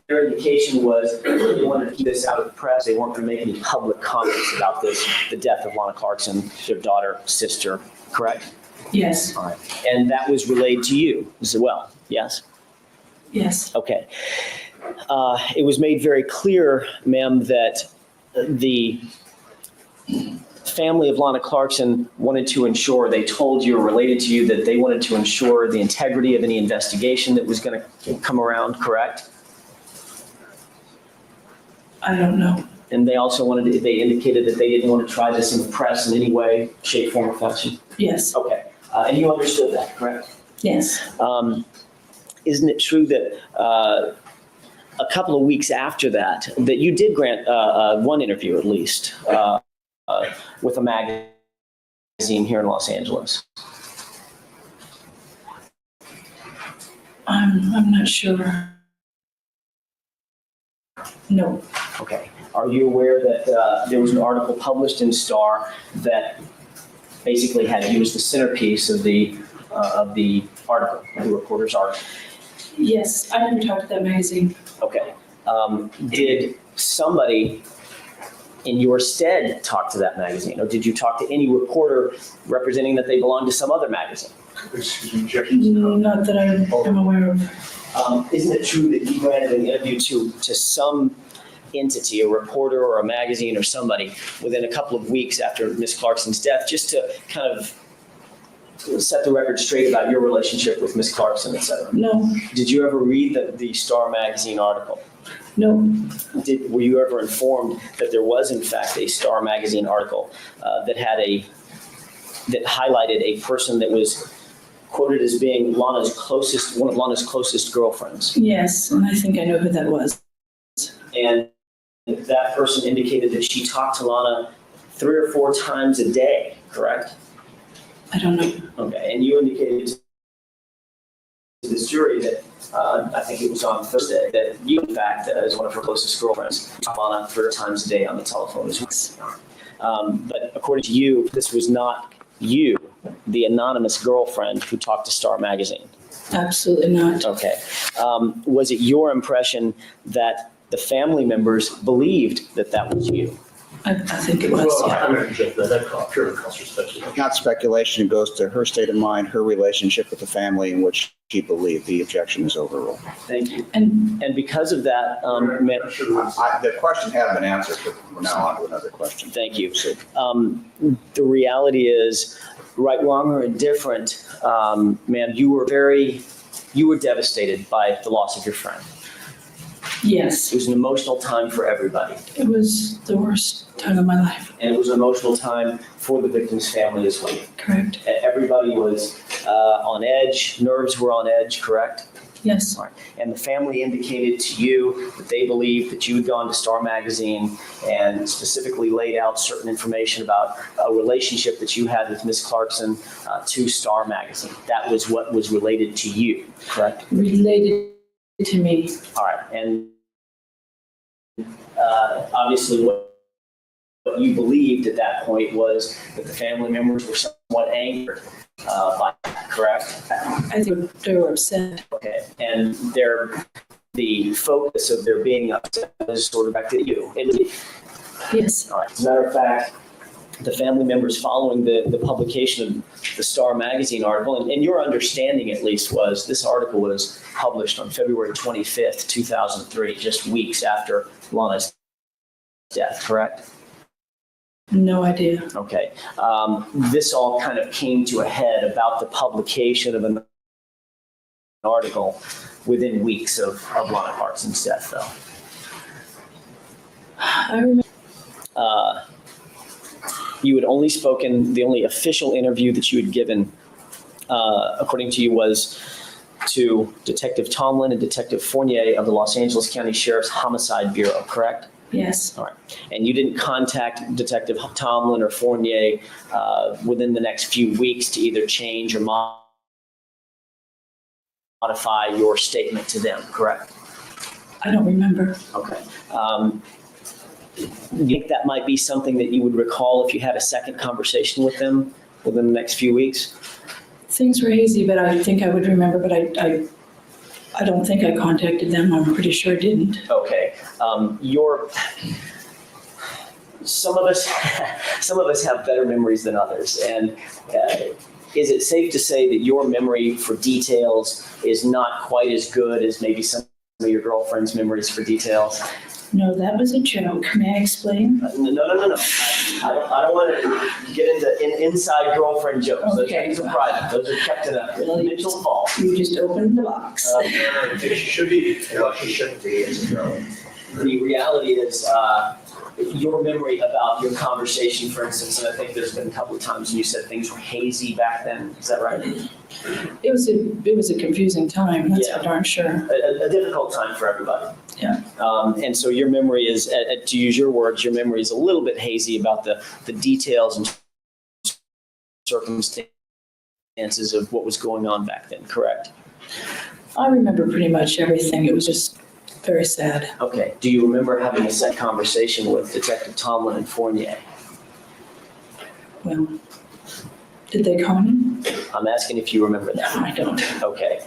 Speaker 5: Their indication was they wanted to keep this out of the press. They weren't going to make any public comments about this, the death of Lana Clarkson, their daughter, sister, correct?
Speaker 14: Yes.
Speaker 5: All right. And that was relayed to you as well, yes?
Speaker 14: Yes.
Speaker 5: Okay. It was made very clear, ma'am, that the family of Lana Clarkson wanted to ensure, they told you or related to you that they wanted to ensure the integrity of any investigation that was going to come around, correct?
Speaker 14: I don't know.
Speaker 5: And they also they indicated that they didn't want to try this in the press in any way, shape, form, or fashion?
Speaker 14: Yes.
Speaker 5: Okay. And you understood that, correct?
Speaker 14: Yes.
Speaker 5: Isn't it true that a couple of weeks after that, that you did grant one interview at least with a magazine here in Los Angeles?
Speaker 14: I'm not sure. No.
Speaker 5: Okay. Are you aware that there was an article published in Star that basically had you as the centerpiece of the article, the reporter's article?
Speaker 14: Yes, I never talked to that magazine.
Speaker 5: Okay. Did somebody in your stead talk to that magazine, or did you talk to any reporter representing that they belonged to some other magazine?
Speaker 14: Not that I'm aware of.
Speaker 5: Isn't it true that you granted an interview to some entity, a reporter or a magazine or somebody, within a couple of weeks after Miss Clarkson's death, just to kind of set the record straight about your relationship with Miss Clarkson, et cetera?
Speaker 14: No.
Speaker 5: Did you ever read the Star magazine article?
Speaker 14: No.
Speaker 5: Were you ever informed that there was in fact a Star magazine article that highlighted a person that was quoted as being one of Lana's closest girlfriends?
Speaker 14: Yes, and I think I know who that was.
Speaker 5: And that person indicated that she talked to Lana 3 or 4 times a day, correct?
Speaker 14: I don't know.
Speaker 5: Okay, and you indicated to this jury that, I think it was on Thursday, that you, in fact, as one of her closest girlfriends, talked to Lana 3 times a day on the telephone as well. But according to you, this was not you, the anonymous girlfriend who talked to Star magazine.
Speaker 14: Absolutely not.
Speaker 5: Okay. Was it your impression that the family members believed that that was you?
Speaker 14: I think it was.
Speaker 2: Not speculation, it goes to her state of mind, her relationship with the family in which she believed. The objection is overruled.
Speaker 5: Thank you.
Speaker 14: And
Speaker 5: because of that,
Speaker 2: the question had been answered, but we're now on to another question.
Speaker 5: Thank you. The reality is, right, wrong, or indifferent, ma'am, you were devastated by the loss of your friend.
Speaker 14: yes,
Speaker 5: It was an emotional time for everybody.
Speaker 14: it was the worst time of my life.
Speaker 5: And it was an emotional time for the victim's family as well.
Speaker 14: Correct.
Speaker 5: Everybody was on edge, nerves were on edge, correct?
Speaker 14: Yes.
Speaker 5: Right. And the family indicated to you that they believed that you had gone to Star Magazine and specifically laid out certain information about a relationship that you had with Miss Clarkson to Star Magazine. That was what was related to you, correct?
Speaker 14: Related to me.
Speaker 5: All right. And obviously what you believed at that point was that the family members were somewhat angered by that, correct?
Speaker 14: I think they were upset.
Speaker 5: Okay, and the focus of their being upset is sort of back to you.
Speaker 14: Yes.
Speaker 5: All right. As a matter of fact, the family members following the publication of the Star Magazine article, and your understanding at least was this article was published on February 25th, 2003, just weeks after Lana's death, correct?
Speaker 14: No idea.
Speaker 5: Okay. This all kind of came to a head about the publication of an article within weeks of Lana Clarkson's death, though.
Speaker 14: I remember.
Speaker 5: You had only spoken, the only official interview that you had given, according to you, was to Detective Tomlin and Detective Fournier of the Los Angeles County Sheriff's Homicide Bureau, correct?
Speaker 14: Yes.
Speaker 5: All right. And you didn't contact Detective Tomlin or Fournier within the next few weeks to either change or modify your statement to them, correct?
Speaker 14: I don't remember.
Speaker 5: Okay. Do you think that might be something that you would recall if you had a second conversation with them within the next few weeks?
Speaker 14: Things were hazy, but I think I would remember, but I don't think I contacted them. I'm pretty sure I didn't.
Speaker 5: Okay. Some of us have better memories than others, and is it safe to say that your memory for details is not quite as good as maybe some of your girlfriend's memories for details?
Speaker 14: No, that was a joke. May I explain?
Speaker 5: No. I don't want to get into inside girlfriend jokes. Those
Speaker 14: Okay.
Speaker 5: things are private. Those are kept in a mental vault.
Speaker 14: You just opened the box.
Speaker 2: She should be, she shouldn't be, as a girl.
Speaker 5: The reality is, your memory about your conversation, for instance, and I think there's been a couple of times when you said things were hazy back then. Is that right?
Speaker 14: It was a confusing time, that's for darn sure.
Speaker 5: A difficult time for everybody.
Speaker 14: Yeah.
Speaker 5: And so your memory is, to use your words, your memory is a little bit hazy about the details and circumstances of what was going on back then, correct?
Speaker 14: I remember pretty much everything. It was just very sad.
Speaker 5: Okay. Do you remember having a set conversation with Detective Tomlin and Fournier?
Speaker 14: Well, did they call me?
Speaker 5: I'm asking if you remember that.
Speaker 14: No, I don't.
Speaker 5: Okay.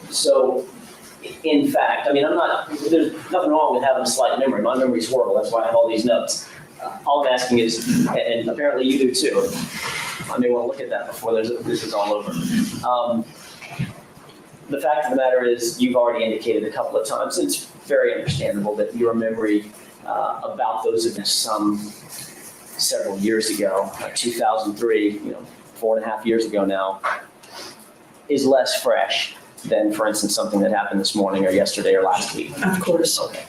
Speaker 5: So, in fact, I mean, there's nothing wrong with having a slight memory. My memory's horrible. That's why I have all these notes. All I'm asking is, and apparently you do too, I may want to look at that before this is all over. The fact of the matter is, you've already indicated a couple of times, and it's very understandable that your memory about those events several years ago, 2003, 4.5 years ago now, is less fresh than, for instance, something that happened this morning or yesterday or last week.
Speaker 14: Of course.
Speaker 5: Okay.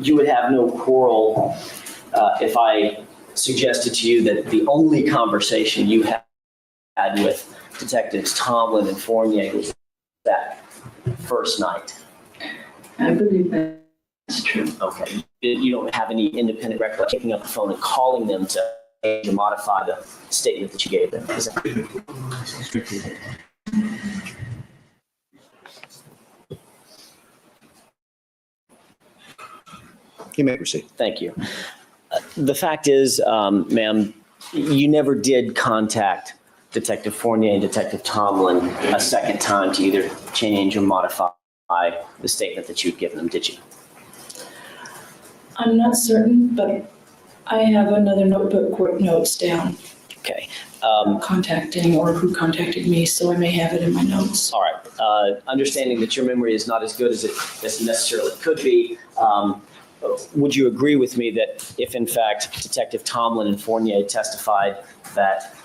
Speaker 5: You would have no quarrel if I suggested to you that the only conversation you had with Detectives Tomlin and Fournier was that first night.
Speaker 14: I believe that's true.
Speaker 5: Okay. You don't have any independent record of picking up the phone and calling them to modify the statement that you gave them. Is that
Speaker 2: You may proceed.
Speaker 5: Thank you. The fact is, ma'am, you never did contact Detective Fournier and Detective Tomlin a second time to either change or modify the statement that you'd given them, did you?
Speaker 14: I'm not certain, but I have another notebook with notes down.
Speaker 5: Okay.
Speaker 14: Contacting or who contacted me, so I may have it in my notes.
Speaker 5: All right. Understanding that your memory is not as good as it necessarily could be, would you agree with me that if in fact Detective Tomlin and Fournier testified that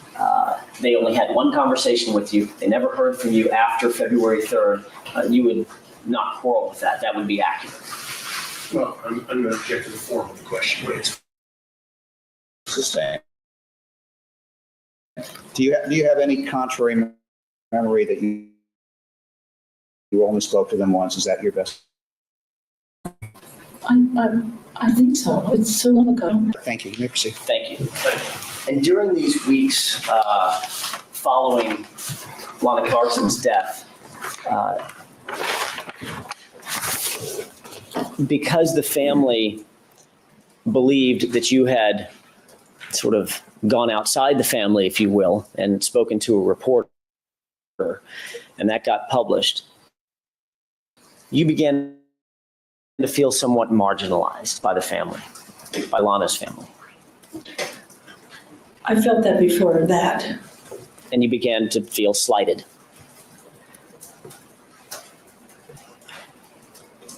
Speaker 5: they only had one conversation with you, they never heard from you after February 3rd, you would not quarrel with that? That would be accurate.
Speaker 8: Well, I'm going to object to the form of the question, but it's
Speaker 2: Sustained. Do you have any contrary memory that you only spoke to them once? Is that your best?
Speaker 14: I think so. It's so long ago.
Speaker 2: Thank you. You may proceed.
Speaker 5: Thank you. And during these weeks following Lana Clarkson's death, because the family believed that you had sort of gone outside the family, if you will, and spoken to a reporter, and that got published, you began to feel somewhat marginalized by the family, by Lana's family.
Speaker 14: I felt that before that.
Speaker 5: And you began to feel slighted.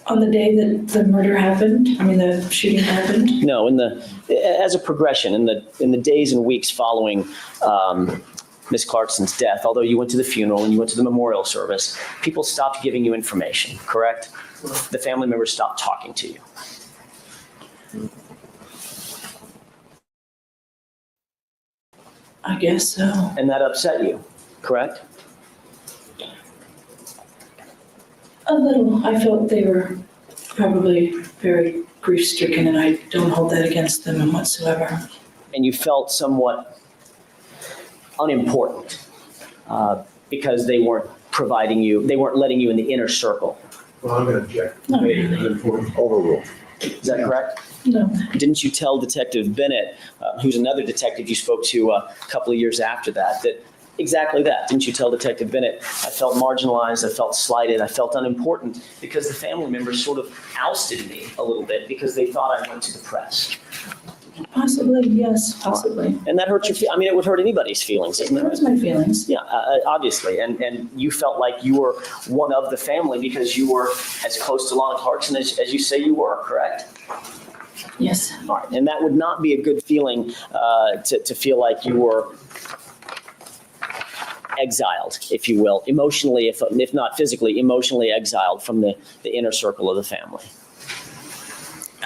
Speaker 14: On the day that the murder happened, the shooting happened?
Speaker 5: No, as a progression, in the days and weeks following Miss Clarkson's death, although you went to the funeral and you went to the memorial service, people stopped giving you information, correct? The family members stopped talking to you.
Speaker 14: I guess so.
Speaker 5: And that upset you, correct?
Speaker 14: A little. I felt they were probably very grief-stricken, and I don't hold that against them whatsoever.
Speaker 5: And you felt somewhat unimportant because they weren't letting you in the inner circle.
Speaker 8: Well, I'm going to object.
Speaker 14: Not really.
Speaker 2: Overruled.
Speaker 5: Is that correct?
Speaker 14: No.
Speaker 5: Didn't you tell Detective Bennett, who's another detective you spoke to a couple of years after that Exactly that. Didn't you tell Detective Bennett, I felt marginalized, I felt slighted, I felt unimportant because the family members sort of ousted me a little bit because they thought I went to the press.
Speaker 14: Possibly, yes, possibly.
Speaker 5: And that hurt your, I mean, it would hurt anybody's feelings, isn't it?
Speaker 14: It hurts my feelings.
Speaker 5: Yeah, obviously. And you felt like you were one of the family because you were as close to Lana Clarkson as you say you were, correct?
Speaker 14: Yes.
Speaker 5: All right. And that would not be a good feeling to feel like you were exiled, if you will, emotionally, if not physically, emotionally exiled from the inner circle of the family.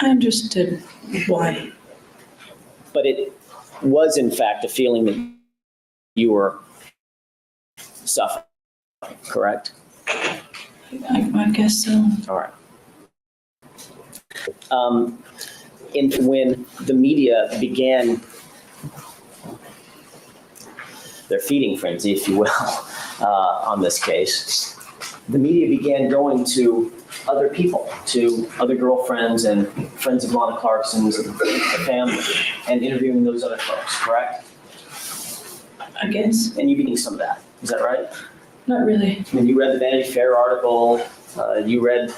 Speaker 14: I understood why.
Speaker 5: But it was, in fact, a feeling that you were suffering, correct?
Speaker 14: I guess so.
Speaker 5: All right. And when the media began their feeding frenzy, if you will, on this case, the media began going to other people, to other girlfriends and friends of Lana Clarkson's, the family, and interviewing those other folks, correct?
Speaker 14: I guess.
Speaker 5: And you began some of that, is that right?
Speaker 14: Not really.
Speaker 5: I mean, you read the Vanity Fair article, you were at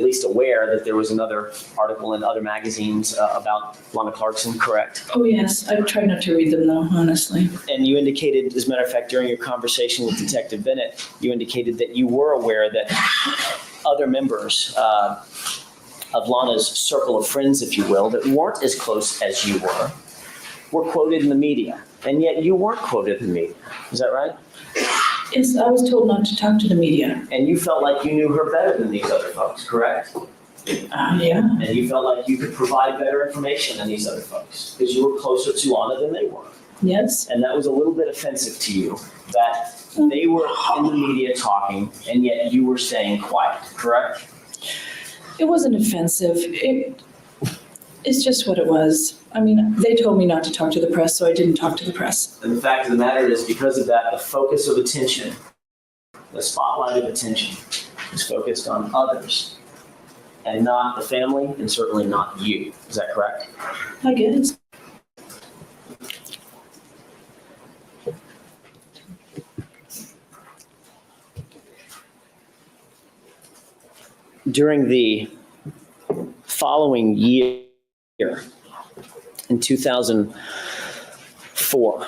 Speaker 5: least aware that there was another article in other magazines about Lana Clarkson, correct?
Speaker 14: Oh, yes. I try not to read them, though, honestly.
Speaker 5: And you indicated, as a matter of fact, during your conversation with Detective Bennett, you indicated that you were aware that other members of Lana's circle of friends, if you will, that weren't as close as you were quoted in the media. And yet you weren't quoted in the media. Is that right?
Speaker 14: Yes, I was told not to talk to the media.
Speaker 5: And you felt like you knew her better than these other folks, correct?
Speaker 14: Yeah.
Speaker 5: And you felt like you could provide better information than these other folks because you were closer to Lana than they were.
Speaker 14: Yes.
Speaker 5: And that was a little bit offensive to you, that they were in the media talking and yet you were staying quiet, correct?
Speaker 14: It wasn't offensive. It's just what it was. I mean, they told me not to talk to the press, so I didn't talk to the press.
Speaker 5: And the fact of the matter is, because of that, the focus of attention, the spotlight of attention, is focused on others and not the family and certainly not you. Is that correct?
Speaker 14: I guess.
Speaker 5: During the following year, in 2004,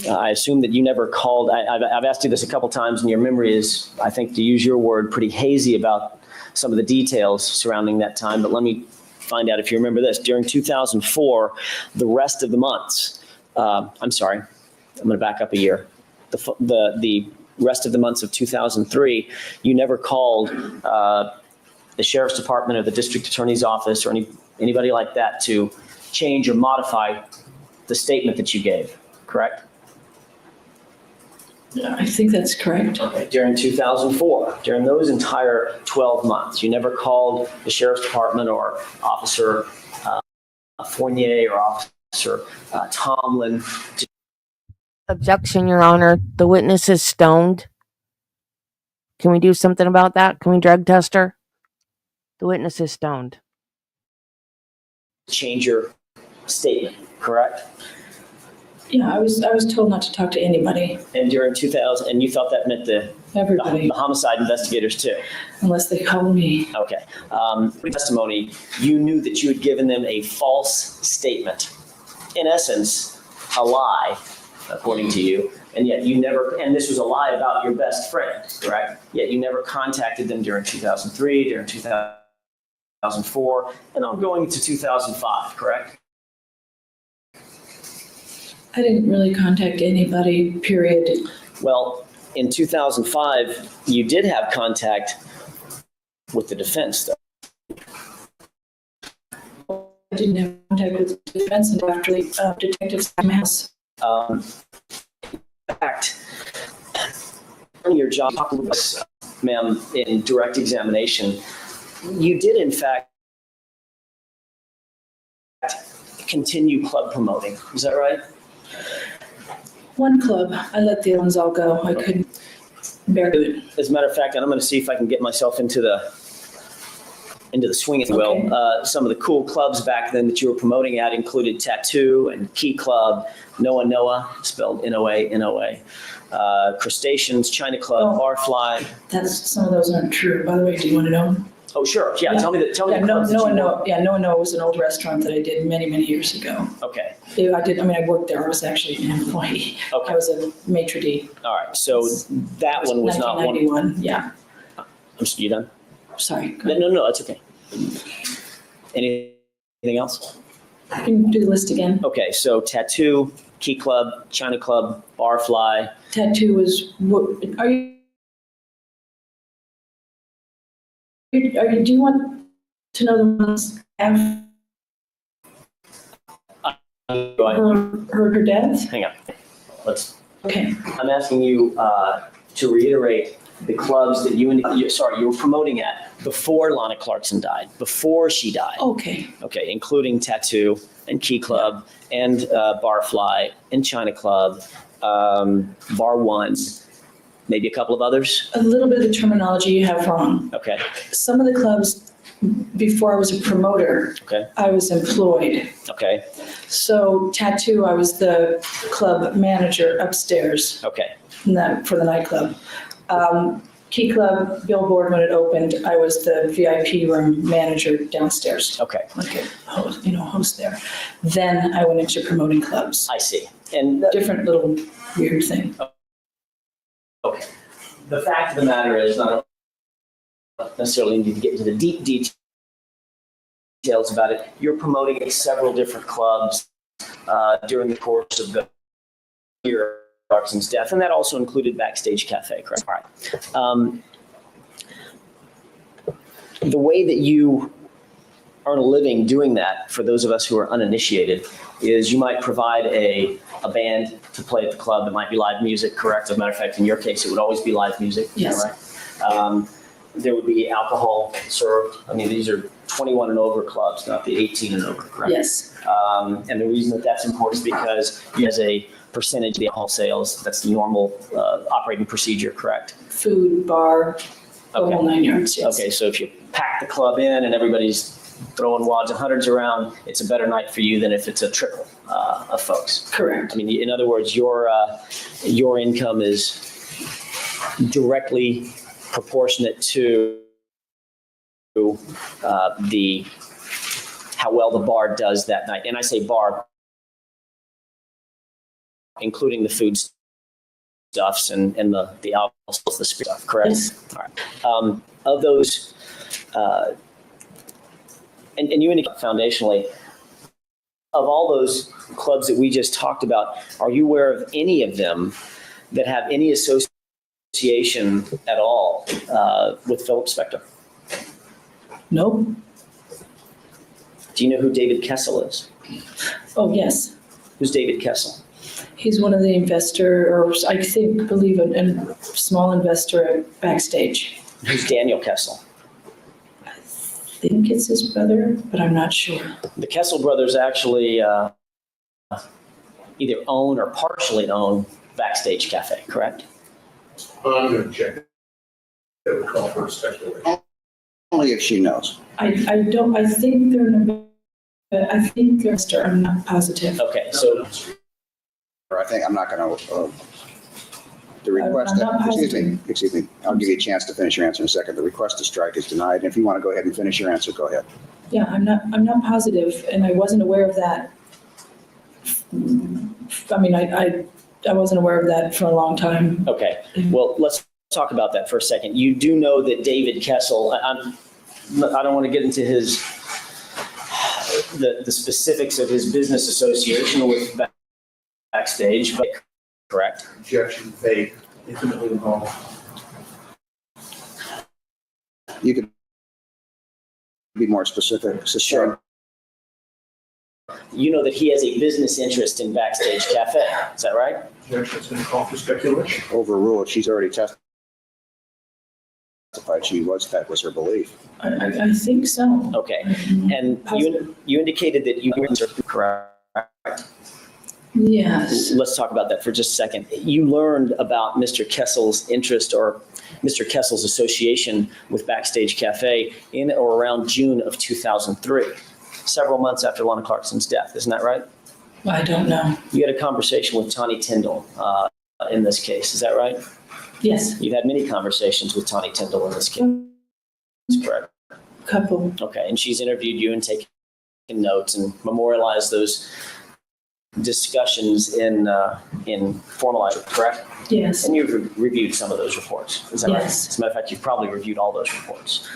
Speaker 5: I assume that you never called. I've asked you this a couple times, and your memory is, I think, to use your word, pretty hazy about some of the details surrounding that time. But let me find out if you remember this. During 2004, the rest of the months, I'm sorry, I'm going to back up a year. The rest of the months of 2003, you never called the sheriff's department or the district attorney's office or anybody like that to change or modify the statement that you gave, correct?
Speaker 14: I think that's correct.
Speaker 5: Okay. During 2004, during those entire 12 months, you never called the sheriff's department or Officer Fournier or Officer Tomlin to...
Speaker 1: Objection, Your Honor. The witness is stoned. Can we do something about that? Can we drug test her? The witness is stoned.
Speaker 5: Change your statement, correct?
Speaker 14: Yeah, I was told not to talk to anybody.
Speaker 5: And during 2000, and you thought that meant
Speaker 14: Everybody.
Speaker 5: the homicide investigators too?
Speaker 14: Unless they call me.
Speaker 5: Okay. Testimony, you knew that you had given them a false statement. In essence, a lie, according to you. And yet you never, and this was a lie about your best friend, correct? Yet you never contacted them during 2003, during 2004, and I'm going to 2005, correct?
Speaker 14: I didn't really contact anybody, period.
Speaker 5: Well, in 2005, you did have contact with the defense, though.
Speaker 14: I didn't have contact with the defense until after Detective Mass.
Speaker 5: In fact, during your job, ma'am, in direct examination, you did, in fact, continue club promoting. Is that right?
Speaker 14: One club. I let the other ones all go. I couldn't bear it.
Speaker 5: As a matter of fact, and I'm going to see if I can get myself into the swing, if you will.
Speaker 14: Okay.
Speaker 5: Some of the cool clubs back then that you were promoting at included Tattoo and Key Club, Noah, spelled Noa, Crustaceans, China Club,
Speaker 14: Oh.
Speaker 5: Barfly.
Speaker 14: Some of those aren't true. By the way, do you want to know?
Speaker 5: Oh, sure. Yeah, tell me the
Speaker 14: Yeah,
Speaker 5: clubs that you worked.
Speaker 14: No, was an old restaurant that I did many, many years ago.
Speaker 5: Okay.
Speaker 14: I worked there. I was actually an employee.
Speaker 5: Okay.
Speaker 14: I was a maitre d'.
Speaker 5: All right. So that one was not one.
Speaker 14: 1991, yeah.
Speaker 5: You done?
Speaker 14: Sorry. go
Speaker 5: No,
Speaker 14: ahead.
Speaker 5: no, it's okay. Anything else?
Speaker 14: I can do the list again.
Speaker 5: Okay, so Tattoo, Key Club, China Club, Barfly.
Speaker 14: Tattoo was, are you, do you want to know the ones after her death?
Speaker 5: Hang on.
Speaker 14: Okay.
Speaker 5: I'm asking you to reiterate the clubs that you were promoting at before Lana Clarkson died, before she died.
Speaker 14: Okay.
Speaker 5: Okay, including Tattoo and Key Club and Barfly and China Club, Bar One, maybe a couple of others.
Speaker 14: A little bit of the terminology you have wrong.
Speaker 5: Okay.
Speaker 14: Some of the clubs, before I was a promoter,
Speaker 5: Okay.
Speaker 14: I was employed.
Speaker 5: Okay.
Speaker 14: So Tattoo, I was the club manager upstairs
Speaker 5: Okay.
Speaker 14: for the nightclub. Key Club, Billboard, when it opened, I was the VIP room manager downstairs.
Speaker 5: Okay.
Speaker 14: Like a host there. Then I went into promoting clubs.
Speaker 5: I see. And
Speaker 14: Different little weird thing.
Speaker 5: okay. The fact of the matter is, I don't necessarily need to get into the deep details about it. You're promoting at several different clubs during the course of the year. Clarkson's death, and that also included Backstage Cafe, correct? All right. The way that you earn a living doing that, for those of us who are uninitiated, is you might provide a band to play at the club. It might be live music, correct? As a matter of fact, in your case, it would always be live music.
Speaker 14: Yes.
Speaker 5: Right? There would be alcohol served. I mean, these are 21 and over clubs, not the 18 and over, correct?
Speaker 14: Yes.
Speaker 5: And the reason that that's important is because as a percentage of the alcohol sales, that's the normal operating procedure, correct?
Speaker 14: Food, bar, the
Speaker 5: Okay.
Speaker 14: whole 9 yards, yes.
Speaker 5: Okay, so if you pack the club in and everybody's throwing wads and hundreds around, it's a better night for you than if it's a trickle of folks.
Speaker 14: Correct.
Speaker 5: I mean, in other words, your income is directly proportionate to how well the bar does that night. And I say bar, including the food stuffs and the alcohol, the spirit stuff, correct?
Speaker 14: Yes.
Speaker 5: All right. Of those, and you indicate foundationally, of all those clubs that we just talked about, are you aware of any of them that have any association at all with Philip Spector?
Speaker 14: Nope.
Speaker 5: Do you know who David Kessel is?
Speaker 14: Oh, yes.
Speaker 5: Who's David Kessel?
Speaker 14: He's one of the believe a small investor at Backstage.
Speaker 5: Who's Daniel Kessel?
Speaker 14: I think it's his brother, but I'm not sure.
Speaker 5: The Kessel brothers actually either own or partially own Backstage Cafe, correct?
Speaker 8: I'm going to check. That would call for a speculation.
Speaker 2: Only if she knows.
Speaker 14: I think they're, I'm not positive.
Speaker 5: Okay, so
Speaker 2: Or I'm not going to, the request,
Speaker 14: I'm not
Speaker 2: excuse me, I'll give you a chance to finish your answer in a second. The request to strike is denied. And if you want to go ahead and finish your answer, go ahead.
Speaker 14: Yeah, I'm not positive, and I wasn't aware of that. I mean, I wasn't aware of that for a long time.
Speaker 5: okay, well, let's talk about that for a second. You do know that David Kessel, I don't want to get into the specifics of his business association with Backstage, but correct?
Speaker 8: Objection, vague, intimately involved.
Speaker 2: You could be more specific.
Speaker 5: Sure. You know that he has a business interest in Backstage Cafe, is that right?
Speaker 8: Objection's been called for speculation.
Speaker 2: Overruled. She's already testified. That was her belief.
Speaker 14: I think so.
Speaker 5: Okay, and you indicated that you were correct.
Speaker 14: Yes.
Speaker 5: Let's talk about that for just a second. You learned about Mr. Kessel's interest or Mr. Kessel's association with Backstage Cafe in or around June of 2003, several months after Lana Clarkson's death. Isn't that right?
Speaker 14: I don't know.
Speaker 5: You had a conversation with Tawny Tyndall in this case, is that right?
Speaker 14: Yes,
Speaker 5: You've had many conversations with Tawny Tyndall in this case, correct?
Speaker 14: couple,
Speaker 5: Okay, and she's interviewed you and taken notes and memorialized those discussions in formalized, correct?
Speaker 14: yes,
Speaker 5: And you've reviewed some of those reports, is that right?
Speaker 14: Yes.
Speaker 5: As a matter of fact, you've probably reviewed all those reports.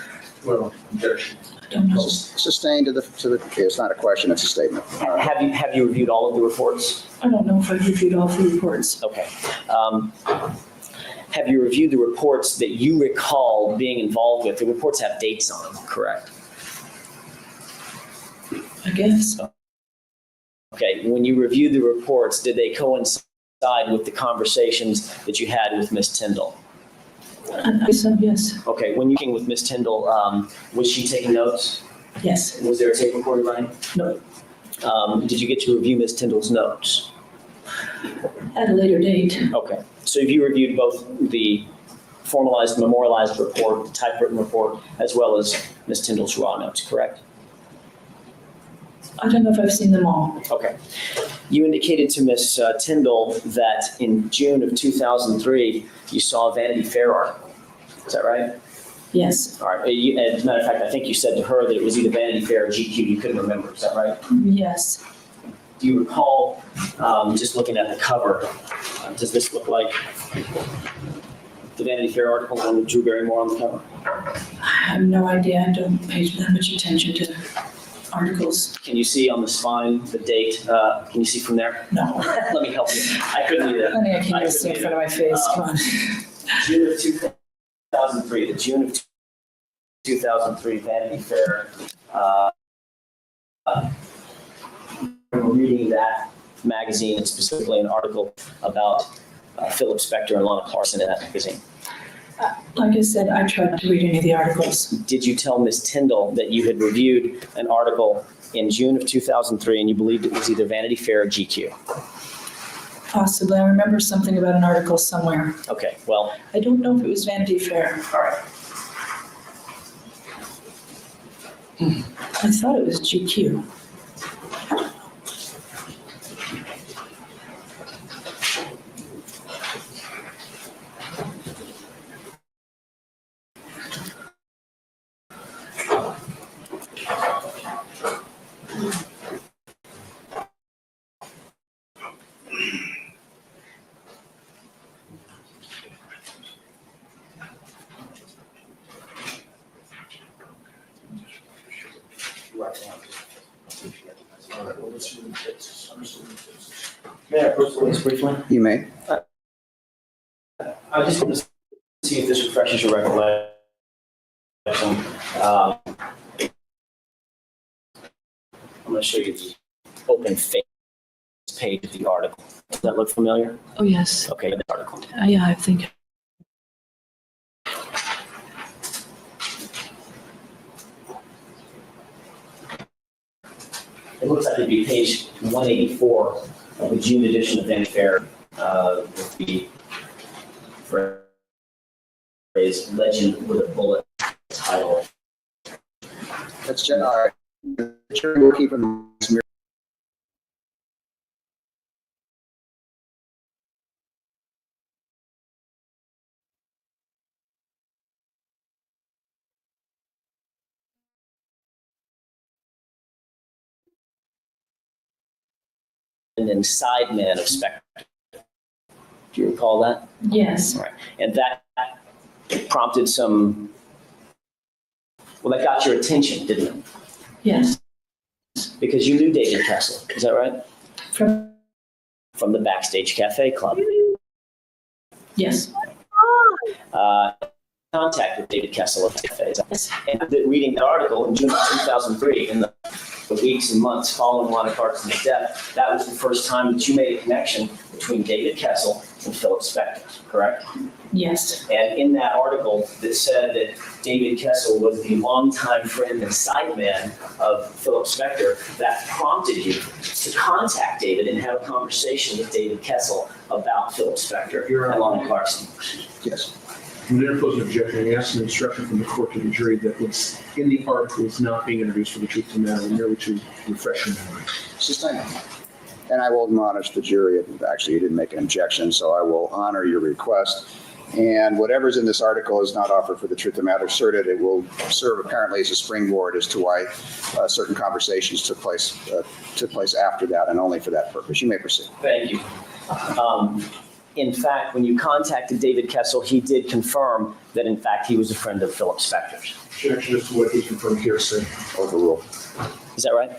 Speaker 8: Well, Judge,
Speaker 14: I don't know.
Speaker 2: Sustained to the, it's not a question, it's a statement.
Speaker 5: Have you reviewed all of the reports?
Speaker 14: I don't know if I've reviewed all the reports.
Speaker 5: Okay. Have you reviewed the reports that you recall being involved with? The reports have dates on them, correct?
Speaker 14: I guess.
Speaker 5: Okay, when you reviewed the reports, did they coincide with the conversations that you had with Ms. Tyndall?
Speaker 14: I so, yes,
Speaker 5: Okay, when you came with Ms. Tyndall, was she taking notes?
Speaker 14: yes,
Speaker 5: Was there a tape recorder running?
Speaker 14: no,
Speaker 5: Did you get to review Ms. Tyndall's notes?
Speaker 14: at a later date.
Speaker 5: Okay, so have you reviewed both the formalized, memorialized report, the typewritten report, as well as Ms. Tyndall's raw notes, correct?
Speaker 14: I don't know if I've seen them all.
Speaker 5: Okay. You indicated to Ms. Tyndall that in June of 2003, you saw a Vanity Fair article. Is that right?
Speaker 14: Yes,
Speaker 5: All right. As a matter of fact, I think you said to her that it was either Vanity Fair or GQ. You couldn't remember. Is that right?
Speaker 14: yes,
Speaker 5: Do you recall, just looking at the cover, does this look like the Vanity Fair article with Drew Barrymore on the cover?
Speaker 14: I have no idea. I don't pay that much attention to articles.
Speaker 5: Can you see on the spine the date? Can you see from there?
Speaker 14: No.
Speaker 5: Let me help you. I couldn't either.
Speaker 14: Honey, I can't even see in front of my face. Come on.
Speaker 5: June of 2003, the June of 2003 Vanity Fair. We're reading that magazine and specifically an article about Philip Spector and Lana Clarkson in that magazine.
Speaker 14: Like I said, I tried not to read any of the articles.
Speaker 5: Did you tell Ms. Tyndall that you had reviewed an article in June of 2003 and you believed it was either Vanity Fair or GQ?
Speaker 14: Possibly. I remember something about an article somewhere.
Speaker 5: Okay, well,
Speaker 14: I don't know if it was Vanity Fair.
Speaker 5: all right.
Speaker 14: I thought it was GQ.
Speaker 5: May I approach the witness briefly?
Speaker 2: You may.
Speaker 5: I just want to see if this refreshes your recollection. I'm going to show you the open face page of the article. Does that look familiar?
Speaker 14: Oh, yes.
Speaker 5: Okay, the article.
Speaker 14: Yeah, I think.
Speaker 5: It looks like it'd be page 184 of the June edition of Vanity Fair with the phrase "Legend with a Bullet" title.
Speaker 2: That's all right. Sure, we'll keep in
Speaker 5: And then Sideman of Spector. Do you recall that?
Speaker 14: Yes.
Speaker 5: All right. And that prompted some, well, that got your attention, didn't it?
Speaker 14: Yes.
Speaker 5: Because you knew David Kessel, is that right?
Speaker 14: From
Speaker 5: the Backstage Cafe Club.
Speaker 14: Yes.
Speaker 5: Contact with David Kessel at the cafe. And reading that article in June of 2003, in the weeks and months following Lana Clarkson's death, that was the first time that you made a connection between David Kessel and Philip Spector, correct?
Speaker 14: Yes.
Speaker 5: And in that article that said that David Kessel was the longtime friend and sideman of Philip Spector, that prompted you to contact David and have a conversation with David Kessel about Philip Spector and Lana Clarkson.
Speaker 2: Yes.
Speaker 3: From their closing objection, I asked an instruction from the court to the jury that what's in the article is not being introduced for the truth of the matter, merely to refresh your memory.
Speaker 2: Sustained. And I will admonish the jury. Actually, you didn't make an objection, so I will honor your request. And whatever's in this article is not offered for the truth of the matter asserted. It will serve apparently as a springboard as to why certain conversations took place after that, and only for that purpose. You may proceed.
Speaker 5: Thank you. In fact, when you contacted David Kessel, he did confirm that in fact he was a friend of Philip Spector's.
Speaker 8: Objection as to what he confirmed hearsay.
Speaker 2: Overruled.
Speaker 5: Is that right?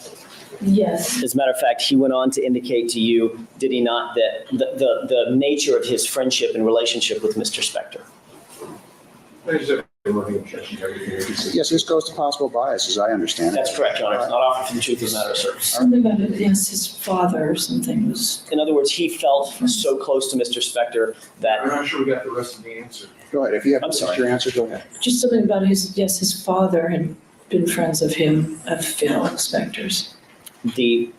Speaker 14: Yes.
Speaker 5: As a matter of fact, he went on to indicate to you, did he not, that the nature of his friendship and relationship with Mr. Spector?
Speaker 2: Yes, this goes to possible bias, as I understand it.
Speaker 5: That's correct, Your Honor. It's not offered for the truth of the matter asserted.
Speaker 14: Something about it, yes, his father or something was.
Speaker 5: In other words, he felt so close to Mr. Spector that.
Speaker 8: I'm not sure we got the rest of the answer.
Speaker 2: Go ahead. If you have
Speaker 5: I'm sorry.
Speaker 2: your answer, go ahead.
Speaker 14: Just something about his father had been friends of him, of Phil Spector's.
Speaker 5: The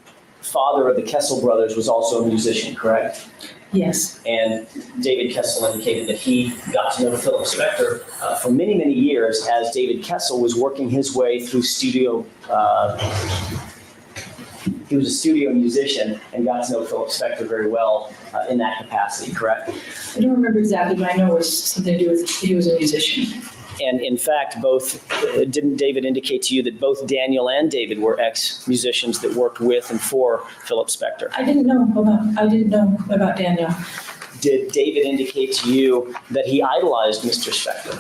Speaker 5: father of the Kessel brothers was also a musician, correct?
Speaker 14: Yes.
Speaker 5: And David Kessel indicated that he got to know Philip Spector for many, many years as David Kessel was working his way through studio. He was a studio musician and got to know Philip Spector very well in that capacity, correct?
Speaker 14: I don't remember exactly, but I know it was something to do with he was a musician.
Speaker 5: And in fact, didn't David indicate to you that both Daniel and David were ex-musicians that worked with and for Philip Spector?
Speaker 14: I didn't know about Daniel.
Speaker 5: Did David indicate to you that he idolized Mr. Spector?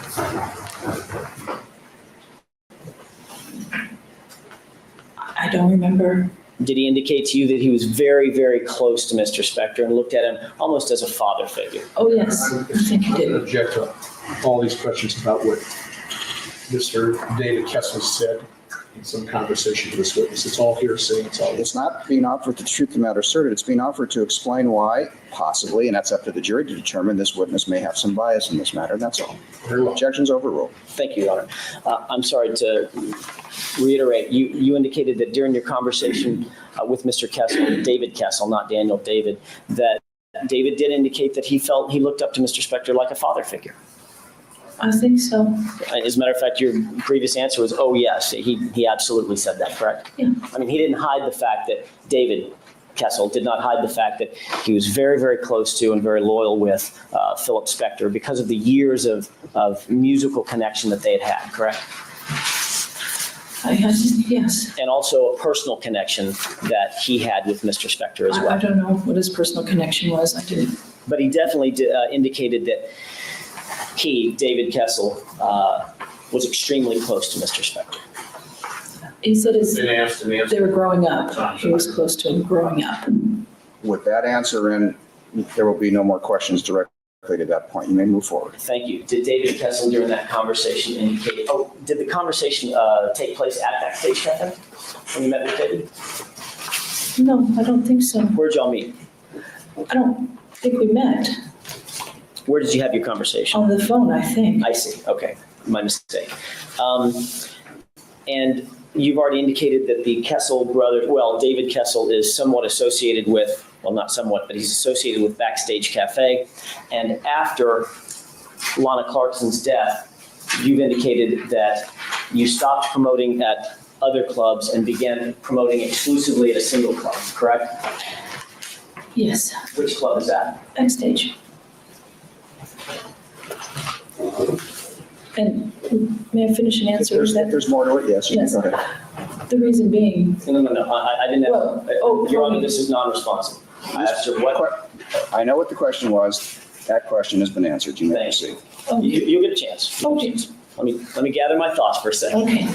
Speaker 14: I don't remember.
Speaker 5: Did he indicate to you that he was very, very close to Mr. Spector and looked at him almost as a father figure?
Speaker 14: Oh, yes, I think he
Speaker 12: I
Speaker 14: did.
Speaker 12: object to all these questions about what Mr. David Kessel said in some conversation with this witness. It's all hearsay.
Speaker 2: It's not being offered to the truth of the matter asserted. It's being offered to explain why, possibly, and that's up to the jury to determine, this witness may have some bias in this matter. That's all.
Speaker 12: Very well.
Speaker 2: Objections overruled.
Speaker 5: Thank you, Your Honor. I'm sorry to reiterate. You indicated that during your conversation with Mr. Kessel, David Kessel, not Daniel, David, that David did indicate that he felt he looked up to Mr. Spector like a father figure.
Speaker 14: I think so.
Speaker 5: As a matter of fact, your previous answer was, oh, yes, he absolutely said that, correct?
Speaker 14: Yeah.
Speaker 5: I mean, he didn't hide the fact that David Kessel did not hide the fact that he was very, very close to and very loyal with Philip Spector because of the years of musical connection that they had, correct?
Speaker 14: Yes.
Speaker 5: And also a personal connection that he had with Mr. Spector as well.
Speaker 14: I don't know what his personal connection was. I didn't.
Speaker 5: But he definitely indicated that he, David Kessel, was extremely close to Mr. Spector.
Speaker 14: He said they were growing up. He was close to him growing up.
Speaker 2: With that answer in, there will be no more questions directly to that point. You may move forward.
Speaker 5: Thank you. Did David Kessel during that conversation indicate, did the conversation take place at Backstage Cafe when you met with David?
Speaker 14: No, I don't think so.
Speaker 5: Where'd y'all meet?
Speaker 14: I don't think we met.
Speaker 5: Where did you have your conversation?
Speaker 14: On the phone, I think.
Speaker 5: I see. Okay. My mistake. And you've already indicated that the Kessel brothers, well, David Kessel is somewhat associated with, well, not somewhat, but he's associated with Backstage Cafe. And after Lana Clarkson's death, you've indicated that you stopped promoting at other clubs and began promoting exclusively at a single club, correct?
Speaker 14: Yes.
Speaker 5: Which club is that?
Speaker 14: Backstage. And may I finish an answer?
Speaker 2: If there's more to it, yes.
Speaker 14: Yes.
Speaker 2: Go ahead.
Speaker 14: The reason being.
Speaker 5: No. I didn't have.
Speaker 14: Well,
Speaker 5: Your Honor, this is non-responsive. I asked her what.
Speaker 2: I know what the question was. That question has been answered. You may proceed.
Speaker 5: You'll get a chance.
Speaker 14: Okay.
Speaker 5: Let me gather my thoughts for a second.
Speaker 14: Okay.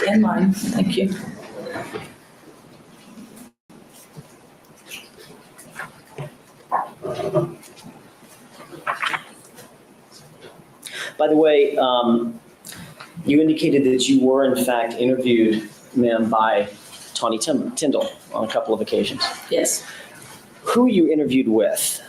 Speaker 14: And mine. Thank you.
Speaker 5: By the way, you indicated that you were in fact interviewed, ma'am, by Tawny Tyndall on a couple of occasions.
Speaker 14: Yes.
Speaker 5: Who you interviewed with?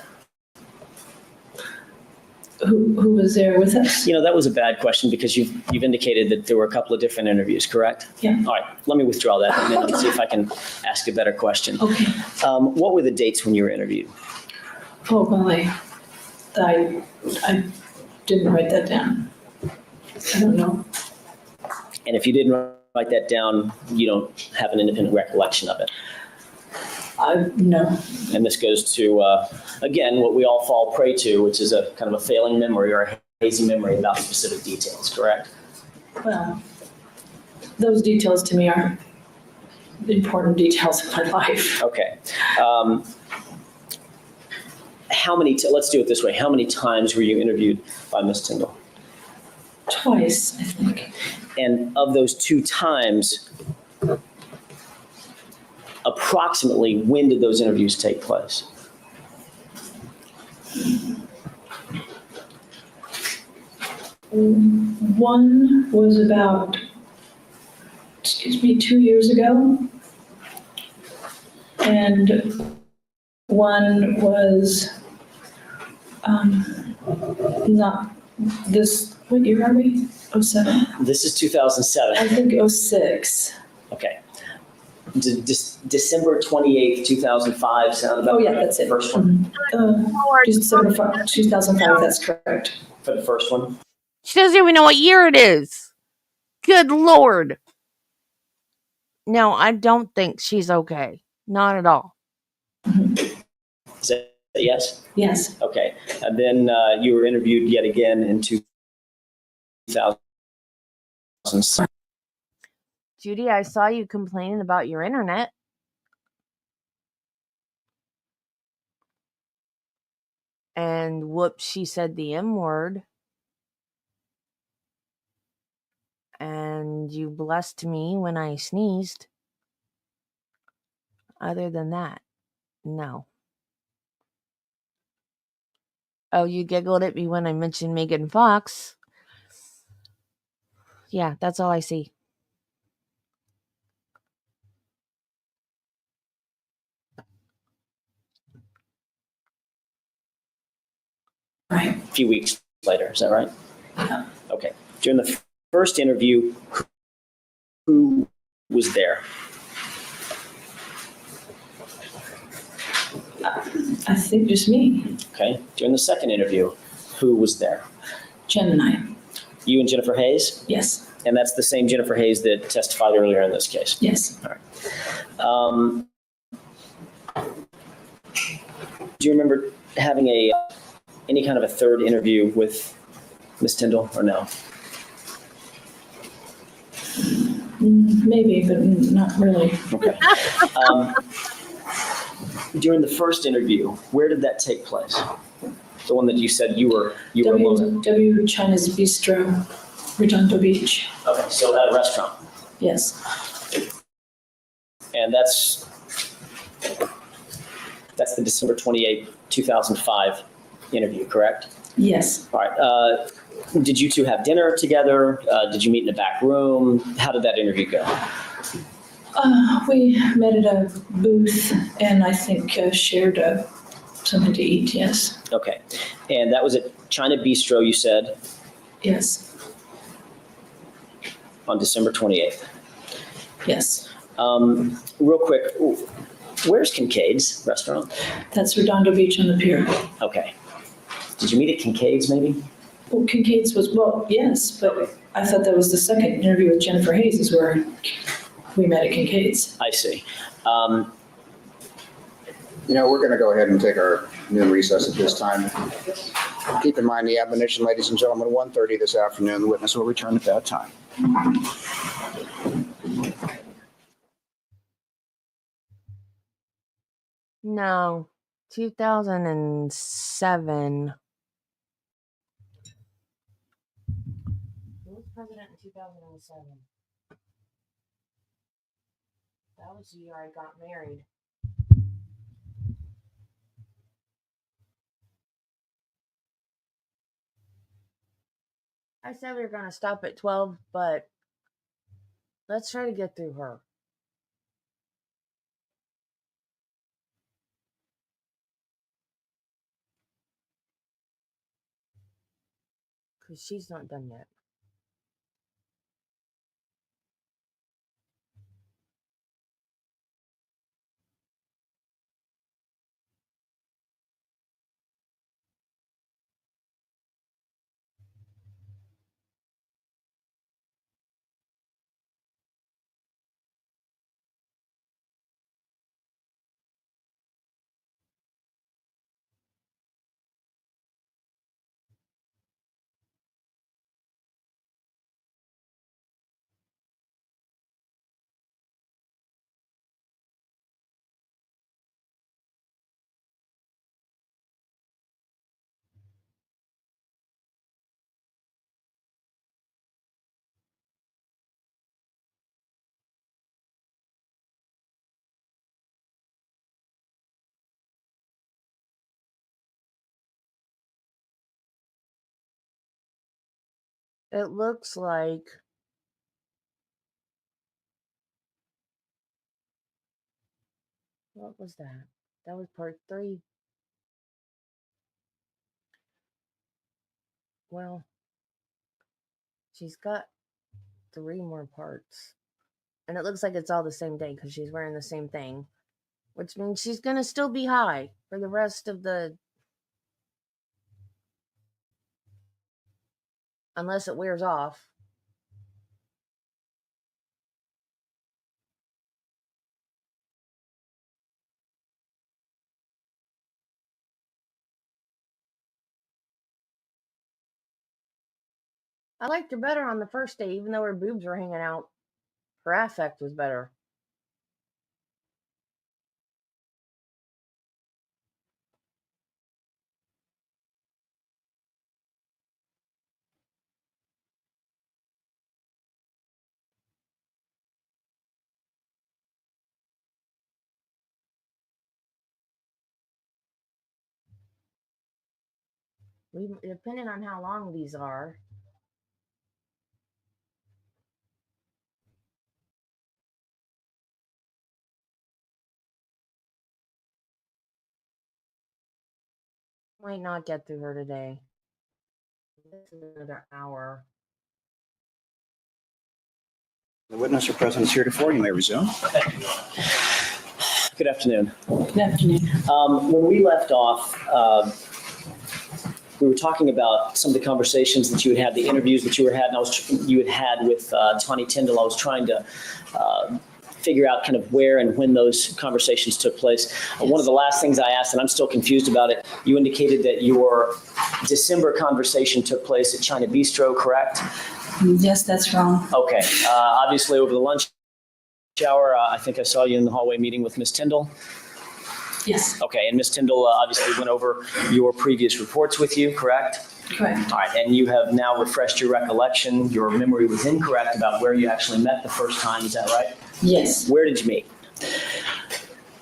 Speaker 14: Who was there with us?
Speaker 5: You know, that was a bad question because you've indicated that there were a couple of different interviews, correct?
Speaker 14: Yeah.
Speaker 5: All right, let me withdraw that and then see if I can ask a better question.
Speaker 14: Okay.
Speaker 5: What were the dates when you were interviewed?
Speaker 14: Oh, well, I didn't write that down. I don't know.
Speaker 5: And if you didn't write that down, you don't have an independent recollection of it.
Speaker 14: No.
Speaker 5: And this goes to, again, what we all fall prey to, which is a kind of a failing memory or a hazy memory about specific details, correct?
Speaker 14: Well, those details to me are important details of my life.
Speaker 5: Okay. Let's do it this way. How many times were you interviewed by Ms. Tyndall?
Speaker 14: Twice, I think.
Speaker 5: And of those 2 times, approximately when did those interviews take place?
Speaker 14: One was about, 2 years ago. And one was, not this, what year are we? 07?
Speaker 5: This is 2007.
Speaker 14: I think 06.
Speaker 5: Okay. December 28th, 2005 sound about
Speaker 14: Oh, yeah,
Speaker 5: right?
Speaker 14: that's it.
Speaker 5: First one?
Speaker 14: December 2005, that's correct.
Speaker 5: For the first one?
Speaker 1: She doesn't even know what year it is. Good Lord. No, I don't think she's okay. Not at all.
Speaker 5: Is that a yes?
Speaker 14: Yes.
Speaker 5: Okay. And then you were interviewed yet again in 2007.
Speaker 1: Judy, I saw you complaining about your internet. And whoops, she said the M word. And you blessed me when I sneezed. Other than that, no. Oh, you giggled at me when I mentioned Megan Fox. Yeah, that's all I see.
Speaker 14: Right.
Speaker 5: A few weeks later, is that right?
Speaker 14: Yeah.
Speaker 5: Okay. During the first interview, who was there?
Speaker 14: I think just me.
Speaker 5: Okay. During the second interview, who was there?
Speaker 14: Jen and I.
Speaker 5: You and Jennifer Hayes?
Speaker 14: Yes.
Speaker 5: And that's the same Jennifer Hayes that testified earlier in this case?
Speaker 14: Yes.
Speaker 5: All right. Do you remember having any kind of a third interview with Ms. Tyndall or no?
Speaker 14: Maybe, but not really.
Speaker 5: Okay. During the first interview, where did that take place? The one that you said you were alone.
Speaker 14: W China's Bistro, Redondo Beach.
Speaker 5: Okay, so at a restaurant.
Speaker 14: Yes.
Speaker 5: And that's the December 28th, 2005 interview, correct?
Speaker 14: Yes.
Speaker 5: All right. Did you two have dinner together? Did you meet in a back room? How did that interview go?
Speaker 14: We met at a booth and I think shared something to eat, yes.
Speaker 5: Okay. And that was at China Bistro, you said?
Speaker 14: Yes.
Speaker 5: On December 28th?
Speaker 14: Yes.
Speaker 5: Real quick, where's Kincaid's restaurant?
Speaker 14: That's Redondo Beach on the pier.
Speaker 5: Okay. Did you meet at Kincaid's maybe?
Speaker 14: Well, Kincaid's was, well, yes, but I thought that was the second interview with Jennifer Hayes is where we met at Kincaid's.
Speaker 5: I see.
Speaker 2: We're going to go ahead and take our noon recess at this time. Keep in mind the admonition, ladies and gentlemen, 1:30 this afternoon. The witness will return at that time.
Speaker 1: No, 2007. Who was president in 2007? That was the year I got married. I said we were going to stop at 12, but let's try to get through her. Because she's not done yet. It looks like what was that? That was part 3. Well, she's got 3 more parts. And it looks like it's all the same day because she's wearing the same thing, which means she's going to still be high for the rest of the. Unless it wears off. I liked her better on the first day, even though her boobs were hanging out. Her affect was better. Depending on how long these are. Might not get through her today. This is another hour.
Speaker 2: The witness or present is heretofore. You may resume.
Speaker 5: Good afternoon.
Speaker 14: Good afternoon.
Speaker 5: When we left off, we were talking about some of the conversations that you had had, the interviews that you had had with Tawny Tyndall. I was trying to figure out kind of where and when those conversations took place. One of the last things I asked, and I'm still confused about it, you indicated that your December conversation took place at China Bistro, correct?
Speaker 14: Yes, that's wrong.
Speaker 5: Okay. Obviously, over the lunch hour, I think I saw you in the hallway meeting with Ms. Tyndall.
Speaker 14: Yes,
Speaker 5: Okay, and Ms. Tyndall obviously went over your previous reports with you, correct?
Speaker 14: correct.
Speaker 5: All right, and you have now refreshed your recollection. Your memory was incorrect about where you actually met the first time. Is that right?
Speaker 14: Yes.
Speaker 5: Where did you meet?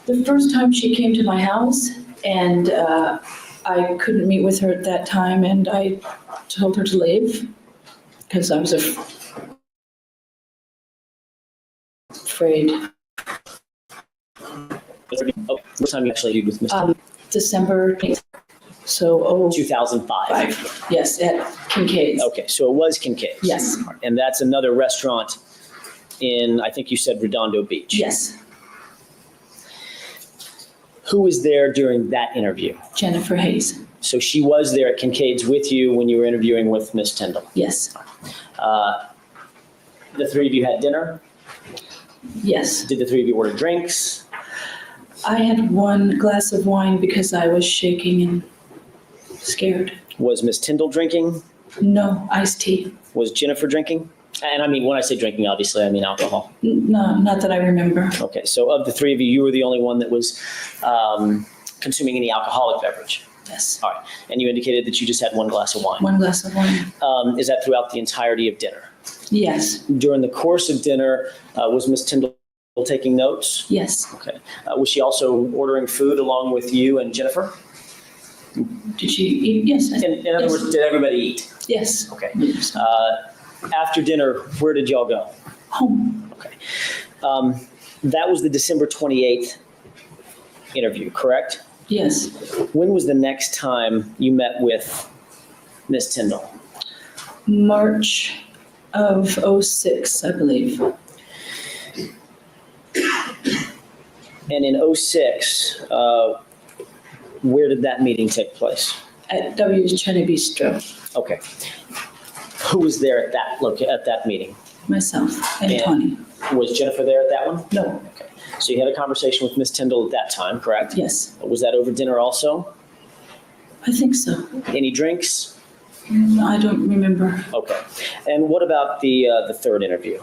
Speaker 14: The first time she came to my house, and I couldn't meet with her at that time, and I told her to leave because I was afraid.
Speaker 5: What time you actually meet with Ms. Tyndall?
Speaker 14: December 8th. So,
Speaker 5: 2005.
Speaker 14: yes, at Kincaid's.
Speaker 5: Okay, so it was Kincaid's.
Speaker 14: Yes.
Speaker 5: And that's another restaurant in, I think you said Redondo Beach.
Speaker 14: Yes,
Speaker 5: Who was there during that interview?
Speaker 14: Jennifer Hayes.
Speaker 5: So she was there at Kincaid's with you when you were interviewing with Ms. Tyndall.
Speaker 14: Yes,
Speaker 5: The three of you had dinner?
Speaker 14: yes.
Speaker 5: Did the three of you order drinks?
Speaker 14: I had one glass of wine because I was shaking and scared.
Speaker 5: Was Ms. Tyndall drinking?
Speaker 14: No, iced tea.
Speaker 5: Was Jennifer drinking? And I mean, when I say drinking, obviously, I mean alcohol.
Speaker 14: No, not that I remember.
Speaker 5: Okay, so of the three of you, you were the only one that was consuming any alcoholic beverage.
Speaker 14: Yes,
Speaker 5: All right, and you indicated that you just had one glass of wine.
Speaker 14: one glass of wine.
Speaker 5: Is that throughout the entirety of dinner?
Speaker 14: Yes,
Speaker 5: During the course of dinner, was Ms. Tyndall taking notes?
Speaker 14: yes.
Speaker 5: Okay. Was she also ordering food along with you and Jennifer?
Speaker 14: Did she eat? Yes.
Speaker 5: In other
Speaker 14: yes.
Speaker 5: words, did everybody eat?
Speaker 14: Yes.
Speaker 5: Okay. After dinner, where did y'all go?
Speaker 14: Home.
Speaker 5: Okay. That was the December 28th interview, correct?
Speaker 14: Yes.
Speaker 5: When was the next time you met with Ms. Tyndall?
Speaker 14: March of 06, I believe.
Speaker 5: And in 06, where did that meeting take place?
Speaker 14: At W's China Bistro.
Speaker 5: Okay. Who was there at that meeting?
Speaker 14: Myself and
Speaker 5: And-
Speaker 14: Tawny.
Speaker 5: Was Jennifer there at that one?
Speaker 14: No.
Speaker 5: Okay. So you had a conversation with Ms. Tyndall at that time, correct?
Speaker 14: Yes,
Speaker 5: Was that over dinner also?
Speaker 14: I think so.
Speaker 5: Any drinks?
Speaker 14: I don't remember.
Speaker 5: Okay. And what about the third interview?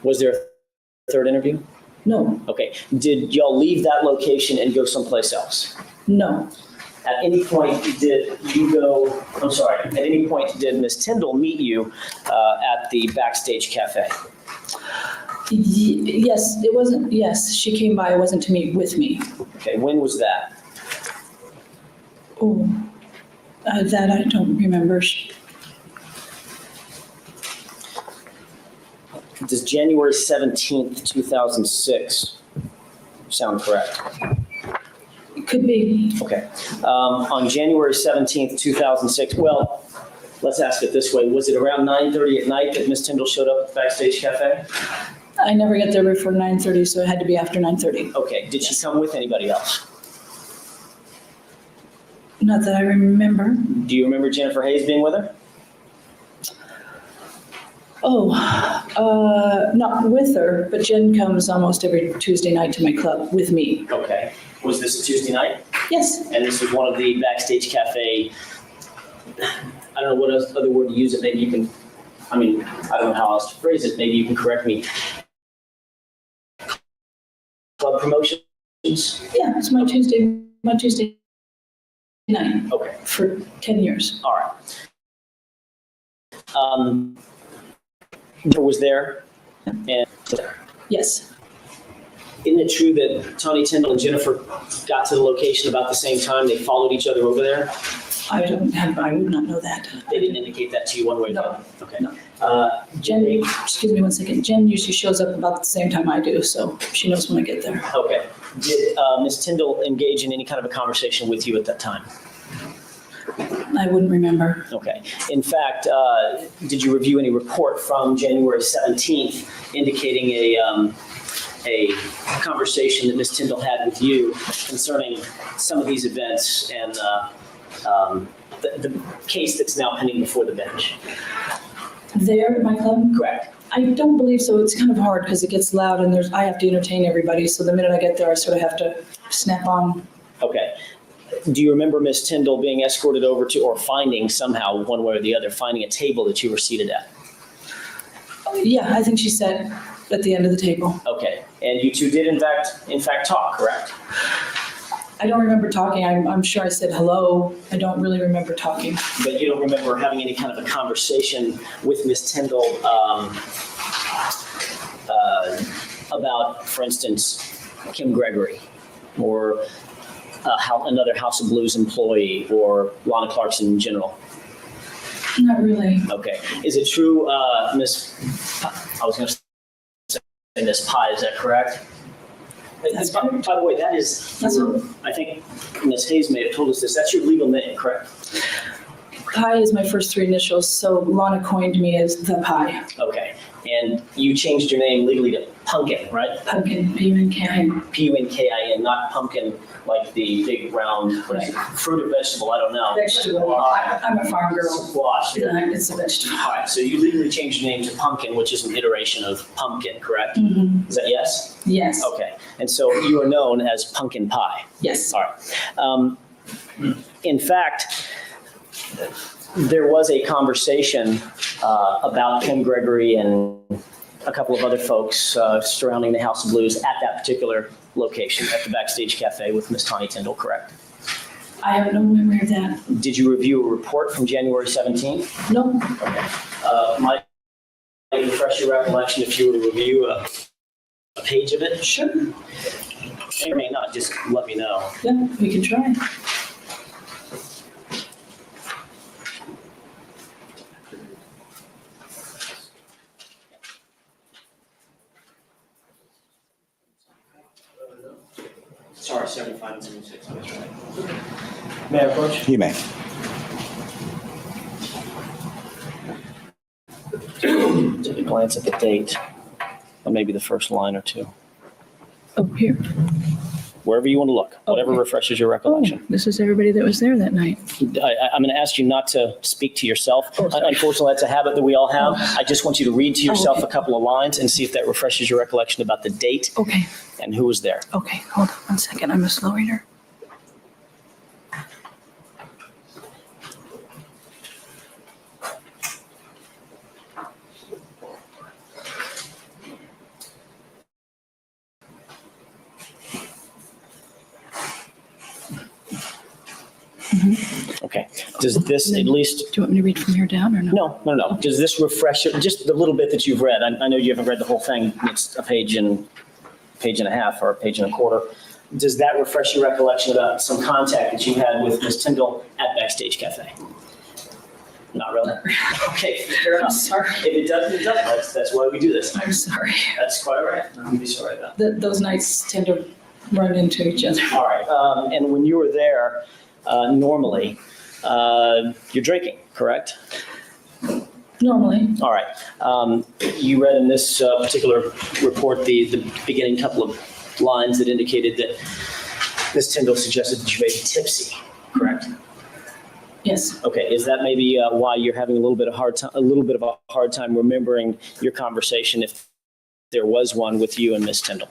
Speaker 5: Was there a third interview?
Speaker 14: No,
Speaker 5: Okay. Did y'all leave that location and go someplace else?
Speaker 14: no,
Speaker 5: At any point did Ms. Tyndall meet you at the Backstage Cafe?
Speaker 14: Yes, it wasn't, yes, she came by, it wasn't to meet with me.
Speaker 5: Okay, when was that?
Speaker 14: Oh, That I don't remember.
Speaker 5: Does January 17th, 2006 sound correct?
Speaker 14: It could be.
Speaker 5: Okay. On January 17th, 2006, well, let's ask it this way. Was it around 9:30 at night that Ms. Tyndall showed up at Backstage Cafe?
Speaker 14: I never got there before 9:30, so it had to be after 9:30.
Speaker 5: Okay. Did she come with anybody else?
Speaker 14: Not that I remember.
Speaker 5: Do you remember Jennifer Hayes being with her?
Speaker 14: Oh, not with her, but Jen comes almost every Tuesday night to my club with me.
Speaker 5: Okay. Was this a Tuesday night?
Speaker 14: Yes.
Speaker 5: And this was one of the Backstage Cafe, I don't know what else, other word to use it, maybe you can, I don't know how else to phrase it, maybe you can correct me. Club promotions?
Speaker 14: Yeah, it's my Tuesday night.
Speaker 5: Okay.
Speaker 14: For 10 years.
Speaker 5: All right. Jennifer was there, and
Speaker 14: yes.
Speaker 5: Isn't it true that Tony Tyndall and Jennifer got to the location about the same time? They followed each other over there?
Speaker 14: I would not know that.
Speaker 5: They didn't indicate that to you one way or the other? Okay.
Speaker 14: No. Jen, excuse me one second. Jen usually shows up about the same time I do, so she knows when I get there.
Speaker 5: Okay. Did Ms. Tyndall engage in any kind of a conversation with you at that time?
Speaker 14: I wouldn't remember.
Speaker 5: Okay. In fact, did you review any report from January 17th indicating a conversation that Ms. Tyndall had with you concerning some of these events and the case that's now pending before the bench?
Speaker 14: There at my club?
Speaker 5: Correct.
Speaker 14: I don't believe so. It's kind of hard because it gets loud and I have to entertain everybody. So the minute I get there, I sort of have to snap on.
Speaker 5: Okay. Do you remember Ms. Tyndall being escorted over to, or finding somehow, one way or the other, finding a table that you were seated at?
Speaker 14: Yeah, I think she sat at the end of the table.
Speaker 5: Okay. And you two did in fact talk, correct?
Speaker 14: I don't remember talking. I'm sure I said hello. I don't really remember talking.
Speaker 5: But you don't remember having any kind of a conversation with Ms. Tyndall about, for instance, Kim Gregory or another House of Blues employee or Lana Clarkson in general?
Speaker 14: Not really.
Speaker 5: Okay. Is it true, I was going to say Miss Pye, is that correct?
Speaker 14: That's
Speaker 5: by the way, that is, I think Ms. Hayes may have told us this, that's your legal name, correct?
Speaker 14: Pie is my first three initials, so Lana coined me as the Pie.
Speaker 5: Okay. And you changed your name legally to Pumpkin, right?
Speaker 14: Pumpkin, P-U-N-K-I-N.
Speaker 5: P-U-N-K-I-N, not pumpkin like the big round, what is it, fruit or vegetable, I don't know.
Speaker 14: Vegetable. I'm a farm girl.
Speaker 5: Squash.
Speaker 14: It's a vegetable.
Speaker 5: All right, so you legally changed your name to Pumpkin, which is an iteration of pumpkin, correct?
Speaker 14: Mm-hmm.
Speaker 5: Is that yes?
Speaker 14: Yes.
Speaker 5: Okay, and so you are known as Pumpkin Pie.
Speaker 14: Yes.
Speaker 5: All right. In fact, there was a conversation about Kim Gregory and a couple of other folks surrounding the House of Blues at that particular location at the Backstage Cafe with Miss Tawny Tyndall, correct?
Speaker 14: I have no memory of that.
Speaker 5: Did you review a report from January 17th?
Speaker 14: No.
Speaker 5: Okay. Might refresh your recollection if you were to review a page of it?
Speaker 14: Sure.
Speaker 5: May or may not, just let me know.
Speaker 14: Yeah, we can try.
Speaker 5: Sorry, 75 and 76, I was right. May I approach?
Speaker 2: You may.
Speaker 5: Take a glance at the date, or maybe the first line or two.
Speaker 14: Oh, here.
Speaker 5: Wherever you want to look, whatever refreshes your recollection.
Speaker 14: Oh, this is everybody that was there that night.
Speaker 5: I'm going to ask you not to speak to yourself. Unfortunately, that's a habit that we all have. I just want you to read to yourself a couple of lines and see if that refreshes your recollection about the date
Speaker 14: Okay.
Speaker 5: and who was there.
Speaker 14: Okay, hold on 1 second. I'm a slow reader.
Speaker 5: Okay. Does this at least...
Speaker 14: Do you want me to read from here down or no?
Speaker 5: No. Does this refresh, just the little bit that you've read? I know you haven't read the whole thing. It's a page and a half or a page and a quarter. does that refresh your recollection about some contact that you had with Ms. Tyndall at Backstage Cafe? Not really? Okay, fair enough.
Speaker 14: I'm sorry.
Speaker 5: If it doesn't, it doesn't. That's why we do this.
Speaker 14: I'm sorry.
Speaker 5: That's quite all right. I'm be sorry about that.
Speaker 14: Those nights tend to run into each other.
Speaker 5: All right, and when you were there, normally, you're drinking, correct?
Speaker 14: Normally.
Speaker 5: All right. You read in this particular report the beginning couple of lines that indicated that Ms. Tyndall suggested that you may be tipsy, correct?
Speaker 14: Yes.
Speaker 5: Okay. Is that maybe why you're having a little bit of a hard time remembering your conversation, if there was one, with you and Ms. Tyndall?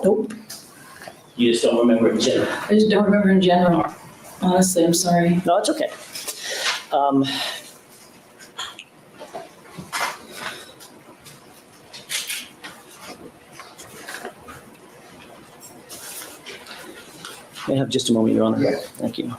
Speaker 14: Nope.
Speaker 5: You just don't remember in general.
Speaker 14: I just don't remember in general. Honestly, I'm sorry.
Speaker 5: No, it's okay. May I have just a moment, Your Honor?
Speaker 14: Yeah.
Speaker 5: Thank you.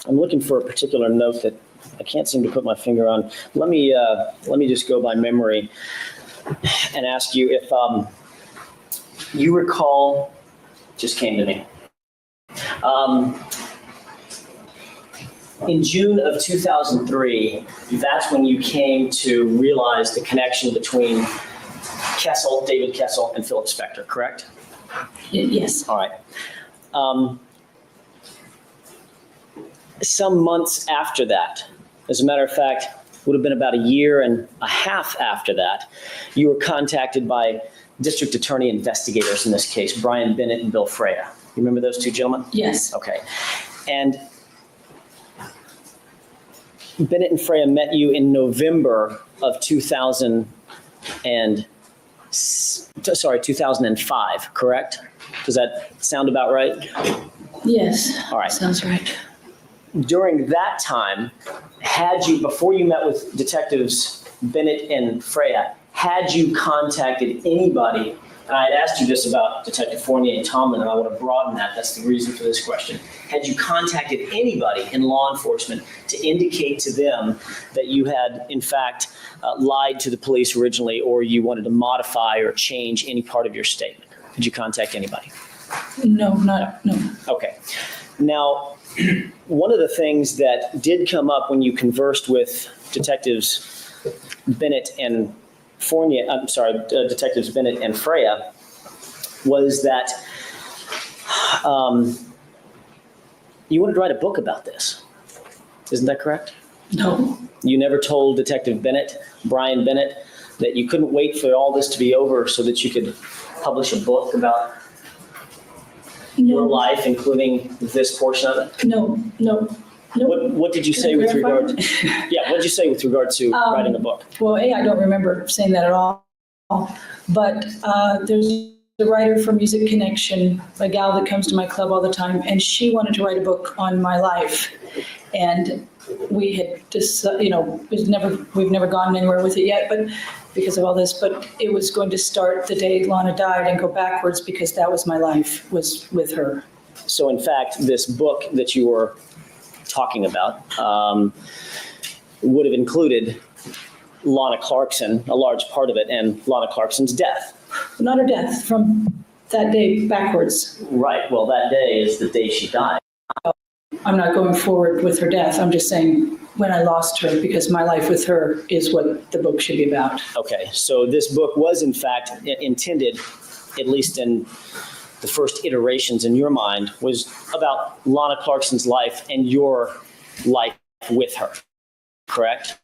Speaker 5: I'm looking for a particular note that I can't seem to put my finger on. Let me just go by memory and ask you if you recall. Just came to me. In June of 2003, that's when you came to realize the connection between David Kessel, and Philip Spector, correct?
Speaker 14: Yes.
Speaker 5: All right. Some months after that, as a matter of fact, would have been about a year and a half after that, you were contacted by district attorney investigators in this case, Brian Bennett and Bill Freya. You remember those two gentlemen?
Speaker 14: Yes.
Speaker 5: Okay. And Bennett and Freya met you in November of 2005, correct? Does that sound about right?
Speaker 14: Yes.
Speaker 5: All right.
Speaker 14: Sounds right.
Speaker 5: During that time, before you met with detectives Bennett and Freya, had you contacted anybody, and I had asked you this about Detective Fournier and Tomlin, and I want to broaden that, that's the reason for this question. Had you contacted anybody in law enforcement to indicate to them that you had, in fact, lied to the police originally, or you wanted to modify or change any part of your statement? Did you contact anybody?
Speaker 14: No.
Speaker 5: Okay. Now, one of the things that did come up when you conversed with detectives Bennett and detectives Bennett and Freya was that you wanted to write a book about this. Isn't that correct?
Speaker 14: No.
Speaker 5: You never told Detective Bennett, Brian Bennett, that you couldn't wait for all this to be over so that you could publish a book about your life, including this portion of it?
Speaker 14: No.
Speaker 5: What did you say with regard? Yeah, what did you say with regard to writing the book?
Speaker 14: Well, I don't remember saying that at all. But there's a writer from Music Connection, a gal that comes to my club all the time, and she wanted to write a book on my life. And we had just, we've never gone anywhere with it yet, but because of all this, but it was going to start the day Lana died and go backwards because that was my life, was with her.
Speaker 5: So in fact, this book that you were talking about would have included Lana Clarkson, a large part of it, and Lana Clarkson's death.
Speaker 14: Not her death, from that day backwards.
Speaker 5: Right, well, that day is the day she died.
Speaker 14: I'm not going forward with her death. I'm just saying when I lost her, because my life with her is what the book should be about.
Speaker 5: Okay, so this book was in fact intended, at least in the first iterations in your mind, was about Lana Clarkson's life and your life with her, correct?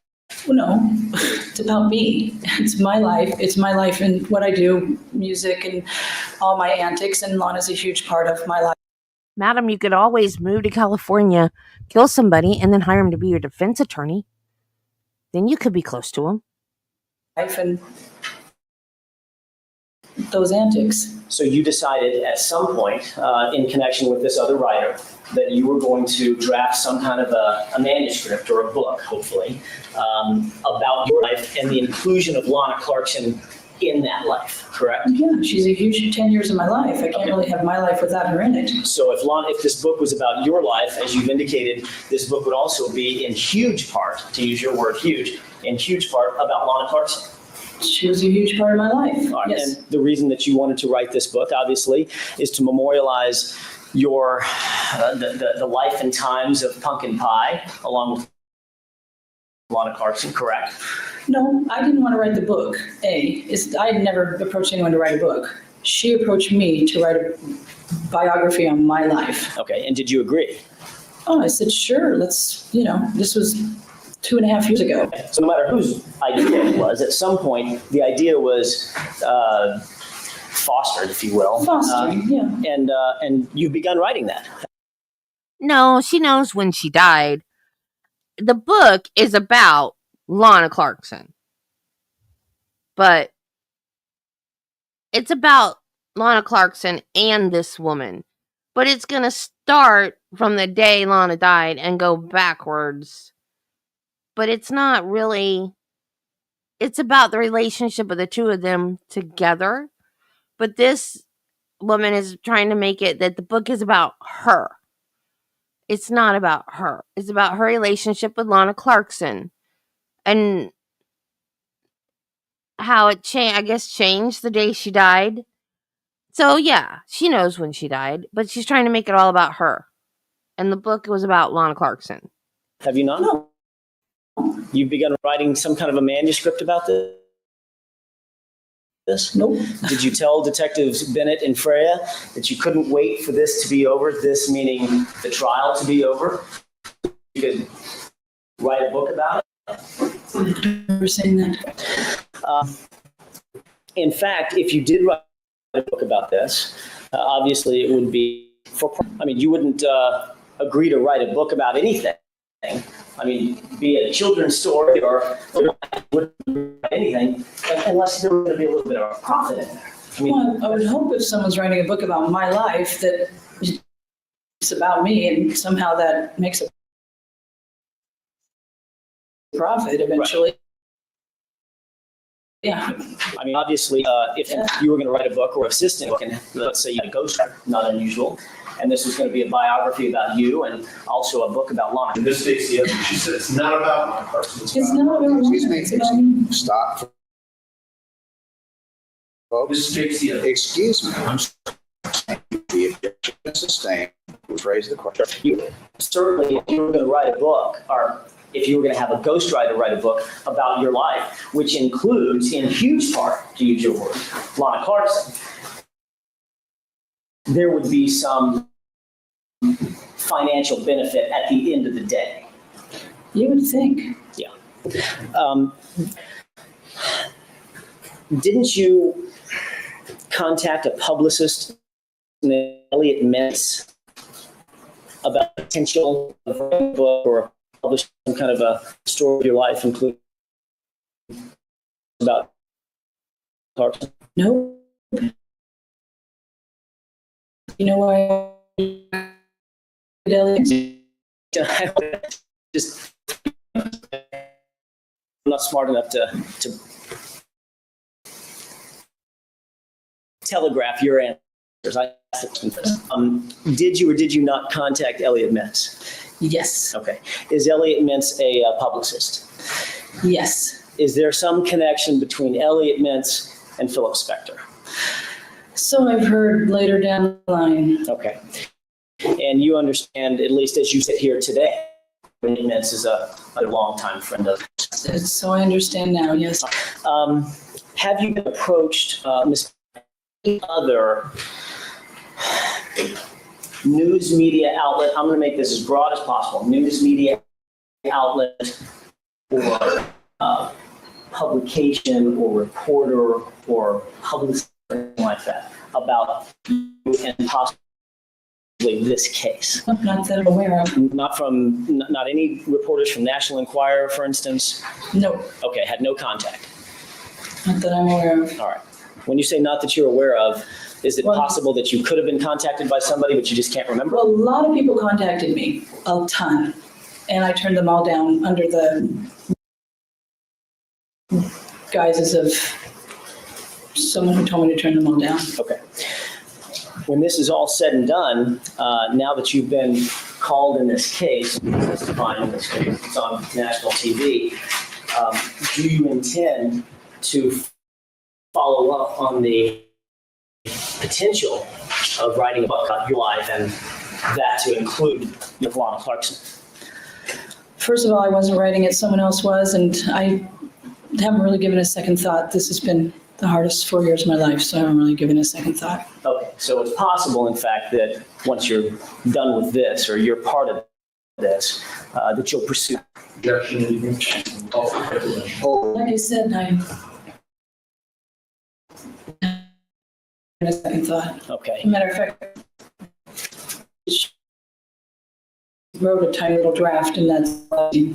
Speaker 14: Well, no, it's about me. It's my life. It's my life and what I do, music and all my antics, and Lana's a huge part of my life.
Speaker 1: Madam, you could always move to California, kill somebody, and then hire him to be your defense attorney. Then you could be close to him.
Speaker 14: And those antics.
Speaker 5: So you decided at some point, in connection with this other writer, that you were going to draft some kind of a manuscript or a book, hopefully, about your life and the inclusion of Lana Clarkson in that life, correct?
Speaker 14: Yeah, she's a huge 10 years of my life. I can't really have my life without her in it.
Speaker 5: So if this book was about your life, as you've indicated, this book would also be in huge part, to use your word huge, in huge part about Lana Clarkson.
Speaker 14: She was a huge part of my life,
Speaker 5: All right.
Speaker 14: yes.
Speaker 5: And the reason that you wanted to write this book, obviously, is to memorialize your the life and times of Pumpkin Pie, along with Lana Clarkson, correct?
Speaker 14: No, I didn't want to write the book, I had never approached anyone to write a book. She approached me to write a biography on my life.
Speaker 5: Okay, and did you agree?
Speaker 14: Oh, I said, sure, let's, this was 2.5 years ago.
Speaker 5: So no matter whose idea it was, at some point, the idea was fostered, if you will.
Speaker 14: Fostering, yeah.
Speaker 5: And you've begun writing that.
Speaker 1: No, she knows when she died. The book is about Lana Clarkson. But it's about Lana Clarkson and this woman. But it's going to start from the day Lana died and go backwards. But it's not really... It's about the relationship of the two of them together. But this woman is trying to make it that the book is about her. It's not about her. It's about her relationship with Lana Clarkson. And how it changed the day she died. So yeah, she knows when she died, but she's trying to make it all about her. And the book was about Lana Clarkson.
Speaker 5: Have you not? No. You've begun writing some kind of a manuscript about this?
Speaker 14: Nope.
Speaker 5: Did you tell Detectives Bennett and Freya that you couldn't wait for this to be over, this meaning the trial to be over? You could write a book about it?
Speaker 14: Never saying that.
Speaker 5: In fact, if you did write a book about this, obviously it would be you wouldn't agree to write a book about anything. I mean, be it a children's story or anything, unless there was going to be a little bit of a profit in there.
Speaker 14: Well, I would hope if someone's writing a book about my life that it's about me and somehow that makes a profit eventually. Right. Yeah.
Speaker 5: I mean, obviously, if you were going to write a book or assist in a book, and let's say you had a ghostwriter, not unusual, and this was going to be a biography about you and also a book about Lana.
Speaker 8: And this states the evidence. She said it's not about Lana Clarkson.
Speaker 14: It's not about me.
Speaker 2: Stop. Folks,
Speaker 8: This states the evidence.
Speaker 2: excuse me. I'm sorry. The objection is sustained. Rephrase the question.
Speaker 5: Certainly, if you were going to write a book, or if you were going to have a ghostwriter write a book about your life, which includes, in huge part, to use your word, Lana Clarkson, there would be some financial benefit at the end of the day.
Speaker 14: You would think.
Speaker 5: Yeah. Didn't you contact a publicist named Elliot Mintz about potential of writing a book or publish some kind of a story of your life, including about Clarkson?
Speaker 14: No. You know why?
Speaker 5: Just, I'm not smart enough to telegraph your answers. Did you or did you not contact Elliot Mintz?
Speaker 14: Yes.
Speaker 5: Okay. Is Elliot Mintz a publicist?
Speaker 14: Yes.
Speaker 5: Is there some connection between Elliot Mintz and Philip Spector?
Speaker 14: So I've heard later down the line.
Speaker 5: Okay. And you understand, at least as you sit here today, Elliot Mintz is a longtime friend of yours.
Speaker 14: So I understand now, yes.
Speaker 5: Have you been approached, Ms. other news media outlet? I'm going to make this as broad as possible. News media outlet or publication or reporter or publicist, something like that, about you and possibly this case?
Speaker 14: Not that I'm aware of.
Speaker 5: Not any reporters from National Enquirer, for instance?
Speaker 14: No.
Speaker 5: Okay, had no contact.
Speaker 14: Not that I'm aware of.
Speaker 5: All right. When you say not that you're aware of, is it
Speaker 14: Well-
Speaker 5: possible that you could have been contacted by somebody, but you just can't remember?
Speaker 14: Well, a lot of people contacted me, a ton, and I turned them all down under the guises of someone who told me to turn them all down.
Speaker 5: Okay. When this is all said and done, now that you've been called in this case, testifying in this case, it's on national TV, do you intend to follow up on the potential of writing a book about your life and that to include Lana Clarkson?
Speaker 14: First of all, I wasn't writing it, someone else was, and I haven't really given a second thought. This has been the hardest 4 years of my life, so I haven't really given a second thought.
Speaker 5: Okay, so it's possible, in fact, that once you're done with this, or you're part of this, that you'll pursue.
Speaker 14: Like I said, I a second thought.
Speaker 5: Okay.
Speaker 14: Matter of fact, wrote a tiny little draft, and that's.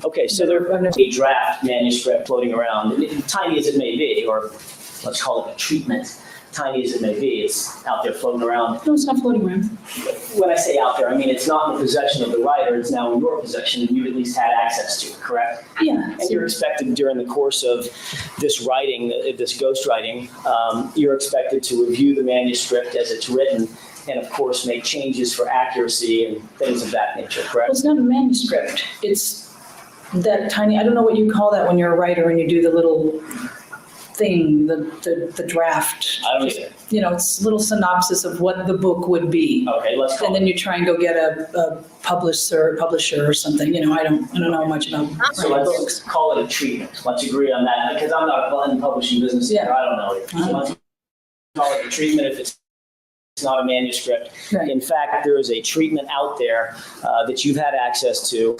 Speaker 5: Okay, so there's a draft manuscript floating around, tiny as it may be, or let's call it a treatment, tiny as it may be, it's out there floating around.
Speaker 14: No, it's not floating around.
Speaker 5: When I say out there, I mean it's not in the possession of the writer, it's now in your possession, and you've at least had access to it, correct?
Speaker 14: Yeah.
Speaker 5: And you're expected during the course of this writing, this ghostwriting, you're expected to review the manuscript as it's written, and of course make changes for accuracy and things of that nature,
Speaker 14: Well,
Speaker 5: correct?
Speaker 14: it's not a manuscript. It's that tiny, I don't know what you call that when you're a writer and you do the little thing, the draft.
Speaker 5: I don't either.
Speaker 14: You know, it's a little synopsis of what the book would be.
Speaker 5: Okay, let's call
Speaker 14: And then you try and go get a publisher or something, you know, I don't know much about
Speaker 5: So
Speaker 14: writing
Speaker 5: let's
Speaker 14: books.
Speaker 5: call it a treatment. Let's agree on that, because I'm not in the publishing business either. I don't know it. So let's call it a treatment if it's not a manuscript.
Speaker 14: Right.
Speaker 5: In fact, there is a treatment out there that you've had access to,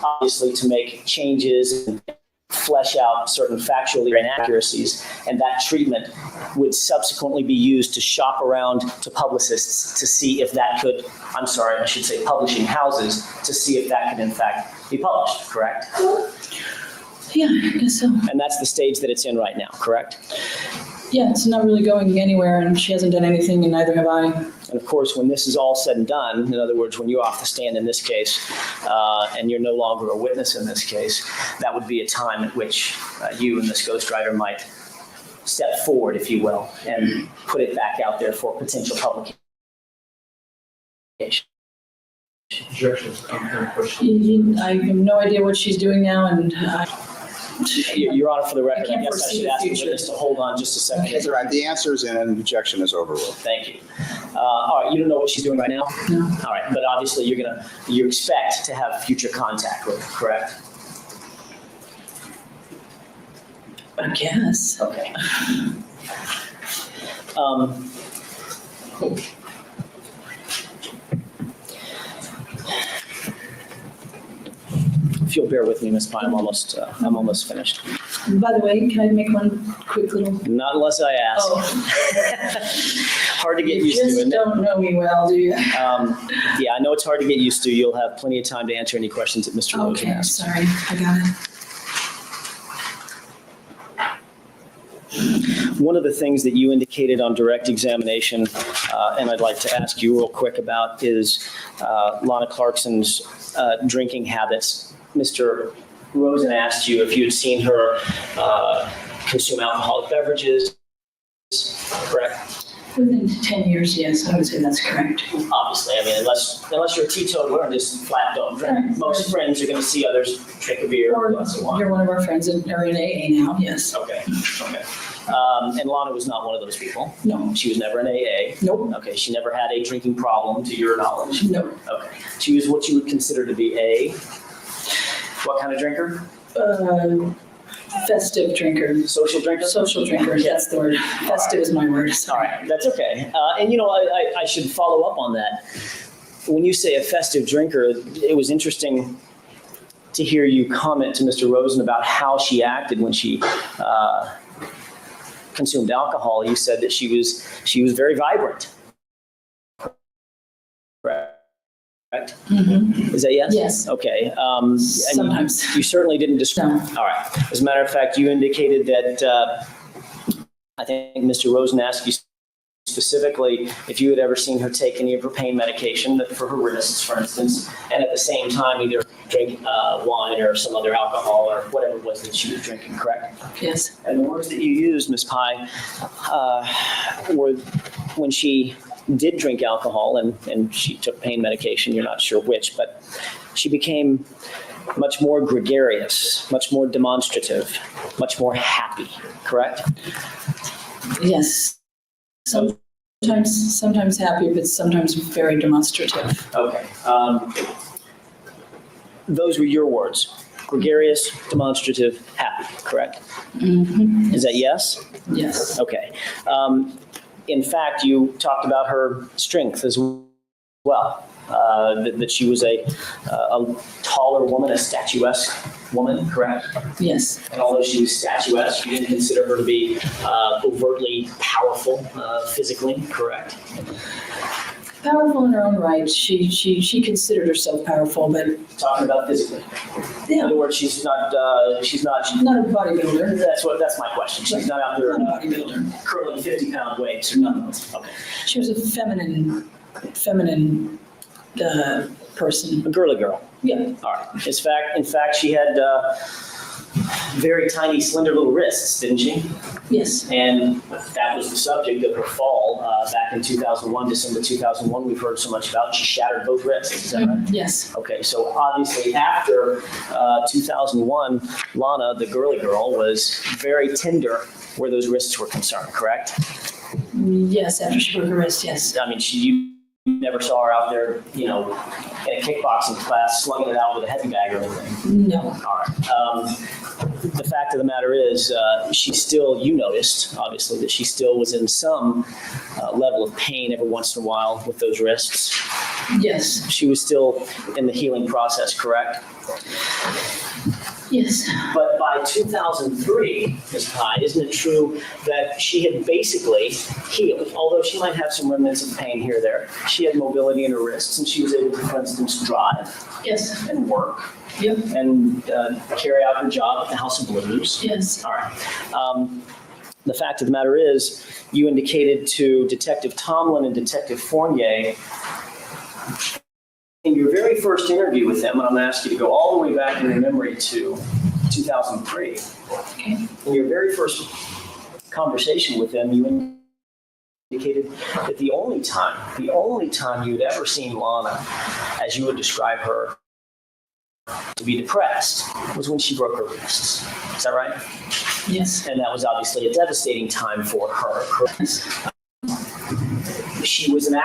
Speaker 5: obviously to make changes and flesh out certain factual inaccuracies, and that treatment would subsequently be used to shop around to publicists to see if that could, I'm sorry, I should say publishing houses, to see if that could in fact be published, correct?
Speaker 14: Yeah, I guess so.
Speaker 5: And that's the stage that it's in right now, correct?
Speaker 14: Yeah, it's not really going anywhere, and she hasn't done anything, and neither have I.
Speaker 5: And of course, when this is all said and done, in other words, when you're off the stand in this case, and you're no longer a witness in this case, that would be a time at which you and this ghostwriter might step forward, if you will, and put it back out there for potential publication.
Speaker 12: Objections,
Speaker 14: I have no idea what she's doing now, and
Speaker 5: Your Honor, for the record,
Speaker 14: I can't
Speaker 5: I guess I
Speaker 14: foresee
Speaker 5: should
Speaker 14: the
Speaker 5: ask the
Speaker 14: future.
Speaker 5: witness to hold on just a second.
Speaker 2: That's all right. The answer is in, and the objection is overruled.
Speaker 5: Thank you. All right, you don't know what she's doing right now?
Speaker 14: No.
Speaker 5: All right, but obviously you expect to have future contact with her, correct?
Speaker 14: I guess.
Speaker 5: Okay. If you'll bear with me, Ms. Pine, I'm almost finished.
Speaker 14: By the way, can I make one quick little?
Speaker 5: Not unless I ask.
Speaker 14: Oh,
Speaker 5: Hard to get
Speaker 14: you
Speaker 5: used to,
Speaker 14: just
Speaker 5: isn't it?
Speaker 14: don't know me well, do you?
Speaker 5: Yeah, I know it's hard to get used to. You'll have plenty of time to answer any questions that Mr. Rosen
Speaker 14: Okay,
Speaker 5: asks.
Speaker 14: sorry, I got it.
Speaker 5: One of the things that you indicated on direct examination, and I'd like to ask you real quick about, is Lana Clarkson's drinking habits. Mr. Rosen asked you if you had seen her consume alcoholic beverages, correct?
Speaker 14: Within 10 years, yes, I would say that's correct.
Speaker 5: Obviously, I mean, unless you're a teetotaler and just flat don't drink.
Speaker 14: Right.
Speaker 5: Most friends are going to see others drink a beer or a
Speaker 14: Or
Speaker 5: glass of wine.
Speaker 14: you're one of our friends and are in AA now, yes.
Speaker 5: Okay, okay. And Lana was not one of those people.
Speaker 14: No,
Speaker 5: She was never in AA.
Speaker 14: nope,
Speaker 5: Okay, she never had a drinking problem to your knowledge.
Speaker 14: nope.
Speaker 5: Okay. She was what you would consider to be a, what kind of drinker?
Speaker 14: Festive drinker,
Speaker 5: Social drinker?
Speaker 14: social drinker, that's the word. Festive is my word.
Speaker 5: All right, that's okay. And I should follow up on that. When you say a festive drinker, it was interesting to hear you comment to Mr. Rosen about how she acted when she consumed alcohol. You said that she was very vibrant. Correct?
Speaker 14: Mhm.
Speaker 5: Is that yes?
Speaker 14: Yes.
Speaker 5: Okay. And
Speaker 14: Sometimes.
Speaker 5: you certainly didn't describe.
Speaker 14: No.
Speaker 5: All right. As a matter of fact, you indicated that I think Mr. Rosen asked you specifically if you had ever seen her take any of her pain medication for her wrists, for instance, and at the same time either drink wine or some other alcohol or whatever it was that she was drinking, correct?
Speaker 14: Yes.
Speaker 5: And the words that you used, Ms. Pye, were when she did drink alcohol and she took pain medication, you're not sure which, but she became much more gregarious, much more demonstrative, much more happy, correct?
Speaker 14: Yes. Sometimes happy, but sometimes very demonstrative.
Speaker 5: Okay. Those were your words. Gregarious, demonstrative, happy, correct?
Speaker 14: Mm-hmm.
Speaker 5: Is that yes?
Speaker 14: Yes.
Speaker 5: Okay. In fact, you talked about her strength as well. That she was a taller woman, a statuesque woman, correct?
Speaker 14: Yes.
Speaker 5: And although she was statuesque, you didn't consider her to be overtly powerful physically, correct?
Speaker 14: Powerful in her own right. She considered herself powerful, but
Speaker 5: Talking about physically. In
Speaker 14: yeah,
Speaker 5: other words, she's not
Speaker 14: she's not a bodybuilder.
Speaker 5: that's my question. She's not out there
Speaker 14: Not a bodybuilder.
Speaker 5: curling 50-pound weights or nothing. Okay.
Speaker 14: She was a feminine person.
Speaker 5: A girly girl.
Speaker 14: Yeah.
Speaker 5: All right. In fact, she had very tiny, slender little wrists, didn't she?
Speaker 14: Yes.
Speaker 5: And that was the subject of her fall back in 2001, December 2001. We've heard so much about. She shattered both wrists. Is that right?
Speaker 14: Yes.
Speaker 5: Okay. So obviously, after 2001, Lana, the girly girl, was very tender where those wrists were concerned. Correct?
Speaker 14: Yes. After she broke her wrist. Yes.
Speaker 5: I mean, you never saw her out there, in a kickboxing class, slugging it out with a heavy bag or anything.
Speaker 14: No.
Speaker 5: All right. The fact of the matter is, you noticed, obviously, that she still was in some level of pain every once in a while with those wrists.
Speaker 14: Yes.
Speaker 5: She was still in the healing process, correct?
Speaker 14: Yes.
Speaker 5: But by 2003, Ms. Pye, isn't it true that she had basically healed? Although she might have some remnants of pain here or there, she had mobility in her wrists and she was able to, for instance, drive
Speaker 14: Yes.
Speaker 5: and work
Speaker 14: Yep.
Speaker 5: and carry out her job at the House of Blues.
Speaker 14: Yes.
Speaker 5: All right. The fact of the matter is, you indicated to Detective Tomlin and Detective Fournier in your very first interview with them, and I'm going to ask you to go all the way back in your memory to 2003.
Speaker 14: Okay.
Speaker 5: In your very first conversation with them, you indicated that the only time you'd ever seen Lana, as you would describe her, to be depressed was when she broke her wrists. Is that right?
Speaker 14: Yes.
Speaker 5: And that was obviously a devastating time for her. She was an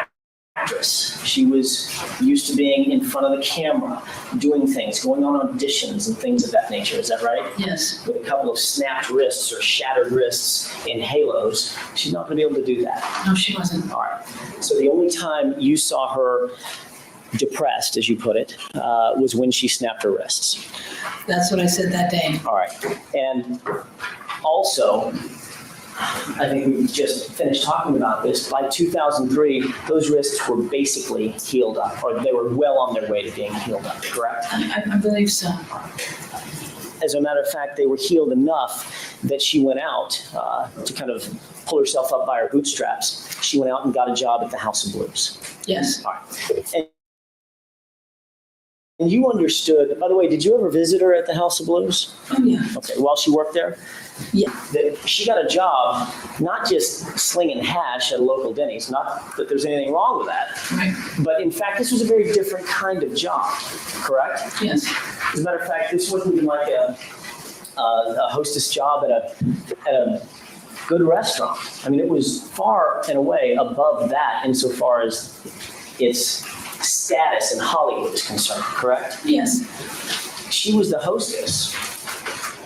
Speaker 5: actress. She was used to being in front of the camera, doing things, going on auditions and things of that nature. Is that right?
Speaker 14: Yes.
Speaker 5: With a couple of snapped wrists or shattered wrists in halos, she's not going to be able to do that.
Speaker 14: No, she wasn't.
Speaker 5: All right. So the only time you saw her depressed, as you put it, was when she snapped her wrists.
Speaker 14: That's what I said that day.
Speaker 5: All right. And also, I think we just finished talking about this. By 2003, those wrists were basically healed up, or they were well on their way to being healed up, correct?
Speaker 14: I believe so.
Speaker 5: As a matter of fact, they were healed enough that she went out to kind of pull herself up by her bootstraps. She went out and got a job at the House of Blues.
Speaker 14: Yes.
Speaker 5: All right. And you understood, by the way, did you ever visit her at the House of Blues?
Speaker 14: Oh, yeah.
Speaker 5: Okay, while she worked there?
Speaker 14: Yeah.
Speaker 5: That she got a job, not just slinging hash at a local Denny's, not that there's anything wrong with that,
Speaker 14: Right.
Speaker 5: but in fact, this was a very different kind of job, correct?
Speaker 14: Yes.
Speaker 5: As a matter of fact, this wasn't even like a hostess job at a good restaurant. I mean, it was far and away above that insofar as its status in Hollywood is concerned, correct?
Speaker 14: Yes.
Speaker 5: She was the hostess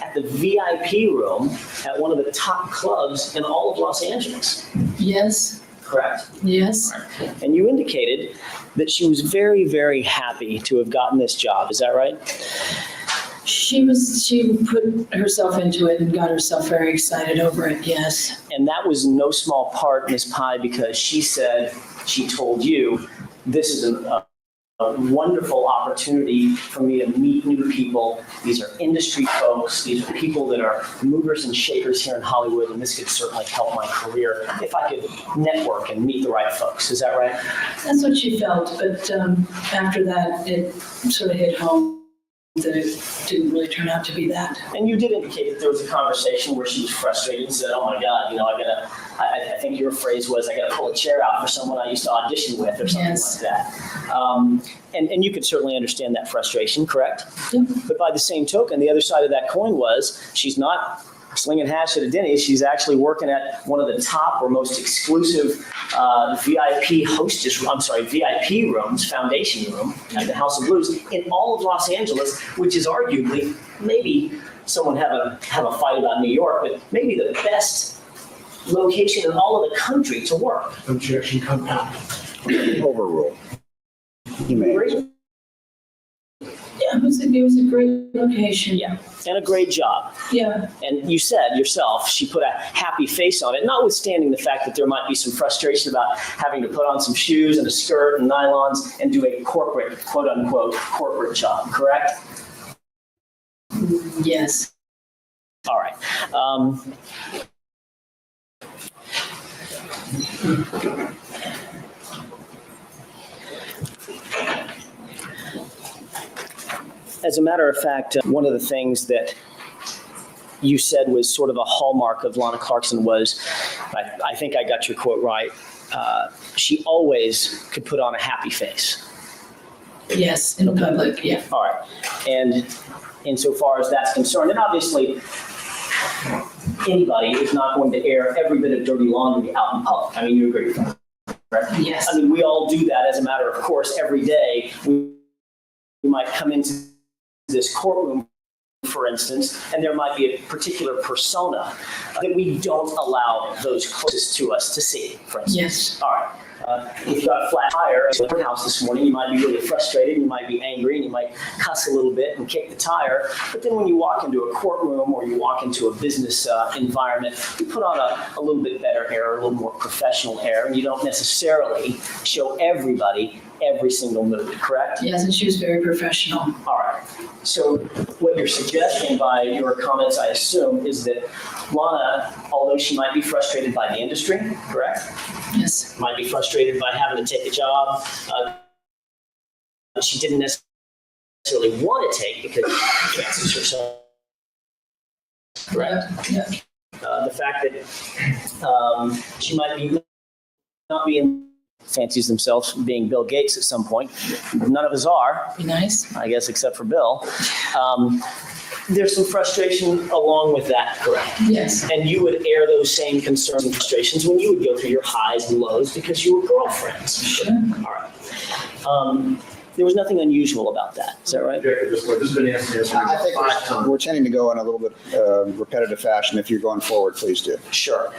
Speaker 5: at the VIP room at one of the top clubs in all of Los Angeles,
Speaker 14: Yes.
Speaker 5: correct?
Speaker 14: Yes.
Speaker 5: And you indicated that she was very, very happy to have gotten this job. Is that right?
Speaker 14: She put herself into it and got herself very excited over it. Yes.
Speaker 5: And that was no small part, Ms. Pye, because she told you, this is wonderful opportunity for me to meet new people. These are industry folks. These are people that are movers and shakers here in Hollywood, and this could certainly help my career if I could network and meet the right folks. Is that right?
Speaker 14: That's what she felt, but after that, it sort of hit home that it didn't really turn out to be that.
Speaker 5: And you did indicate that there was a conversation where she was frustrated and said, "Oh my God, I think your phrase was, I gotta pull a chair out for someone I used to audition with," or something like that. And you could certainly understand that frustration, correct?
Speaker 14: Yeah.
Speaker 5: But by the same token, the other side of that coin was she's not slinging hash at a Denny's. She's actually working at one of the top or most exclusive VIP rooms, foundation room at the House of Blues in all of Los Angeles, which is arguably, maybe someone have a fight about New York, but maybe the best location in all of the country to work.
Speaker 12: Objection compound.
Speaker 2: Overruled. You may.
Speaker 14: Yeah, it was a great location.
Speaker 5: Yeah, and a great job.
Speaker 14: Yeah.
Speaker 5: And you said yourself, she put a happy face on it, notwithstanding the fact that there might be some frustration about having to put on some shoes and a skirt and nylons and do a corporate, quote unquote, corporate job, correct?
Speaker 14: Yes.
Speaker 5: All right. As a matter of fact, one of the things that you said was sort of a hallmark of Lana Clarkson was, I think I got your quote right, she always could put on a happy face.
Speaker 14: Yes, in public, yeah.
Speaker 5: All right. And insofar as that's concerned, and obviously anybody is not going to air every bit of dirty laundry out in public. I mean, you agree with that, right?
Speaker 14: Yes.
Speaker 5: I mean, we all do that as a matter of course every day. We might come into this courtroom, for instance, and there might be a particular persona that we don't allow those closest to us to see, for instance.
Speaker 14: Yes.
Speaker 5: All right. If you got a flat tire at your house this morning, you might be really frustrated, you might be angry, and you might cuss a little bit and kick the tire. But then when you walk into a courtroom or you walk into a business environment, you put on a little bit better air, a little more professional air, and you don't necessarily show everybody every single move, correct?
Speaker 14: Yes, and she was very professional.
Speaker 5: All right. So what you're suggesting by your comments, I assume, is that Lana, although she might be frustrated by the industry, correct?
Speaker 14: Yes.
Speaker 5: Might be frustrated by having to take a job she didn't necessarily want to take because she can't see herself. Correct?
Speaker 14: Yeah.
Speaker 5: The fact that she might be not being fancies themselves being Bill Gates at some point. None of us are.
Speaker 14: Be nice.
Speaker 5: I guess except for Bill. There's some frustration along with that, correct?
Speaker 14: Yes.
Speaker 5: And you would air those same concerns and frustrations when you would go through your highs and lows because you were girlfriends.
Speaker 14: Sure.
Speaker 5: All right. There was nothing unusual about that. Is that right?
Speaker 12: This has been answered.
Speaker 2: I think we're tending to go in a little bit repetitive fashion. If you're going forward, please do.
Speaker 5: Sure.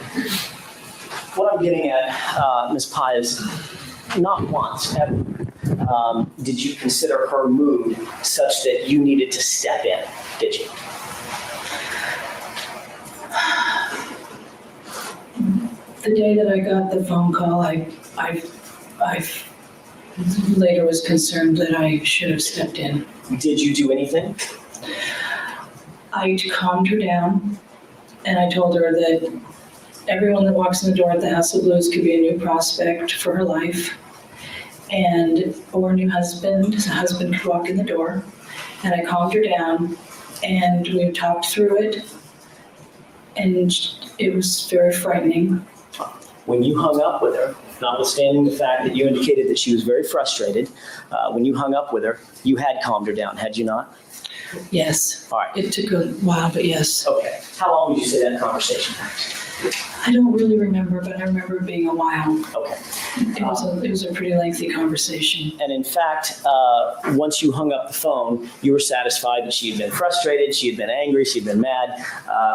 Speaker 5: What I'm getting at, Ms. Pye, is not once ever did you consider her mood such that you needed to step in, did you?
Speaker 14: The day that I got the phone call, I later was concerned that I should have stepped in.
Speaker 5: Did you do anything?
Speaker 14: I calmed her down, and I told her that everyone that walks in the door at the House of Blues could be a new prospect for her life, or a new husband. A husband could walk in the door, and I calmed her down, and we talked through it, and it was very frightening.
Speaker 5: When you hung up with her, notwithstanding the fact that you indicated that she was very frustrated, when you hung up with her, you had calmed her down, had you not?
Speaker 14: Yes.
Speaker 5: All right.
Speaker 14: It took a while, but yes.
Speaker 5: Okay. How long would you say that conversation?
Speaker 14: I don't really remember, but I remember it being a while.
Speaker 5: Okay.
Speaker 14: It was a pretty lengthy conversation.
Speaker 5: And in fact, once you hung up the phone, you were satisfied that she had been frustrated, she had been angry, she had been mad,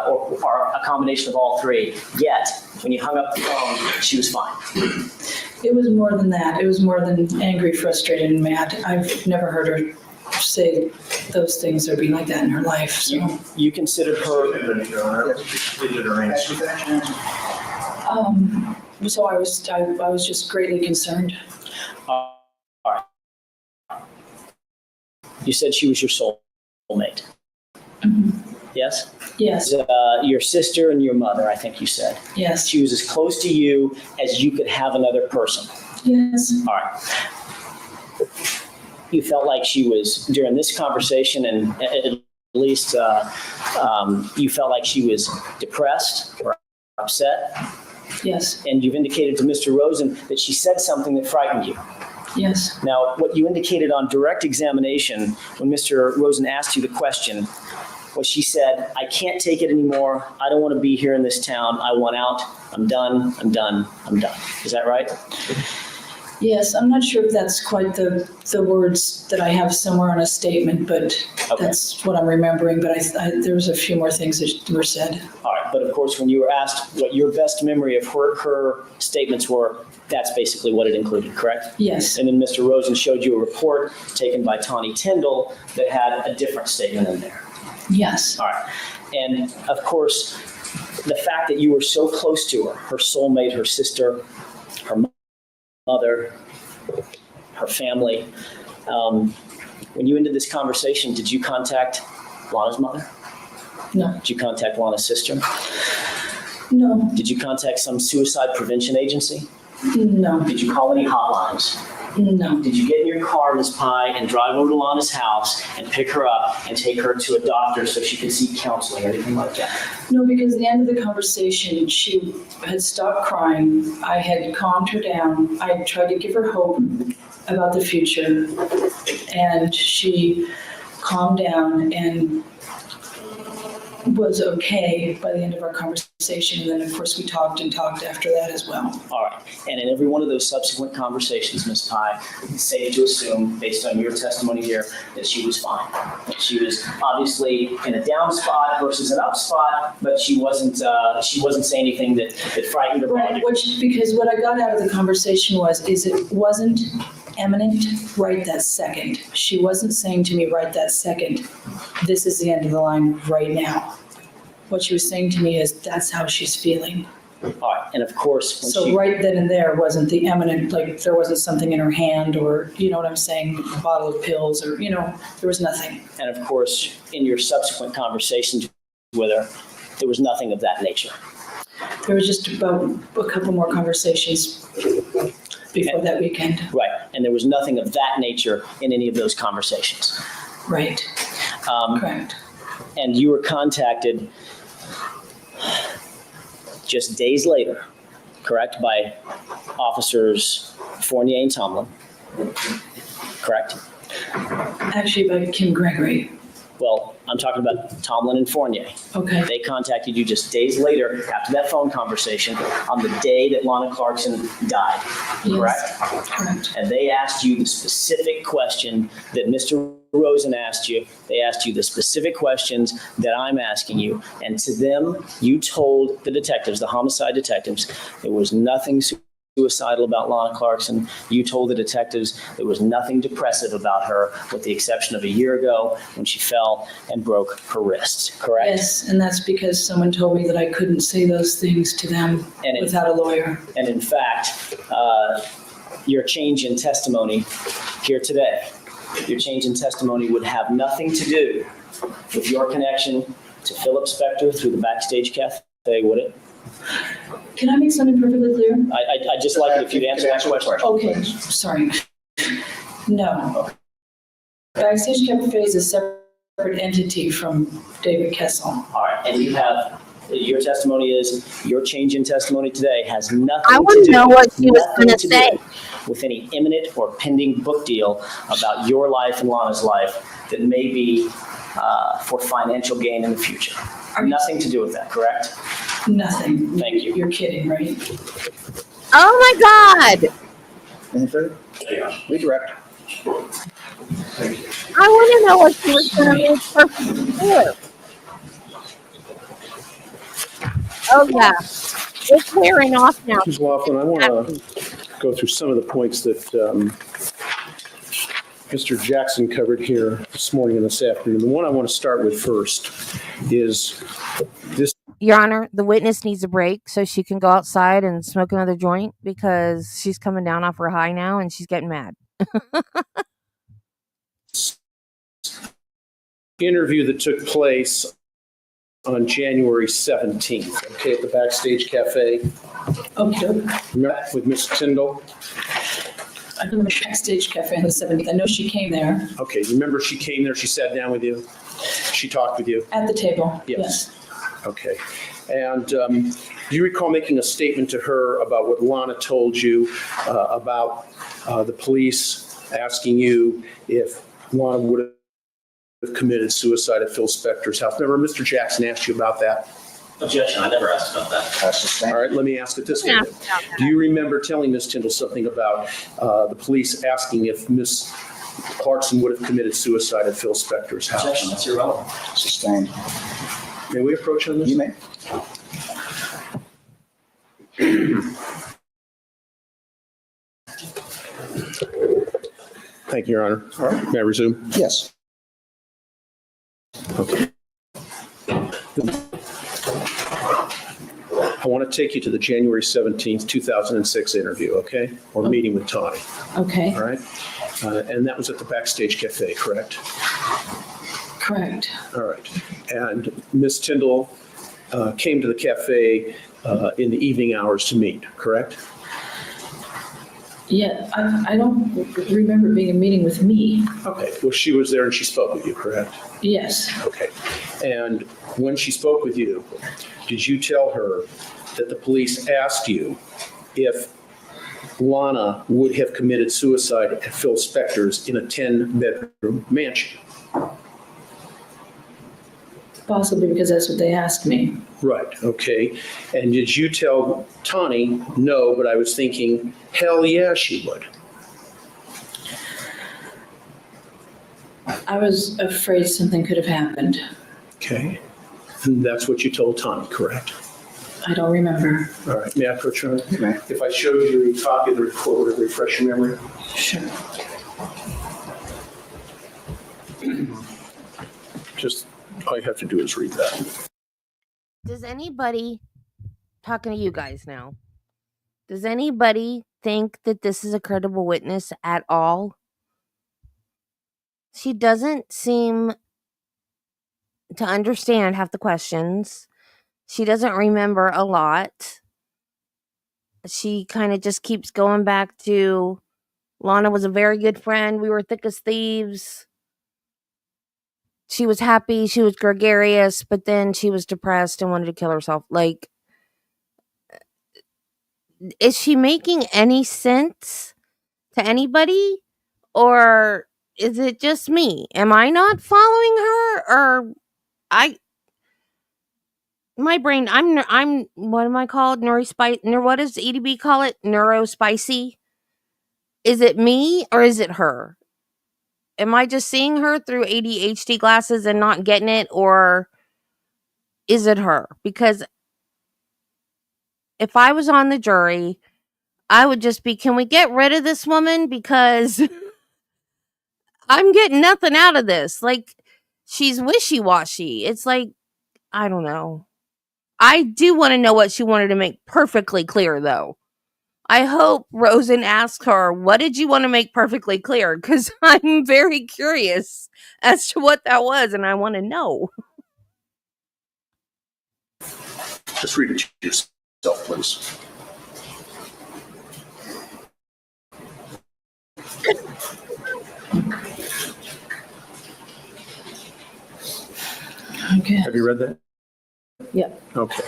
Speaker 5: or a combination of all three. Yet, when you hung up the phone, she was fine.
Speaker 14: It was more than that. It was more than angry, frustrated, and mad. I've never heard her say those things or be like that in her life. So
Speaker 5: you considered her.
Speaker 14: So I was just greatly concerned.
Speaker 5: All right. You said she was your soulmate. Yes?
Speaker 14: Yes,
Speaker 5: Your sister and your mother, I think you said.
Speaker 14: yes,
Speaker 5: She was as close to you as you could have another person.
Speaker 14: yes,
Speaker 5: All right. You felt like she was, during this conversation, and at least you felt like she was depressed or upset.
Speaker 14: yes,
Speaker 5: And you've indicated to Mr. Rosen that she said something that frightened you.
Speaker 14: yes,
Speaker 5: Now, what you indicated on direct examination when Mr. Rosen asked you the question was she said, I can't take it anymore. I don't want to be here in this town. I want out. I'm done. I'm done. I'm done. Is that right?
Speaker 14: yes. I'm not sure if that's quite the words that I have somewhere on a statement, but
Speaker 5: Okay.
Speaker 14: that's what I'm remembering. But there was a few more things that were said.
Speaker 5: All right. But of course, when you were asked what your best memory of her statements were, that's basically what it included, correct?
Speaker 14: Yes,
Speaker 5: And then Mr. Rosen showed you a report taken by Tawny Tyndall that had a different statement in there.
Speaker 14: yes,
Speaker 5: All right. And of course, the fact that you were so close to her soulmate, her sister, her mother, her family, when you ended this conversation, did you contact Lana's mother?
Speaker 14: no,
Speaker 5: Did you contact Lana's sister?
Speaker 14: no,
Speaker 5: Did you contact some suicide prevention agency?
Speaker 14: no,
Speaker 5: Did you call any hotlines?
Speaker 14: no,
Speaker 5: Did you get in your car, Ms. Pye, and drive over to Lana's house and pick her up and take her to a doctor so she could seek counseling or anything like that?
Speaker 14: no, because at the end of the conversation, she had stopped crying. I had calmed her down. I had tried to give her hope about the future. And she calmed down and was okay by the end of our conversation. And then, of course, we talked after that as well.
Speaker 5: All right. And in every one of those subsequent conversations, Ms. Pye, it's safe to assume, based on your testimony here, that she was fine. That she was obviously in a down spot versus an up spot, but she wasn't saying anything that frightened or bothered you.
Speaker 14: Because what I got out of the conversation is it wasn't imminent right that second. She wasn't saying to me right that second, this is the end of the line right now. What she was saying to me is that's how she's feeling.
Speaker 5: All right. And of course, when
Speaker 14: So right then and there wasn't the imminent, like there wasn't something in her hand or, you know what I'm saying, a bottle of pills or, there was nothing.
Speaker 5: And of course, in your subsequent conversations with her, there was nothing of that nature.
Speaker 14: There was just about a couple more conversations before that weekend.
Speaker 5: Right. And there was nothing of that nature in any of those conversations.
Speaker 14: Right. Correct.
Speaker 5: And you were contacted just days later, correct, by officers Fournier and Tomlin, correct?
Speaker 14: Actually, by Kim Gregory.
Speaker 5: Well, I'm talking about Tomlin and Fournier.
Speaker 14: Okay.
Speaker 5: They contacted you just days later after that phone conversation on the day that Lana Clarkson died, correct?
Speaker 14: Yes. Correct.
Speaker 5: And they asked you the specific question that Mr. Rosen asked you. They asked you the specific questions that I'm asking you. And to them, you told the detectives, the homicide detectives, there was nothing suicidal about Lana Clarkson. You told the detectives there was nothing depressive about her, with the exception of a year ago when she fell and broke her wrists, correct?
Speaker 14: Yes, and that's because someone told me that I couldn't say those things to them without a lawyer.
Speaker 5: And in fact, your change in testimony here today, your change in testimony would have nothing to do with your connection to Philip Spector through the Backstage Cafe, would it?
Speaker 14: Can I make something perfectly clear?
Speaker 5: I'd just like it if you'd answer that question.
Speaker 14: Okay, sorry. No. Backstage Cafe is a separate entity from David Kessel.
Speaker 5: All right, and your testimony is, your change in testimony today has nothing
Speaker 1: I want to know what she was going to say.
Speaker 5: with any imminent or pending book deal about your life and Lana's life that may be for financial gain in the future. Nothing to do with that, correct?
Speaker 14: Nothing.
Speaker 5: Thank you.
Speaker 14: You're kidding, right?
Speaker 1: Oh my God.
Speaker 2: Anything further? Redirect.
Speaker 1: I want to know what she was going to make perfectly clear. Oh yeah. It's wearing off now.
Speaker 3: Ms. Laughlin, I want to go through some of the points that Mr. Jackson covered here this morning and this afternoon. The one I want to start with first is this.
Speaker 1: Your Honor, the witness needs a break so she can go outside and smoke another joint because she's coming down off her high now and she's getting mad.
Speaker 3: interview that took place on January 17th, okay, at the Backstage Cafe.
Speaker 14: Okay.
Speaker 3: Remember with Miss Tyndall?
Speaker 14: I remember Backstage Cafe on the 17th. I know she came there
Speaker 3: Okay, you remember she came there, she sat down with you? She talked with you?
Speaker 14: at the table.
Speaker 3: Yes. Okay. And do you recall making a statement to her about what Lana told you about the police asking you if Lana would have committed suicide at Phil Spector's house? Remember, Mr. Jackson asked you about that?
Speaker 5: Objection, I never asked about that.
Speaker 2: That's the same.
Speaker 3: All right, let me ask it this way. Do you remember telling Ms. Tyndall something about the police asking if Ms. Clarkson would have committed suicide at Phil Spector's house?
Speaker 5: Objection, that's irrelevant.
Speaker 2: Sustained.
Speaker 3: May we approach on this?
Speaker 2: You may.
Speaker 3: Thank you, Your Honor.
Speaker 2: All right.
Speaker 3: May I resume?
Speaker 2: Yes.
Speaker 3: Okay. I want to take you to the January 17th, 2006 interview, okay? Or meeting with Tawny,
Speaker 14: Okay,
Speaker 3: all right? And that was at the Backstage Cafe, correct?
Speaker 14: correct.
Speaker 3: All right. And Ms. Tyndall came to the cafe in the evening hours to meet, correct?
Speaker 14: Yeah, I don't remember being a meeting with me.
Speaker 3: Okay. Well, she was there and she spoke with you, correct?
Speaker 14: Yes,
Speaker 3: Okay. And when she spoke with you, did you tell her that the police asked you if Lana would have committed suicide at Phil Spector's in a 10-bedroom mansion?
Speaker 14: possibly because that's what they asked me.
Speaker 3: Right, okay. And did you tell Tawny, no, but I was thinking, hell yeah, she would?
Speaker 14: I was afraid something could have happened.
Speaker 3: Okay. And that's what you told Tawny, correct?
Speaker 14: I don't remember.
Speaker 3: All right, may I approach her?
Speaker 2: May.
Speaker 3: If I showed you a copy of the report, would it refresh your memory?
Speaker 14: Sure.
Speaker 3: Just, all you have to do is read that.
Speaker 1: Does anybody, talking to you guys now, does anybody think that this is a credible witness at all? She doesn't seem to understand half the questions. She doesn't remember a lot. She kind of just keeps going back to Lana was a very good friend. We were thick as thieves. She was happy. She was gregarious, but then she was depressed and wanted to kill herself. Like, is she making any sense to anybody? Or is it just me? Am I not following her? Or my brain, I'm what am I called? What does EDB call it? Neurospicy? Is it me or is it her? Am I just seeing her through ADHD glasses and not getting it, or is it her? Because if I was on the jury, I would just be, can we get rid of this woman? Because I'm getting nothing out of this. Like, she's wishy-washy. It's like, I don't know. I do want to know what she wanted to make perfectly clear, though. I hope Rosen asked her, what did you want to make perfectly clear? Because I'm very curious as to what that was, and I want to know.
Speaker 3: Just read it to yourself, please.
Speaker 14: Okay.
Speaker 3: Have you read that?
Speaker 14: Yep.
Speaker 3: Okay.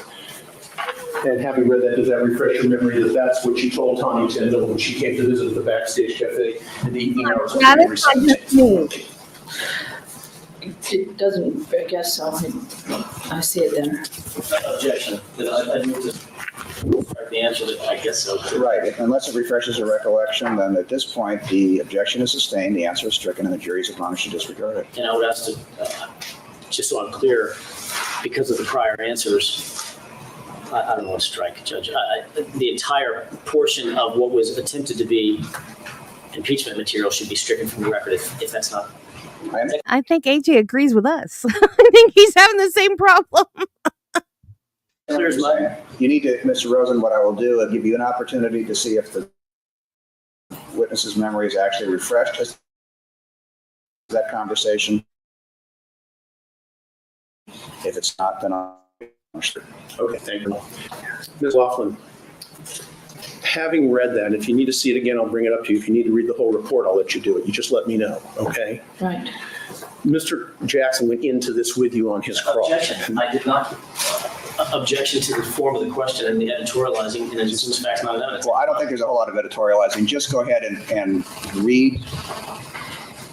Speaker 3: And having read that, does that refresh your memory that that's what you told Tawny Tyndall when she came to visit the Backstage Cafe in the evening hours of January 17th?
Speaker 14: It doesn't, I guess so. I see it there.
Speaker 5: Objection. I need to correct the answer that I guess so.
Speaker 2: Right, unless it refreshes your recollection, then at this point, the objection is sustained, the answer is stricken, and the jury is admonished to disregard it.
Speaker 5: And I would ask to, just so I'm clear, because of the prior answers, I don't want to strike, Judge. The entire portion of what was attempted to be impeachment material should be stricken from the record if that's not.
Speaker 1: I think AJ agrees with us. I think he's having the same problem.
Speaker 5: Clear as mud.
Speaker 2: You need to, Mr. Rosen, what I will do, I'll give you an opportunity to see if the witness's memory is actually refreshed. That conversation If it's not, then I'll.
Speaker 3: Okay, thank you. Ms. Laughlin, having read that, if you need to see it again, I'll bring it up to you. If you need to read the whole report, I'll let you do it. You just let me know, okay?
Speaker 14: Right.
Speaker 3: Mr. Jackson went into this with you on his cross.
Speaker 5: Objection, I did not. Objection to the form of the question and the editorializing, and it assumes facts, not evidence.
Speaker 2: Well, I don't think there's a whole lot of editorializing. Just go ahead and read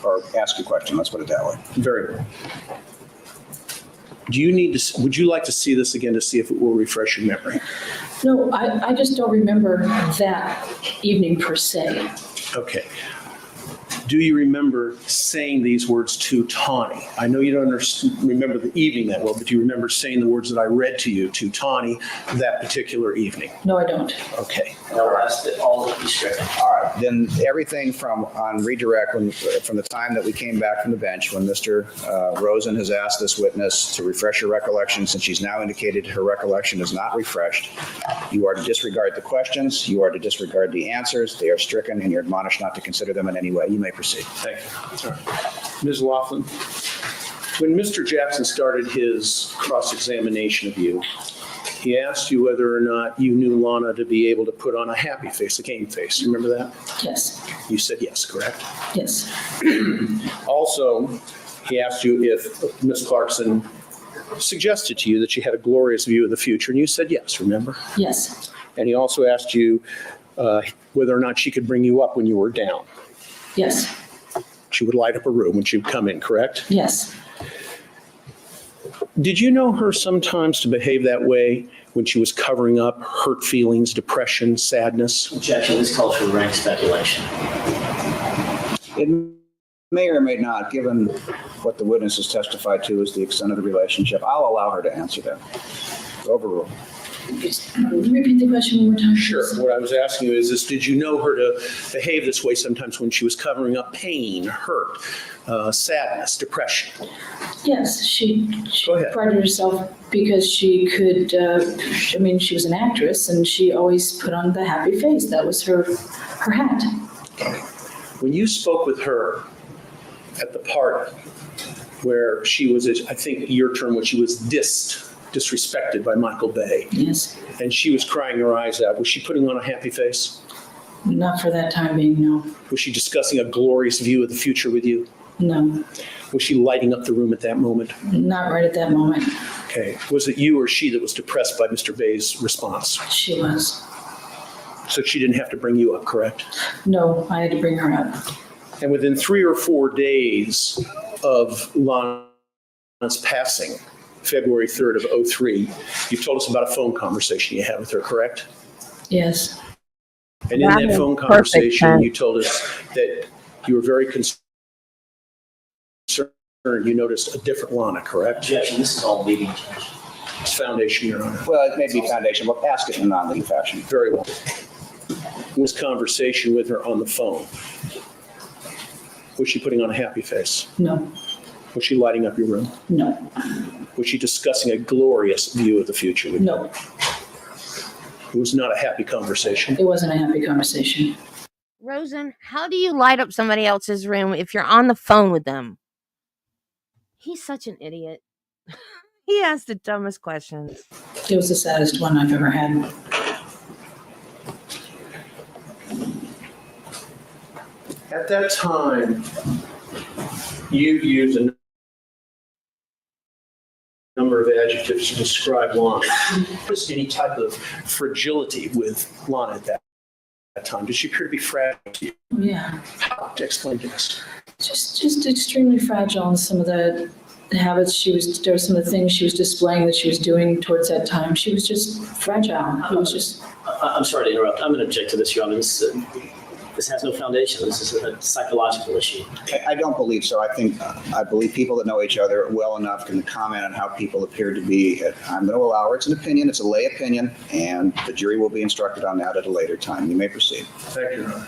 Speaker 2: or ask a question. Let's put it that way.
Speaker 3: Very well. Do you need to, would you like to see this again to see if it will refresh your memory?
Speaker 14: No, I just don't remember that evening per se.
Speaker 3: Okay. Do you remember saying these words to Tawny? I know you don't remember the evening that well, but do you remember saying the words that I read to you to Tawny that particular evening?
Speaker 14: No, I don't.
Speaker 3: Okay.
Speaker 5: And I'll ask that all be stricken.
Speaker 2: All right, then everything from on redirect, from the time that we came back from the bench, when Mr. Rosen has asked this witness to refresh her recollection, since she's now indicated her recollection is not refreshed, you are to disregard the questions, you are to disregard the answers, they are stricken, and you're admonished not to consider them in any way. You may proceed.
Speaker 3: Thank you. All right. Ms. Laughlin, when Mr. Jackson started his cross-examination of you, he asked you whether or not you knew Lana to be able to put on a happy face, a game face. You remember that?
Speaker 14: Yes.
Speaker 3: You said yes, correct?
Speaker 14: Yes.
Speaker 3: Also, he asked you if Ms. Clarkson suggested to you that she had a glorious view of the future, and you said yes, remember?
Speaker 14: Yes.
Speaker 3: And he also asked you whether or not she could bring you up when you were down.
Speaker 14: Yes.
Speaker 3: She would light up a room when she would come in, correct?
Speaker 14: Yes.
Speaker 3: Did you know her sometimes to behave that way when she was covering up hurt feelings, depression, sadness?
Speaker 5: Objection, this calls for rank speculation.
Speaker 2: It may or may not, given what the witness has testified to is the extent of the relationship. I'll allow her to answer that. Overruled.
Speaker 14: Repeat the question one more time.
Speaker 3: Sure. What I was asking you is did you know her to behave this way sometimes when she was covering up pain, hurt, sadness, depression?
Speaker 14: Yes, she
Speaker 3: Go ahead.
Speaker 14: prided herself because she could, she was an actress and she always put on the happy face. That was her hat.
Speaker 3: When you spoke with her at the party where she was, I think your term was she was disrespected by Michael Bay.
Speaker 14: Yes.
Speaker 3: And she was crying her eyes out. Was she putting on a happy face?
Speaker 14: Not for that time being, no.
Speaker 3: Was she discussing a glorious view of the future with you?
Speaker 14: No.
Speaker 3: Was she lighting up the room at that moment?
Speaker 14: Not right at that moment.
Speaker 3: Okay. Was it you or she that was depressed by Mr. Bay's response?
Speaker 14: She was.
Speaker 3: So she didn't have to bring you up, correct?
Speaker 14: No, I had to bring her up.
Speaker 3: And within 3 or 4 days of Lana's passing, February 3rd of 03, you told us about a phone conversation you had with her, correct?
Speaker 14: Yes.
Speaker 3: And in that phone conversation, you told us that you were very concerned. You noticed a different Lana, correct?
Speaker 5: Objection, this is all leading.
Speaker 3: It's foundation, Your Honor.
Speaker 2: Well, it may be foundation. We'll ask it in a non-legal fashion.
Speaker 3: Very well. Was conversation with her on the phone? Was she putting on a happy face?
Speaker 14: No.
Speaker 3: Was she lighting up your room?
Speaker 14: No.
Speaker 3: Was she discussing a glorious view of the future with you?
Speaker 14: No.
Speaker 3: It was not a happy conversation.
Speaker 14: It wasn't a happy conversation.
Speaker 1: Rosen, how do you light up somebody else's room if you're on the phone with them? He's such an idiot. He asks the dumbest questions.
Speaker 14: It was the saddest one I've ever had.
Speaker 3: At that time, you used a number of adjectives to describe Lana. Was any type of fragility with Lana at that time? Did she appear to be fragile to you?
Speaker 14: Yeah.
Speaker 3: How to explain this?
Speaker 14: Just extremely fragile in some of the habits there were some of the things she was displaying that she was doing towards that time. She was just fragile. It was just.
Speaker 5: I'm sorry to interrupt. I'm going to object to this, Your Honor. This has no foundation. This is a psychological issue.
Speaker 2: I don't believe so. I believe people that know each other well enough can comment on how people appear to be. I'm going to allow her. It's an opinion. It's a lay opinion, and the jury will be instructed on that at a later time. You may proceed.
Speaker 3: Thank you, Your Honor.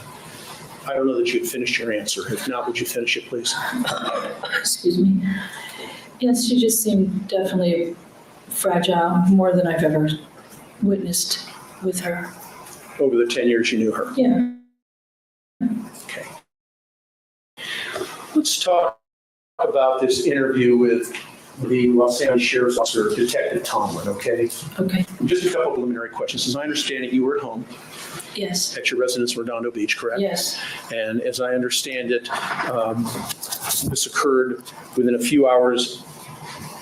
Speaker 3: I don't know that you had finished your answer. If not, would you finish it, please?
Speaker 14: Excuse me. Yes, she just seemed definitely fragile, more than I've ever witnessed with her.
Speaker 3: Over the 10 years you knew her?
Speaker 14: Yeah.
Speaker 3: Let's talk about this interview with the Los Angeles Sheriff's Officer, Detective Tomlin, okay?
Speaker 14: Okay,
Speaker 3: Just a couple preliminary questions. As I understand it, you were at home
Speaker 14: yes,
Speaker 3: at your residence in Redondo Beach, correct?
Speaker 14: yes,
Speaker 3: And as I understand it, this occurred within a few hours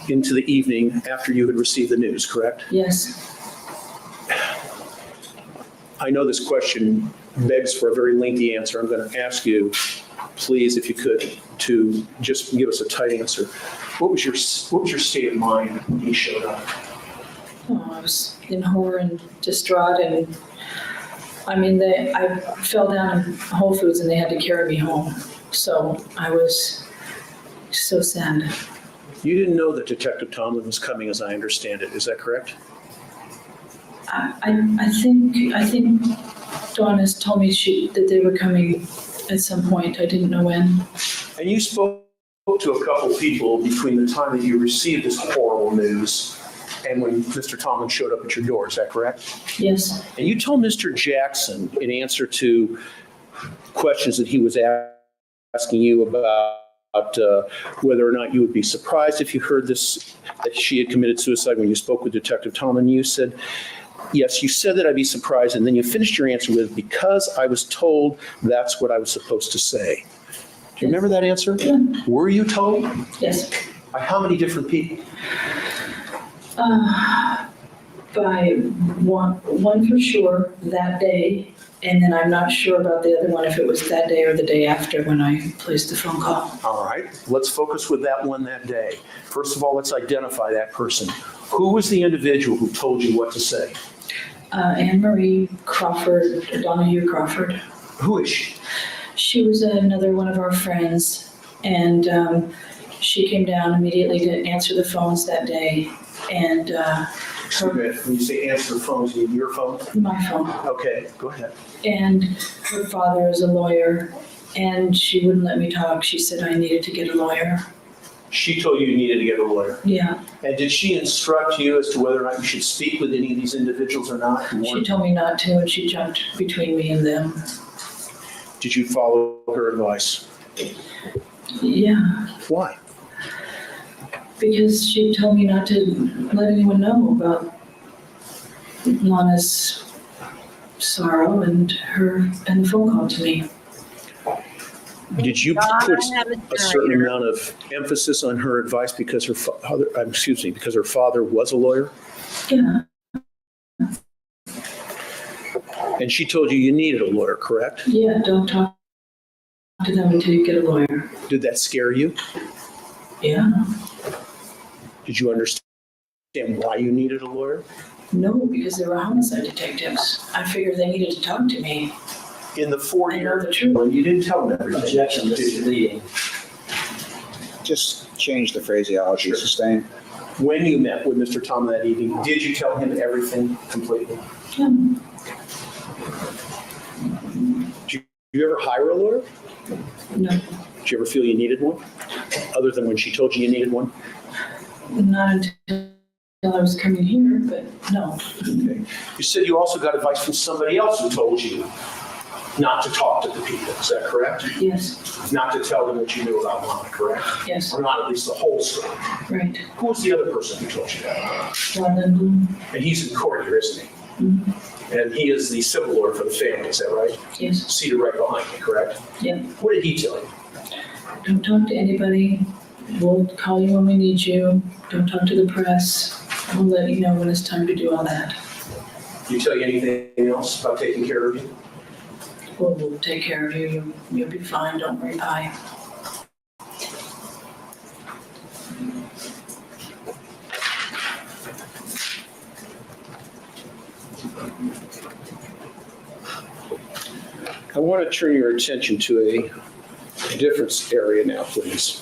Speaker 3: into the evening after you had received the news, correct?
Speaker 14: yes.
Speaker 3: I know this question begs for a very lengthy answer. I'm going to ask you, please, if you could, to just give us a tight answer. What was your state of mind when he showed up?
Speaker 14: Oh, I was in horror and distraught, and I mean, I fell down in Whole Foods and they had to carry me home. So I was so sad.
Speaker 3: You didn't know that Detective Tomlin was coming, as I understand it. Is that correct?
Speaker 14: I think Dawn has told me that they were coming at some point. I didn't know when.
Speaker 3: And you spoke to a couple people between the time that you received this horrible news and when Mr. Tomlin showed up at your door. Is that correct?
Speaker 14: Yes,
Speaker 3: And you told Mr. Jackson, in answer to questions that he was asking you about whether or not you would be surprised if you heard this, that she had committed suicide when you spoke with Detective Tomlin, you said, yes, you said that I'd be surprised, and then you finished your answer with, because I was told that's what I was supposed to say. Do you remember that answer?
Speaker 14: Yeah.
Speaker 3: Were you told?
Speaker 14: yes.
Speaker 3: By how many different people?
Speaker 14: By one for sure that day, and then I'm not sure about the other one, if it was that day or the day after when I placed the phone call.
Speaker 3: All right, let's focus with that one that day. First of all, let's identify that person. Who was the individual who told you what to say?
Speaker 14: Anne Marie Crawford, Donahue Crawford.
Speaker 3: Who is she?
Speaker 14: She was another one of our friends, and she came down immediately to answer the phones that day. And
Speaker 3: When you say answer the phone, you mean your phone?
Speaker 14: my phone.
Speaker 3: Okay, go ahead.
Speaker 14: And her father is a lawyer, and she wouldn't let me talk. She said I needed to get a lawyer.
Speaker 3: She told you you needed to get a lawyer.
Speaker 14: Yeah,
Speaker 3: And did she instruct you as to whether or not you should speak with any of these individuals or not?
Speaker 14: she told me not to, and she jumped between me and them.
Speaker 3: Did you follow her advice?
Speaker 14: Yeah,
Speaker 3: Why?
Speaker 14: because she told me not to let anyone know about Lana's sorrow and the phone call to me.
Speaker 3: Did you put a certain amount of emphasis on her advice because her father was a lawyer?
Speaker 14: Yeah,
Speaker 3: And she told you you needed a lawyer, correct?
Speaker 14: yeah, don't talk to them until you get a lawyer.
Speaker 3: Did that scare you?
Speaker 14: Yeah,
Speaker 3: Did you understand why you needed a lawyer?
Speaker 14: no, because they were homicide detectives. I figured they needed to talk to me.
Speaker 3: In the 4
Speaker 14: I know
Speaker 3: years,
Speaker 14: the truth.
Speaker 3: when you didn't tell them everything.
Speaker 5: Objection, this is leading.
Speaker 2: Just change the phraseology, sustain.
Speaker 3: When you met with Mr. Tom that evening, did you tell him everything completely?
Speaker 14: Yeah.
Speaker 3: Did you ever hire a lawyer?
Speaker 14: No,
Speaker 3: Did you ever feel you needed one? Other than when she told you you needed one?
Speaker 14: not until I was coming here, but no.
Speaker 3: Okay. You said you also got advice from somebody else who told you not to talk to the people. Is that correct?
Speaker 14: Yes,
Speaker 3: Not to tell them what you knew about Lana, correct?
Speaker 14: yes,
Speaker 3: Or not at least the whole story.
Speaker 14: right.
Speaker 3: Who was the other person who told you that?
Speaker 14: London,
Speaker 3: And he's in court here, isn't he? And he is the civil lawyer for the family, is that right?
Speaker 14: yes,
Speaker 3: Seated right behind you, correct?
Speaker 14: yeah.
Speaker 3: What did he tell you?
Speaker 14: Don't talk to anybody. We'll call you when we need you. Don't talk to the press. We'll let you know when it's time to do all that.
Speaker 3: Did he tell you anything else about taking care of you?
Speaker 14: We'll take care of you. You'll be fine. Don't worry. Bye.
Speaker 3: I want to turn your attention to a different area now, please.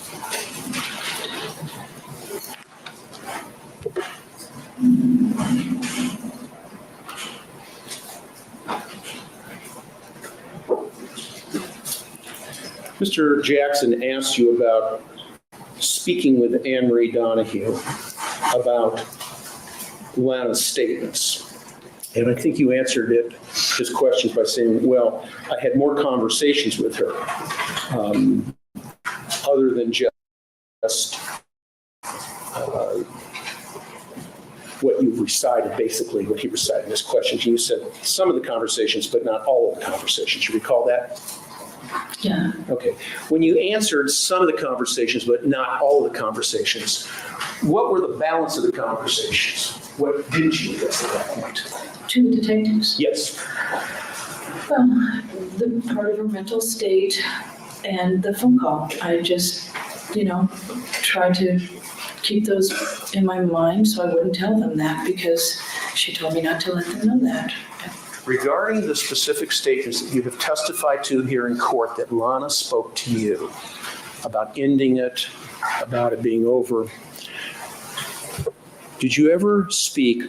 Speaker 3: Mr. Jackson asked you about speaking with Anne Marie Donahue about Lana's statements. And I think you answered his questions by saying, well, I had more conversations with her other than just what you recited, basically what he recited in his questions. You said some of the conversations, but not all of the conversations. You recall that?
Speaker 14: Yeah.
Speaker 3: Okay. When you answered some of the conversations, but not all of the conversations, what were the balance of the conversations? What didn't you address at that point?
Speaker 14: To the detectives?
Speaker 3: Yes.
Speaker 14: Well, the part of her mental state and the phone call. I just, tried to keep those in my mind so I wouldn't tell them that because she told me not to let them know that.
Speaker 3: Regarding the specific statements that you have testified to here in court that Lana spoke to you about ending it, about it being over, did you ever speak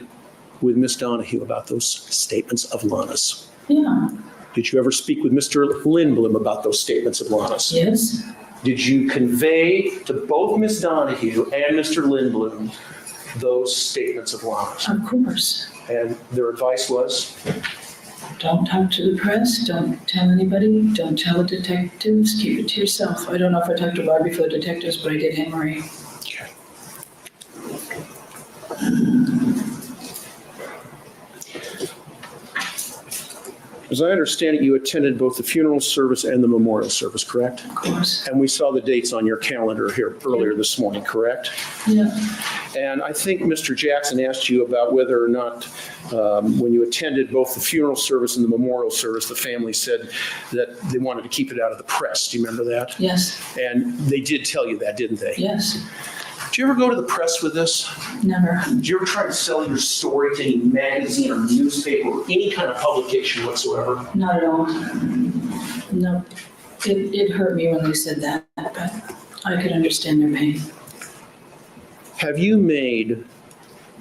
Speaker 3: with Miss Donahue about those statements of Lana's?
Speaker 14: Yeah.
Speaker 3: Did you ever speak with Mr. Lindblom about those statements of Lana's?
Speaker 14: Yes.
Speaker 3: Did you convey to both Miss Donahue and Mr. Lindblom those statements of Lana's?
Speaker 14: Of course.
Speaker 3: And their advice was?
Speaker 14: Don't talk to the press, don't tell anybody, don't tell the detectives, keep it to yourself. I don't know if I talked to Barbie for the detectives, but I did Henry.
Speaker 3: Okay. As I understand it, you attended both the funeral service and the memorial service, correct?
Speaker 14: Of course.
Speaker 3: And we saw the dates on your calendar here earlier this morning, correct?
Speaker 14: Yeah.
Speaker 3: And I think Mr. Jackson asked you about whether or not, when you attended both the funeral service and the memorial service, the family said that they wanted to keep it out of the press. Do you remember that?
Speaker 14: Yes.
Speaker 3: And they did tell you that, didn't they?
Speaker 14: Yes.
Speaker 3: Did you ever go to the press with this?
Speaker 14: Never.
Speaker 3: Did you ever try to sell your story to any magazine or newspaper or any kind of publication whatsoever?
Speaker 14: Not at all. No. It hurt me when they said that, but I could understand their pain.
Speaker 3: Have you made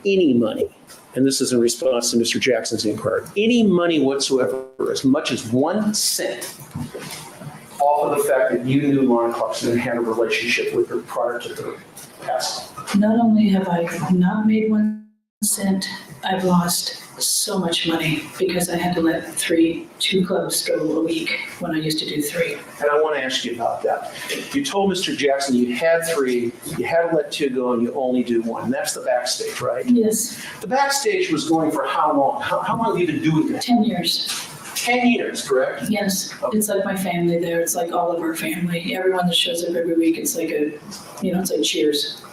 Speaker 3: any money, and this is in response to Mr. Jackson's inquiry, any money whatsoever, as much as 1 cent, off of the fact that you knew Lana Clarkson and had a relationship with her prior to her passing?
Speaker 14: Not only have I not made 1 cent, I've lost so much money because I had to let 2 clubs go a week when I used to do 3.
Speaker 3: And I want to ask you about that. You told Mr. Jackson you had 3, you had to let 2 go, and you only do 1. And that's the backstage, right?
Speaker 14: Yes.
Speaker 3: The backstage was going for how long? How long have you been doing that?
Speaker 14: 10 years.
Speaker 3: 10 years, correct?
Speaker 14: Yes. It's like my family there. It's like all of our family. Everyone that shows up every week, it's like it's like Cheers.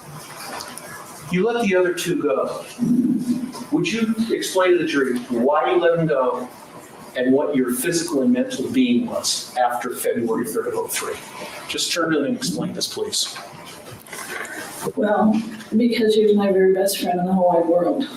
Speaker 3: You let the other 2 go. Would you explain to the jury why you let them go and what your physical and mental being was after February 3rd of 2003? Just turn to them and explain this, please.
Speaker 14: Well, because she was my very best friend in the whole wide world.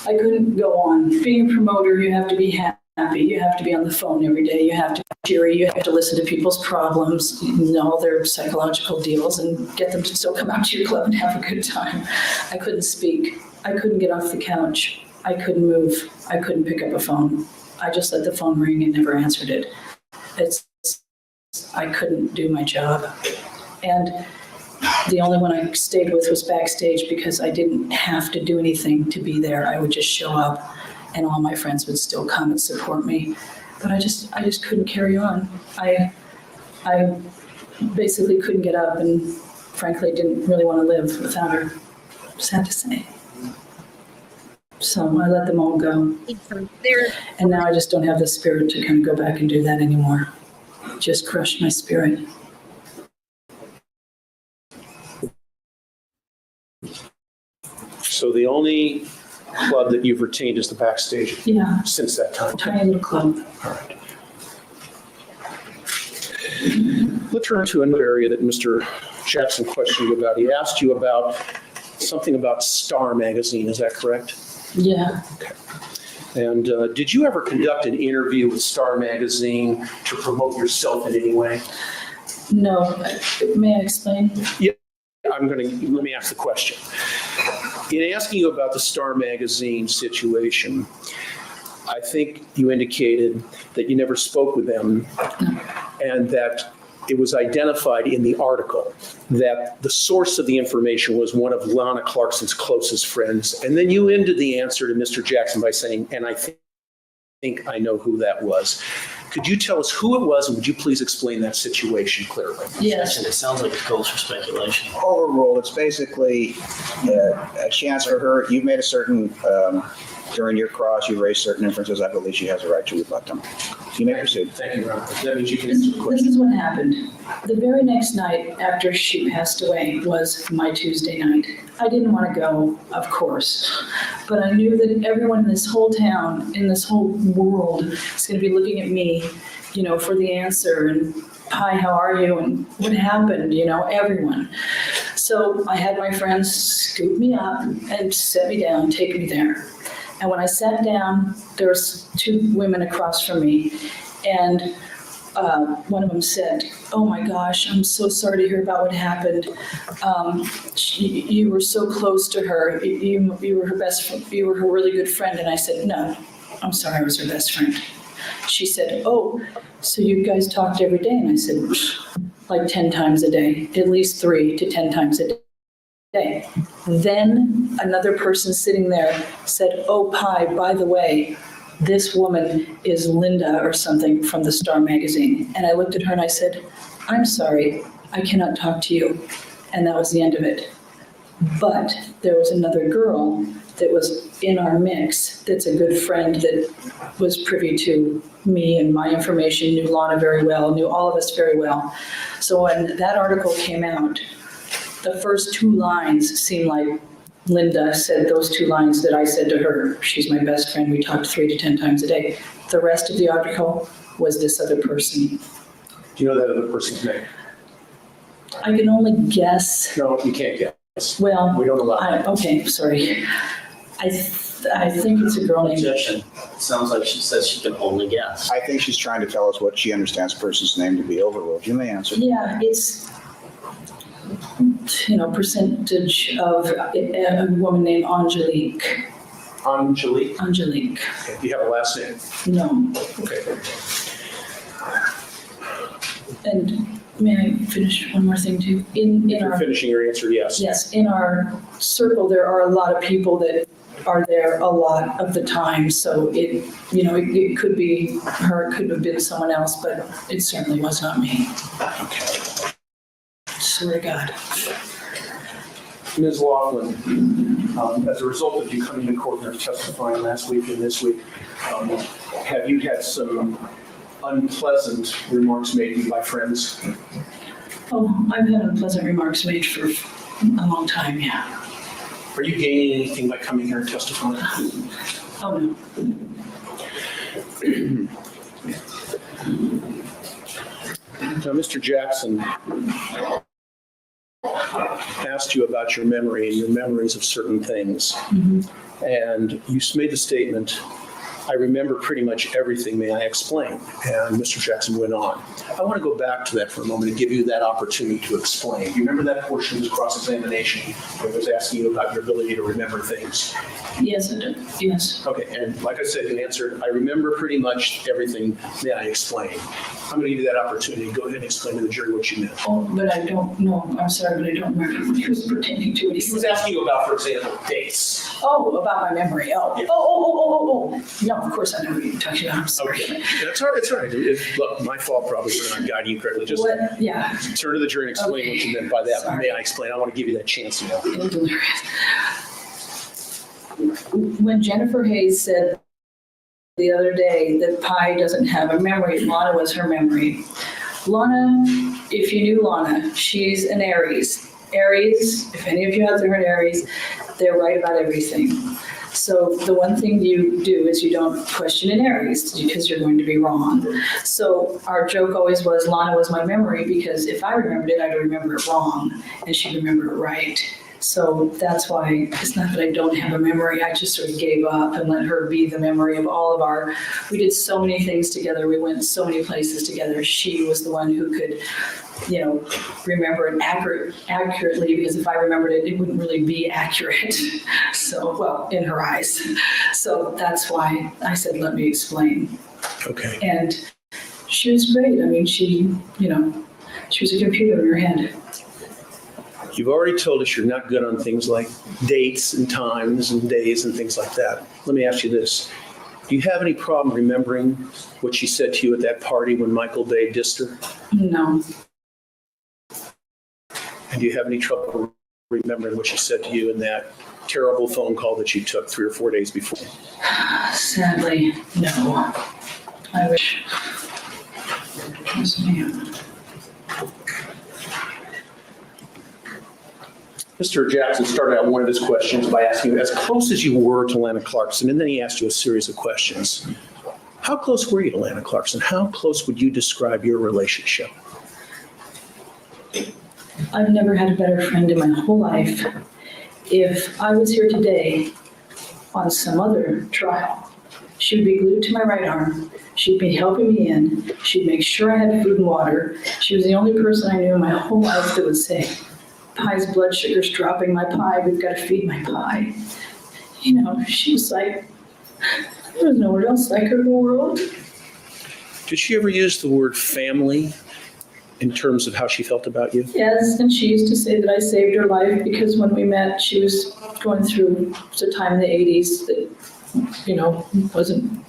Speaker 14: I couldn't go on. Being a promoter, you have to be happy. You have to be on the phone every day. You have to be cheery. You have to listen to people's problems, know their psychological deals, and get them to still come out to your club and have a good time. I couldn't speak. I couldn't get off the couch. I couldn't move. I couldn't pick up a phone. I just let the phone ring and never answered it. I couldn't do my job. And the only one I stayed with was backstage because I didn't have to do anything to be there. I would just show up and all my friends would still come and support me. But I just couldn't carry on. I basically couldn't get up and frankly didn't really want to live without her. Sad to say. So I let them all go. And now I just don't have the spirit to kind of go back and do that anymore. Just crushed my spirit.
Speaker 3: So the only club that you've retained is the backstage since that time?
Speaker 14: Tiny little club.
Speaker 3: All right. Let's turn to another area that Mr. Jackson questioned you about. He asked you about something about Star Magazine, is that correct?
Speaker 14: Yeah.
Speaker 3: Okay. And did you ever conduct an interview with Star Magazine to promote yourself in any way?
Speaker 14: No. May I explain?
Speaker 3: Yeah. Let me ask the question. In asking you about the Star Magazine situation, I think you indicated that you never spoke with them and that it was identified in the article that the source of the information was one of Lana Clarkson's closest friends. And then you ended the answer to Mr. Jackson by saying, and I think think I know who that was. Could you tell us who it was, and would you please explain that situation clearly?
Speaker 5: Yes, and it sounds like it calls for speculation.
Speaker 2: Overruled, it's basically a chance for her, you've made a certain, during your cross, you've raised certain inferences, I believe she has a right to rebut them. You may proceed.
Speaker 3: Thank you, Ron. That means you can answer the
Speaker 14: This
Speaker 3: question.
Speaker 14: is what happened. The very next night after she passed away was my Tuesday night. I didn't want to go, of course, but I knew that everyone in this whole town, in this whole world, is going to be looking at me, you know, for the answer and, hi, how are you? And what happened? You know, everyone. So I had my friends scoop me up and set me down, take me there. And when I sat down, there was two women across from me, and one of them said, "Oh my gosh, I'm so sorry to hear about what happened. You were so close to her. You were her best friend. You were her really good friend." And I said, "No, I'm sorry, I was her best friend." She said, "Oh, so you guys talked every day?" And I said, "Like 10 times a day, at least 3 to 10 times a day." Then another person sitting there said, "Oh, Pi, by the way, this woman is Linda or something from the Star magazine." And I looked at her and I said, "I'm sorry, I cannot talk to you." And that was the end of it. But there was another girl that was in our mix that's a good friend that was privy to me and my information, knew Lana very well, knew all of us very well. So when that article came out, the first 2 lines seemed like Linda said those 2 lines that I said to her. She's my best friend. We talked 3 to 10 times a day. The rest of the article was this other person.
Speaker 3: Do you know that other person's name?
Speaker 14: I can only guess.
Speaker 3: No, you can't guess.
Speaker 14: Well,
Speaker 3: We don't allow that.
Speaker 14: okay, sorry. I think it's a girl named.
Speaker 5: Objection. It sounds like she says she can only guess.
Speaker 2: I think she's trying to tell us what she understands the person's name to be. Overruled. You may answer.
Speaker 14: Yeah, it's, you know, percentage of a woman named Angelique.
Speaker 3: Angelique?
Speaker 14: Angelique.
Speaker 3: Okay. Do you have a last name?
Speaker 14: No.
Speaker 3: Okay.
Speaker 14: And may I finish one more thing too? In
Speaker 3: If you're
Speaker 14: our,
Speaker 3: finishing your answer, yes.
Speaker 14: yes, in our circle, there are a lot of people that are there a lot of the time. So it, you know, it could be her, it could have been someone else, but it certainly was not me.
Speaker 3: Okay.
Speaker 14: Swear to God.
Speaker 3: Ms. Laughlin, as a result of you coming to court and testifying last week and this week, have you had some unpleasant remarks made to you by friends?
Speaker 14: Oh, I've had unpleasant remarks made for a long time, yeah.
Speaker 3: Are you gaining anything by coming here and testifying?
Speaker 14: Oh, no.
Speaker 3: Now, Mr. Jackson asked you about your memory and your memories of certain things. And you made the statement, "I remember pretty much everything, may I explain?" And Mr. Jackson went on. I want to go back to that for a moment and give you that opportunity to explain. Do you remember that portion of the cross-examination where it was asking you about your ability to remember things?
Speaker 14: Yes, I do. Yes.
Speaker 3: Okay, and like I said, you answered, "I remember pretty much everything, may I explain?" I'm going to give you that opportunity. Go ahead and explain to the jury what you meant.
Speaker 14: Oh, but I don't know. I'm sorry, but I don't remember what he was pertaining to.
Speaker 3: He was asking you about, for example, dates.
Speaker 14: Oh, about my memory. Oh,
Speaker 3: Yeah.
Speaker 14: oh. No, of course I know what you're talking about. I'm sorry.
Speaker 3: Okay, that's all right. It's all right. Look, my fault probably for not guiding you correctly. Just
Speaker 14: What? Yeah.
Speaker 3: turn to the jury and explain what you meant by that.
Speaker 14: Sorry.
Speaker 3: May I explain? I want to give you that chance, you know.
Speaker 14: When Jennifer Hayes said the other day that Pi doesn't have a memory, Lana was her memory. Lana, if you knew Lana, she's an Aries. Aries, if any of you out there are Aries, they're right about everything. So the one thing you do is you don't question an Aries because you're going to be wrong. So our joke always was Lana was my memory because if I remembered it, I'd remember it wrong and she'd remember it right. So that's why it's not that I don't have a memory. I just sort of gave up and let her be the memory of all of our, we did so many things together. We went so many places together. She was the one who could, you know, remember it accurately because if I remembered it, it wouldn't really be accurate. So, well, in her eyes. So that's why I said, let me explain.
Speaker 3: Okay.
Speaker 14: And she was great. I mean, she, you know, she was a computer in her head.
Speaker 3: You've already told us you're not good on things like dates and times and days and things like that. Let me ask you this. Do you have any problem remembering what she said to you at that party when Michael Bay dissed her?
Speaker 14: No.
Speaker 3: And do you have any trouble remembering what she said to you in that terrible phone call that you took 3 or 4 days before?
Speaker 14: Sadly, no. I wish. Yes, ma'am.
Speaker 3: Mr. Jackson started out one of his questions by asking you, as close as you were to Lana Clarkson, and then he asked you a series of questions. How close were you to Lana Clarkson? How close would you describe your relationship?
Speaker 14: I've never had a better friend in my whole life. If I was here today on some other trial, she would be glued to my right arm. She'd be helping me in. She'd make sure I had food and water. She was the only person I knew in my whole life that would say, Pie's blood sugar's dropping, my pie, we've got to feed my pie. You know, she was like, there was nowhere else like her in the world.
Speaker 3: Did she ever use the word family in terms of how she felt about you?
Speaker 14: Yes, and she used to say that I saved her life because when we met, she was going through a time in the 80s that, you know, wasn't,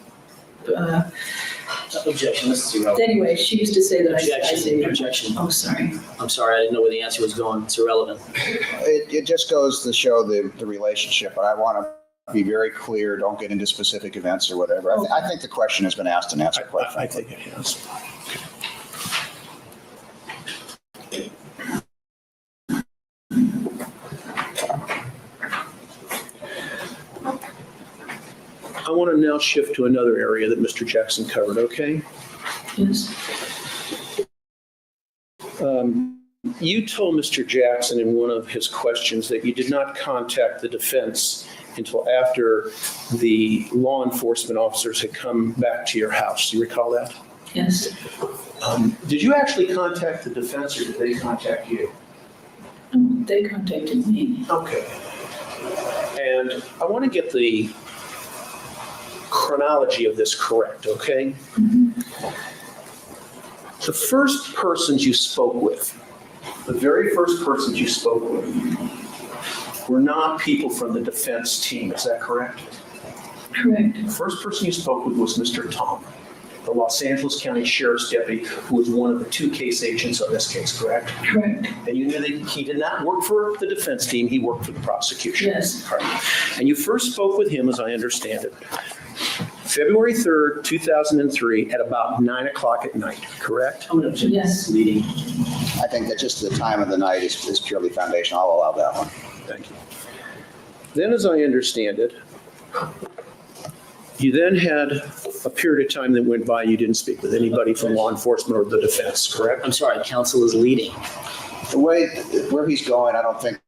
Speaker 5: Objection, this is irrelevant.
Speaker 14: anyway, she used to say that I saved her.
Speaker 5: Objection.
Speaker 14: Oh, sorry.
Speaker 5: I'm sorry, I didn't know where the answer was going. It's irrelevant.
Speaker 2: It just goes to show the relationship, but I want to be very clear, don't get into specific events or whatever. I think the question has been asked and answered quite
Speaker 3: I
Speaker 2: frankly.
Speaker 3: think it has. I want to now shift to another area that Mr. Jackson covered, okay?
Speaker 14: Yes.
Speaker 3: You told Mr. Jackson in one of his questions that you did not contact the defense until after the law enforcement officers had come back to your house. Do you recall that?
Speaker 14: Yes.
Speaker 3: Did you actually contact the defense or did they contact you?
Speaker 14: They contacted me.
Speaker 3: Okay. And I want to get the chronology of this correct, okay? The first persons you spoke with, the very first persons you spoke with were not people from the defense team, is that correct?
Speaker 14: Correct.
Speaker 3: The first person you spoke with was Mr. Tom, the Los Angeles County Sheriff's deputy, who was one of the 2 case agents on this case, correct?
Speaker 14: Correct.
Speaker 3: And you knew that he did not work for the defense team, he worked for the prosecution.
Speaker 14: Yes.
Speaker 3: All right. And you first spoke with him, as I understand it, February 3rd, 2003, at about 9 o'clock at night, correct?
Speaker 5: I'm going to
Speaker 14: Yes.
Speaker 5: leading.
Speaker 2: I think that just the time of the night is purely foundational. I'll allow that one.
Speaker 3: Thank you. Then, as I understand it, you then had a period of time that went by, you didn't speak with anybody from law enforcement or the defense, correct?
Speaker 5: I'm sorry, counsel is leading.
Speaker 2: The way, where he's going, I don't think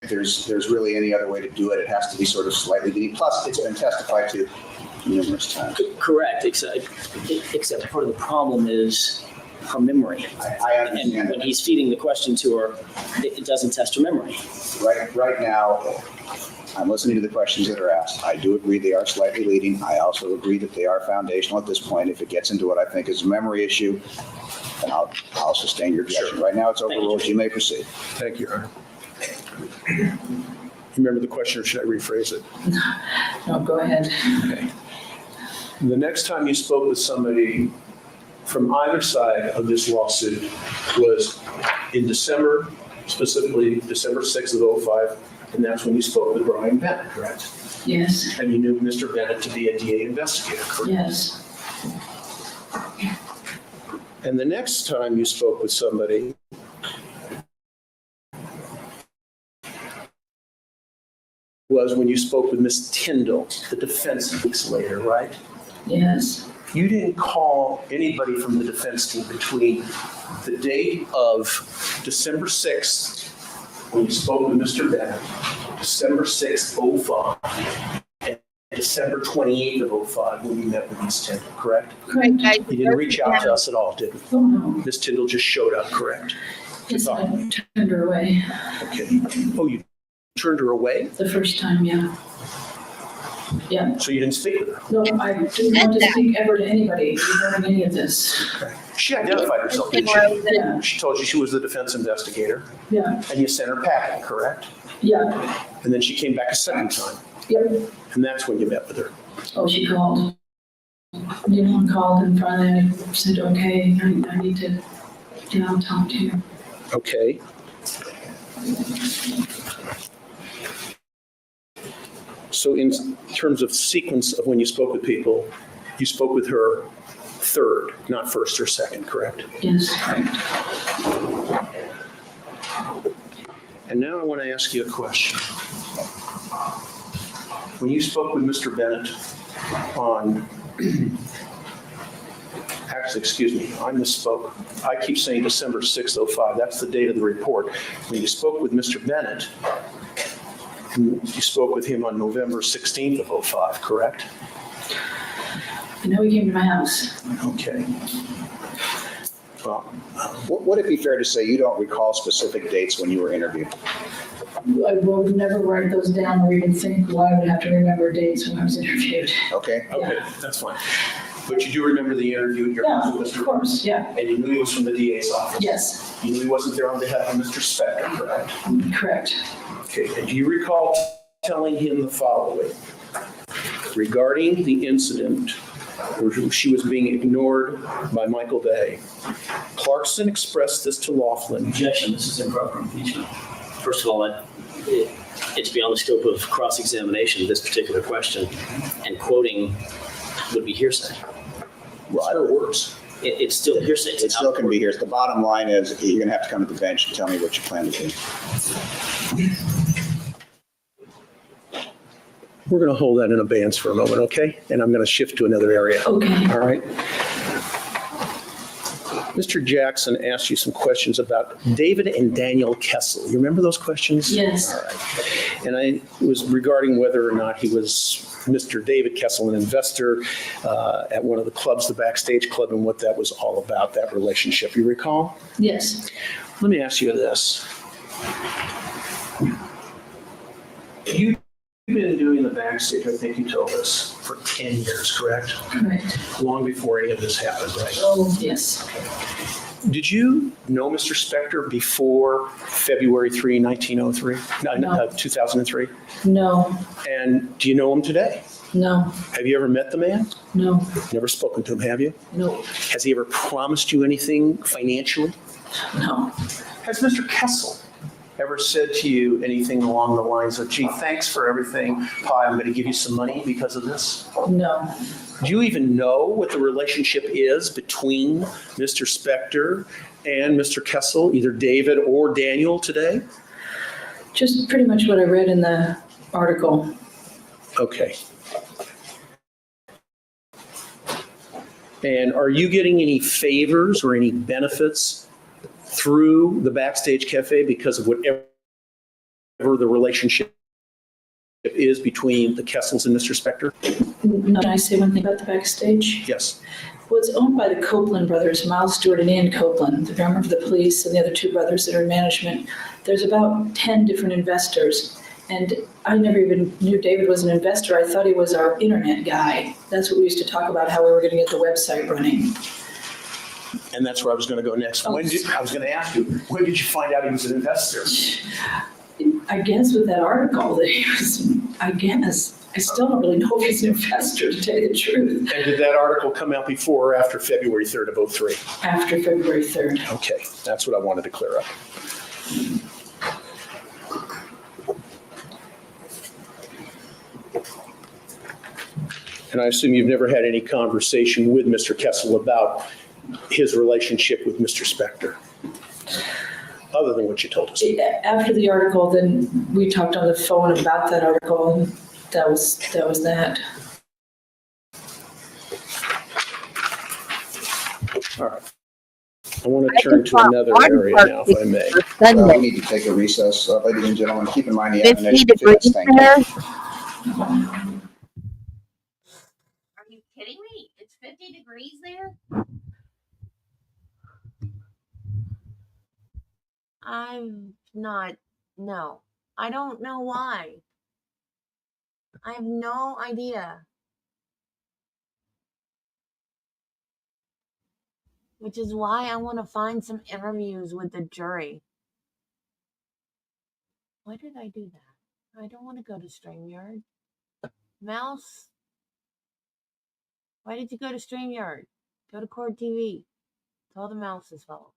Speaker 2: there's really any other way to do it. It has to be sort of slightly leading. Plus, it's been testified to numerous times.
Speaker 5: Correct, except part of the problem is her memory.
Speaker 2: I understand
Speaker 5: And when
Speaker 2: that.
Speaker 5: he's feeding the question to her, it doesn't test her memory.
Speaker 2: Right now, I'm listening to the questions that are asked. I do agree they are slightly leading. I also agree that they are foundational at this point. If it gets into what I think is a memory issue, then I'll sustain your objection.
Speaker 3: Sure.
Speaker 2: Right now, it's
Speaker 5: Thank you,
Speaker 2: overruled.
Speaker 5: Judge.
Speaker 2: You may proceed.
Speaker 3: Thank you, Your Honor. Remember the question, or should I rephrase it?
Speaker 14: No, go ahead.
Speaker 3: Okay. The next time you spoke with somebody from either side of this lawsuit was in December, specifically December 6th of '05, and that's when you spoke with Brian Bennett, correct?
Speaker 14: Yes.
Speaker 3: And you knew Mr. Bennett to be a DA investigator, correct?
Speaker 14: Yes.
Speaker 3: And the next time you spoke with somebody was when you spoke with Ms. Tyndall, the defense weeks later, right?
Speaker 14: Yes.
Speaker 3: You didn't call anybody from the defense team between the date of December 6th, when you spoke with Mr. Bennett, December 6th, '05, and December 28th of '05, when you met with Ms. Tyndall, correct?
Speaker 14: Correct.
Speaker 3: You didn't reach out to us at all, did you?
Speaker 14: Oh, no.
Speaker 3: Ms. Tyndall just showed up, correct?
Speaker 14: Yes, I turned her away
Speaker 3: Okay. Oh, you turned her away?
Speaker 14: the first time, yeah. Yeah.
Speaker 3: So you didn't speak with her?
Speaker 14: No, I didn't want to speak ever to anybody regarding any of this.
Speaker 3: She identified herself, didn't she?
Speaker 14: Yeah.
Speaker 3: She told you she was the defense investigator,
Speaker 14: Yeah.
Speaker 3: and you sent her packing, correct?
Speaker 14: Yeah.
Speaker 3: And then she came back a second time,
Speaker 14: Yep.
Speaker 3: and that's when you met with her.
Speaker 14: Oh, she called. Anyone called and finally I said, okay, I need to, talk to you.
Speaker 3: Okay. So in terms of sequence of when you spoke with people, you spoke with her third, not first or second, correct?
Speaker 14: Yes, correct.
Speaker 3: And now I want to ask you a question. When you spoke with Mr. Bennett on, actually, excuse me, I misspoke. I keep saying December 6th, 05. That's the date of the report. When you spoke with Mr. Bennett, you spoke with him on November 16th of 05, correct?
Speaker 14: I know he came to my house.
Speaker 3: Okay. Well,
Speaker 2: Would it be fair to say you don't recall specific dates when you were interviewed?
Speaker 14: I would never write those down or even think why I would have to remember dates when I was interviewed.
Speaker 2: Okay.
Speaker 3: okay, that's fine. But you do remember the interview at your
Speaker 14: Yeah,
Speaker 3: house with Mr.
Speaker 14: of course, yeah.
Speaker 3: And you knew he was from the DA's office?
Speaker 14: Yes,
Speaker 3: You knew he wasn't there on behalf of Mr. Spector, correct?
Speaker 14: correct.
Speaker 3: Okay, and do you recall telling him the following? Regarding the incident where she was being ignored by Michael Day, Clarkson expressed this to Laughlin.
Speaker 5: Objection, this is improper impeachment. First of all, it's beyond the scope of cross-examination, this particular question, and quoting would be hearsay.
Speaker 2: Well, I don't works.
Speaker 5: It's still hearsay.
Speaker 2: It still can be here. The bottom line is you're going to have to come to the bench and tell me what you plan to do.
Speaker 3: We're going to hold that in abeyance for a moment, okay? And I'm going to shift to another area.
Speaker 14: Okay.
Speaker 3: All right. Mr. Jackson asked you some questions about David and Daniel Kessel. You remember those questions?
Speaker 14: Yes.
Speaker 3: All right. And I was regarding whether or not he was Mr. David Kessel, an investor at one of the clubs, the Backstage Club, and what that was all about, that relationship. You recall?
Speaker 14: Yes.
Speaker 3: Let me ask you this. You've been doing the Backstage, I think you told us, for 10 years, correct?
Speaker 14: Correct.
Speaker 3: Long before any of this happened, right?
Speaker 14: Oh, yes.
Speaker 3: Did you know Mr. Spector before February 3, 1903?
Speaker 14: No.
Speaker 3: 2003?
Speaker 14: No,
Speaker 3: And do you know him today?
Speaker 14: no,
Speaker 3: Have you ever met the man?
Speaker 14: no,
Speaker 3: Never spoken to him, have you?
Speaker 14: no,
Speaker 3: Has he ever promised you anything financially?
Speaker 14: no,
Speaker 3: Has Mr. Kessel ever said to you anything along the lines of, gee, thanks for everything, Pi, I'm going to give you some money because of this?
Speaker 14: no.
Speaker 3: Do you even know what the relationship is between Mr. Spector and Mr. Kessel, either David or Daniel today?
Speaker 14: Just pretty much what I read in the article.
Speaker 3: Okay. And are you getting any favors or any benefits through the Backstage Cafe because of whatever the relationship is between the Kessels and Mr. Spector?
Speaker 14: No, can I say one thing about the Backstage?
Speaker 3: Yes.
Speaker 14: Well, it's owned by the Copeland brothers, Miles Stewart and Ian Copeland, the drummer of the Police, and the other two brothers that are in management. There's about 10 different investors. And I never even knew David was an investor. I thought he was our internet guy. That's what we used to talk about, how we were going to get the website running.
Speaker 3: And that's where I was going to go next. I was going to ask you, when did you find out he was an investor?
Speaker 14: I guess with that article that he was, I guess. I still don't really know if he's an investor, to tell you the truth.
Speaker 3: And did that article come out before or after February 3rd of 03?
Speaker 14: After February 3rd.
Speaker 3: Okay, that's what I wanted to clear up. And I assume you've never had any conversation with Mr. Kessel about his relationship with Mr. Spector, other than what you told us.
Speaker 14: After the article, then we talked on the phone about that article, and that was that.
Speaker 3: All right. I want to turn to another area now, if I may.
Speaker 2: We need to take a recess, ladies and gentlemen. Keep in mind the
Speaker 1: 50
Speaker 2: admonition.
Speaker 1: degrees
Speaker 2: Thank you.
Speaker 1: there. Are you kidding me? It's 50 degrees there? I'm not, no. I don't know why. I have no idea. Which is why I want to find some interviews with the jury. Why did I do that? I don't want to go to StreamYard. Mouse. Why did you go to StreamYard? Go to Cord TV. It's all the mouse's fault.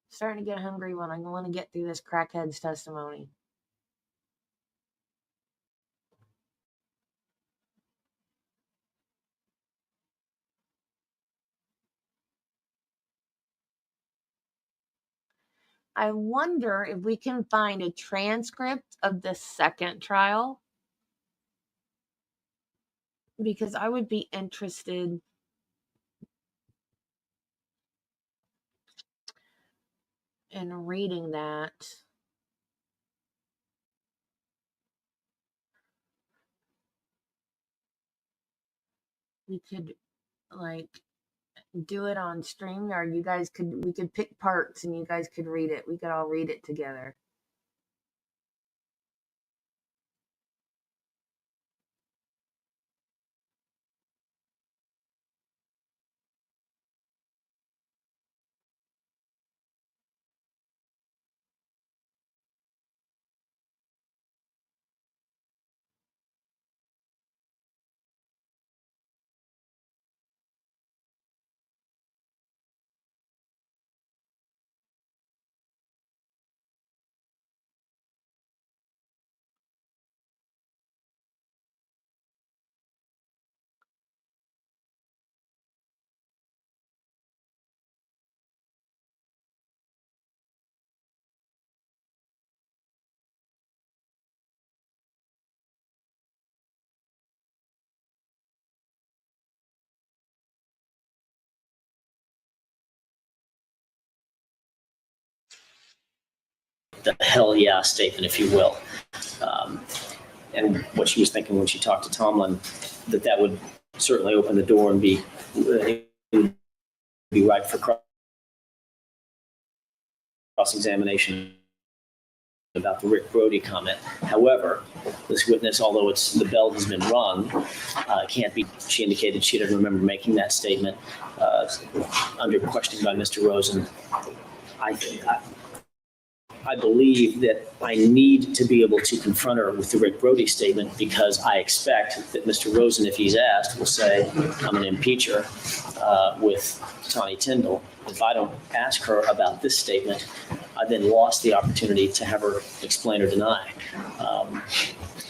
Speaker 1: Starting to get hungry when I want to get through this crackhead's testimony. I wonder if we can find a transcript of the second trial, because I would be interested in reading that. We could do it on StreamYard. We could pick parts and you guys could read it. We could all read it together.
Speaker 5: The hell yeah statement, if you will. And what she was thinking when she talked to Tomlin, that would certainly open the door and be ripe for cross-examination about the Rick Brody comment. However, this witness, although the bell has been rung, can't be. She indicated she didn't remember making that statement under questioning by Mr. Rosen. I believe that I need to be able to confront her with the Rick Brody statement, because I expect that Mr. Rosen, if he's asked, will say, I'm an impeacher with Tawny Tyndall. If I don't ask her about this statement, I then lost the opportunity to have her explain or deny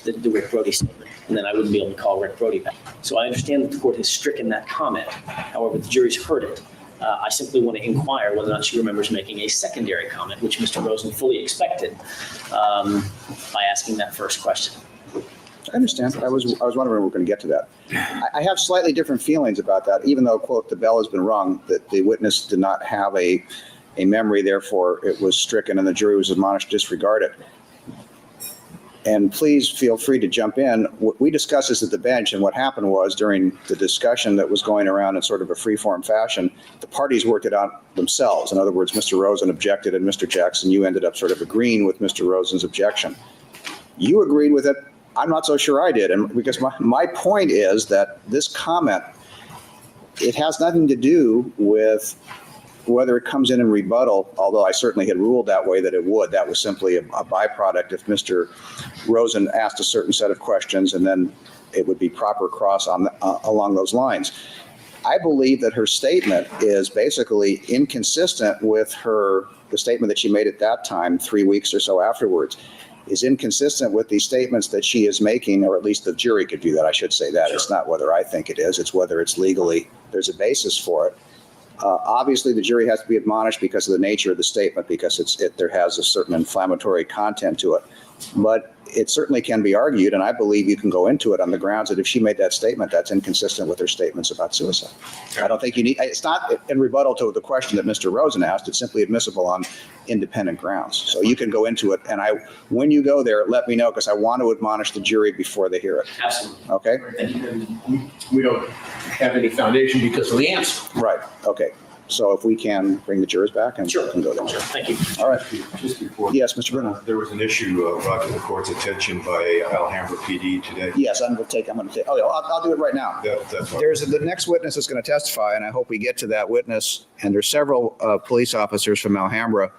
Speaker 5: the Rick Brody statement. And then I wouldn't be able to call Rick Brody back. So I understand that the court has stricken that comment. However, the jury's heard it. I simply want to inquire whether or not she remembers making a secondary comment, which Mr. Rosen fully expected by asking that first question.
Speaker 2: I understand. I was wondering when we were going to get to that. I have slightly different feelings about that, even though, quote, the bell has been rung, that the witness did not have a memory, therefore it was stricken and the jury was admonished to disregard it. And please feel free to jump in. We discussed this at the bench, and what happened was, during the discussion that was going around in sort of a free-form fashion, the parties worked it out themselves. In other words, Mr. Rosen objected, and Mr. Jackson, you ended up sort of agreeing with Mr. Rosen's objection. You agreed with it. I'm not so sure I did, and because my point is that this comment, it has nothing to do with whether it comes in rebuttal, although I certainly had ruled that way that it would. That was simply a byproduct if Mr. Rosen asked a certain set of questions, and then it would be proper cross along those lines. I believe that her statement is basically inconsistent with the statement that she made at that time, 3 weeks or so afterwards, is inconsistent with the statements that she is making, or at least the jury could do that. I should say that. Sure. It's not whether I think it is, it's whether it's legally, there's a basis for it. Obviously, the jury has to be admonished because of the nature of the statement, because there has a certain inflammatory content to it. But it certainly can be argued, and I believe you can go into it on the grounds that if she made that statement, that's inconsistent with her statements about suicide. I don't think you need, it's not in rebuttal to the question that Mr. Rosen asked, it's simply admissible on independent grounds. So you can go into it, and when you go there, let me know, because I want to admonish the jury before they hear it.
Speaker 5: Absolutely.
Speaker 2: Okay?
Speaker 12: We don't have any foundation because of the answer.
Speaker 2: Right, okay. So if we can bring the jurors back and
Speaker 5: Sure.
Speaker 2: can go there.
Speaker 5: Thank you.
Speaker 2: All right.
Speaker 8: Just before.
Speaker 2: Yes, Mr. Bruno.
Speaker 8: There was an issue brought to the court's attention by Alhambra PD today.
Speaker 2: Yes, I'm going to take, oh, yeah, I'll do it right now.
Speaker 8: That's fine.
Speaker 2: There's the next witness that's going to testify, and I hope we get to that witness. And there's several police officers from Alhambra.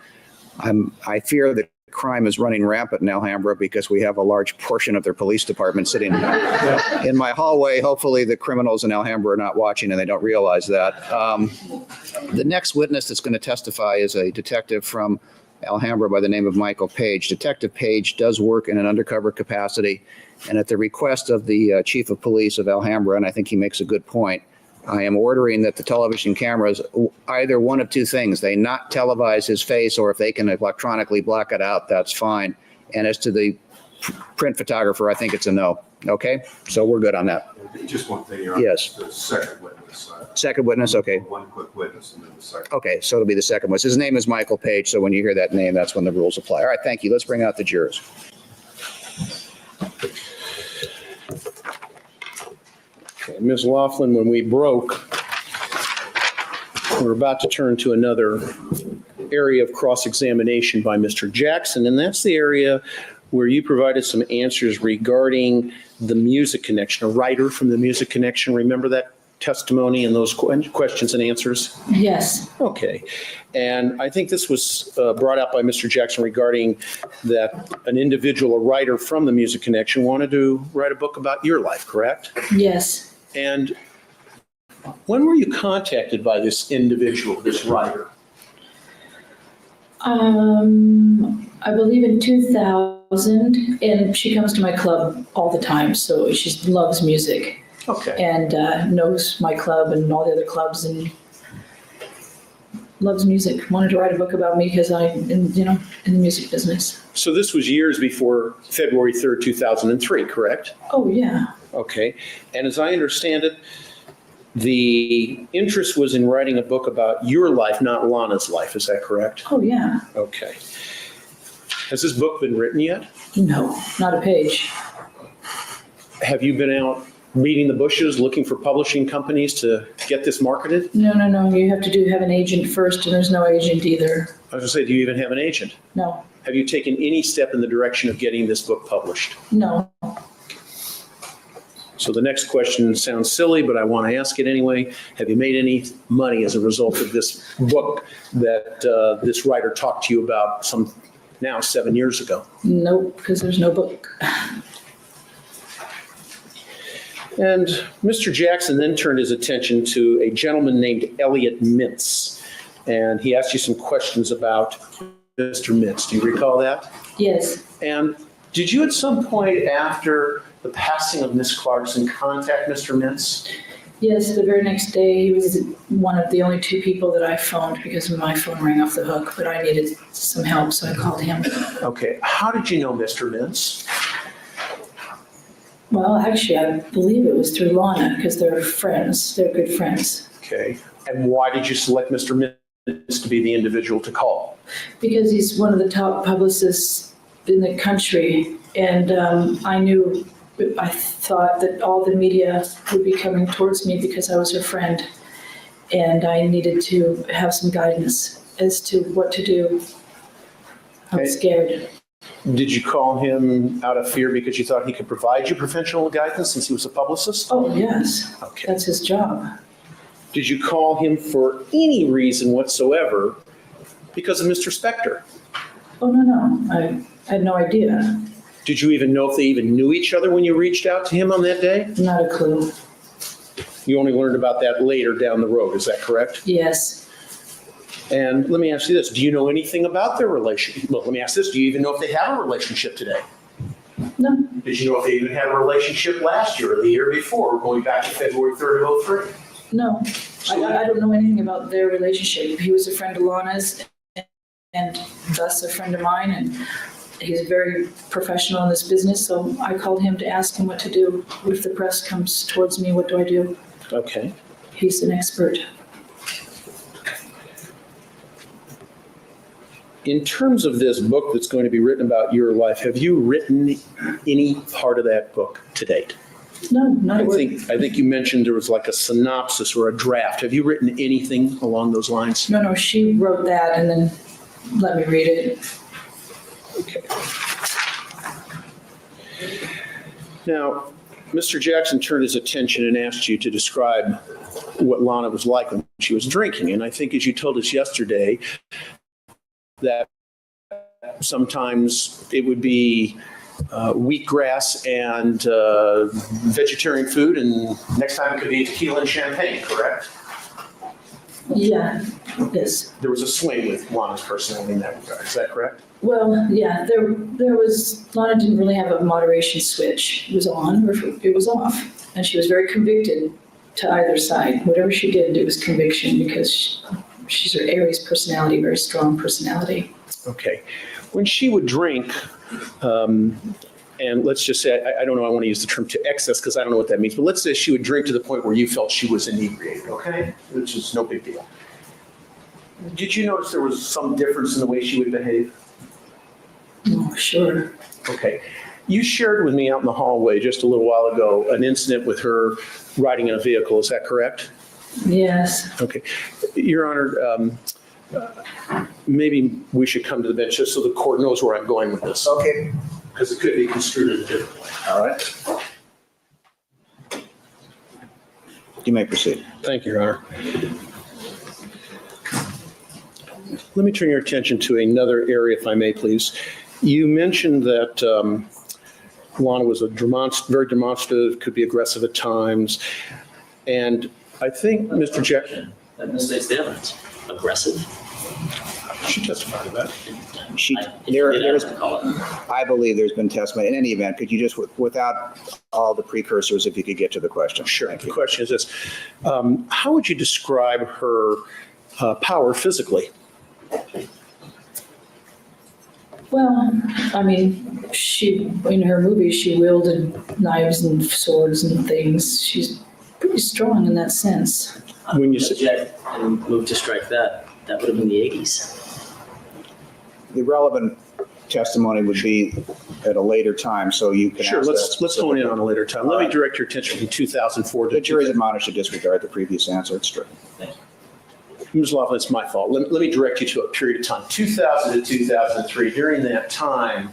Speaker 2: I fear that crime is running rampant in Alhambra because we have a large portion of their police department sitting in my hallway. Hopefully the criminals in Alhambra are not watching and they don't realize that. The next witness that's going to testify is a detective from Alhambra by the name of Michael Page. Detective Page does work in an undercover capacity, and at the request of the chief of police of Alhambra, and I think he makes a good point, I am ordering that the television cameras, either one of two things, they not televise his face, or if they can electronically block it out, that's fine. And as to the print photographer, I think it's a no. Okay? So we're good on that.
Speaker 8: Just one thing, Your Honor.
Speaker 2: Yes.
Speaker 8: The second witness.
Speaker 2: Second witness, okay.
Speaker 8: One quick witness and then the second.
Speaker 2: Okay, so it'll be the second witness. His name is Michael Page, so when you hear that name, that's when the rules apply. All right, thank you. Let's bring out the jurors.
Speaker 3: Okay, Ms. Laughlin, when we broke, we're about to turn to another area of cross-examination by Mr. Jackson, and that's the area where you provided some answers regarding the Music Connection, a writer from the Music Connection. Remember that testimony and those questions and answers?
Speaker 6: Yes.
Speaker 3: Okay. And I think this was brought out by Mr. Jackson regarding that an individual, a writer from the Music Connection, wanted to write a book about your life, correct?
Speaker 6: Yes.
Speaker 3: And when were you contacted by this individual, this writer?
Speaker 6: I believe in 2000, and she comes to my club all the time, so she loves music.
Speaker 3: Okay.
Speaker 6: And knows my club and all the other clubs and loves music. Wanted to write a book about me because I'm in the music business.
Speaker 3: So this was years before February 3rd, 2003, correct?
Speaker 6: Oh, yeah.
Speaker 3: Okay. And as I understand it, the interest was in writing a book about your life, not Lana's life. Is that correct?
Speaker 6: Oh, yeah.
Speaker 3: Okay. Has this book been written yet?
Speaker 6: No, not a page.
Speaker 3: Have you been out beating the bushes, looking for publishing companies to get this marketed?
Speaker 6: No. You have to have an agent first, and there's no agent either.
Speaker 3: I was going to say, do you even have an agent?
Speaker 6: No.
Speaker 3: Have you taken any step in the direction of getting this book published?
Speaker 6: No.
Speaker 3: So the next question sounds silly, but I want to ask it anyway. Have you made any money as a result of this book that this writer talked to you about now 7 years ago?
Speaker 6: Nope, because there's no book.
Speaker 3: And Mr. Jackson then turned his attention to a gentleman named Elliot Mintz. And he asked you some questions about Mr. Mintz. Do you recall that?
Speaker 6: Yes.
Speaker 3: And did you at some point after the passing of Miss Clarkson contact Mr. Mintz?
Speaker 6: Yes, the very next day, he was one of the only two people that I phoned because my phone rang off the hook, but I needed some help, so I called him.
Speaker 3: Okay. How did you know Mr. Mintz?
Speaker 6: Well, actually, I believe it was through Lana because they're friends. They're good friends.
Speaker 3: Okay. And why did you select Mr. Mintz to be the individual to call?
Speaker 6: Because he's one of the top publicists in the country, and I thought that all the media would be coming towards me because I was her friend, and I needed to have some guidance as to what to do. I was scared.
Speaker 3: Did you call him out of fear because you thought he could provide you professional guidance since he was a publicist?
Speaker 6: Oh, yes.
Speaker 3: Okay.
Speaker 6: That's his job.
Speaker 3: Did you call him for any reason whatsoever because of Mr. Spector?
Speaker 6: Oh, no. I had no idea.
Speaker 3: Did you even know if they even knew each other when you reached out to him on that day?
Speaker 6: Not a clue.
Speaker 3: You only learned about that later down the road, is that correct?
Speaker 6: Yes.
Speaker 3: And let me ask you this, do you know anything about their relationship? Well, let me ask this, do you even know if they have a relationship today?
Speaker 6: No.
Speaker 3: Did you know if they even had a relationship last year or the year before, going back to February 3rd of 2003?
Speaker 6: No. I don't know anything about their relationship. He was a friend of Lana's and thus a friend of mine, and he's very professional in this business, so I called him to ask him what to do. If the press comes towards me, what do I do?
Speaker 3: Okay.
Speaker 6: He's an expert.
Speaker 3: In terms of this book that's going to be written about your life, have you written any part of that book to date?
Speaker 6: No, not a word.
Speaker 3: I think you mentioned there was like a synopsis or a draft. Have you written anything along those lines?
Speaker 6: No, she wrote that and then let me read it.
Speaker 3: Okay. Now, Mr. Jackson turned his attention and asked you to describe what Lana was like when she was drinking. And I think as you told us yesterday, that sometimes it would be wheatgrass and vegetarian food, and next time it could be tequila and champagne, correct?
Speaker 6: Yeah, yes.
Speaker 3: There was a swing with Lana's personality in that regard, is that correct?
Speaker 6: Well, yeah, there was, Lana didn't really have a moderation switch. It was on or it was off. And she was very convicted to either side. Whatever she did, it was conviction because she's her Aries personality, very strong personality.
Speaker 3: Okay. When she would drink, and let's just say, I don't know, I want to use the term to excess because I don't know what that means, but let's say she would drink to the point where you felt she was inebriated, okay? Which is no big deal. Did you notice there was some difference in the way she would behave?
Speaker 6: Oh, sure.
Speaker 3: Okay. You shared with me out in the hallway just a little while ago an incident with her riding in a vehicle, is that correct?
Speaker 6: Yes.
Speaker 3: Okay. Your Honor, maybe we should come to the bench just so the court knows where I'm going with this.
Speaker 2: Okay.
Speaker 3: Because it could be construed in a different way.
Speaker 2: All right. You may proceed.
Speaker 3: Thank you, Your Honor. Let me turn your attention to another area, if I may, please. You mentioned that Lana was very demonstrative, could be aggressive at times, and I think Mr. Jackson.
Speaker 5: That misstates the evidence. Aggressive.
Speaker 3: She testified to that.
Speaker 2: I believe there's been testimony. In any event, could you just, without all the precursors, if you could get to the question?
Speaker 3: Sure. The question is this. How would you describe her power physically?
Speaker 6: Well, I mean, in her movies, she wielded knives and swords and things. She's pretty strong in that sense.
Speaker 3: When you say
Speaker 5: object and move to strike that would have been the 80s.
Speaker 2: The relevant testimony would be at a later time, so you can.
Speaker 3: Sure, let's hone in on a later time. Let me direct your attention from 2004 to.
Speaker 2: The jury is admonished to disregard the previous answer. It's true.
Speaker 5: Thank you.
Speaker 3: Ms. Laughlin, it's my fault. Let me direct you to a period of time, 2000 to 2003. During that time,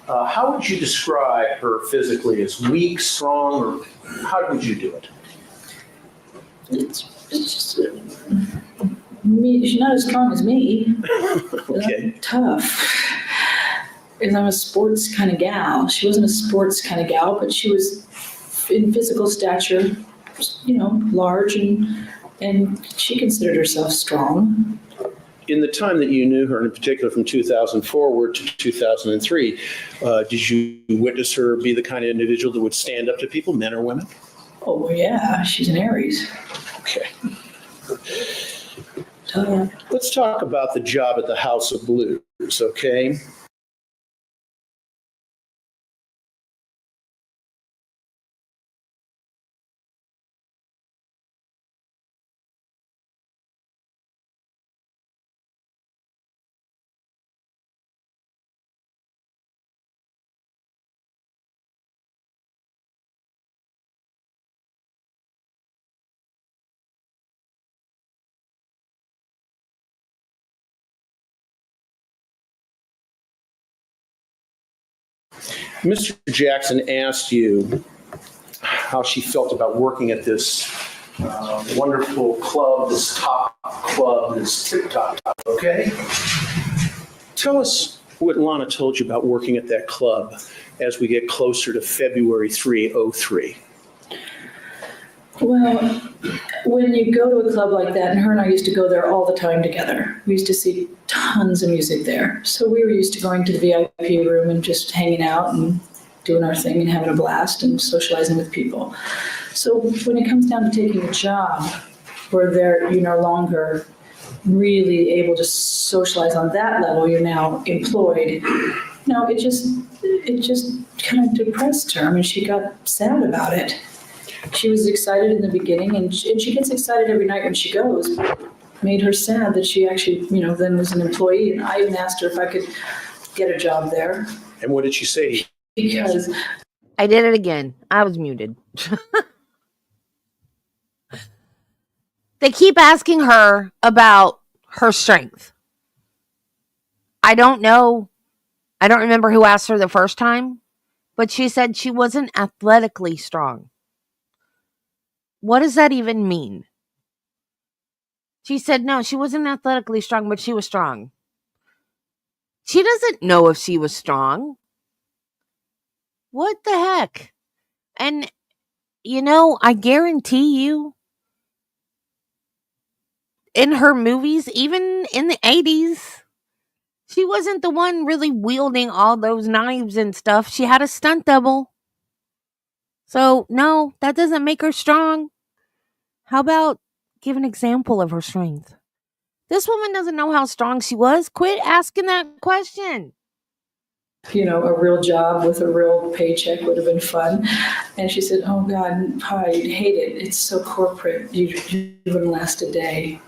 Speaker 3: how would you describe her physically? As weak, strong, or how would you do it?
Speaker 6: It's just me. She's not as strong as me.
Speaker 3: Okay.
Speaker 6: Tough. And I'm a sports kind of gal. She wasn't a sports kind of gal, but she was in physical stature, large, and she considered herself strong.
Speaker 3: In the time that you knew her, in particular from 2000 forward to 2003, did you witness her be the kind of individual that would stand up to people, men or women?
Speaker 6: Oh, yeah, she's an Aries.
Speaker 3: Okay. Let's talk about the job at the House of Blues, okay? Mr. Jackson asked you how she felt about working at this wonderful club, this top club, this tip-top, okay? Tell us what Lana told you about working at that club as we get closer to February 3/03.
Speaker 6: Well, when you go to a club like that, and her and I used to go there all the time together. We used to see tons of music there. So we were used to going to the VIP room and just hanging out and doing our thing and having a blast and socializing with people. So when it comes down to taking a job where you're no longer really able to socialize on that level, you're now employed,
Speaker 14: No, it just kind of depressed her. I mean, she got sad about it. She was excited in the beginning, and she gets excited every night when she goes. Made her sad that she actually, then was an employee, and I even asked her if I could get a job there.
Speaker 3: And what did she say?
Speaker 14: Because
Speaker 1: I did it again. I was muted. They keep asking her about her strength. I don't know. I don't remember who asked her the first time, but she said she wasn't athletically strong. What does that even mean? She said no, she wasn't athletically strong, but she was strong. She doesn't know if she was strong. What the heck? And, I guarantee you, in her movies, even in the 80s, she wasn't the one really wielding all those knives and stuff. She had a stunt double. So, no, that doesn't make her strong. How about give an example of her strength? This woman doesn't know how strong she was. Quit asking that question.
Speaker 14: a real job with a real paycheck would have been fun. And she said, oh God, I hate it. It's so corporate. You wouldn't last a day.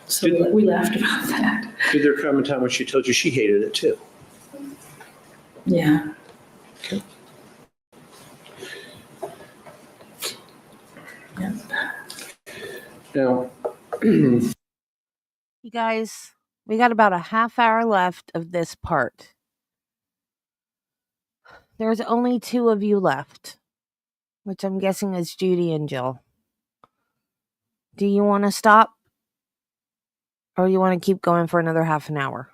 Speaker 14: So we laughed about that.
Speaker 3: Did there come a time when she told you she hated it too?
Speaker 14: Yeah.
Speaker 3: Okay.
Speaker 14: Yep.
Speaker 3: Now,
Speaker 1: you guys, we got about a half hour left of this part. There's only 2 of you left, which I'm guessing is Judy and Jill. Do you want to stop? Or you want to keep going for another half an hour?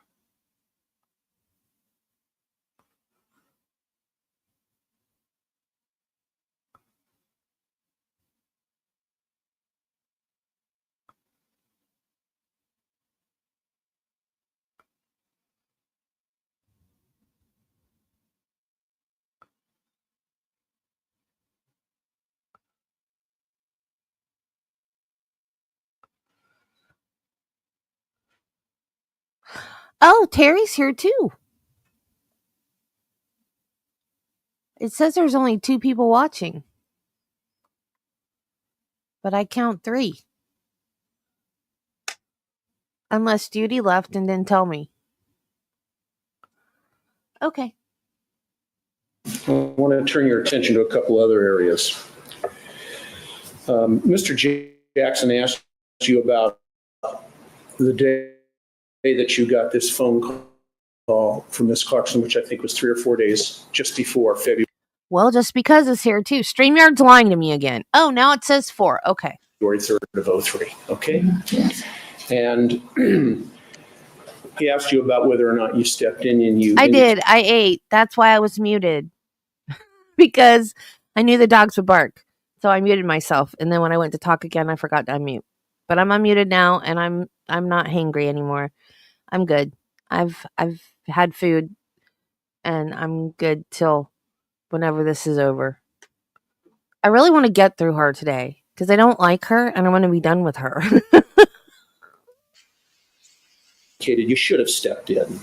Speaker 1: Oh, Terry's here too. It says there's only 2 people watching. But I count 3. Unless Judy left and didn't tell me. Okay.
Speaker 3: I want to turn your attention to a couple other areas. Mr. Jackson asked you about the day that you got this phone call from Miss Clarkson, which I think was 3 or 4 days just before February.
Speaker 1: Well, just because it's here too. StreamYard's lying to me again. Oh, now it says 4. Okay.
Speaker 3: February 3rd of 2003. Okay. And he asked you about whether or not you stepped in and you.
Speaker 1: I did. I ate. That's why I was muted. Because I knew the dogs would bark. So I muted myself. And then when I went to talk again, I forgot to unmute. But I'm unmuted now and I'm not hangry anymore. I'm good. I've had food and I'm good till whenever this is over. I really want to get through her today because I don't like her and I want to be done with her.
Speaker 3: You should have stepped in.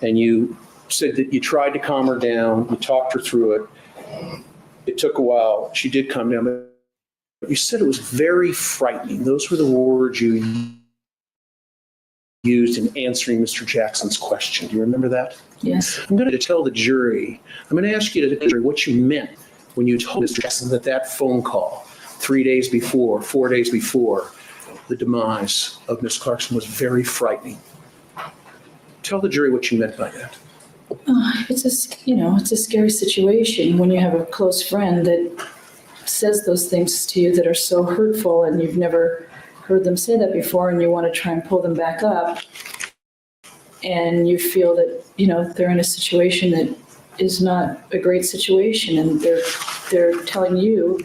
Speaker 3: And you said that you tried to calm her down. You talked her through it. It took a while. She did calm down. But you said it was very frightening. Those were the words you used in answering Mr. Jackson's question. Do you remember that?
Speaker 14: Yes.
Speaker 3: I'm going to tell the jury. I'm going to ask you to tell the jury what you meant when you told Mr. Jackson that phone call 3 days before, 4 days before the demise of Miss Clarkson was very frightening. Tell the jury what you meant by that.
Speaker 14: It's a scary situation when you have a close friend that says those things to you that are so hurtful and you've never heard them say that before and you want to try and pull them back up. And you feel that, they're in a situation that is not a great situation and they're telling you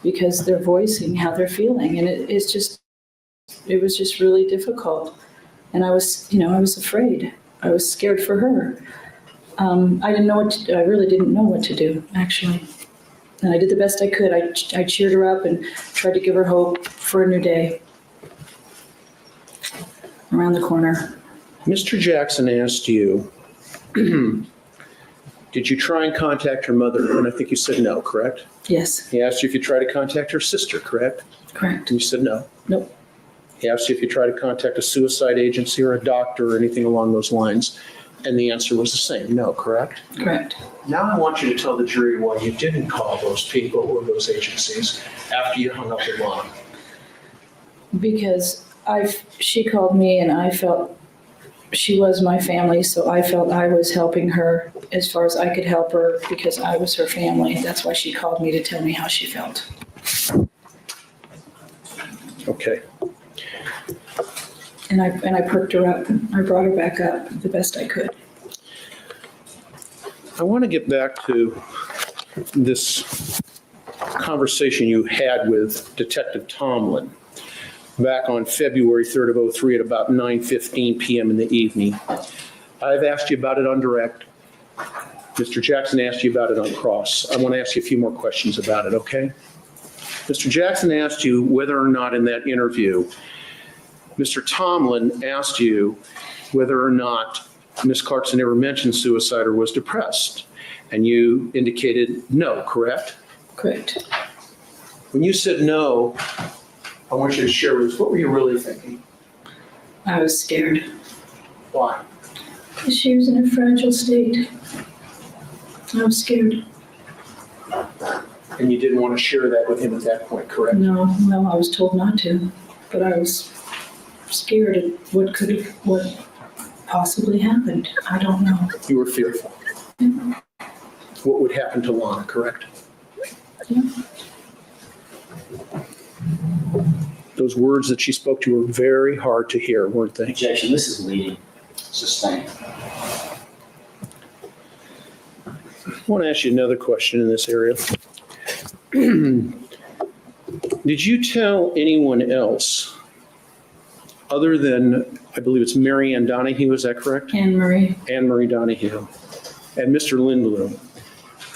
Speaker 14: because they're voicing how they're feeling. And it was just really difficult. And I was afraid. I was scared for her. I really didn't know what to do, actually. And I did the best I could. I cheered her up and tried to give her hope for a new day around the corner.
Speaker 3: Mr. Jackson asked you Did you try and contact her mother? And I think you said no, correct?
Speaker 14: Yes,
Speaker 3: He asked you if you tried to contact her sister, correct?
Speaker 14: correct.
Speaker 3: And you said no.
Speaker 14: Nope.
Speaker 3: He asked you if you tried to contact a suicide agency or a doctor or anything along those lines. And the answer was the same, no, correct?
Speaker 14: Correct.
Speaker 3: Now I want you to tell the jury why you didn't call those people or those agencies after you hung up with Lana.
Speaker 14: Because she called me and I felt she was my family, so I felt I was helping her as far as I could help her because I was her family. That's why she called me to tell me how she felt.
Speaker 3: Okay.
Speaker 14: And I perked her up. I brought her back up the best I could.
Speaker 3: I want to get back to this conversation you had with Detective Tomlin back on February 3rd of 03 at about 9:15 p.m. in the evening. I've asked you about it on direct. Mr. Jackson asked you about it on cross. I want to ask you a few more questions about it, okay? Mr. Jackson asked you whether or not in that interview, Mr. Tomlin asked you whether or not Ms. Clarkson ever mentioned suicide or was depressed. And you indicated no, correct?
Speaker 14: Correct.
Speaker 3: When you said no, I want you to share with us, what were you really thinking?
Speaker 14: I was scared.
Speaker 3: Why?
Speaker 14: Because she was in a fragile state. I was scared.
Speaker 3: And you didn't want to share that with him at that point, correct?
Speaker 14: No, I was told not to, but I was scared of what possibly happened. I don't know.
Speaker 3: You were fearful. What would happen to Lana, correct?
Speaker 14: Yeah.
Speaker 3: Those words that she spoke to you were very hard to hear, weren't they?
Speaker 5: Objection, this is leading. Sustained.
Speaker 3: I want to ask you another question in this area. Did you tell anyone else other than, I believe it's Mary Ann Donahue, is that correct?
Speaker 14: Anne Marie.
Speaker 3: Anne Marie Donahue and Mr. Lindblom,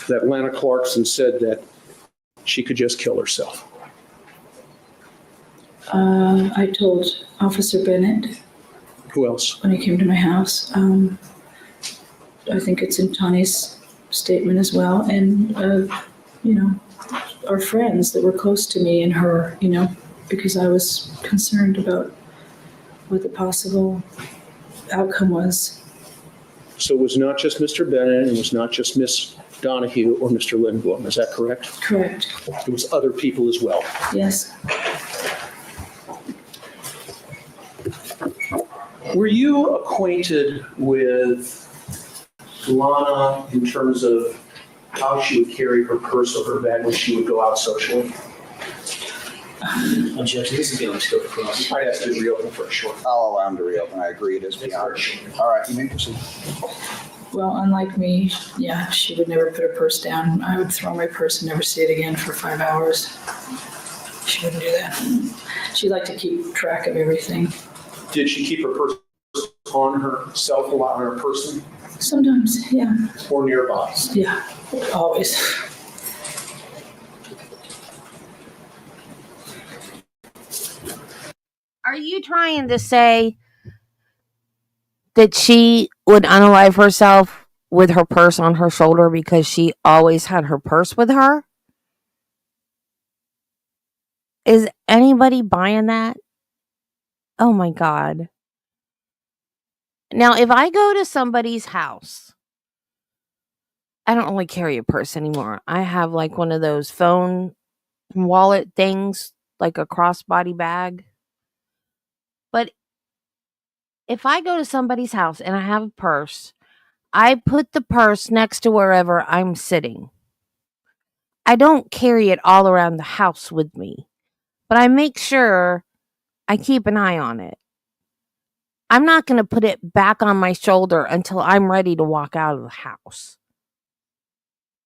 Speaker 3: that Lana Clarkson said that she could just kill herself?
Speaker 14: I told Officer Bennett
Speaker 3: Who else?
Speaker 14: when he came to my house. I think it's in Tawny's statement as well. And, our friends that were close to me and her, because I was concerned about what the possible outcome was.
Speaker 3: So it was not just Mr. Bennett, it was not just Miss Donahue or Mr. Lindblom, is that correct?
Speaker 14: Correct.
Speaker 3: It was other people as well.
Speaker 14: Yes.
Speaker 3: Were you acquainted with Lana in terms of how she would carry her purse or her bag when she would go out socially?
Speaker 5: Objection, this is beyond scope of cross.
Speaker 3: I asked you to reopen for a short.
Speaker 2: I'll allow him to reopen. I agree it is beyond. All right, you may proceed.
Speaker 14: Well, unlike me, yeah, she would never put her purse down. I would throw my purse and never see it again for 5 hours. She wouldn't do that. She liked to keep track of everything.
Speaker 3: Did she keep her purse on herself a lot, on her person,
Speaker 14: Sometimes, yeah.
Speaker 3: or nearby?
Speaker 14: Yeah, always.
Speaker 1: Are you trying to say that she would unalive herself with her purse on her shoulder because she always had her purse with her? Is anybody buying that? Oh my God. Now, if I go to somebody's house, I don't really carry a purse anymore. I have like one of those phone wallet things, like a crossbody bag. But if I go to somebody's house and I have a purse, I put the purse next to wherever I'm sitting. I don't carry it all around the house with me, but I make sure I keep an eye on it. I'm not going to put it back on my shoulder until I'm ready to walk out of the house.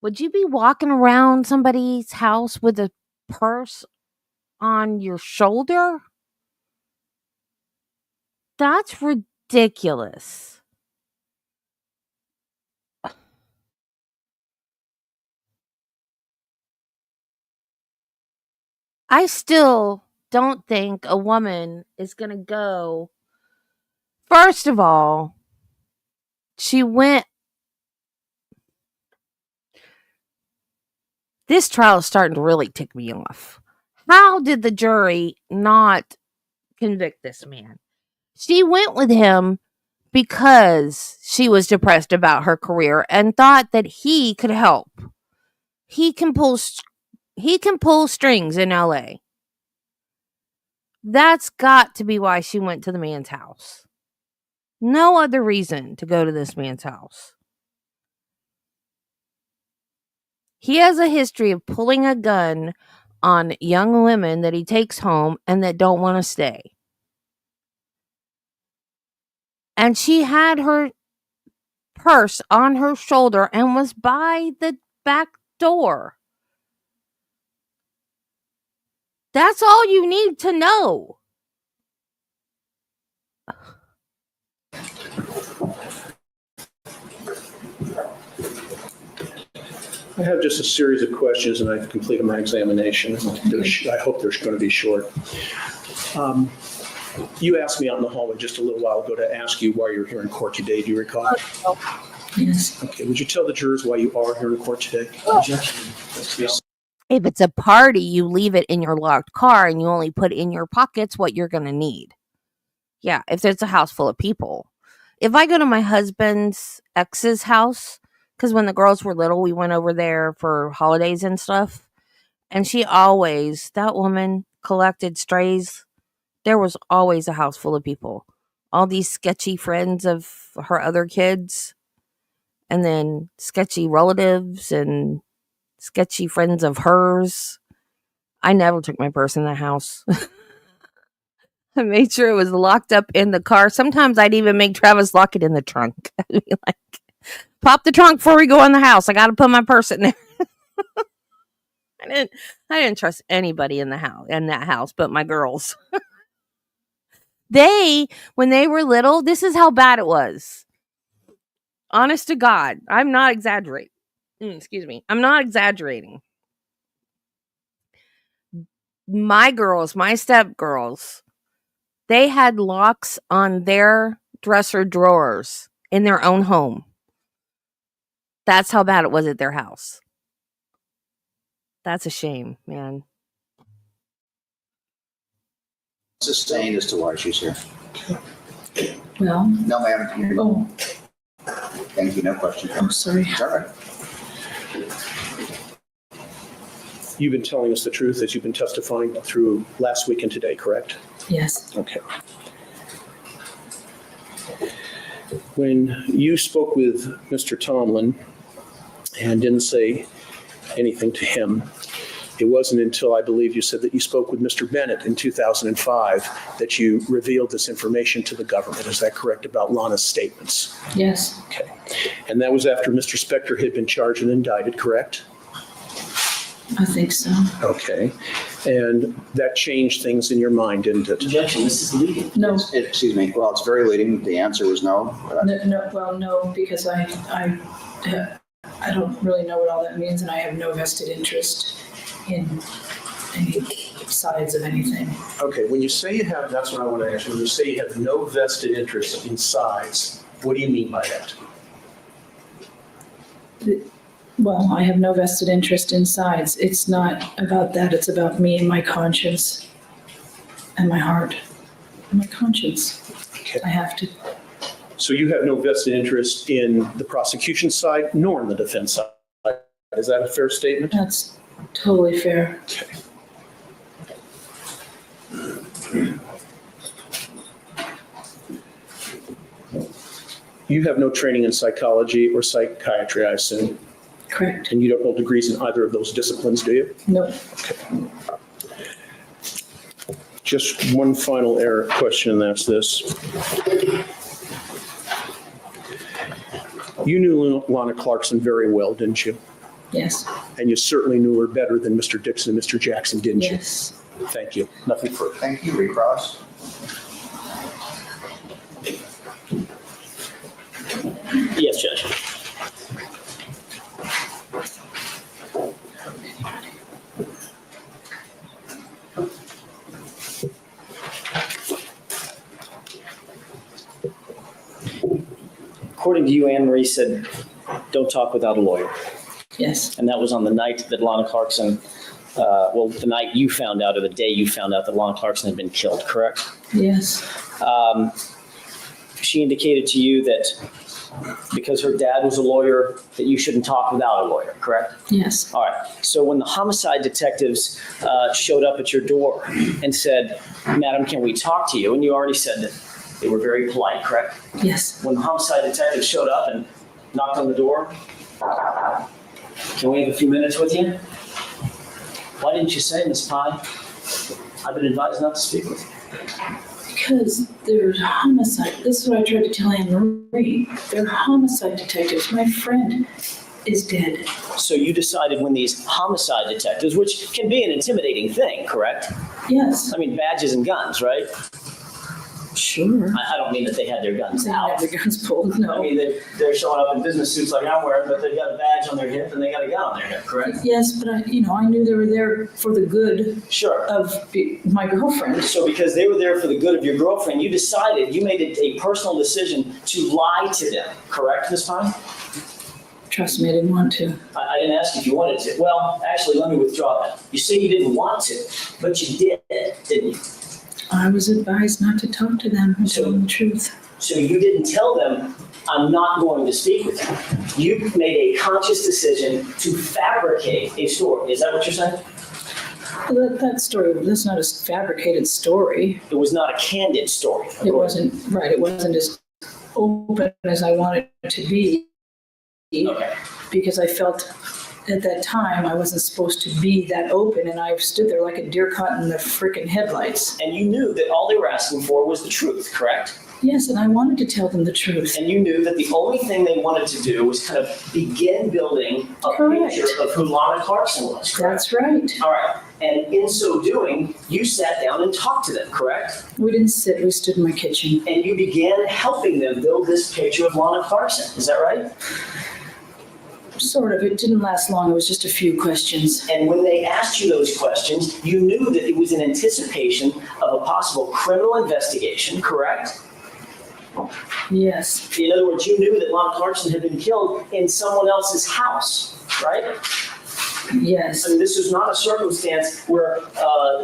Speaker 1: Would you be walking around somebody's house with a purse on your shoulder? That's ridiculous. I still don't think a woman is going to go. First of all, she went This trial is starting to really tick me off. How did the jury not convict this man? She went with him because she was depressed about her career and thought that he could help. He can pull strings in LA. That's got to be why she went to the man's house. No other reason to go to this man's house. He has a history of pulling a gun on young women that he takes home and that don't want to stay. And she had her purse on her shoulder and was by the back door. That's all you need to know.
Speaker 3: I have just a series of questions, and I've completed my examination. I hope they're going to be short. You asked me out in the hallway just a little while ago to ask you why you're here in court today. Do you recall?
Speaker 14: Yes.
Speaker 3: Okay. Would you tell the jurors why you are here in court today?
Speaker 1: If it's a party, you leave it in your locked car and you only put in your pockets what you're going to need. Yeah, if there's a house full of people. If I go to my husband's ex's house, because when the girls were little, we went over there for holidays and stuff. And that woman collected strays. There was always a house full of people. All these sketchy friends of her other kids. And then sketchy relatives and sketchy friends of hers. I never took my purse in the house. I made sure it was locked up in the car. Sometimes I'd even make Travis lock it in the trunk. I'd be like, pop the trunk before we go in the house. I got to put my purse in there. I didn't trust anybody in that house but my girls. When they were little, this is how bad it was. Honest to God, I'm not exaggerating. Excuse me. I'm not exaggerating. My girls, my stepgirls, they had locks on their dresser drawers in their own home. That's how bad it was at their house. That's a shame, man.
Speaker 2: Sustained as to why she's here.
Speaker 14: Well,
Speaker 2: No, ma'am.
Speaker 14: oh,
Speaker 2: Thank you. No question.
Speaker 14: I'm sorry.
Speaker 2: It's all right.
Speaker 3: You've been telling us the truth as you've been testifying through last week and today, correct?
Speaker 14: Yes.
Speaker 3: Okay. When you spoke with Mr. Tomlin and didn't say anything to him, it wasn't until I believe you said that you spoke with Mr. Bennett in 2005 that you revealed this information to the government. Is that correct about Lana's statements?
Speaker 14: Yes.
Speaker 3: Okay. And that was after Mr. Spector had been charged and indicted, correct?
Speaker 14: I think so.
Speaker 3: Okay. And that changed things in your mind, didn't it?
Speaker 5: Objection, this is leading.
Speaker 14: No,
Speaker 2: Excuse me. Well, it's very leading. The answer was no.
Speaker 14: no, because I don't really know what all that means, and I have no vested interest in any sides of anything.
Speaker 3: Okay, when you say you have, that's what I want to ask you. When you say you have no vested interest in sides, what do you mean by that?
Speaker 14: Well, I have no vested interest in sides. It's not about that. It's about me and my conscience and my heart and my conscience.
Speaker 3: Okay.
Speaker 14: I have to.
Speaker 3: So you have no vested interest in the prosecution side nor in the defense side. Is that a fair statement?
Speaker 14: That's totally fair.
Speaker 3: Okay. You have no training in psychology or psychiatry, I assume,
Speaker 14: Correct.
Speaker 3: and you don't hold degrees in either of those disciplines, do you?
Speaker 14: No.
Speaker 3: Just one final question, and that's this. You knew Lana Clarkson very well, didn't you?
Speaker 14: Yes.
Speaker 3: And you certainly knew her better than Mr. Dixon and Mr. Jackson, didn't you?
Speaker 14: Yes.
Speaker 3: Thank you. Nothing further.
Speaker 2: Thank you, Recross.
Speaker 5: Yes, Judge. According to you, Anne Marie said, don't talk without a lawyer.
Speaker 4: Yes.
Speaker 5: And that was on the night that Lana Clarkson, the night you found out or the day you found out that Lana Clarkson had been killed, correct?
Speaker 4: Yes.
Speaker 5: She indicated to you that because her dad was a lawyer, that you shouldn't talk without a lawyer, correct?
Speaker 4: Yes.
Speaker 5: All right. So when the homicide detectives showed up at your door and said, "Madam, can we talk to you?" And you already said that they were very polite, correct?
Speaker 4: Yes.
Speaker 5: When the homicide detectives showed up and knocked on the door, "Can we have a few minutes with you?" Why didn't you say, "Miss Pye, I've been advised not to speak with you"?
Speaker 14: Because they're homicide. This is what I tried to tell Anne Marie. They're homicide detectives. My friend is dead.
Speaker 5: So you decided when these homicide detectives, which can be an intimidating thing, correct?
Speaker 14: Yes.
Speaker 5: I mean, badges and guns, right?
Speaker 4: Sure.
Speaker 5: I don't mean that they had their guns
Speaker 4: They
Speaker 5: out.
Speaker 4: have their guns pulled,
Speaker 5: I
Speaker 4: no.
Speaker 5: mean, they're showing up in business suits like I'm wearing, but they've got a badge on their hip and they got a gun on their hip, correct?
Speaker 14: Yes, but I knew they were there for the good
Speaker 5: Sure.
Speaker 14: of my girlfriend.
Speaker 5: So because they were there for the good of your girlfriend, you made a personal decision to lie to them, correct, Ms. Pine?
Speaker 14: Trust me, I didn't want to.
Speaker 5: I didn't ask if you wanted to. Well, actually, let me withdraw that. You say you didn't want to, but you did, didn't you?
Speaker 14: I was advised not to talk to them and tell them the truth.
Speaker 5: So you didn't tell them, "I'm not going to speak with you." You made a conscious decision to fabricate a story. Is that what you're saying?
Speaker 14: That story, that's not a fabricated story.
Speaker 5: It was not a candid story.
Speaker 14: It wasn't, right, it wasn't as open as I wanted it to be.
Speaker 5: Okay.
Speaker 14: Because I felt at that time I wasn't supposed to be that open, and I stood there like a deer caught in the freaking headlights.
Speaker 5: And you knew that all they were asking for was the truth, correct?
Speaker 14: Yes, and I wanted to tell them the truth.
Speaker 5: And you knew that the only thing they wanted to do was kind of begin building a
Speaker 14: Correct.
Speaker 5: picture of who Lana Clarkson was, correct?
Speaker 14: That's right.
Speaker 5: All right. And in so doing, you sat down and talked to them, correct?
Speaker 14: We didn't sit, we stood in my kitchen.
Speaker 5: And you began helping them build this picture of Lana Clarkson. Is that right?
Speaker 14: Sort of. It didn't last long. It was just a few questions.
Speaker 5: And when they asked you those questions, you knew that it was in anticipation of a possible criminal investigation, correct?
Speaker 14: Yes.
Speaker 5: In other words, you knew that Lana Clarkson had been killed in someone else's house, right?
Speaker 14: Yes.
Speaker 5: I mean, this was not a circumstance where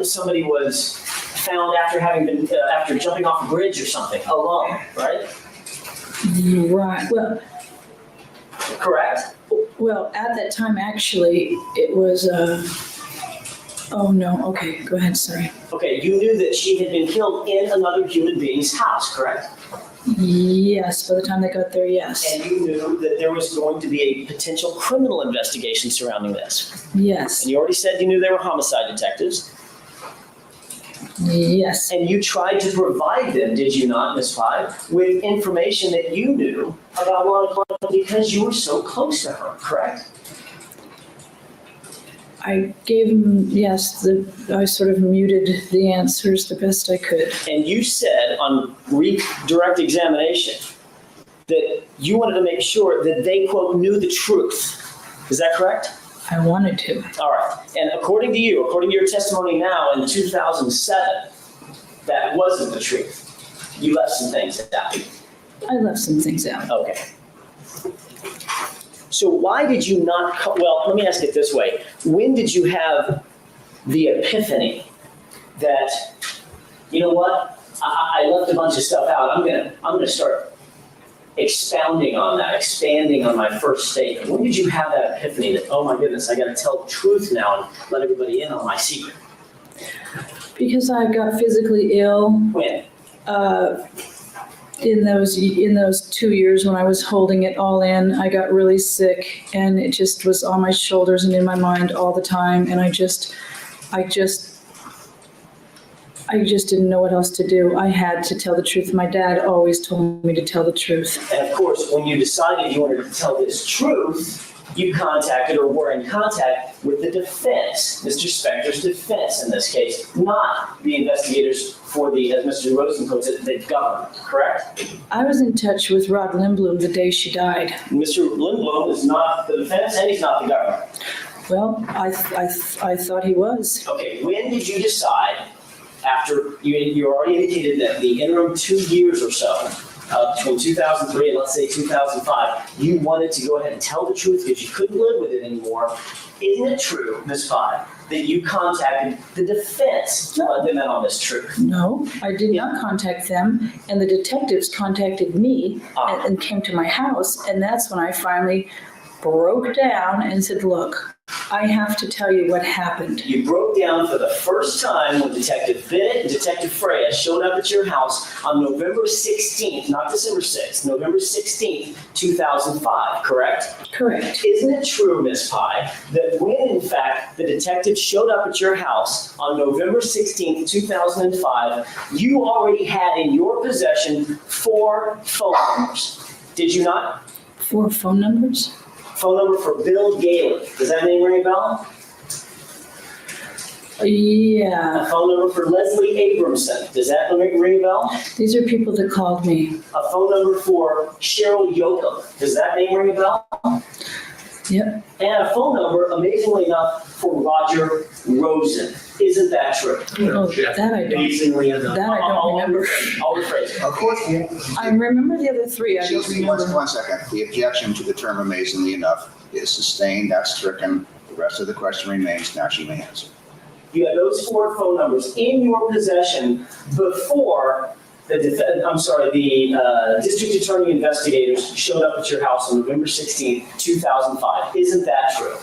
Speaker 5: somebody was found after after jumping off a bridge or something, alone, right?
Speaker 14: Right. Well,
Speaker 5: correct?
Speaker 14: Well, at that time, actually, it was, oh no, okay, go ahead, sorry.
Speaker 5: Okay, you knew that she had been killed in another human being's house, correct?
Speaker 14: Yes, by the time they got there, yes.
Speaker 5: And you knew that there was going to be a potential criminal investigation surrounding this.
Speaker 14: Yes.
Speaker 5: And you already said you knew they were homicide detectives.
Speaker 14: Yes.
Speaker 5: And you tried to provide them, did you not, Ms. Pye, with information that you knew about Lana Clarkson because you were so close to her, correct?
Speaker 14: I gave them, yes, I sort of muted the answers the best I could.
Speaker 5: And you said on direct examination that you wanted to make sure that they, quote, knew the truth. Is that correct?
Speaker 14: I wanted to.
Speaker 5: All right. And according to your testimony now in 2007, that wasn't the truth. You left some things out.
Speaker 14: I left some things out.
Speaker 5: Okay. So why did you not, well, let me ask it this way. When did you have the epiphany that, you know what, I left a bunch of stuff out. I'm gonna start expounding on that, expanding on my first statement. When did you have that epiphany that, oh my goodness, I gotta tell the truth now and let everybody in on my secret?
Speaker 14: Because I got physically ill.
Speaker 5: When?
Speaker 14: In those 2 years when I was holding it all in, I got really sick, and it just was on my shoulders and in my mind all the time, and I just didn't know what else to do. I had to tell the truth. My dad always told me to tell the truth.
Speaker 5: And of course, when you decided you wanted to tell this truth, you contacted or were in contact with the defense, Mr. Spector's defense in this case, not the investigators for the, as Mr. Rosen puts it, the government, correct?
Speaker 14: I was in touch with Rod Lindblom the day she died.
Speaker 5: Mr. Lindblom is not the defense and he's not the government.
Speaker 14: Well, I thought he was.
Speaker 5: Okay, when did you decide, after you already indicated that the interim 2 years or so between 2003 and let's say 2005, you wanted to go ahead and tell the truth because you couldn't live with it anymore. Isn't it true, Ms. Pye, that you contacted the defense to let them in on this truth?
Speaker 6: No, I did not contact them, and the detectives contacted me and came to my house, and that's when I finally broke down and said, look, I have to tell you what happened.
Speaker 5: You broke down for the first time when Detective Bennett and Detective Freya showed up at your house on November 16th, not December 6th, November 16th, 2005, correct?
Speaker 6: Correct.
Speaker 5: Isn't it true, Ms. Pye, that when in fact the detective showed up at your house on November 16th, 2005, you already had in your possession 4 phone numbers? Did you not?
Speaker 6: 4 phone numbers?
Speaker 5: Phone number for Bill Gailey. Does that name ring a bell?
Speaker 6: Yeah.
Speaker 5: A phone number for Leslie Abramson. Does that ring a bell?
Speaker 6: These are people that called me.
Speaker 5: A phone number for Cheryl Yoakum. Does that name ring a bell?
Speaker 6: Yep.
Speaker 5: And a phone number, amazingly enough, for Roger Rosen. Isn't that true?
Speaker 6: Oh, that I don't.
Speaker 5: Amazingly enough.
Speaker 6: That I don't remember.
Speaker 5: I'll rephrase it.
Speaker 2: Of course,
Speaker 6: I remember the other 3. I don't
Speaker 2: just
Speaker 6: remember.
Speaker 2: one second. The objection to the term amazingly enough is sustained, that's stricken. The rest of the question remains. Now she may answer.
Speaker 5: You had those 4 phone numbers in your possession before the district attorney investigators showed up at your house on November 16th, 2005. Isn't that true?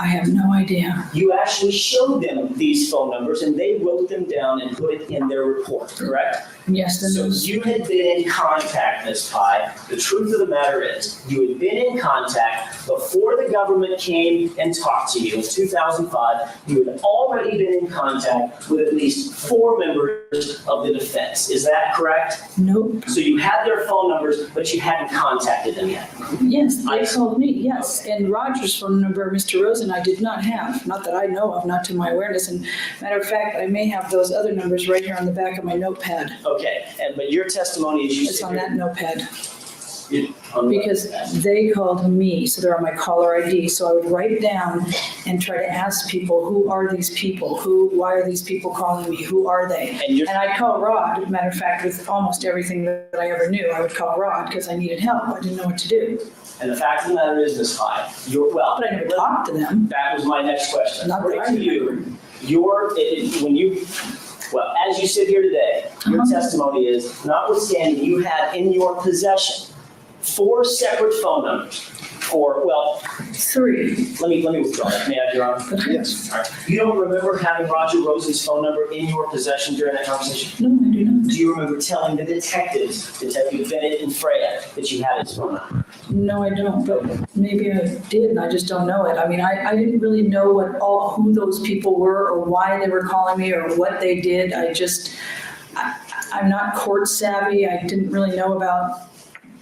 Speaker 6: I have no idea.
Speaker 5: You actually showed them these phone numbers and they wrote them down and put it in their report, correct?
Speaker 6: Yes.
Speaker 5: So you had been in contact, Ms. Pye. The truth of the matter is, you had been in contact before the government came and talked to you in 2005. You had already been in contact with at least 4 members of the defense. Is that correct?
Speaker 6: Nope.
Speaker 5: So you had their phone numbers, but you hadn't contacted them yet.
Speaker 6: Yes, they called me, yes. And Roger's phone number, Mr. Rosen, I did not have. Not that I know of, not to my awareness. And matter of fact, I may have those other numbers right here on the back of my notepad.
Speaker 5: Okay, but your testimony is you
Speaker 6: It's on that notepad.
Speaker 5: on
Speaker 6: Because they called me, so they're on my caller ID. So I would write down and try to ask people, who are these people? Why are these people calling me? Who are they? And I'd call Rod. Matter of fact, with almost everything that I ever knew, I would call Rod because I needed help. I didn't know what to do.
Speaker 5: And the fact of the matter is, Ms. Pye,
Speaker 6: But I never talked to them.
Speaker 5: that was my next question.
Speaker 6: Not that I
Speaker 5: According to you, as you sit here today, your testimony is, notwithstanding you had in your possession 4 separate phone numbers for,
Speaker 6: 3.
Speaker 5: let me withdraw that. May I, Your Honor?
Speaker 2: Yes.
Speaker 5: All right. You don't remember having Roger Rosen's phone number in your possession during that conversation?
Speaker 6: No, I do not.
Speaker 5: Do you remember telling the detectives, Detective Bennett and Freya, that you had his phone number?
Speaker 6: No, I don't, but maybe I did, and I just don't know it. I mean, I didn't really know who those people were or why they were calling me or what they did. I'm not court savvy. I didn't really know about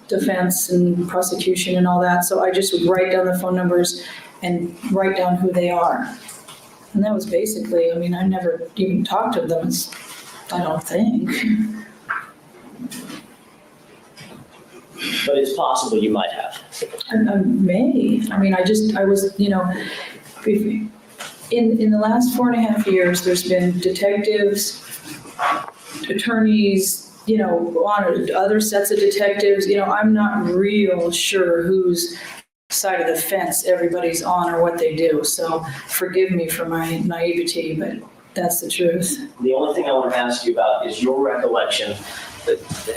Speaker 6: defense and prosecution and all that, so I just would write down the phone numbers and write down who they are. And that was basically, I mean, I never even talked to them, I don't think.
Speaker 5: But it's possible you might have.
Speaker 6: I may. I mean, I was, in the last 4.5 years, there's been detectives, attorneys, other sets of detectives. I'm not real sure whose side of the fence everybody's on or what they do. So forgive me for my naivety, but that's the truth.
Speaker 5: The only thing I want to ask you about is your recollection,